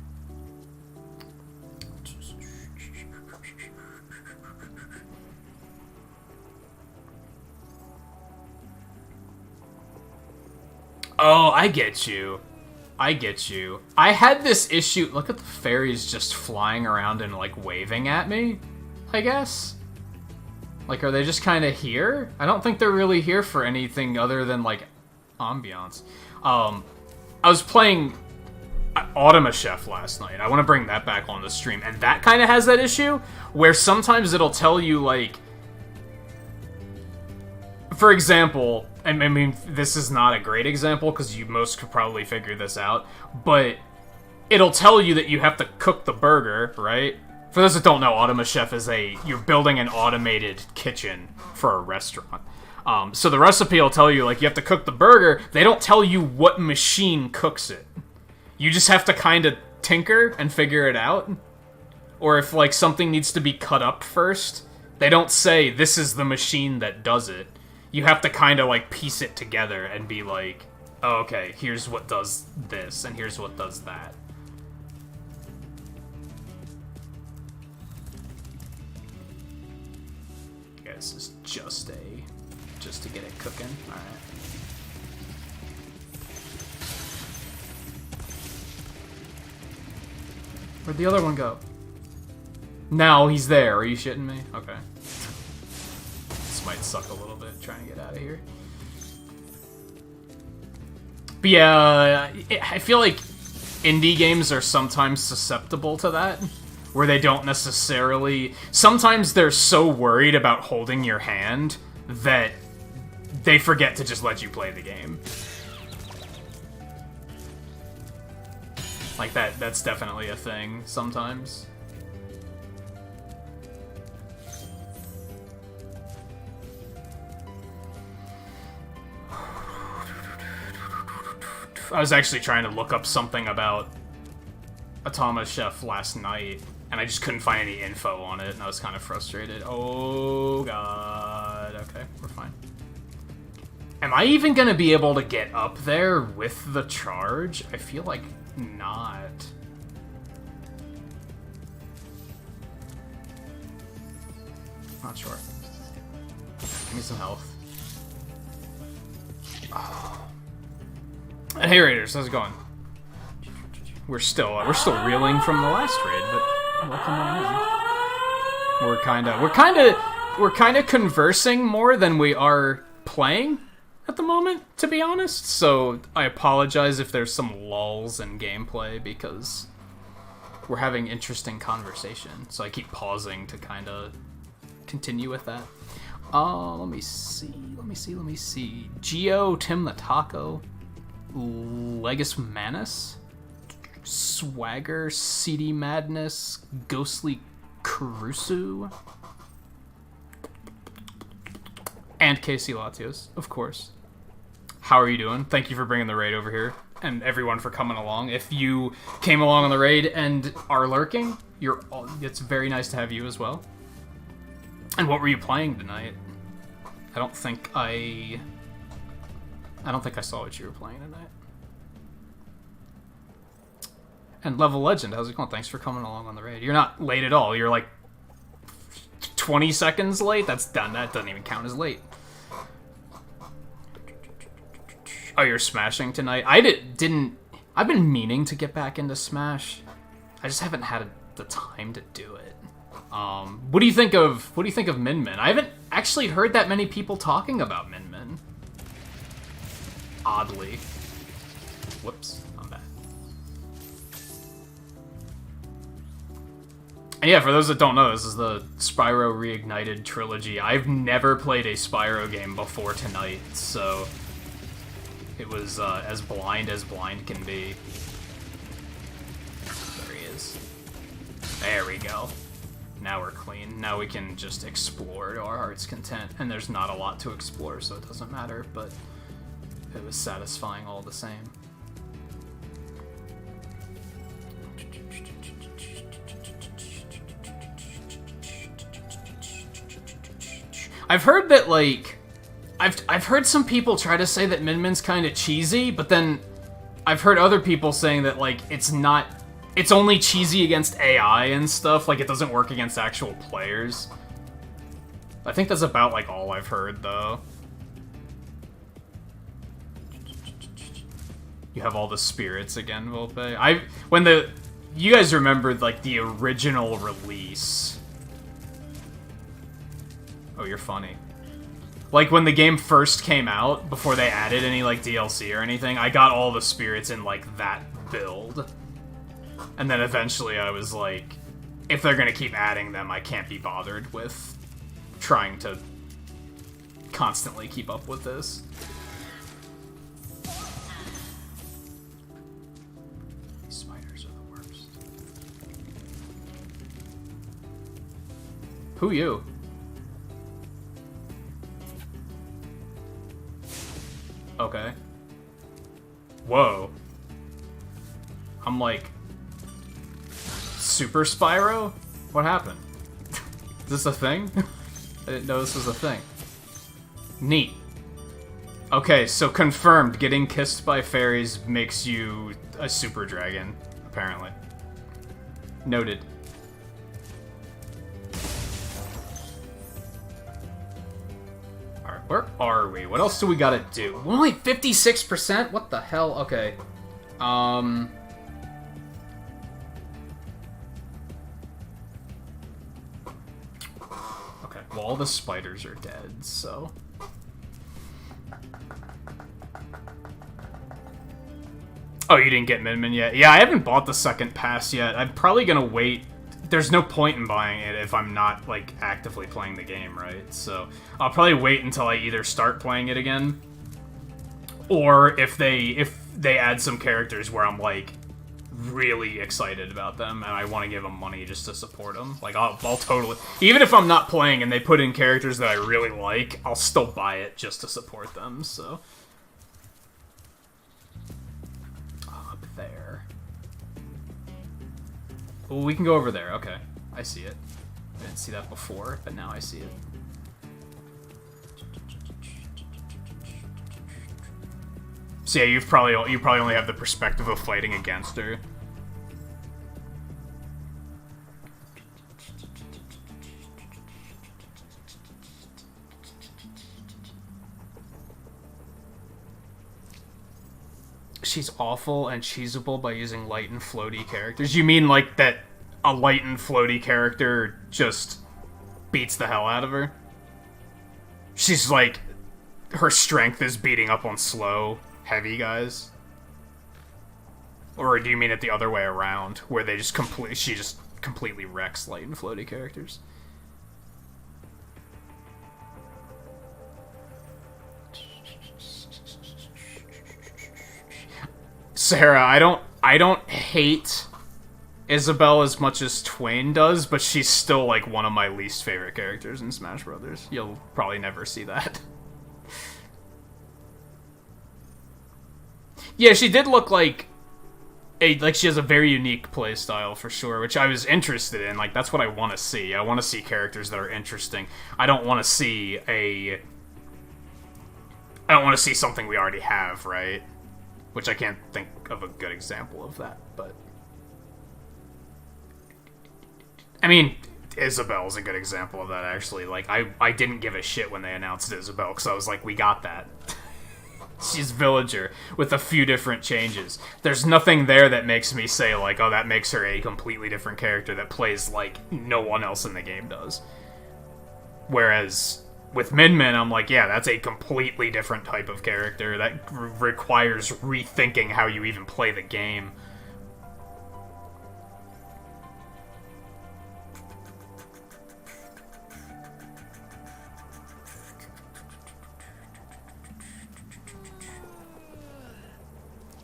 S1: Oh, I get you. I get you. I had this issue. Look at the fairies just flying around and, like, waving at me, I guess. Like, are they just kind of here? I don't think they're really here for anything other than, like, ambiance. I was playing Automa Chef last night. I want to bring that back on the stream. And that kind of has that issue where sometimes it'll tell you, like... For example, I mean, this is not a great example because you most could probably figure this out, but it'll tell you that you have to cook the burger, right? For those that don't know, Automa Chef is you're building an automated kitchen for a restaurant. So the recipe will tell you, like, you have to cook the burger. They don't tell you what machine cooks it. You just have to kind of tinker and figure it out. Or if, like, something needs to be cut up first, they don't say, this is the machine that does it. You have to kind of, like, piece it together and be like, oh, okay, here's what does this, and here's what does that. Yeah, this is just to get it cooking. Alright. Where'd the other one go? Now he's there. Are you shitting me? Okay. This might suck a little bit, trying to get out of here. But yeah, I feel like indie games are sometimes susceptible to that, where they don't necessarily... Sometimes they're so worried about holding your hand that they forget to just let you play the game. Like, that's definitely a thing sometimes. I was actually trying to look up something about Automa Chef last night, and I just couldn't find any info on it, and I was kind of frustrated. Oh, God. Okay, we're fine. Am I even going to be able to get up there with the charge? I feel like not. Not sure. Give me some health. Oh. And hey Raiders, how's it going? We're still reeling from the last raid, but welcome on in. We're kind of conversing more than we are playing at the moment, to be honest. So I apologize if there's some lulls in gameplay because we're having interesting conversation. So I keep pausing to kind of continue with that. Let me see. Geo, Tim the Taco, Legus Manus. Swagger, Seedy Madness, Ghostly Caruso, and Casey Latios, of course. How are you doing? Thank you for bringing the raid over here, and everyone for coming along. If you came along on the raid and are lurking, it's very nice to have you as well. And what were you playing tonight? I don't think I saw what you were playing tonight. And Level Legend, how's it going? Thanks for coming along on the raid. You're not late at all. You're like 20 seconds late? That's done. That doesn't even count as late. Oh, you're smashing tonight? I've been meaning to get back into Smash. I just haven't had the time to do it. What do you think of Min Min? I haven't actually heard that many people talking about Min Min. Oddly. Whoops, I'm back. And yeah, for those that don't know, this is the Spyro Reignited Trilogy. I've never played a Spyro game before tonight, so it was as blind can be. There he is. There we go. Now we're clean. Now we can just explore to our heart's content. And there's not a lot to explore, so it doesn't matter, but it was satisfying all the same. I've heard that, like, I've heard some people try to say that Min Min's kind of cheesy, but then I've heard other people saying that, like, it's only cheesy against AI and stuff, like, it doesn't work against actual players. I think that's about, like, all I've heard, though. You have all the spirits again, Volpe. You guys remember, like, the original release. Oh, you're funny. Like, when the game first came out, before they added any, like, DLC or anything, I got all the spirits in, like, that build. And then eventually I was like, if they're gonna keep adding them, I can't be bothered with trying to constantly keep up with this. Spiders are the worst. Who you? Okay. Whoa. I'm like... Super Spyro? What happened? Is this a thing? I didn't know this was a thing. Neat. Okay, so confirmed, getting kissed by fairies makes you a super dragon, apparently. Noted. Alright, where are we? What else do we gotta do? We're only 56%? What the hell? Okay. Okay, well, all the spiders are dead, so... Oh, you didn't get Min Min yet? Yeah, I haven't bought the second pass yet. I'm probably gonna wait. There's no point in buying it if I'm not, like, actively playing the game, right? So, I'll probably wait until I either start playing it again, or if they add some characters where I'm, like, really excited about them, and I want to give them money just to support them. Like, I'll totally... Even if I'm not playing and they put in characters that I really like, I'll still buy it just to support them, so... Up there. Oh, we can go over there. Okay. I see it. I didn't see that before, but now I see it. So yeah, you probably only have the perspective of fighting against her. She's awful and cheesable by using light and floaty characters. You mean like that a light and floaty character just beats the hell out of her? She's like, her strength is beating up on slow, heavy guys? Or do you mean it the other way around, where they just she just completely wrecks light and floaty characters? Sarah, I don't hate Isabelle as much as Twain does, but she's still like one of my least favorite characters in Smash Brothers. You'll probably never see that. Yeah, she did look like she has a very unique playstyle for sure, which I was interested in. Like, that's what I want to see. I want to see characters that are interesting. I don't want to see something we already have, right? Which I can't think of a good example of that, but I mean, Isabelle's a good example of that, actually. Like, I didn't give a shit when they announced Isabelle, because I was like, we got that. She's Villager, with a few different changes. There's nothing there that makes me say, like, oh, that makes her a completely different character that plays like no one else in the game does. Whereas with Min Min, I'm like, yeah, that's a completely different type of character that requires rethinking how you even play the game.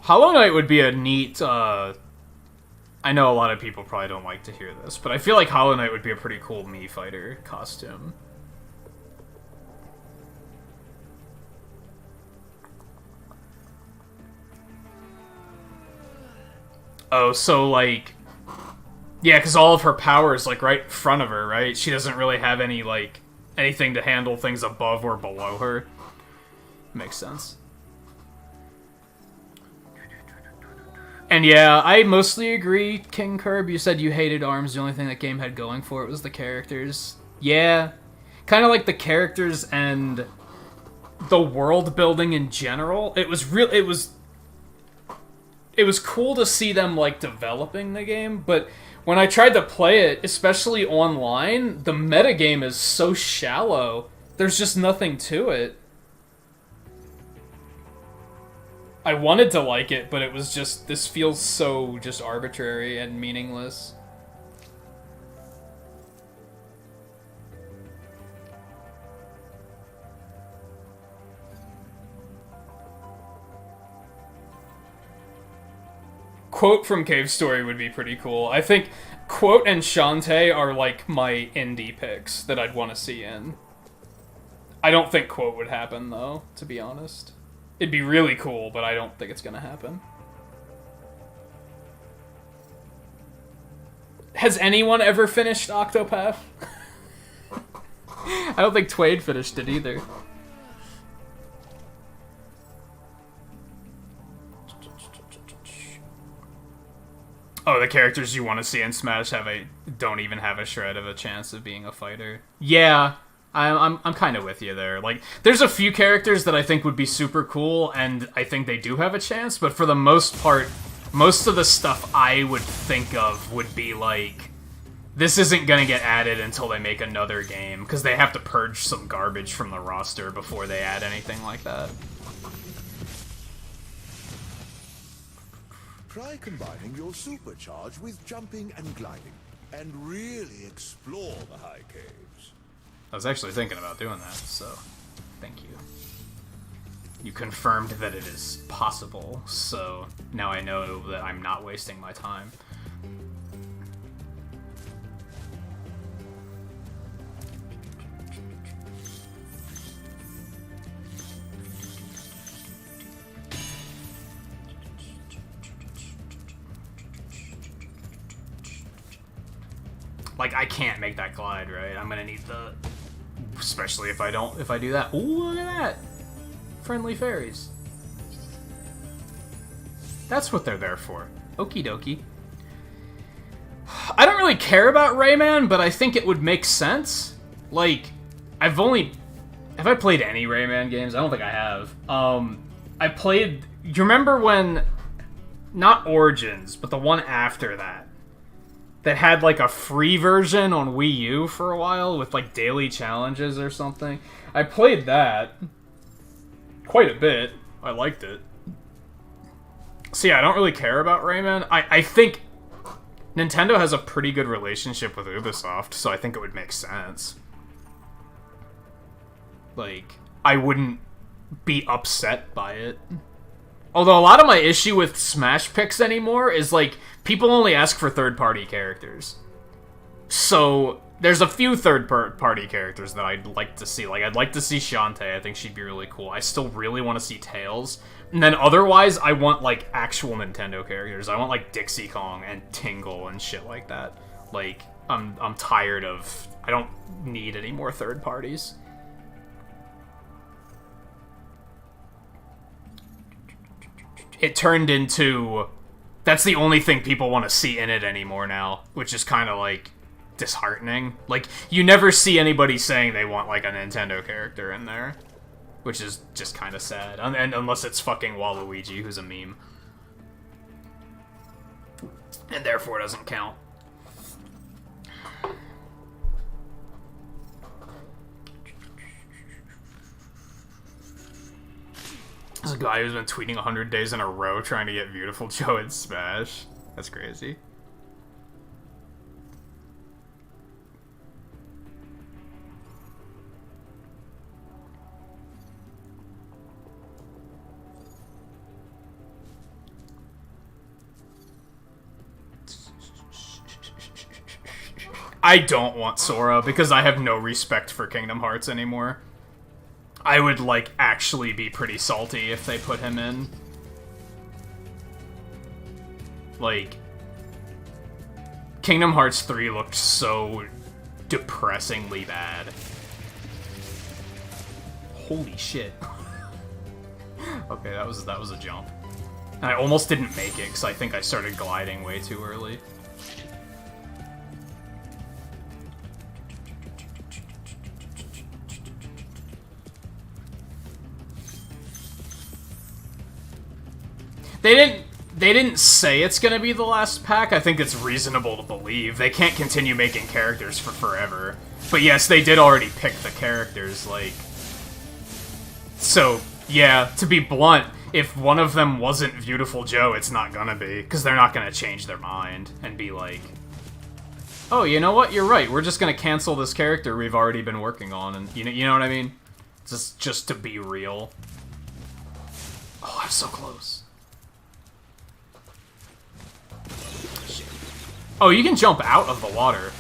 S1: Hollow Knight would be a neat, I know a lot of people probably don't like to hear this, but I feel like Hollow Knight would be a pretty cool Mii Fighter costume. Oh, so, like, yeah, because all of her power is, like, right in front of her, right? She doesn't really have any, like, anything to handle things above or below her. Makes sense. And yeah, I mostly agree, King Curb. You said you hated ARMS. The only thing that game had going for it was the characters. Yeah. Kind of like the characters and the world building in general. It was cool to see them, like, developing the game, but when I tried to play it, especially online, the metagame is so shallow. There's just nothing to it. I wanted to like it, but it was just, this feels so just arbitrary and meaningless. Quote from Cave Story would be pretty cool. I think Quote and Shantae are like my indie picks that I'd want to see in. I don't think Quote would happen, though, to be honest. It'd be really cool, but I don't think it's gonna happen. Has anyone ever finished Octopath? I don't think Twain finished it either. Oh, the characters you want to see in Smash don't even have a shred of a chance of being a fighter. Yeah. I'm kind of with you there. Like, there's a few characters that I think would be super cool, and I think they do have a chance, but for the most part, most of the stuff I would think of would be like, this isn't gonna get added until they make another game, because they have to purge some garbage from the roster before they add anything like that.
S13: Try combining your supercharge with jumping and gliding, and really explore the high caves.
S1: I was actually thinking about doing that, so thank you. You confirmed that it is possible, so now I know that I'm not wasting my time. Like, I can't make that glide, right? I'm gonna need the... Especially if I do that. Ooh, look at that! Friendly fairies. That's what they're there for. Okie dokie. I don't really care about Rayman, but I think it would make sense. Like, have I played any Rayman games? I don't think I have. I played... Do you remember when... Not Origins, but the one after that. That had, like, a free version on Wii U for a while with, like, daily challenges or something. I played that quite a bit. I liked it. So yeah, I don't really care about Rayman. I think Nintendo has a pretty good relationship with Ubisoft, so I think it would make sense. Like, I wouldn't be upset by it. Although a lot of my issue with Smash picks anymore is, like, people only ask for third-party characters. So, there's a few third-party characters that I'd like to see. Like, I'd like to see Shantae. I think she'd be really cool. I still really want to see Tails. And then otherwise, I want, like, actual Nintendo characters. I want, like, Dixie Kong and Tingle and shit like that. Like, I'm tired of... I don't need any more third parties. It turned into... That's the only thing people want to see in it anymore now, which is kind of, like, disheartening. Like, you never see anybody saying they want, like, a Nintendo character in there, which is just kind of sad. And unless it's fucking Waluigi, who's a meme. And therefore doesn't count. There's a guy who's been tweeting 100 days in a row trying to get Beautiful Joe in Smash. That's crazy. I don't want Sora because I have no respect for Kingdom Hearts anymore. I would, like, actually be pretty salty if they put him in. Like, Kingdom Hearts 3 looked so depressingly bad. Holy shit. Okay, that was a jump. And I almost didn't make it because I think I started gliding way too early. They didn't say it's gonna be the last pack. I think it's reasonable to believe. They can't continue making characters for forever. But yes, they did already pick the characters, like... So, yeah, to be blunt, if one of them wasn't Beautiful Joe, it's not gonna be. Because they're not gonna change their mind and be like... Oh, you know what? You're right. We're just gonna cancel this character we've already been working on. And you know what I mean? Just to be real. Oh, I'm so close. Oh, you can jump out of the water.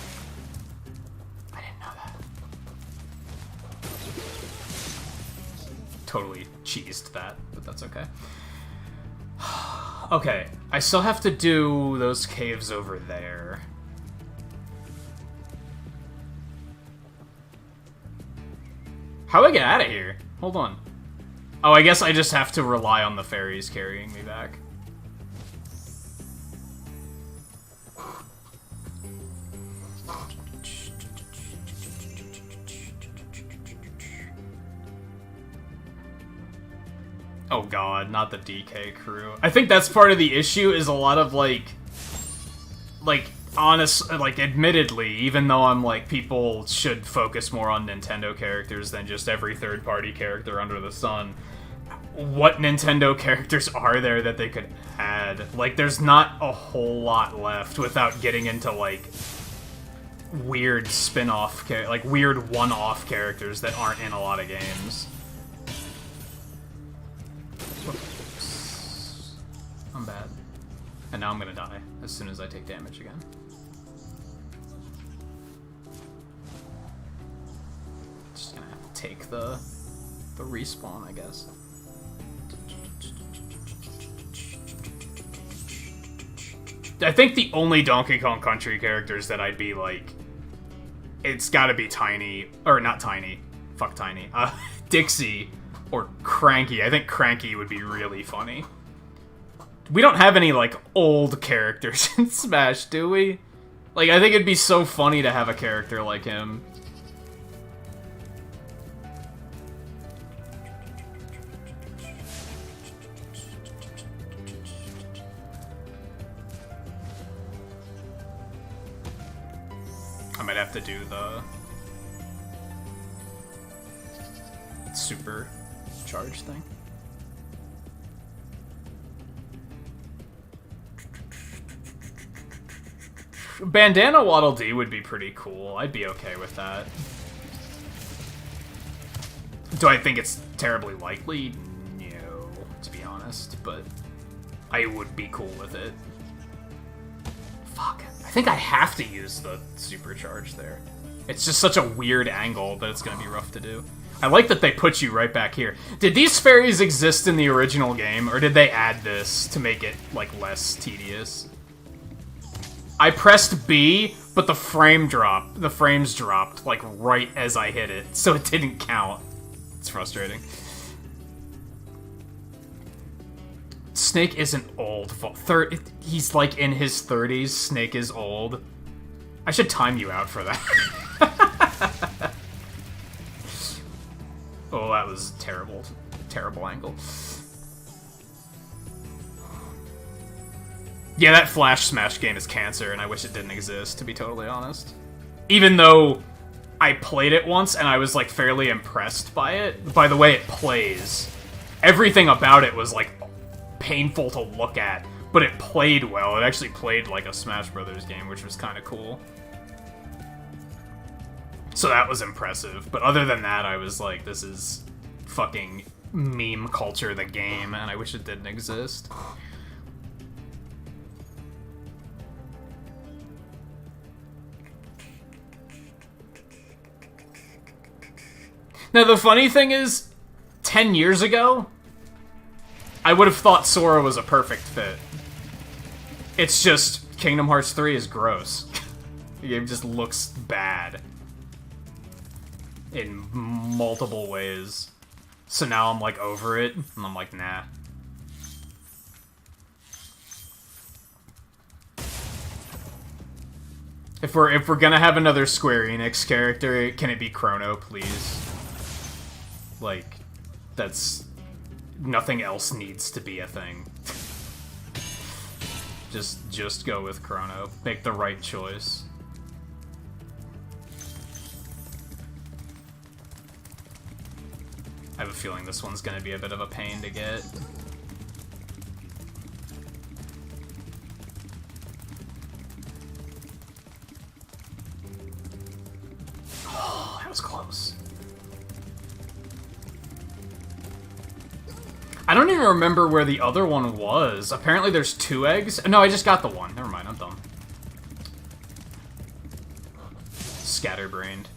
S1: I didn't know that. Totally cheesed that, but that's okay. Okay, I still have to do those caves over there. How do I get out of here? Hold on. Oh, I guess I just have to rely on the fairies carrying me back. Oh god, not the DK crew. I think that's part of the issue, is a lot of, like, honest, like, admittedly, even though I'm like, people should focus more on Nintendo characters than just every third-party character under the sun, what Nintendo characters are there that they could add? Like, there's not a whole lot left without getting into, like, weird spin-off, like, weird one-off characters that aren't in a lot of games. I'm bad. And now I'm gonna die as soon as I take damage again. Just gonna have to take the respawn, I guess. I think the only Donkey Kong Country characters that I'd be like... It's gotta be Tiny... Or not Tiny. Fuck Tiny. Dixie or Cranky. I think Cranky would be really funny. We don't have any, like, old characters in Smash, do we? Like, I think it'd be so funny to have a character like him. I might have to do the super charge thing. Bandana Waddle Dee would be pretty cool. I'd be okay with that. Do I think it's terribly likely? No, to be honest. honest, but I would be cool with it. Fuck. I think I have to use the supercharge there. It's just such a weird angle that it's gonna be rough to do. I like that they put you right back here. Did these fairies exist in the original game, or did they add this to make it, like, less tedious? I pressed B, but the frames dropped, like, right as I hit it, so it didn't count. It's frustrating. Snake isn't old. He's, like, in his 30s. Snake is old. I should time you out for that. Oh, that was terrible. Terrible angle. Yeah, that Flash Smash game is cancer, and I wish it didn't exist, to be totally honest. Even though I played it once, and I was, like, fairly impressed by it, by the way it plays. Everything about it was, like, painful to look at, but it played well. It actually played like a Smash Brothers game, which was kind of cool. So that was impressive, but other than that, I was like, this is fucking meme culture, the game, and I wish it didn't exist. Now, the funny thing is, 10 years ago, I would have thought Sora was a perfect fit. It's just, Kingdom Hearts 3 is gross. The game just looks bad. In multiple ways. So now I'm, like, over it, and I'm like, nah. If we're gonna have another Square Enix character, can it be Chrono, please? Like, that's... Nothing else needs to be a thing. Just go with Chrono. Make the right choice. I have a feeling this one's gonna be a bit of a pain to get. Oh, that was close. I don't even remember where the other one was. Apparently there's 2 eggs. No, I just got the one. Never mind, I'm dumb. Scatterbrained.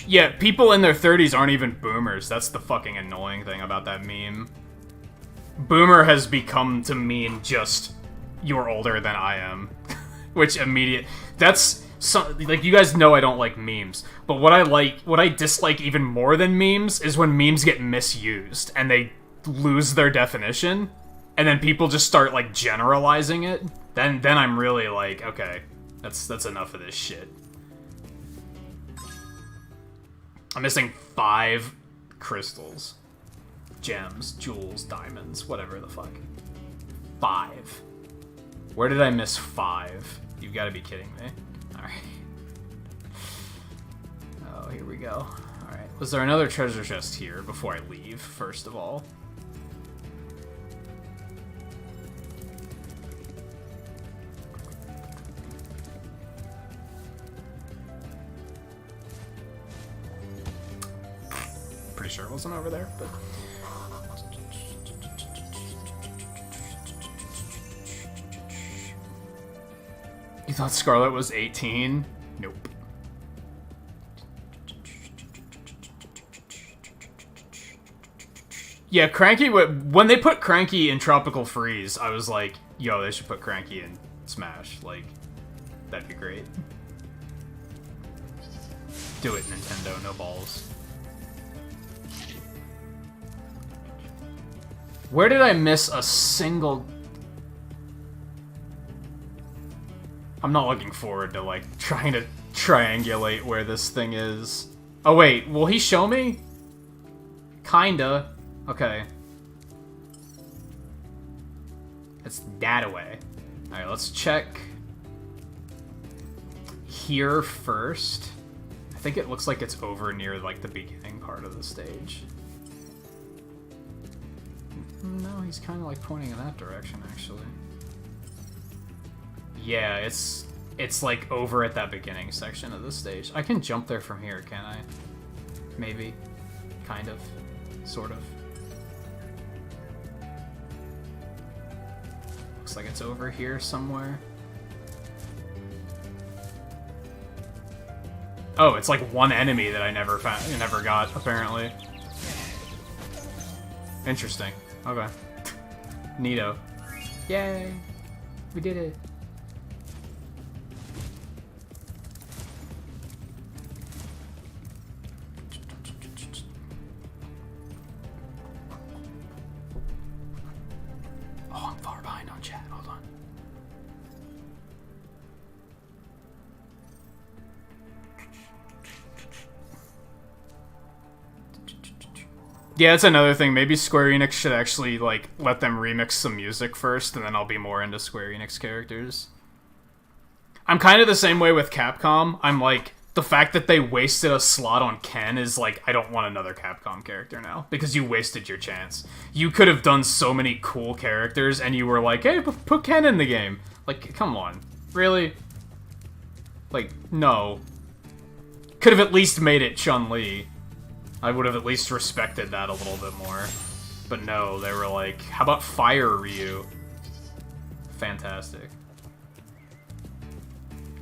S1: Yeah, people in their 30s aren't even boomers. That's the fucking annoying thing about that meme. Boomer has become to mean just, you're older than I am. Which that's... So, like, you guys know I don't like memes, but what I dislike even more than memes is when memes get misused, and they lose their definition, and then people just start, like, generalizing it. Then I'm really like, okay, that's enough of this shit. I'm missing 5 crystals. Gems, jewels, diamonds, whatever the fuck. 5. Where did I miss 5? You've got to be kidding me. Alright. Oh, here we go. Alright. Was there another treasure chest here before I leave, first of all? Pretty sure it wasn't over there, but... You thought Scarlet was 18? Nope. Yeah, Cranky, when they put Cranky in Tropical Freeze, I was like, yo, they should put Cranky in Smash. Like, that'd be great. Do it, Nintendo, no balls. Where did I miss a single... I'm not looking forward to, like, trying to triangulate where this thing is. Oh, wait, will he show me? Kinda. Okay. It's that away. Alright, let's check here first. I think it looks like it's over near, like, the beginning part of the stage. No, he's kind of, like, pointing in that direction, actually. Yeah, it's It's like over at that beginning section of the stage. I can jump there from here, can I? Maybe. Kind of. Sort of. Looks like it's over here somewhere. Oh, it's like one enemy that I never got, apparently. Interesting. Okay. Neato. Yay! We did it. Oh, I'm far behind on chat. Hold on. Yeah, that's another thing. Maybe Square Enix should actually, like, let them remix some music first, and then I'll be more into Square Enix characters. I'm kind of the same way with Capcom. I'm like, the fact that they wasted a slot on Ken is like, I don't want another Capcom character now, because you wasted your chance. You could have done so many cool characters, and you were like, hey, put Ken in the game. Like, come on. Really? Like, no. Could have at least made it Chun-Li. I would have at least respected that a little bit more. But no, they were like, how about Fire Ryu? Fantastic.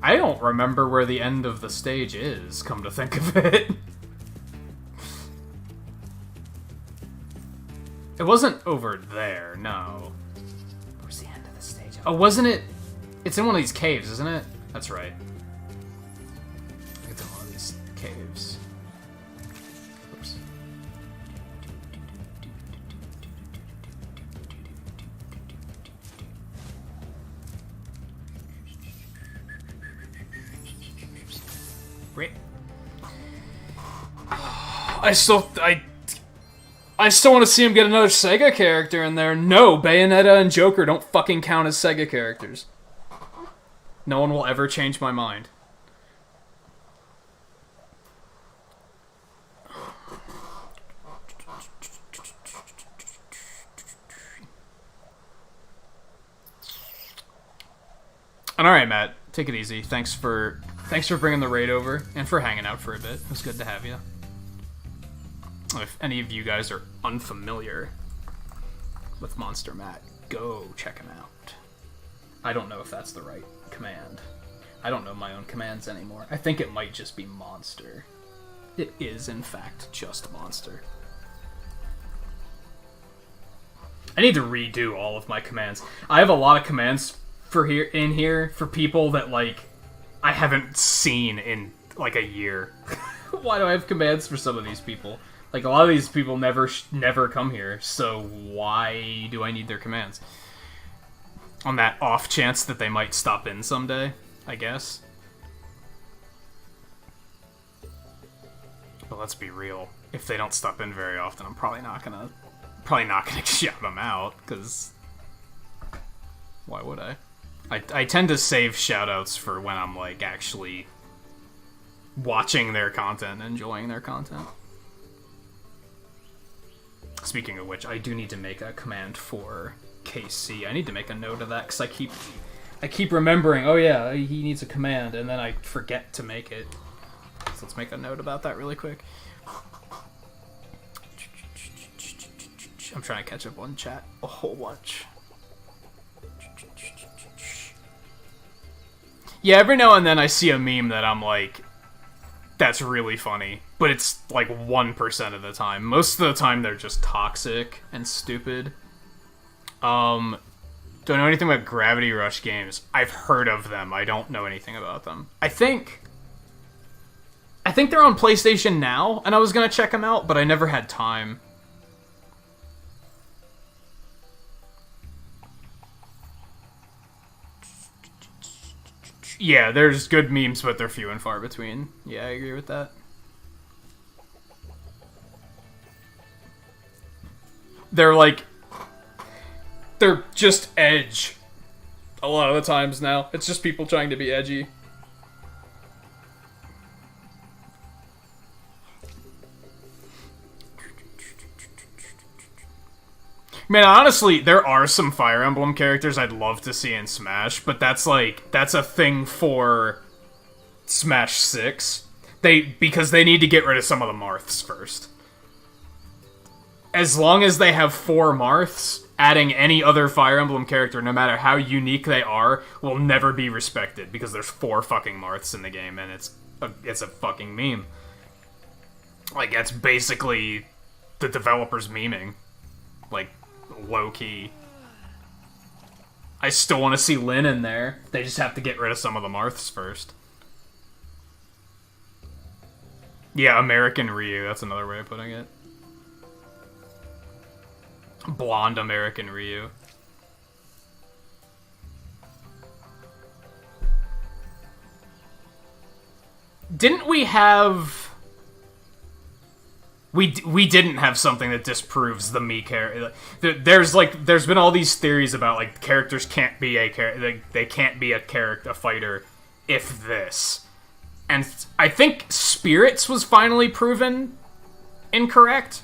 S1: I don't remember where the end of the stage is, come to think of it. It wasn't over there, no. Where's the end of the stage? Oh, wasn't it? It's in one of these caves, isn't it? That's right. It's in one of these caves. Oops. Wait. I still want to see him get another Sega character in there. No, Bayonetta and Joker don't fucking count as Sega characters. No one will ever change my mind. Alright, Matt. Take it easy. Thanks for bringing the raid over and for hanging out for a bit. It was good to have you. If any of you guys are unfamiliar with Monster Matt, go check him out. I don't know if that's the right command. I don't know my own commands anymore. I think it might just be Monster. It is, in fact, just Monster. I need to redo all of my commands. I have a lot of commands for here for people that, like, I haven't seen in, like, a year. Why do I have commands for some of these people? Like, a lot of these people never come here, so why do I need their commands? On that off chance that they might stop in someday, I guess. But let's be real. If they don't stop in very often, I'm probably not gonna shout them out, because why would I? I tend to save shoutouts for when I'm, like, actually watching their content, enjoying their content. Speaking of which, I do need to make a command for KC. I need to make a note of that, because I keep remembering, oh yeah, he needs a command, and then I forget to make it. So let's make a note about that really quick. I'm trying to catch up on chat a whole bunch. Yeah, every now and then I see a meme that I'm like, that's really funny. But it's like 1% of the time. Most of the time they're just toxic and stupid. Don't know anything about Gravity Rush games. I've heard of them. I don't know anything about them. I think they're on PlayStation Now, and I was gonna check them out, but I never had time. Yeah, there's good memes, but they're few and far between. Yeah, I agree with that. They're just edge. A lot of the times now. It's just people trying to be edgy. Man, honestly, there are some Fire Emblem characters I'd love to see in Smash, but that's a thing for Smash 6. Because they need to get rid of some of the Marths first. As long as they have 4 Marths, adding any other Fire Emblem character, no matter how unique they are, will never be respected, because there's 4 fucking Marths in the game, and it's a fucking meme. Like, that's basically the developers memeing. Like, low-key. I still want to see Lyn in there. They just have to get rid of some of the Marths first. Yeah, American Ryu, that's another way of putting it. Blonde American Ryu. Didn't we have... We didn't have something that disproves the Mii character. There's been all these theories about, like, characters can't be a character... They can't be a fighter if this. And I think Spirits was finally proven incorrect.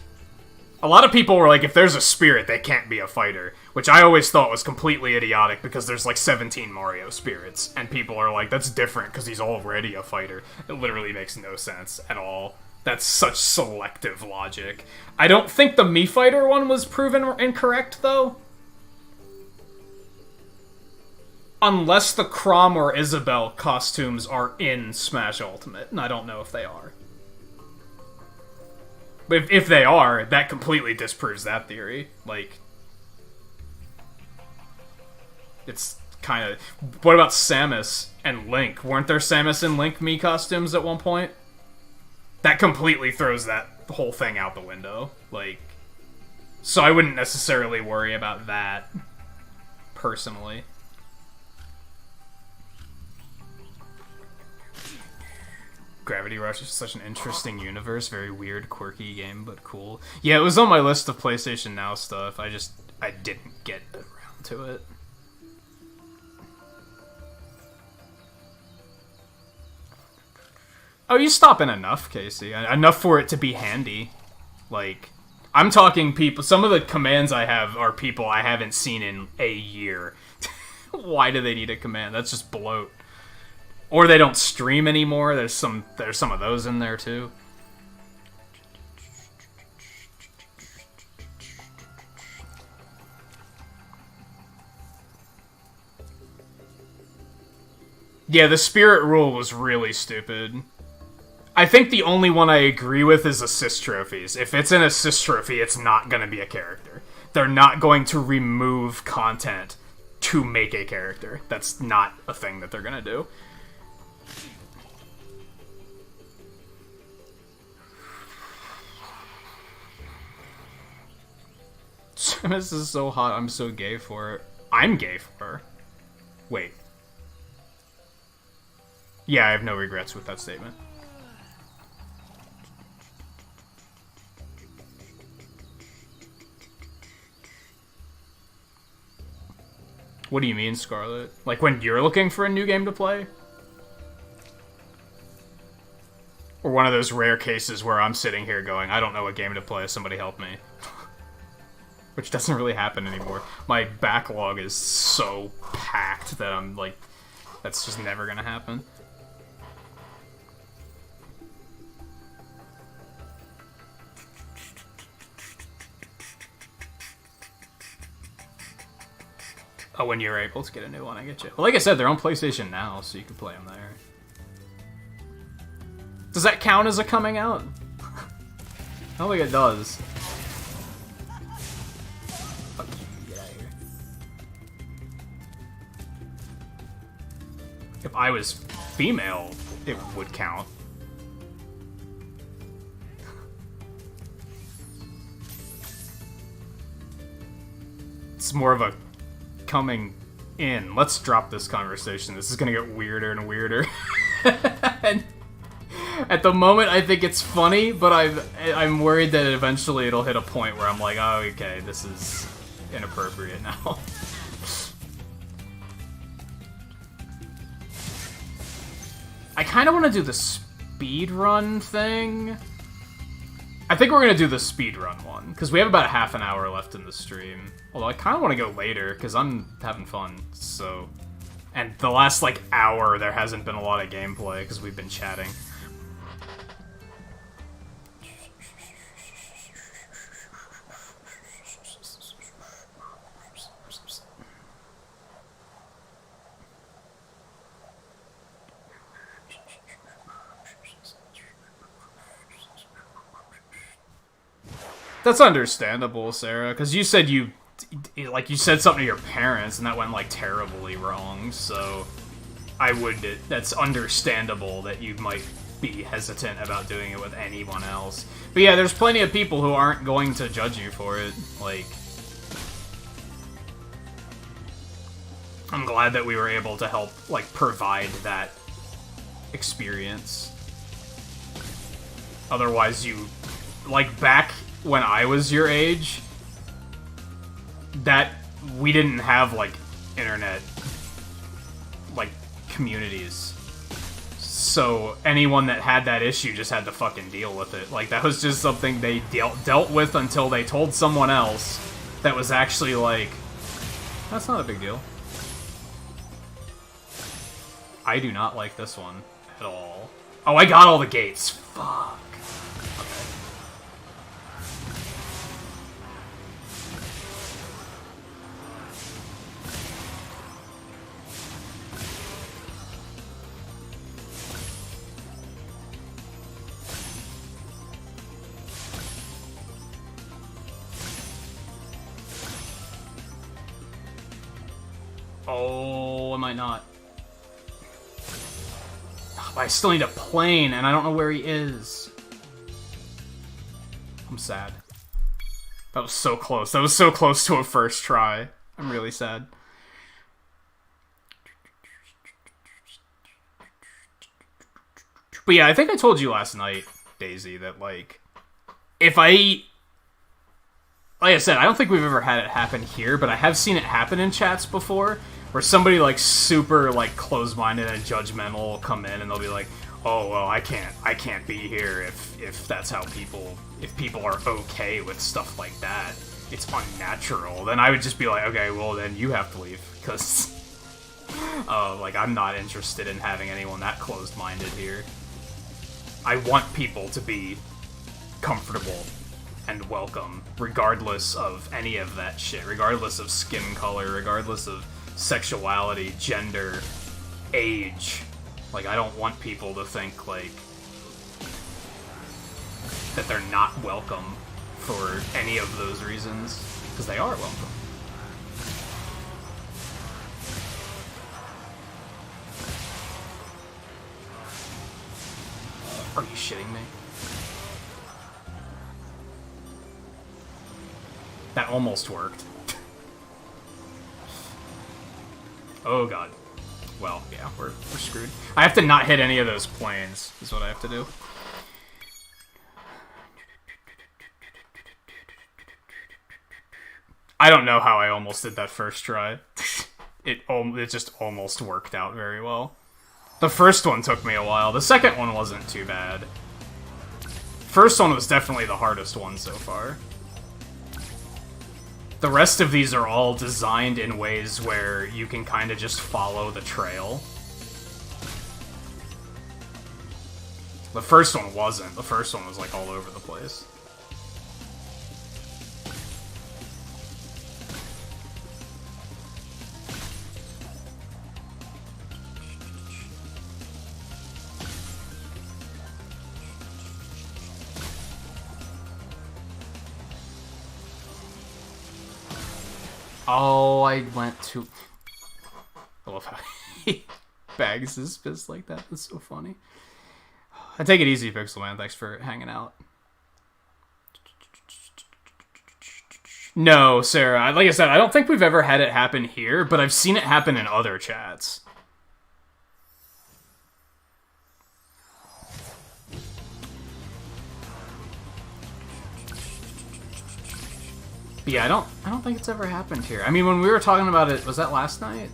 S1: A lot of people were like, if there's a spirit, they can't be a fighter. Which I always thought was completely idiotic, because there's like 17 Mario spirits. And people are like, that's different, because he's already a fighter. It literally makes no sense at all. That's such selective logic. I don't think the Mii Fighter one was proven incorrect, though. Unless the Chrom or Isabelle costumes are in Smash Ultimate, and I don't know if they are. But if they are, that completely disproves that theory. Like, it's kind of... What about Samus and Link? Weren't there Samus and Link Mii costumes at one point? That completely throws that whole thing out the window. Like, so I wouldn't necessarily worry about that, personally. Gravity Rush is such an interesting universe. Very weird, quirky game, but cool. Yeah, it was on my list of PlayStation Now stuff. I didn't get around to it. Oh, you stop in enough, Casey. Enough for it to be handy. Like, I'm talking people... Some of the commands I have are people I haven't seen in a year. Why do they need a command? That's just bloat. Or they don't stream anymore. There's some of those in there too. Yeah, the spirit rule was really stupid. I think the only one I agree with is assist trophies. If it's an assist trophy, it's not going to be a character. They're not going to remove content to make a character. That's not a thing that they're going to do. Samus is so hot, I'm so gay for it. I'm gay for her. Wait. Yeah, I have no regrets with that statement. What do you mean, Scarlet? Like when you're looking for a new game to play? Or one of those rare cases where I'm sitting here going, I don't know what game to play, somebody help me. Which doesn't really happen anymore. My backlog is so packed that I'm like, that's just never gonna happen. Oh, when you're able to get a new one, I get you. Well, like I said, they're on PlayStation Now, so you can play them there. Does that count as a coming out? I don't think it does. Fuck you, get out of here. If I was female, it would count. It's more of a coming in. Let's drop this conversation. This is gonna get weirder and weirder. And at the moment, I think it's funny, but I'm worried that eventually it'll hit a point where I'm like, oh, okay, this is inappropriate now. I kind of want to do the speedrun thing. I think we're gonna do the speedrun one, because we have about a half an hour left in the stream. Although I kind of want to go later, because I'm having fun, so... And the last, like, hour, there hasn't been a lot of gameplay, because we've been chatting. That's understandable, Sarah, because you said you said something to your parents, and that went, like, terribly wrong, so that's understandable that you might be hesitant about doing it with anyone else. But yeah, there's plenty of people who aren't going to judge you for it, like... I'm glad that we were able to help, like, provide that experience. Otherwise, like, back when I was your age, that we didn't have, like, internet, like, communities. So anyone that had that issue just had to fucking deal with it. Like, that was just something they dealt with until they told someone else that was actually like, that's not a big deal. I do not like this one at all. Oh, I got all the gates. Fuck. Oh, I might not. But I still need a plane, and I don't know where he is. I'm sad. That was so close. That was so close to a first try. I'm really sad. But yeah, I think I told you last night, Daisy, that, like, if like I said, I don't think we've ever had it happen here, but I have seen it happen in chats before, where somebody, like, super, like, closed-minded and judgmental will come in and they'll be like, oh, well, I can't be here if that's how if people are okay with stuff like that. It's unnatural. Then I would just be like, okay, well, then you have to leave, because, like, I'm not interested in having anyone that closed-minded here. I want people to be comfortable and welcome, regardless of any of that shit, regardless of skin color, regardless of sexuality, gender, age. Like, I don't want people to think, like, that they're not welcome for any of those reasons, because they are welcome. Are you shitting me? That almost worked. Oh god. Well, yeah, we're screwed. I have to not hit any of those planes, is what I have to do. I don't know how I almost did that first try. It just almost worked out very well. The first one took me a while. The second one wasn't too bad. First one was definitely the hardest one so far. The rest of these are all designed in ways where you can kind of just follow the trail. The first one wasn't. The first one was, like, all over the place. Oh, I went to... I love how he bags his fist like that. That's so funny. I take it easy, Pixel Man. Thanks for hanging out. No, Sarah. Like I said, I don't think we've ever had it happen here, but I've seen it happen in other chats. But yeah, I don't think it's ever happened here. I mean, when we were talking about it, was that last night?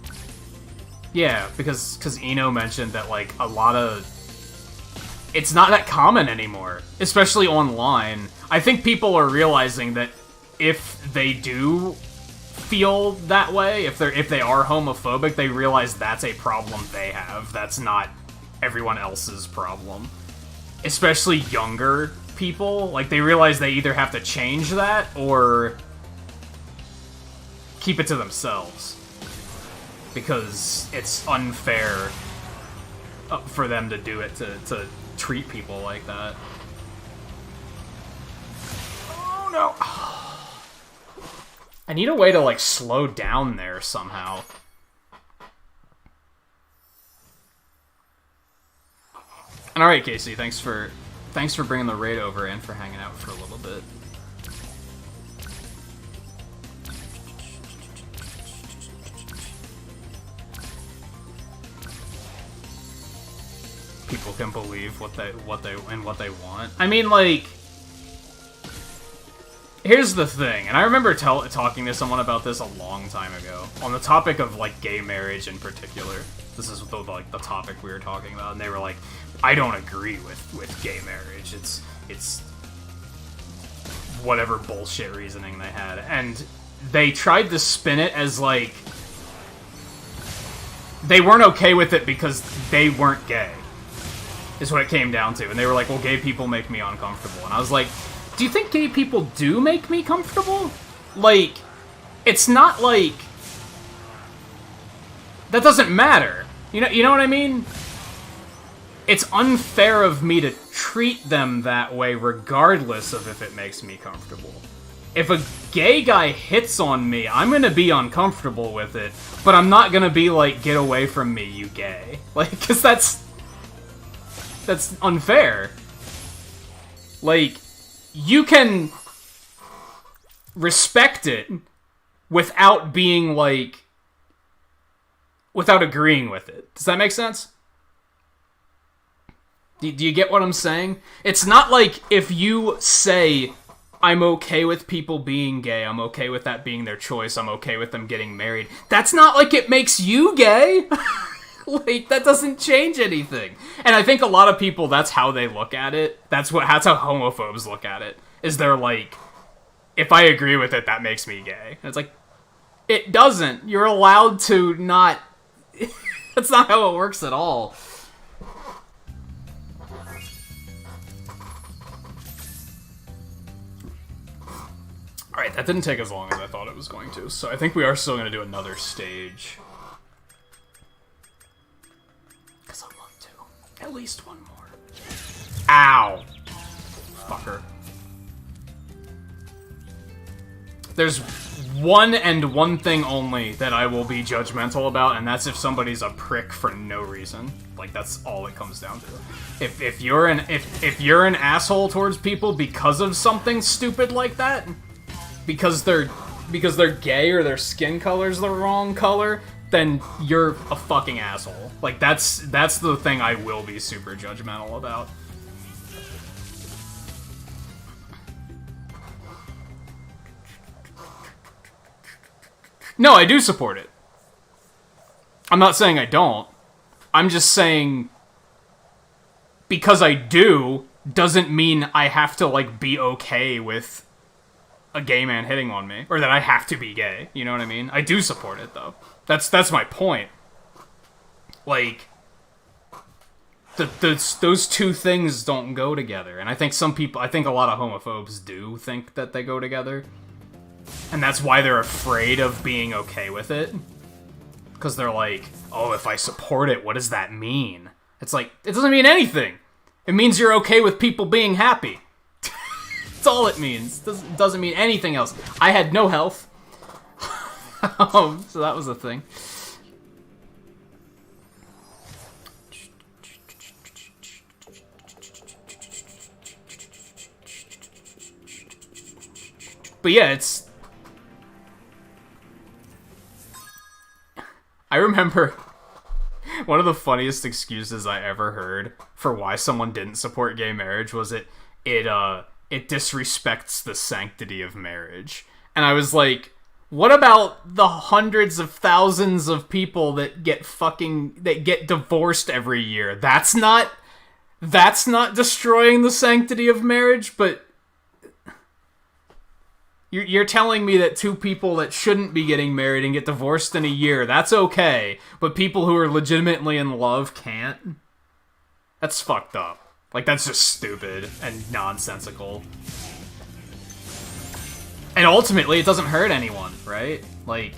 S1: Yeah, because Eno mentioned that, like, a lot of it's not that common anymore, especially online. I think people are realizing that if they do feel that way, if they are homophobic, they realize that's a problem they have. That's not everyone else's problem. Especially younger people, like, they realize they either have to change that or keep it to themselves. Because it's unfair for them to do it, to treat people like that. Oh no! I need a way to, like, slow down there somehow. And alright, Casey, thanks for bringing the raid over and for hanging out for a little bit. People can believe what they want. I mean, like, here's the thing, and I remember talking to someone about this a long time ago on the topic of, like, gay marriage in particular. This is the topic we were talking about, and they were like, I don't agree with gay marriage. It's whatever bullshit reasoning they had, and they tried to spin it as, like, they weren't okay with it because they weren't gay, is what it came down to. And they were like, well, gay people make me uncomfortable. And I was like, do you think gay people do make me comfortable? Like, it's not like... that doesn't matter. You know what I mean? It's unfair of me to treat them that way regardless of if it makes me comfortable. If a gay guy hits on me, I'm gonna be uncomfortable with it, but I'm not gonna be like, get away from me, you gay. Like, cause that's unfair. Like, you can respect it without being like, without agreeing with it. Does that make sense? Do you get what I'm saying? It's not like if you say, I'm okay with people being gay, I'm okay with that being their choice, I'm okay with them getting married. That's not like it makes you gay! Like, that doesn't change anything. And I think a lot of people, that's how they look at it. That's how homophobes look at it. Is they're like, if I agree with it, that makes me gay. And it's like, it doesn't. You're allowed to not... That's not how it works at all. Alright, that didn't take as long as I thought it was going to, so I think we are still going to do another stage. Because I want to. At least one more. Ow! Fucker. There's one thing only that I will be judgmental about, and that's if somebody's a prick for no reason. Like, that's all it comes down to. If you're an asshole towards people because of something stupid like that, because they're gay or their skin color's the wrong color, then you're a fucking asshole. Like, that's the thing I will be super judgmental about. No, I do support it. I'm not saying I don't. I'm just saying because I do doesn't mean I have to, like, be okay with a gay man hitting on me, or that I have to be gay. You know what I mean? I do support it, though. That's my point. Like, those two things don't go together, and I think a lot of homophobes do think that they go together, and that's why they're afraid of being okay with it, because they're like, oh, if I support it, what does that mean? It's like, it doesn't mean anything. It means you're okay with people being happy. That's all it means. It doesn't mean anything else. I had no health. So that was a thing. But yeah, I remember one of the funniest excuses I ever heard for why someone didn't support gay marriage was it disrespects the sanctity of marriage. And I was like, what about the hundreds of thousands of people that get divorced every year? That's not that's not destroying the sanctity of marriage, but you're telling me that two people that shouldn't be getting married and get divorced in a year, that's okay, but people who are legitimately in love can't? That's fucked up. Like, that's just stupid and nonsensical. And ultimately, it doesn't hurt anyone, right? Like,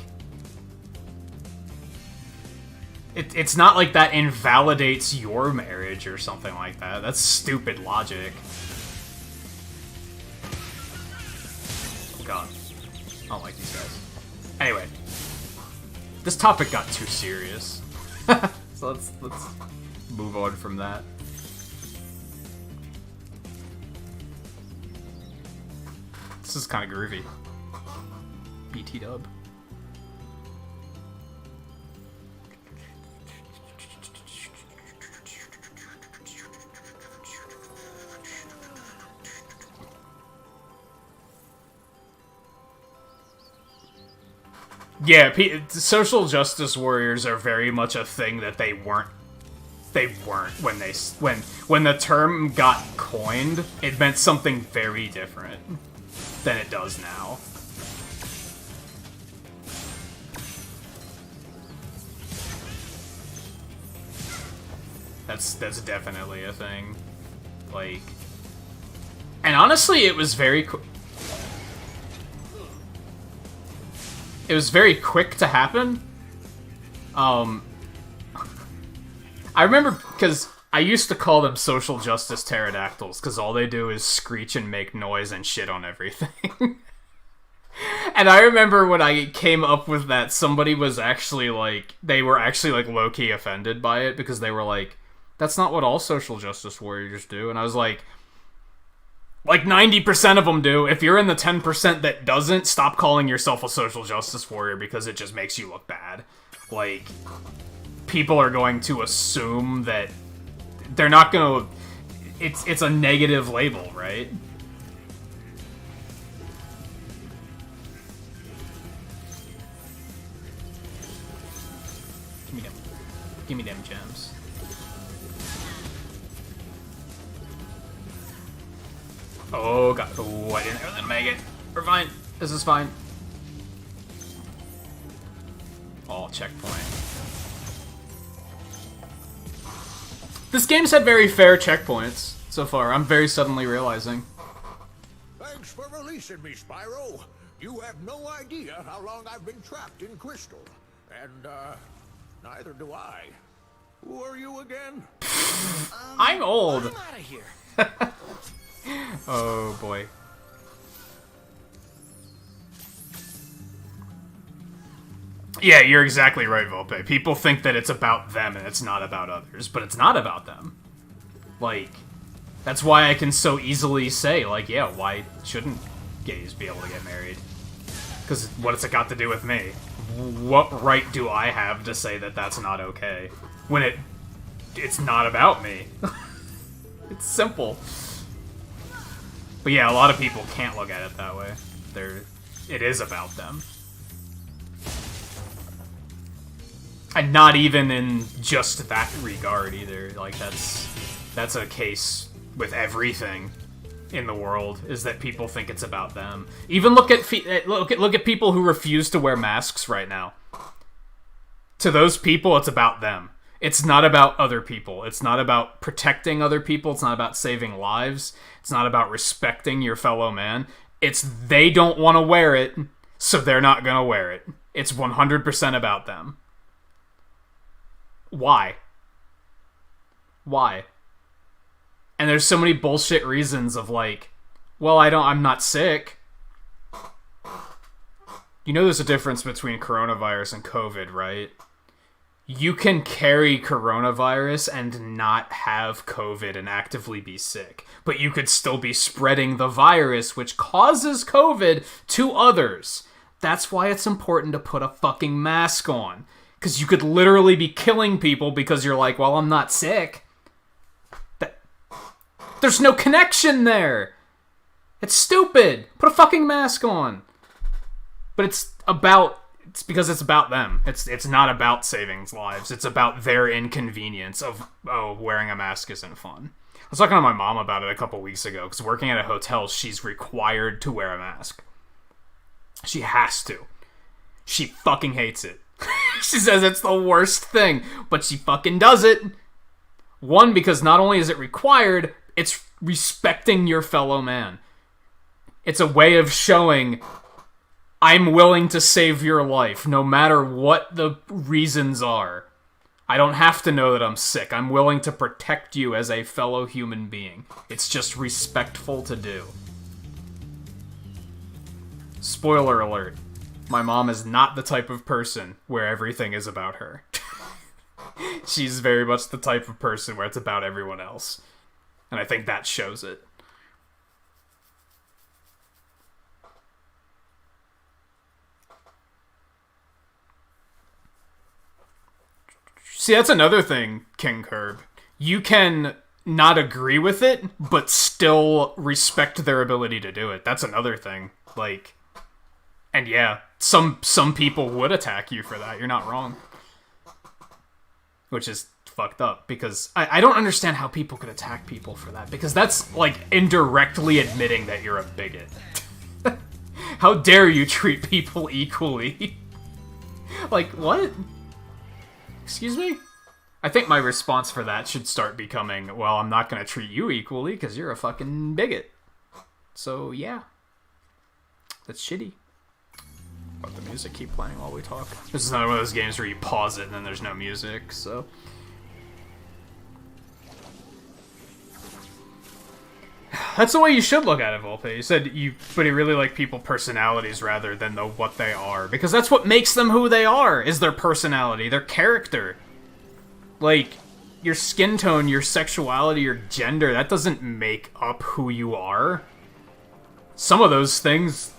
S1: it's not like that invalidates your marriage or something like that. That's stupid logic. Oh god. I don't like these guys. Anyway. This topic got too serious. So let's move on from that. This is kind of groovy. BT dub. Yeah, social justice warriors are very much a thing that they weren't when the term got coined. It meant something very different than it does now. That's definitely a thing. Like, and honestly, it was very quick to happen. I remember because I used to call them social justice pterodactyls because all they do is screech and make noise and shit on everything. And I remember when I came up with that, somebody was actually like, they were actually like low-key offended by it because they were like, that's not what all social justice warriors do. And I was like 90% of them do. If you're in the 10% that doesn't, stop calling yourself a social justice warrior because it just makes you look bad. Like, people are going to assume that they're not gonna... It's a negative label, right? Give me them gems. Oh god. Oh, I didn't make it. We're fine. This is fine. Oh, checkpoint. This game's had very fair checkpoints so far. I'm very suddenly realizing.
S5: Thanks for releasing me, Spyro. You have no idea how long I've been trapped in Crystal. And, neither do I. Who are you again?
S1: I'm old.
S3: I'm out of here.
S1: Oh boy. Yeah, you're exactly right, Volpe. People think that it's about them and it's not about others, but it's not about them. Like, that's why I can so easily say, like, yeah, why shouldn't gays be able to get married? Because what's it got to do with me? What right do I have to say that that's not okay? When it's not about me. It's simple. But yeah, a lot of people can't look at it that way. It is about them. And not even in just that regard either. Like, that's a case with everything in the world, is that people think it's about them. Even look at people who refuse to wear masks right now. To those people, it's about them. It's not about other people. It's not about protecting other people. It's not about saving lives. It's not about respecting your fellow man. It's they don't want to wear it, so they're not going to wear it. It's 100% about them. Why? Why? And there's so many bullshit reasons of like, well, I'm not sick. You know there's a difference between coronavirus and COVID, right? You can carry coronavirus and not have COVID and actively be sick, but you could still be spreading the virus, which causes COVID, to others. That's why it's important to put a fucking mask on. Because you could literally be killing people because you're like, well, I'm not sick. There's no connection there. It's stupid. Put a fucking mask on. But it's because it's about them. It's not about saving lives. It's about their inconvenience of, oh, wearing a mask isn't fun. was talking to my mom about it a couple weeks ago, because working at a hotel, she's required to wear a mask. She has to. She fucking hates it. She says it's the worst thing, but she fucking does it. One, because not only is it required, it's respecting your fellow man. It's a way of showing, I'm willing to save your life, no matter what the reasons are. I don't have to know that I'm sick. I'm willing to protect you as a fellow human being. It's just respectful to do. Spoiler alert. My mom is not the type of person where everything is about her. She's very much the type of person where it's about everyone else. And I think that shows it. See, that's another thing, King Curb. You can not agree with it, but still respect their ability to do it. That's another thing. Like, and yeah, some people would attack you for that. You're not wrong. Which is fucked up, because I don't understand how people could attack people for that, because that's, like, indirectly admitting that you're a bigot. How dare you treat people equally? Like, what? Excuse me? I think my response for that should start becoming, well, I'm not gonna treat you equally because you're a fucking bigot. So, yeah. That's shitty. Let the music keep playing while we talk. This is another one of those games where you pause it and then there's no music, so... That's the way you should look at it, Volpe. You said but you really like people personalities rather than what they are. Because that's what makes them who they are, is their personality, their character. Like, your skin tone, your sexuality, your gender, that doesn't make up who you are. Some of those things,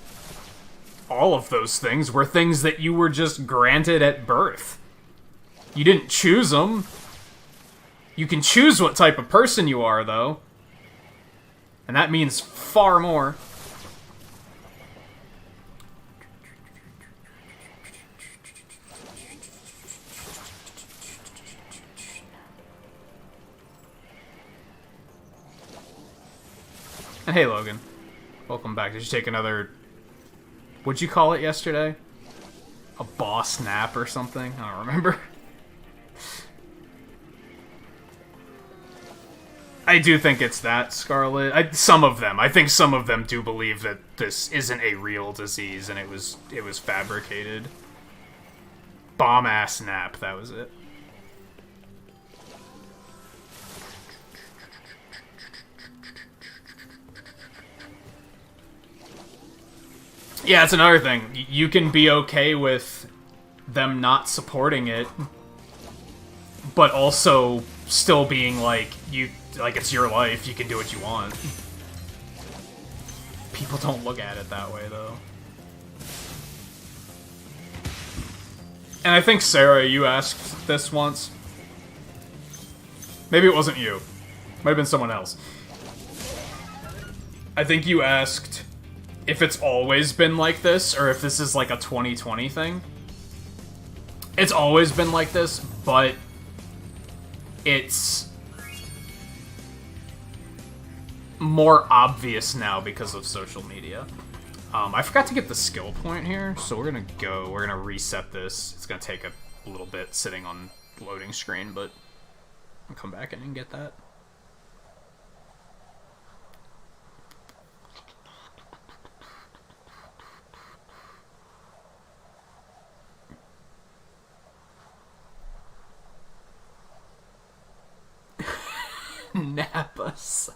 S1: all of those things, were things that you were just granted at birth. You didn't choose them. You can choose what type of person you are, though. And that means far more. And hey, Logan. Welcome back. Did you take another... What'd you call it yesterday? A boss nap or something? I don't remember. I do think it's that, Scarlet. Some of them. I think some of them do believe that this isn't a real disease and it was fabricated. Bomb-ass nap, that was it. Yeah, it's another thing. You can be okay with them not supporting it, but also still being like, it's your life, you can do what you want. People don't look at it that way, though. And I think, Sarah, you asked this once. Maybe it wasn't you. Might have been someone else. I think you asked if it's always been like this, or if this is like a 2020 thing. It's always been like this, but it's more obvious now because of social media. I forgot to get the skill point here, so we're gonna reset this. It's gonna take a little bit sitting on loading screen, but I'll come back in and get that. Napasaki.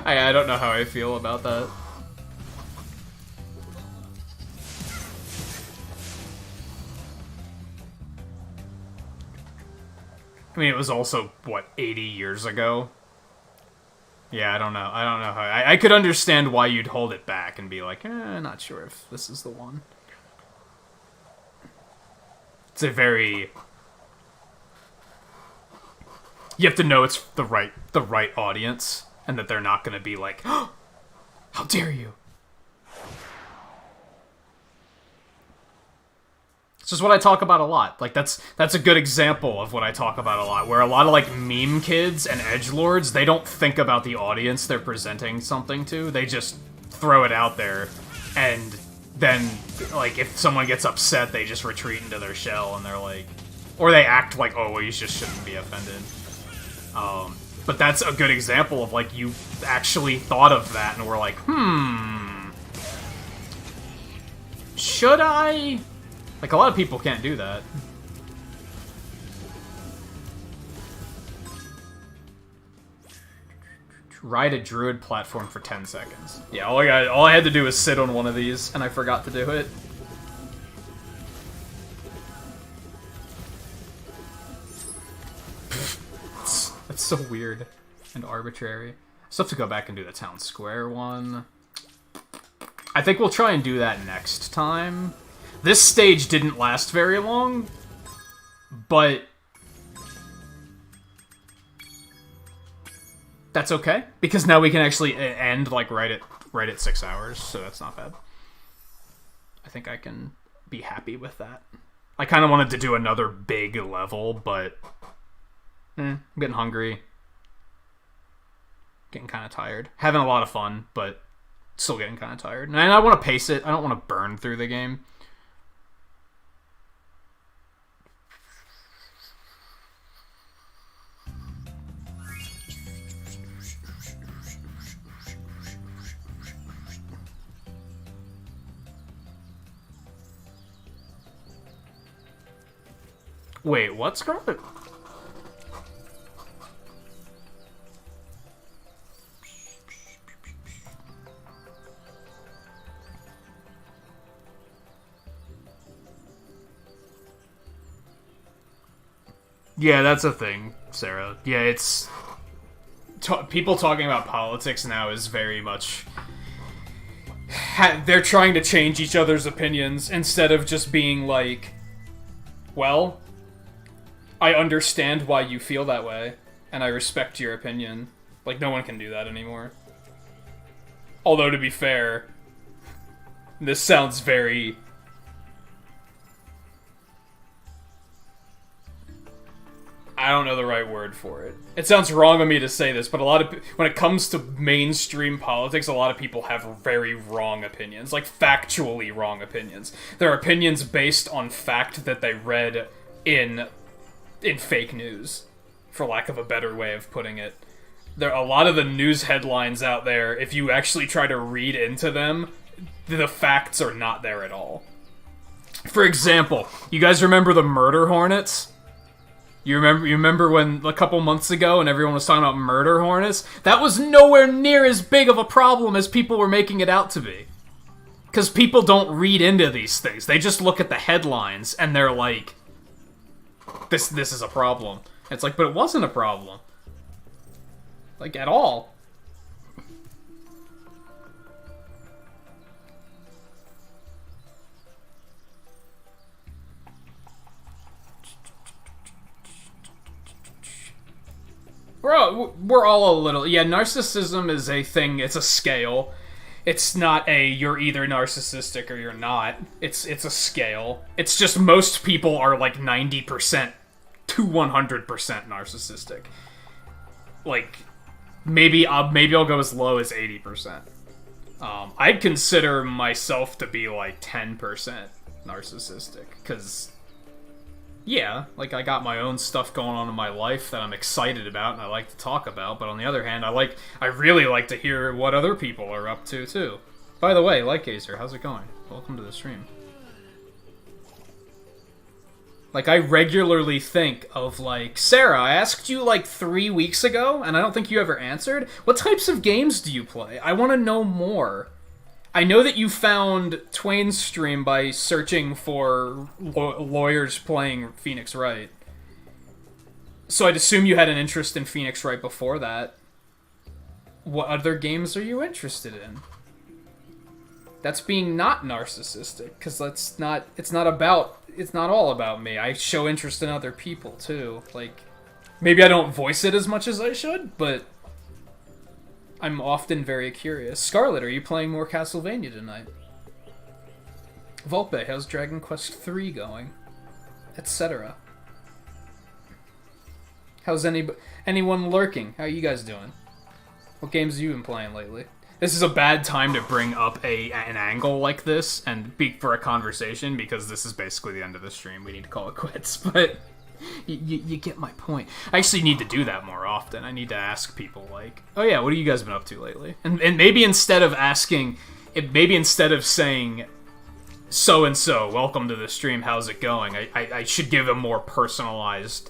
S1: I don't know how I feel about that. I mean, it was also, what, 80 years ago? Yeah, I don't know. I don't know how... I could understand why you'd hold it back and be like, not sure if this is the one. It's a very... You have to know it's the right audience, and that they're not going to be like, oh, how dare you? It's just what I talk about a lot. Like, that's a good example of what I talk about a lot, where a lot of, like, meme kids and edgelords, they don't think about the audience they're presenting something to. They just throw it out there, and then, like, if someone gets upset, they just retreat into their shell, and they're like... Or they act like, oh, well, you just shouldn't be offended. But that's a good example of, like, you actually thought of that, and were like, should I? Like, a lot of people can't do that. Ride a druid platform for 10 seconds. Yeah, all I had to do was sit on one of these, and I forgot to do it. That's so weird and arbitrary. Still have to go back and do the town square one. I think we'll try and do that next time. This stage didn't last very long, but that's okay, because now we can actually end, like, right at 6 hours, so that's not bad. I think I can be happy with that. I kind of wanted to do another big level, but I'm getting hungry. Getting kind of tired. Having a lot of fun, but still getting kind of tired. And I want to pace it. I don't want to burn through the game. Wait, what's Scarlet? Yeah, that's a thing, Sarah. Yeah, it's... people talking about politics now is very much... they're trying to change each other's opinions instead of just being like, well, I understand why you feel that way, and I respect your opinion. Like, no one can do that anymore. Although, to be fair, this sounds very... I don't know the right word for it. It sounds wrong of me to say this, but when it comes to mainstream politics, a lot of people have very wrong opinions. Like, factually wrong opinions. They're opinions based on fact that they read in fake news, for lack of a better way of putting it. There are a lot of the news headlines out there, if you actually try to read into them, the facts are not there at all. For example, you guys remember the murder hornets? You remember when a couple months ago and everyone was talking about murder hornets? That was nowhere near as big of a problem as people were making it out to be. Because people don't read into these things. They just look at the headlines and they're like, this is a problem. It's like, but it wasn't a problem. Like, at all. We're all a little... Yeah, narcissism is a thing. It's a scale. It's not a, you're either narcissistic or you're not. It's a scale. It's just most people are like 90% to 100% narcissistic. Like, maybe I'll go as low as 80%. I'd consider myself to be like 10% narcissistic, because... Yeah, like, I got my own stuff going on in my life that I'm excited about and I like to talk about, but on the other hand, I really like to hear what other people are up to, too. By the way, Lightgazer, how's it going? Welcome to the stream. Like, I regularly think of, like, Sarah, I asked you, like, 3 weeks ago, and I don't think you ever answered. What types of games do you play? I want to know more. I know that you found Twain's stream by searching for lawyers playing Phoenix Wright. So I'd assume you had an interest in Phoenix Wright before that. What other games are you interested in? That's being not narcissistic, because it's not all about me. I show interest in other people, too. Like, maybe I don't voice it as much as I should, but... I'm often very curious. Scarlet, are you playing more Castlevania tonight?
S14: Volpe, how's Dragon Quest III going? Etc. How's anyone lurking? How you guys doing? What games have you been playing lately? This is a bad time to bring up an angle like this and be for a conversation, because this is basically the end of the stream. We need to call it quits, but you get my point. I actually need to do that more often. I need to ask people, like, oh yeah, what have you guys been up to lately? And maybe instead of saying, so-and-so, welcome to the stream, how's it going? I should give a more personalized,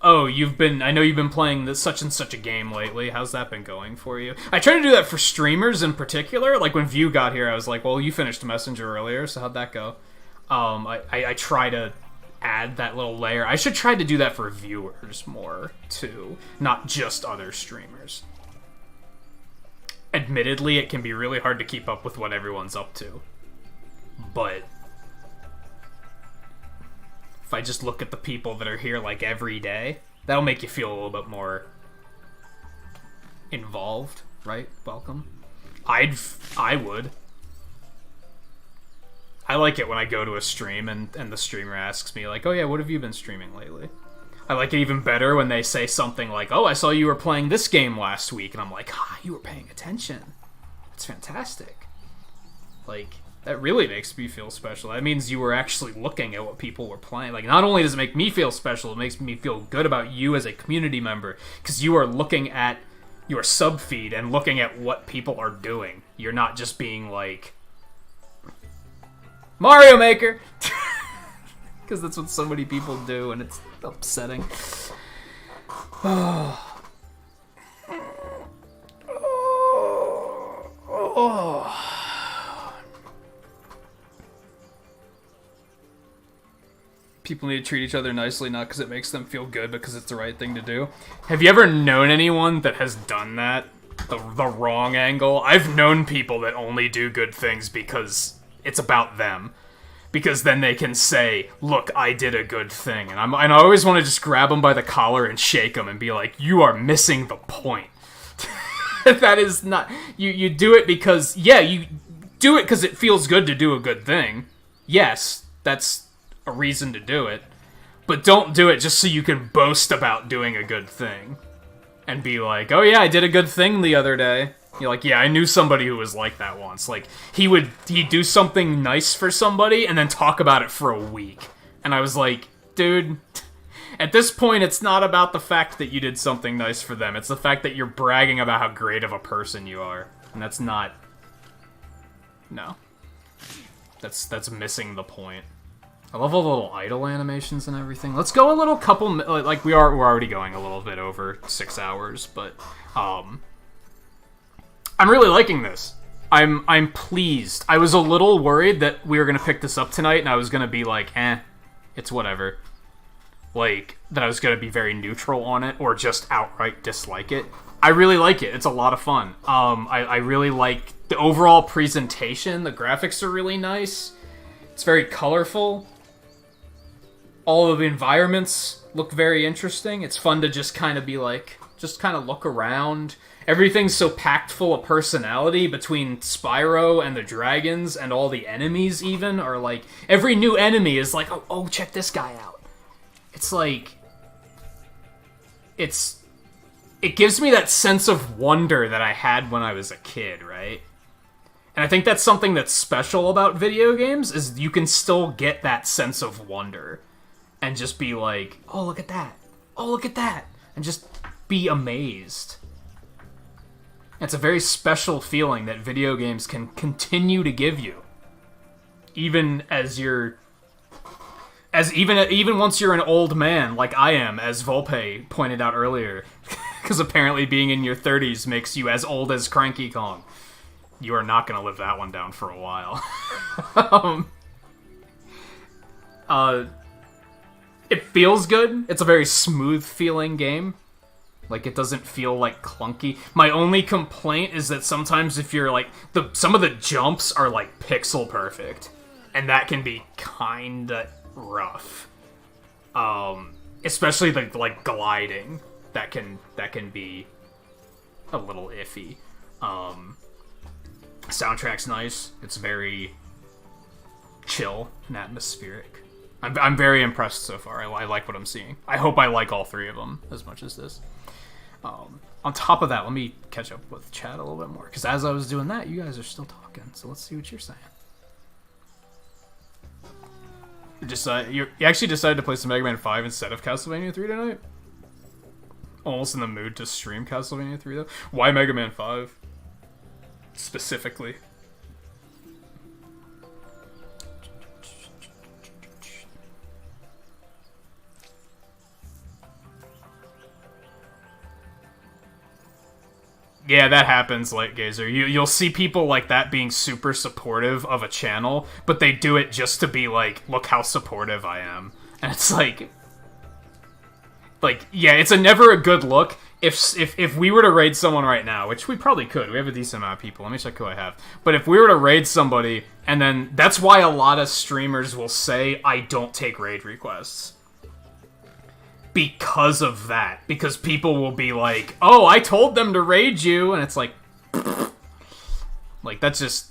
S14: oh, I know you've been playing this such and such a game lately, how's that been going for you? I try to do that for streamers in particular. Like, when View got here, I was like, well, you finished Messenger earlier, so how'd that go? I try to add that little layer. I should try to do that for viewers more, too, not just other streamers. Admittedly, it can be really hard to keep up with what everyone's up to. But if I just look at the people that are here, like, every day, that'll make you feel a little bit more involved, right? Welcome. I would. I like it when I go to a stream and the streamer asks me, like, oh yeah, what have you been streaming lately? I like it even better when they say something like, oh, I saw you were playing this game last week, and I'm like, you were paying attention. That's fantastic. Like, that really makes me feel special. That means you were actually looking at what people were playing. Like, not only does it make me feel special, it makes me feel good about you as a community member, because you are looking at your sub feed and looking at what people are doing. You're not just being like, Mario Maker! Because that's what so many people do, and it's upsetting. People need to treat each other nicely, not because it makes them feel good, because it's the right thing to do. Have you ever known anyone that has done that? The wrong angle? I've known people that only do good things because it's about them. Because then they can say, look, I did a good thing. And I always want to just grab them by the collar and shake them and be like, you are missing the point. That is not... You do it because... Yeah, you do it because it feels good to do a good thing. Yes, that's a reason to do it. But don't do it just so you can boast about doing a good thing. And be like, oh yeah, I did a good thing the other day. You're like, yeah, I knew somebody who was like that once. Like, he'd do something nice for somebody and then talk about it for a week. And I was like, dude, at this point, it's not about the fact that you did something nice for them. It's the fact that you're bragging about how great of a person you are. And that's not... No. That's missing the point. I love all the little idle animations and everything. Let's go a little couple... Like, we're already going a little bit over 6 hours, but... I'm really liking this. I'm pleased. I was a little worried that we were gonna pick this up tonight, and I was gonna be like, it's whatever. Like, that I was gonna be very neutral on it, or just outright dislike it. I really like it. It's a lot of fun. I really like the overall presentation. The graphics are really nice. It's very colorful. All of the environments look very interesting. It's fun to just kind of be like, just kind of look around. Everything's so packed full of personality between Spyro and the dragons, and all the enemies even are like, every new enemy is like, oh, check this guy out. It's like, it gives me that sense of wonder that I had when I was a kid, right? And I think that's something that's special about video games, is you can still get that sense of wonder. And just be like, oh, look at that. Oh, look at that. And just be amazed. It's a very special feeling that video games can continue to give you. Even as you're... Even once you're an old man, like I am, as Volpe pointed out earlier. Because apparently being in your 30s makes you as old as Cranky Kong. You are not going to live that one down for a while. It feels good. It's a very smooth feeling game. Like, it doesn't feel, like, clunky. My only complaint is that sometimes if you're, like... Some of the jumps are, like, pixel perfect. And that can be kinda rough. Especially the, like, gliding. That can be a little iffy. Soundtrack's nice. It's very chill and atmospheric. I'm very impressed so far. I like what I'm seeing. I hope I like all three of them as much as this. On top of that, let me catch up with chat a little bit more, because as I was doing that, you guys are still talking, so let's see what you're saying. You actually decided to play some Mega Man 5 instead of Castlevania 3 tonight? Almost in the mood to stream Castlevania 3, though. Why Mega Man 5? Specifically. Yeah, that happens, Light Gazer. You'll see people like that being super supportive of a channel, but they do it just to be like, look how supportive I am. And it's like, yeah, it's never a good look. If we were to raid someone right now, which we probably could, we have a decent amount of people. Let me check who I have. But if we were to raid somebody, and then that's why a lot of streamers will say, I don't take raid requests. Because of that. Because people will be like, oh, I told them to raid you, and it's like, that's just,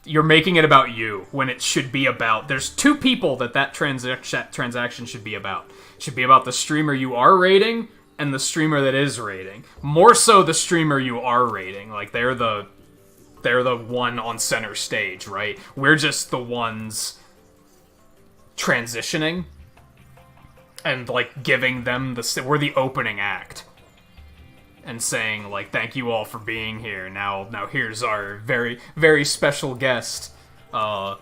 S14: you're making it about you, when it should be about, there's two people that transaction should be about. It should be about the streamer you are raiding, and the streamer that is raiding. More so the streamer you are raiding. Like, they're the one on center stage, right? We're just the ones transitioning. And, like, giving them we're the opening act. And saying, like, thank you all for being here. Now here's our very, very special guest. I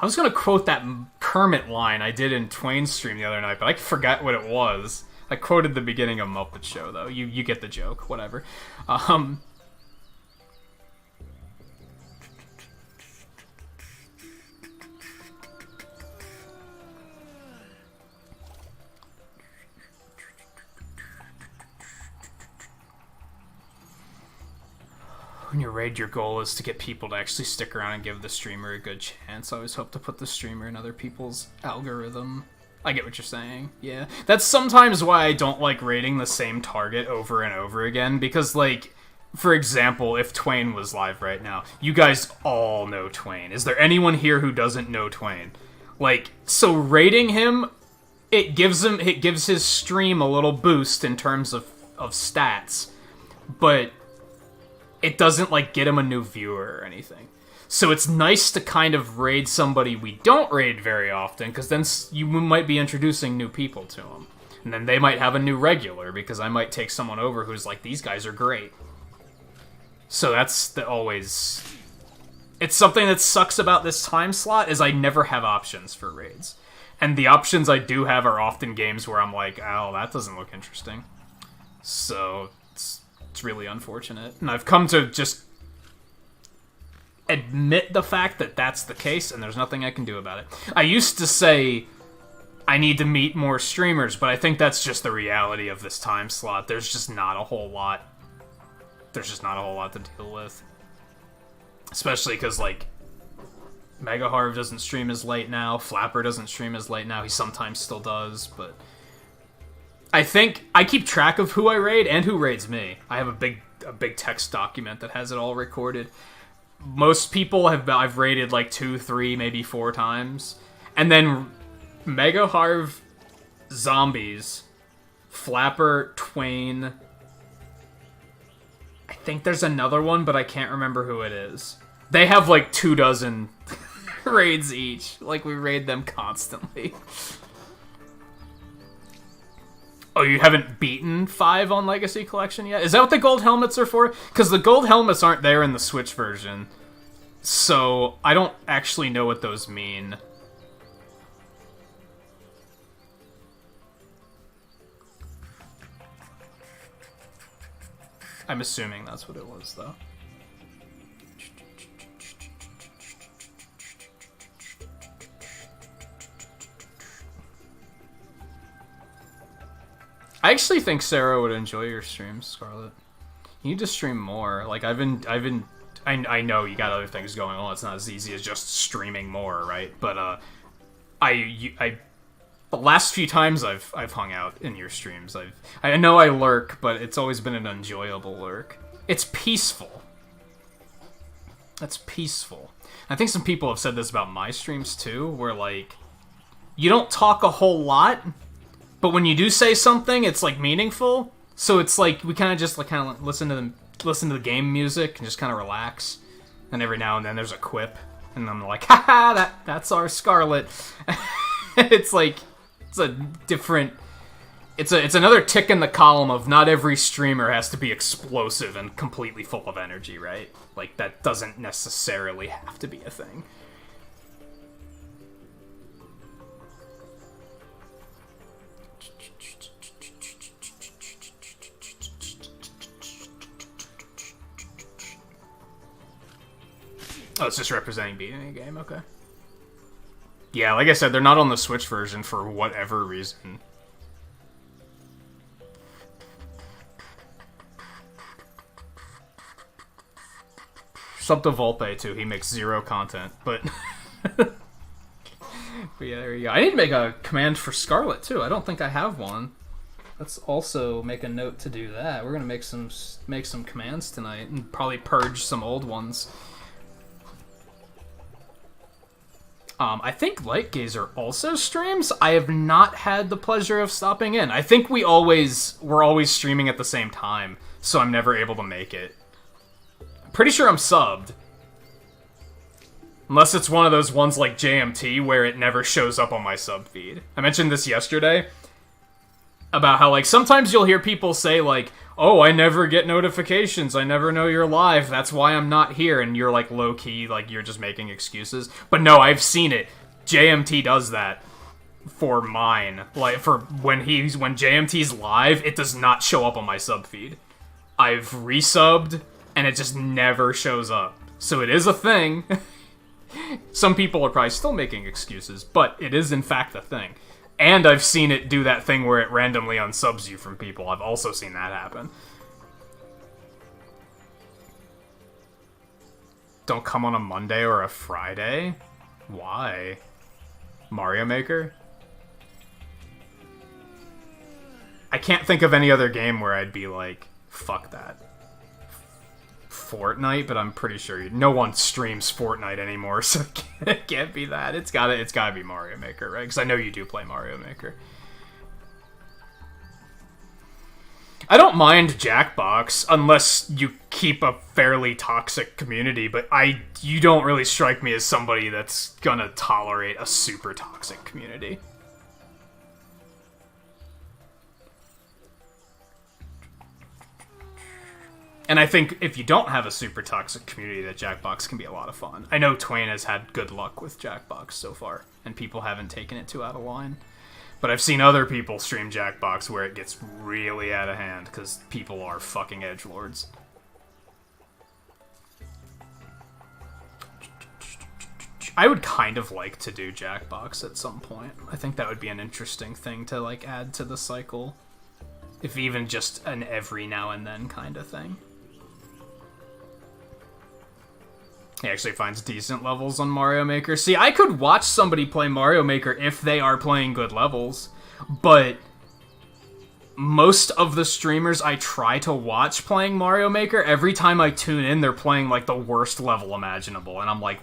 S14: was gonna quote that Kermit line I did in Twain's stream the other night, but I forgot what it was. I quoted the beginning of Muppet Show, though. You get the joke. Whatever. When you raid, your goal is to get people to actually stick around and give the streamer a good chance. I always hope to put the streamer in other people's algorithm. I get what you're saying, yeah. That's sometimes why I don't like raiding the same target over and over again, because, like, for example, if Twain was live right now, you guys all know Twain. Is there anyone here who doesn't know Twain? Like, so raiding him, it gives his stream a little boost in terms of stats, but it doesn't, like, get him a new viewer or anything. So it's nice to kind of raid somebody we don't raid very often, because then you might be introducing new people to them. And then they might have a new regular, because I might take someone over who's like, these guys are great. So that's always... It's something that sucks about this time slot, is I never have options for raids. And the options I do have are often games where I'm like, oh, that doesn't look interesting. So... It's really unfortunate. And I've come to just admit the fact that that's the case, and there's nothing I can do about it. I used to say I need to meet more streamers, but I think that's just the reality of this time slot. There's just not a whole lot. There's just not a whole lot to deal with. Especially because, like, Mega Harv doesn't stream as late now. Flapper doesn't stream as late now. He sometimes still does, but... I think I keep track of who I raid and who raids me. I have a big text document that has it all recorded. Most people I've raided like 2, 3, maybe 4 times. And then Mega Harv, Zombies, Flapper, Twain. I think there's another one, but I can't remember who it is. They have like 24 raids each. Like, we raid them constantly. Oh, you haven't beaten 5 on Legacy Collection yet? Is that what the gold helmets are for? Because the gold helmets aren't there in the Switch version. So, I don't actually know what those mean. I'm assuming that's what it was, though. I actually think Sarah would enjoy your streams, Scarlet. You need to stream more. Like, I know you got other things going on. It's not as easy as just streaming more, right? But the last few times I've hung out in your streams, I know I lurk, but it's always been an enjoyable lurk. It's peaceful.
S1: that's peaceful. I think some people have said this about my streams too, where like you don't talk a whole lot, but when you do say something, it's like meaningful. So it's like we kind of just like listen to the game music and just kind of relax. And every now and then there's a quip, and I'm like, haha, that's our Scarlet. It's like it's a different. It's another tick in the column of not every streamer has to be explosive and completely full of energy, right? Like, that doesn't necessarily have to be a thing. Oh, it's just representing beating a game, okay. Yeah, like I said, they're not on the Switch version for whatever reason. Sub to Volpe, too. He makes 0 content, but... but yeah, there you go. I need to make a command for Scarlet, too. I don't think I have one. Let's also make a note to do that. We're gonna make some commands tonight, and probably purge some old ones. I think Lightgazer also streams. I have not had the pleasure of stopping in. I think we're always streaming at the same time, so I'm never able to make it. Pretty sure I'm subbed. Unless it's one of those ones like JMT where it never shows up on my sub feed. I mentioned this yesterday about how like sometimes you'll hear people say like, oh, I never get notifications, I never know you're live, that's why I'm not here, and you're like low-key, like you're just making excuses. But no, I've seen it. JMT does that for mine. Like for when JMT's live, it does not show up on my sub feed. I've resubbed and it just never shows up. So it is a thing. Some people are probably still making excuses, but it is in fact a thing. And I've seen it do that thing where it randomly unsubs you from people. I've also seen that happen. Don't come on a Monday or a Friday? Why? Mario Maker? I can't think of any other game where I'd be like, fuck that. Fortnite, but I'm pretty sure no one streams Fortnite anymore, so it can't be that. It's gotta be Mario Maker, right? Because I know you do play Mario Maker. I don't mind Jackbox unless you keep a fairly toxic community, but you don't really strike me as somebody that's gonna tolerate a super toxic community. And I think if you don't have a super toxic community, that Jackbox can be a lot of fun. I know Twain has had good luck with Jackbox so far, and people haven't taken it too out of line. But I've seen other people stream Jackbox where it gets really out of hand, because people are fucking edgelords. I would kind of like to do Jackbox at some point. I think that would be an interesting thing to like add to the cycle. If even just an every now and then kind of thing. He actually finds decent levels on Mario Maker. See, I could watch somebody play Mario Maker if they are playing good levels, but most of the streamers I try to watch playing Mario Maker, every time I tune in, they're playing like the worst level imaginable, and I'm like,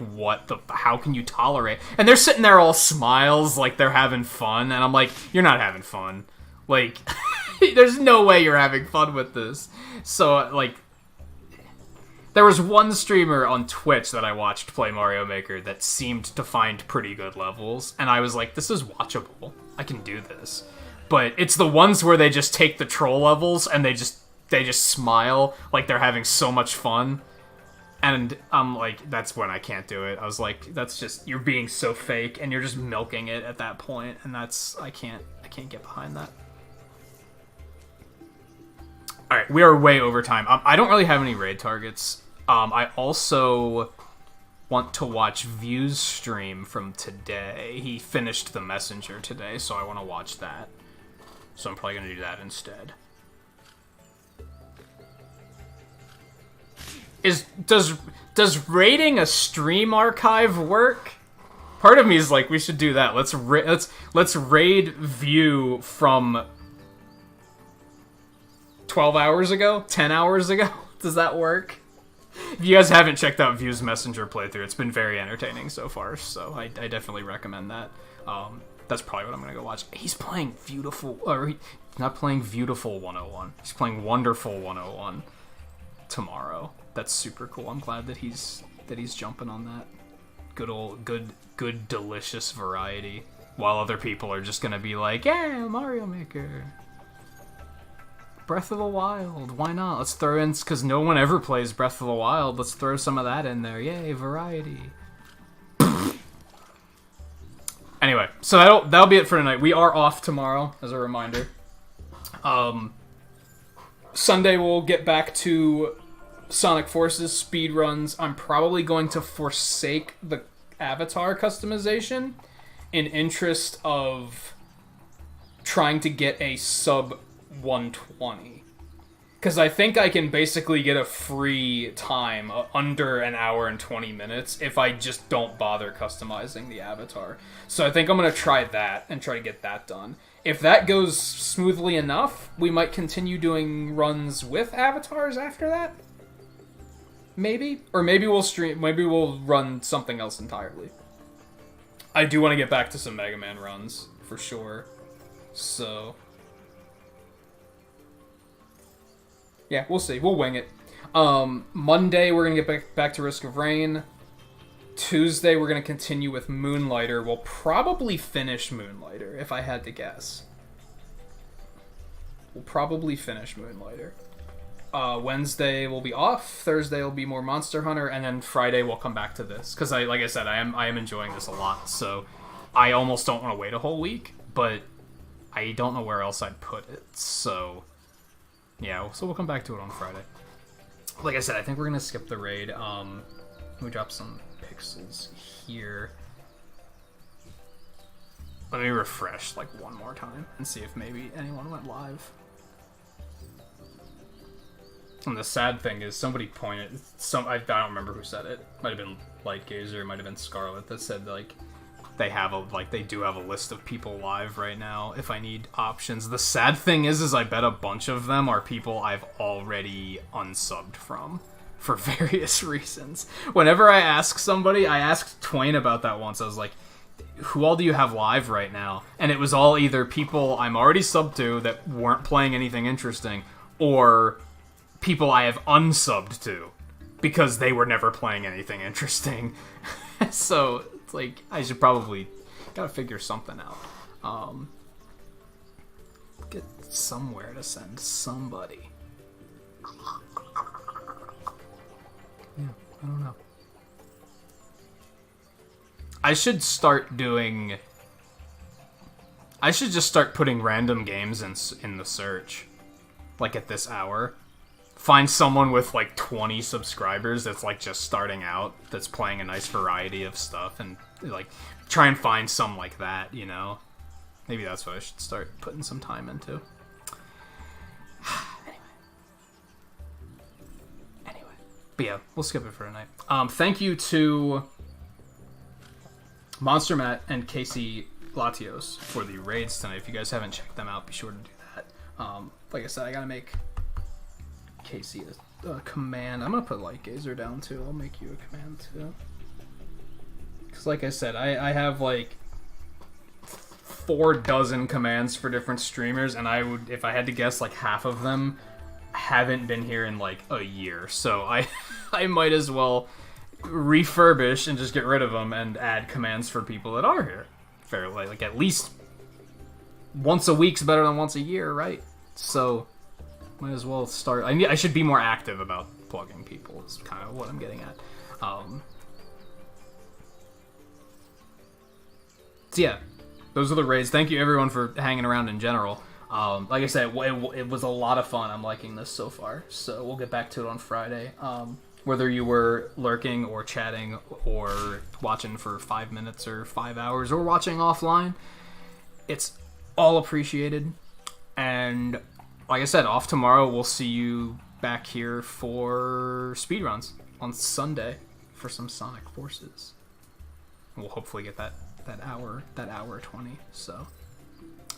S1: how can you tolerate? And they're sitting there all smiles like they're having fun, and I'm like, you're not having fun. Like, there's no way you're having fun with this. So, like, there was one streamer on Twitch that I watched play Mario Maker that seemed to find pretty good levels, and I was like, this is watchable. I can do this. But it's the ones where they just take the troll levels and they just smile like they're having so much fun. And I'm like, that's when I can't do it. I was like, that's just, you're being so fake and you're just milking it at that point, and that's, I can't get behind that. Alright, we are way over time. I don't really have any raid targets. I also want to watch View's stream from today. He finished The Messenger today, so I want to watch that. So I'm probably going to do that instead. Does raiding a stream archive work? Part of me is like, we should do that. Let's raid View from 12 hours ago? 10 hours ago? Does that work?
S14: If you guys haven't checked out View's Messenger playthrough, it's been very entertaining so far, so I definitely recommend that. That's probably what I'm gonna go watch. He's playing Beautiful, or he's not playing Beautiful 101. He's playing Wonderful 101 tomorrow. That's super cool. I'm glad that he's jumping on that. Good delicious variety. While other people are just gonna be like, yeah, Mario Maker. Breath of the Wild, why not? Let's throw in, because no one ever plays Breath of the Wild, let's throw some of that in there. Yay, variety. Anyway, so that'll be it for tonight. We are off tomorrow, as a reminder. Sunday we'll get back to Sonic Forces speedruns. I'm probably going to forsake the avatar customization in interest of trying to get a sub 120. Because I think I can basically get a free time under an hour and 20 minutes if I just don't bother customizing the avatar. So I think I'm going to try that and try to get that done. If that goes smoothly enough, we might continue doing runs with avatars after that. Maybe? Or maybe we'll run something else entirely. I do want to get back to some Mega Man runs, for sure. So yeah, we'll see. We'll wing it. Monday, we're going to get back to Risk of Rain. Tuesday, we're going to continue with Moonlighter. We'll probably finish Moonlighter, if I had to guess. We'll probably finish Moonlighter. Wednesday, we'll be off. Thursday, will be more Monster Hunter. And then Friday, we'll come back to this. Because, like I said, I am enjoying this a lot. So I almost don't want to wait a whole week. But I don't know where else I'd put it. So yeah, so we'll come back to it on Friday. Like I said, I think we're going to skip the raid. We drop some pixels here. Let me refresh like one more time and see if maybe anyone went live. And the sad thing is somebody pointed, I don't remember who said it. Might have been Lightgazer, might have been Scarlet, that said like they do have a list of people live right now if I need options. The sad thing is I bet a bunch of them are people I've already unsubbed from for various reasons. Whenever I ask somebody, I asked Twain about that once. I was like, who all do you have live right now? And it was all either people I'm already subbed to that weren't playing anything interesting, or people I have unsubbed to because they were never playing anything interesting. So it's like, I should probably gotta figure something out. Get somewhere to send somebody. Yeah, I don't know. I should just start putting random games in the search. Like at this hour. Find someone with like 20 subscribers that's like just starting out, that's playing a nice variety of stuff, and like try and find some like that, you know? Maybe that's what I should start putting some time into. Anyway. But yeah, we'll skip it for tonight. Thank you to Monster Matt and Casey Latios for the raids tonight. If you guys haven't checked them out, be sure to do that. Like I said, I gotta make Casey a command. I'm gonna put Lightgazer down too. I'll make you a command too. Because like I said, I have like 4 dozen commands for different streamers, and I would, if I had to guess, like half of them haven't been here in like a year. So I might as well refurbish and just get rid of them and add commands for people that are here. Fairly, like at least once a week's better than once a year, right? So might as well start. I should be more active about plugging people, is kind of what I'm getting at. So yeah, those are the raids. Thank you everyone for hanging around in general. Like I said, it was a lot of fun. I'm liking this so far. So we'll get back to it on Friday. Whether you were lurking or chatting or watching for 5 minutes or 5 hours or watching offline, it's all appreciated. And like I said, off tomorrow, we'll see you back here for speedruns on Sunday for some Sonic Forces. We'll hopefully get that hour 20. So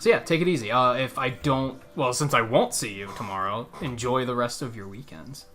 S14: yeah, take it easy. If I don't, well, since I won't see you tomorrow, enjoy the rest of your weekends.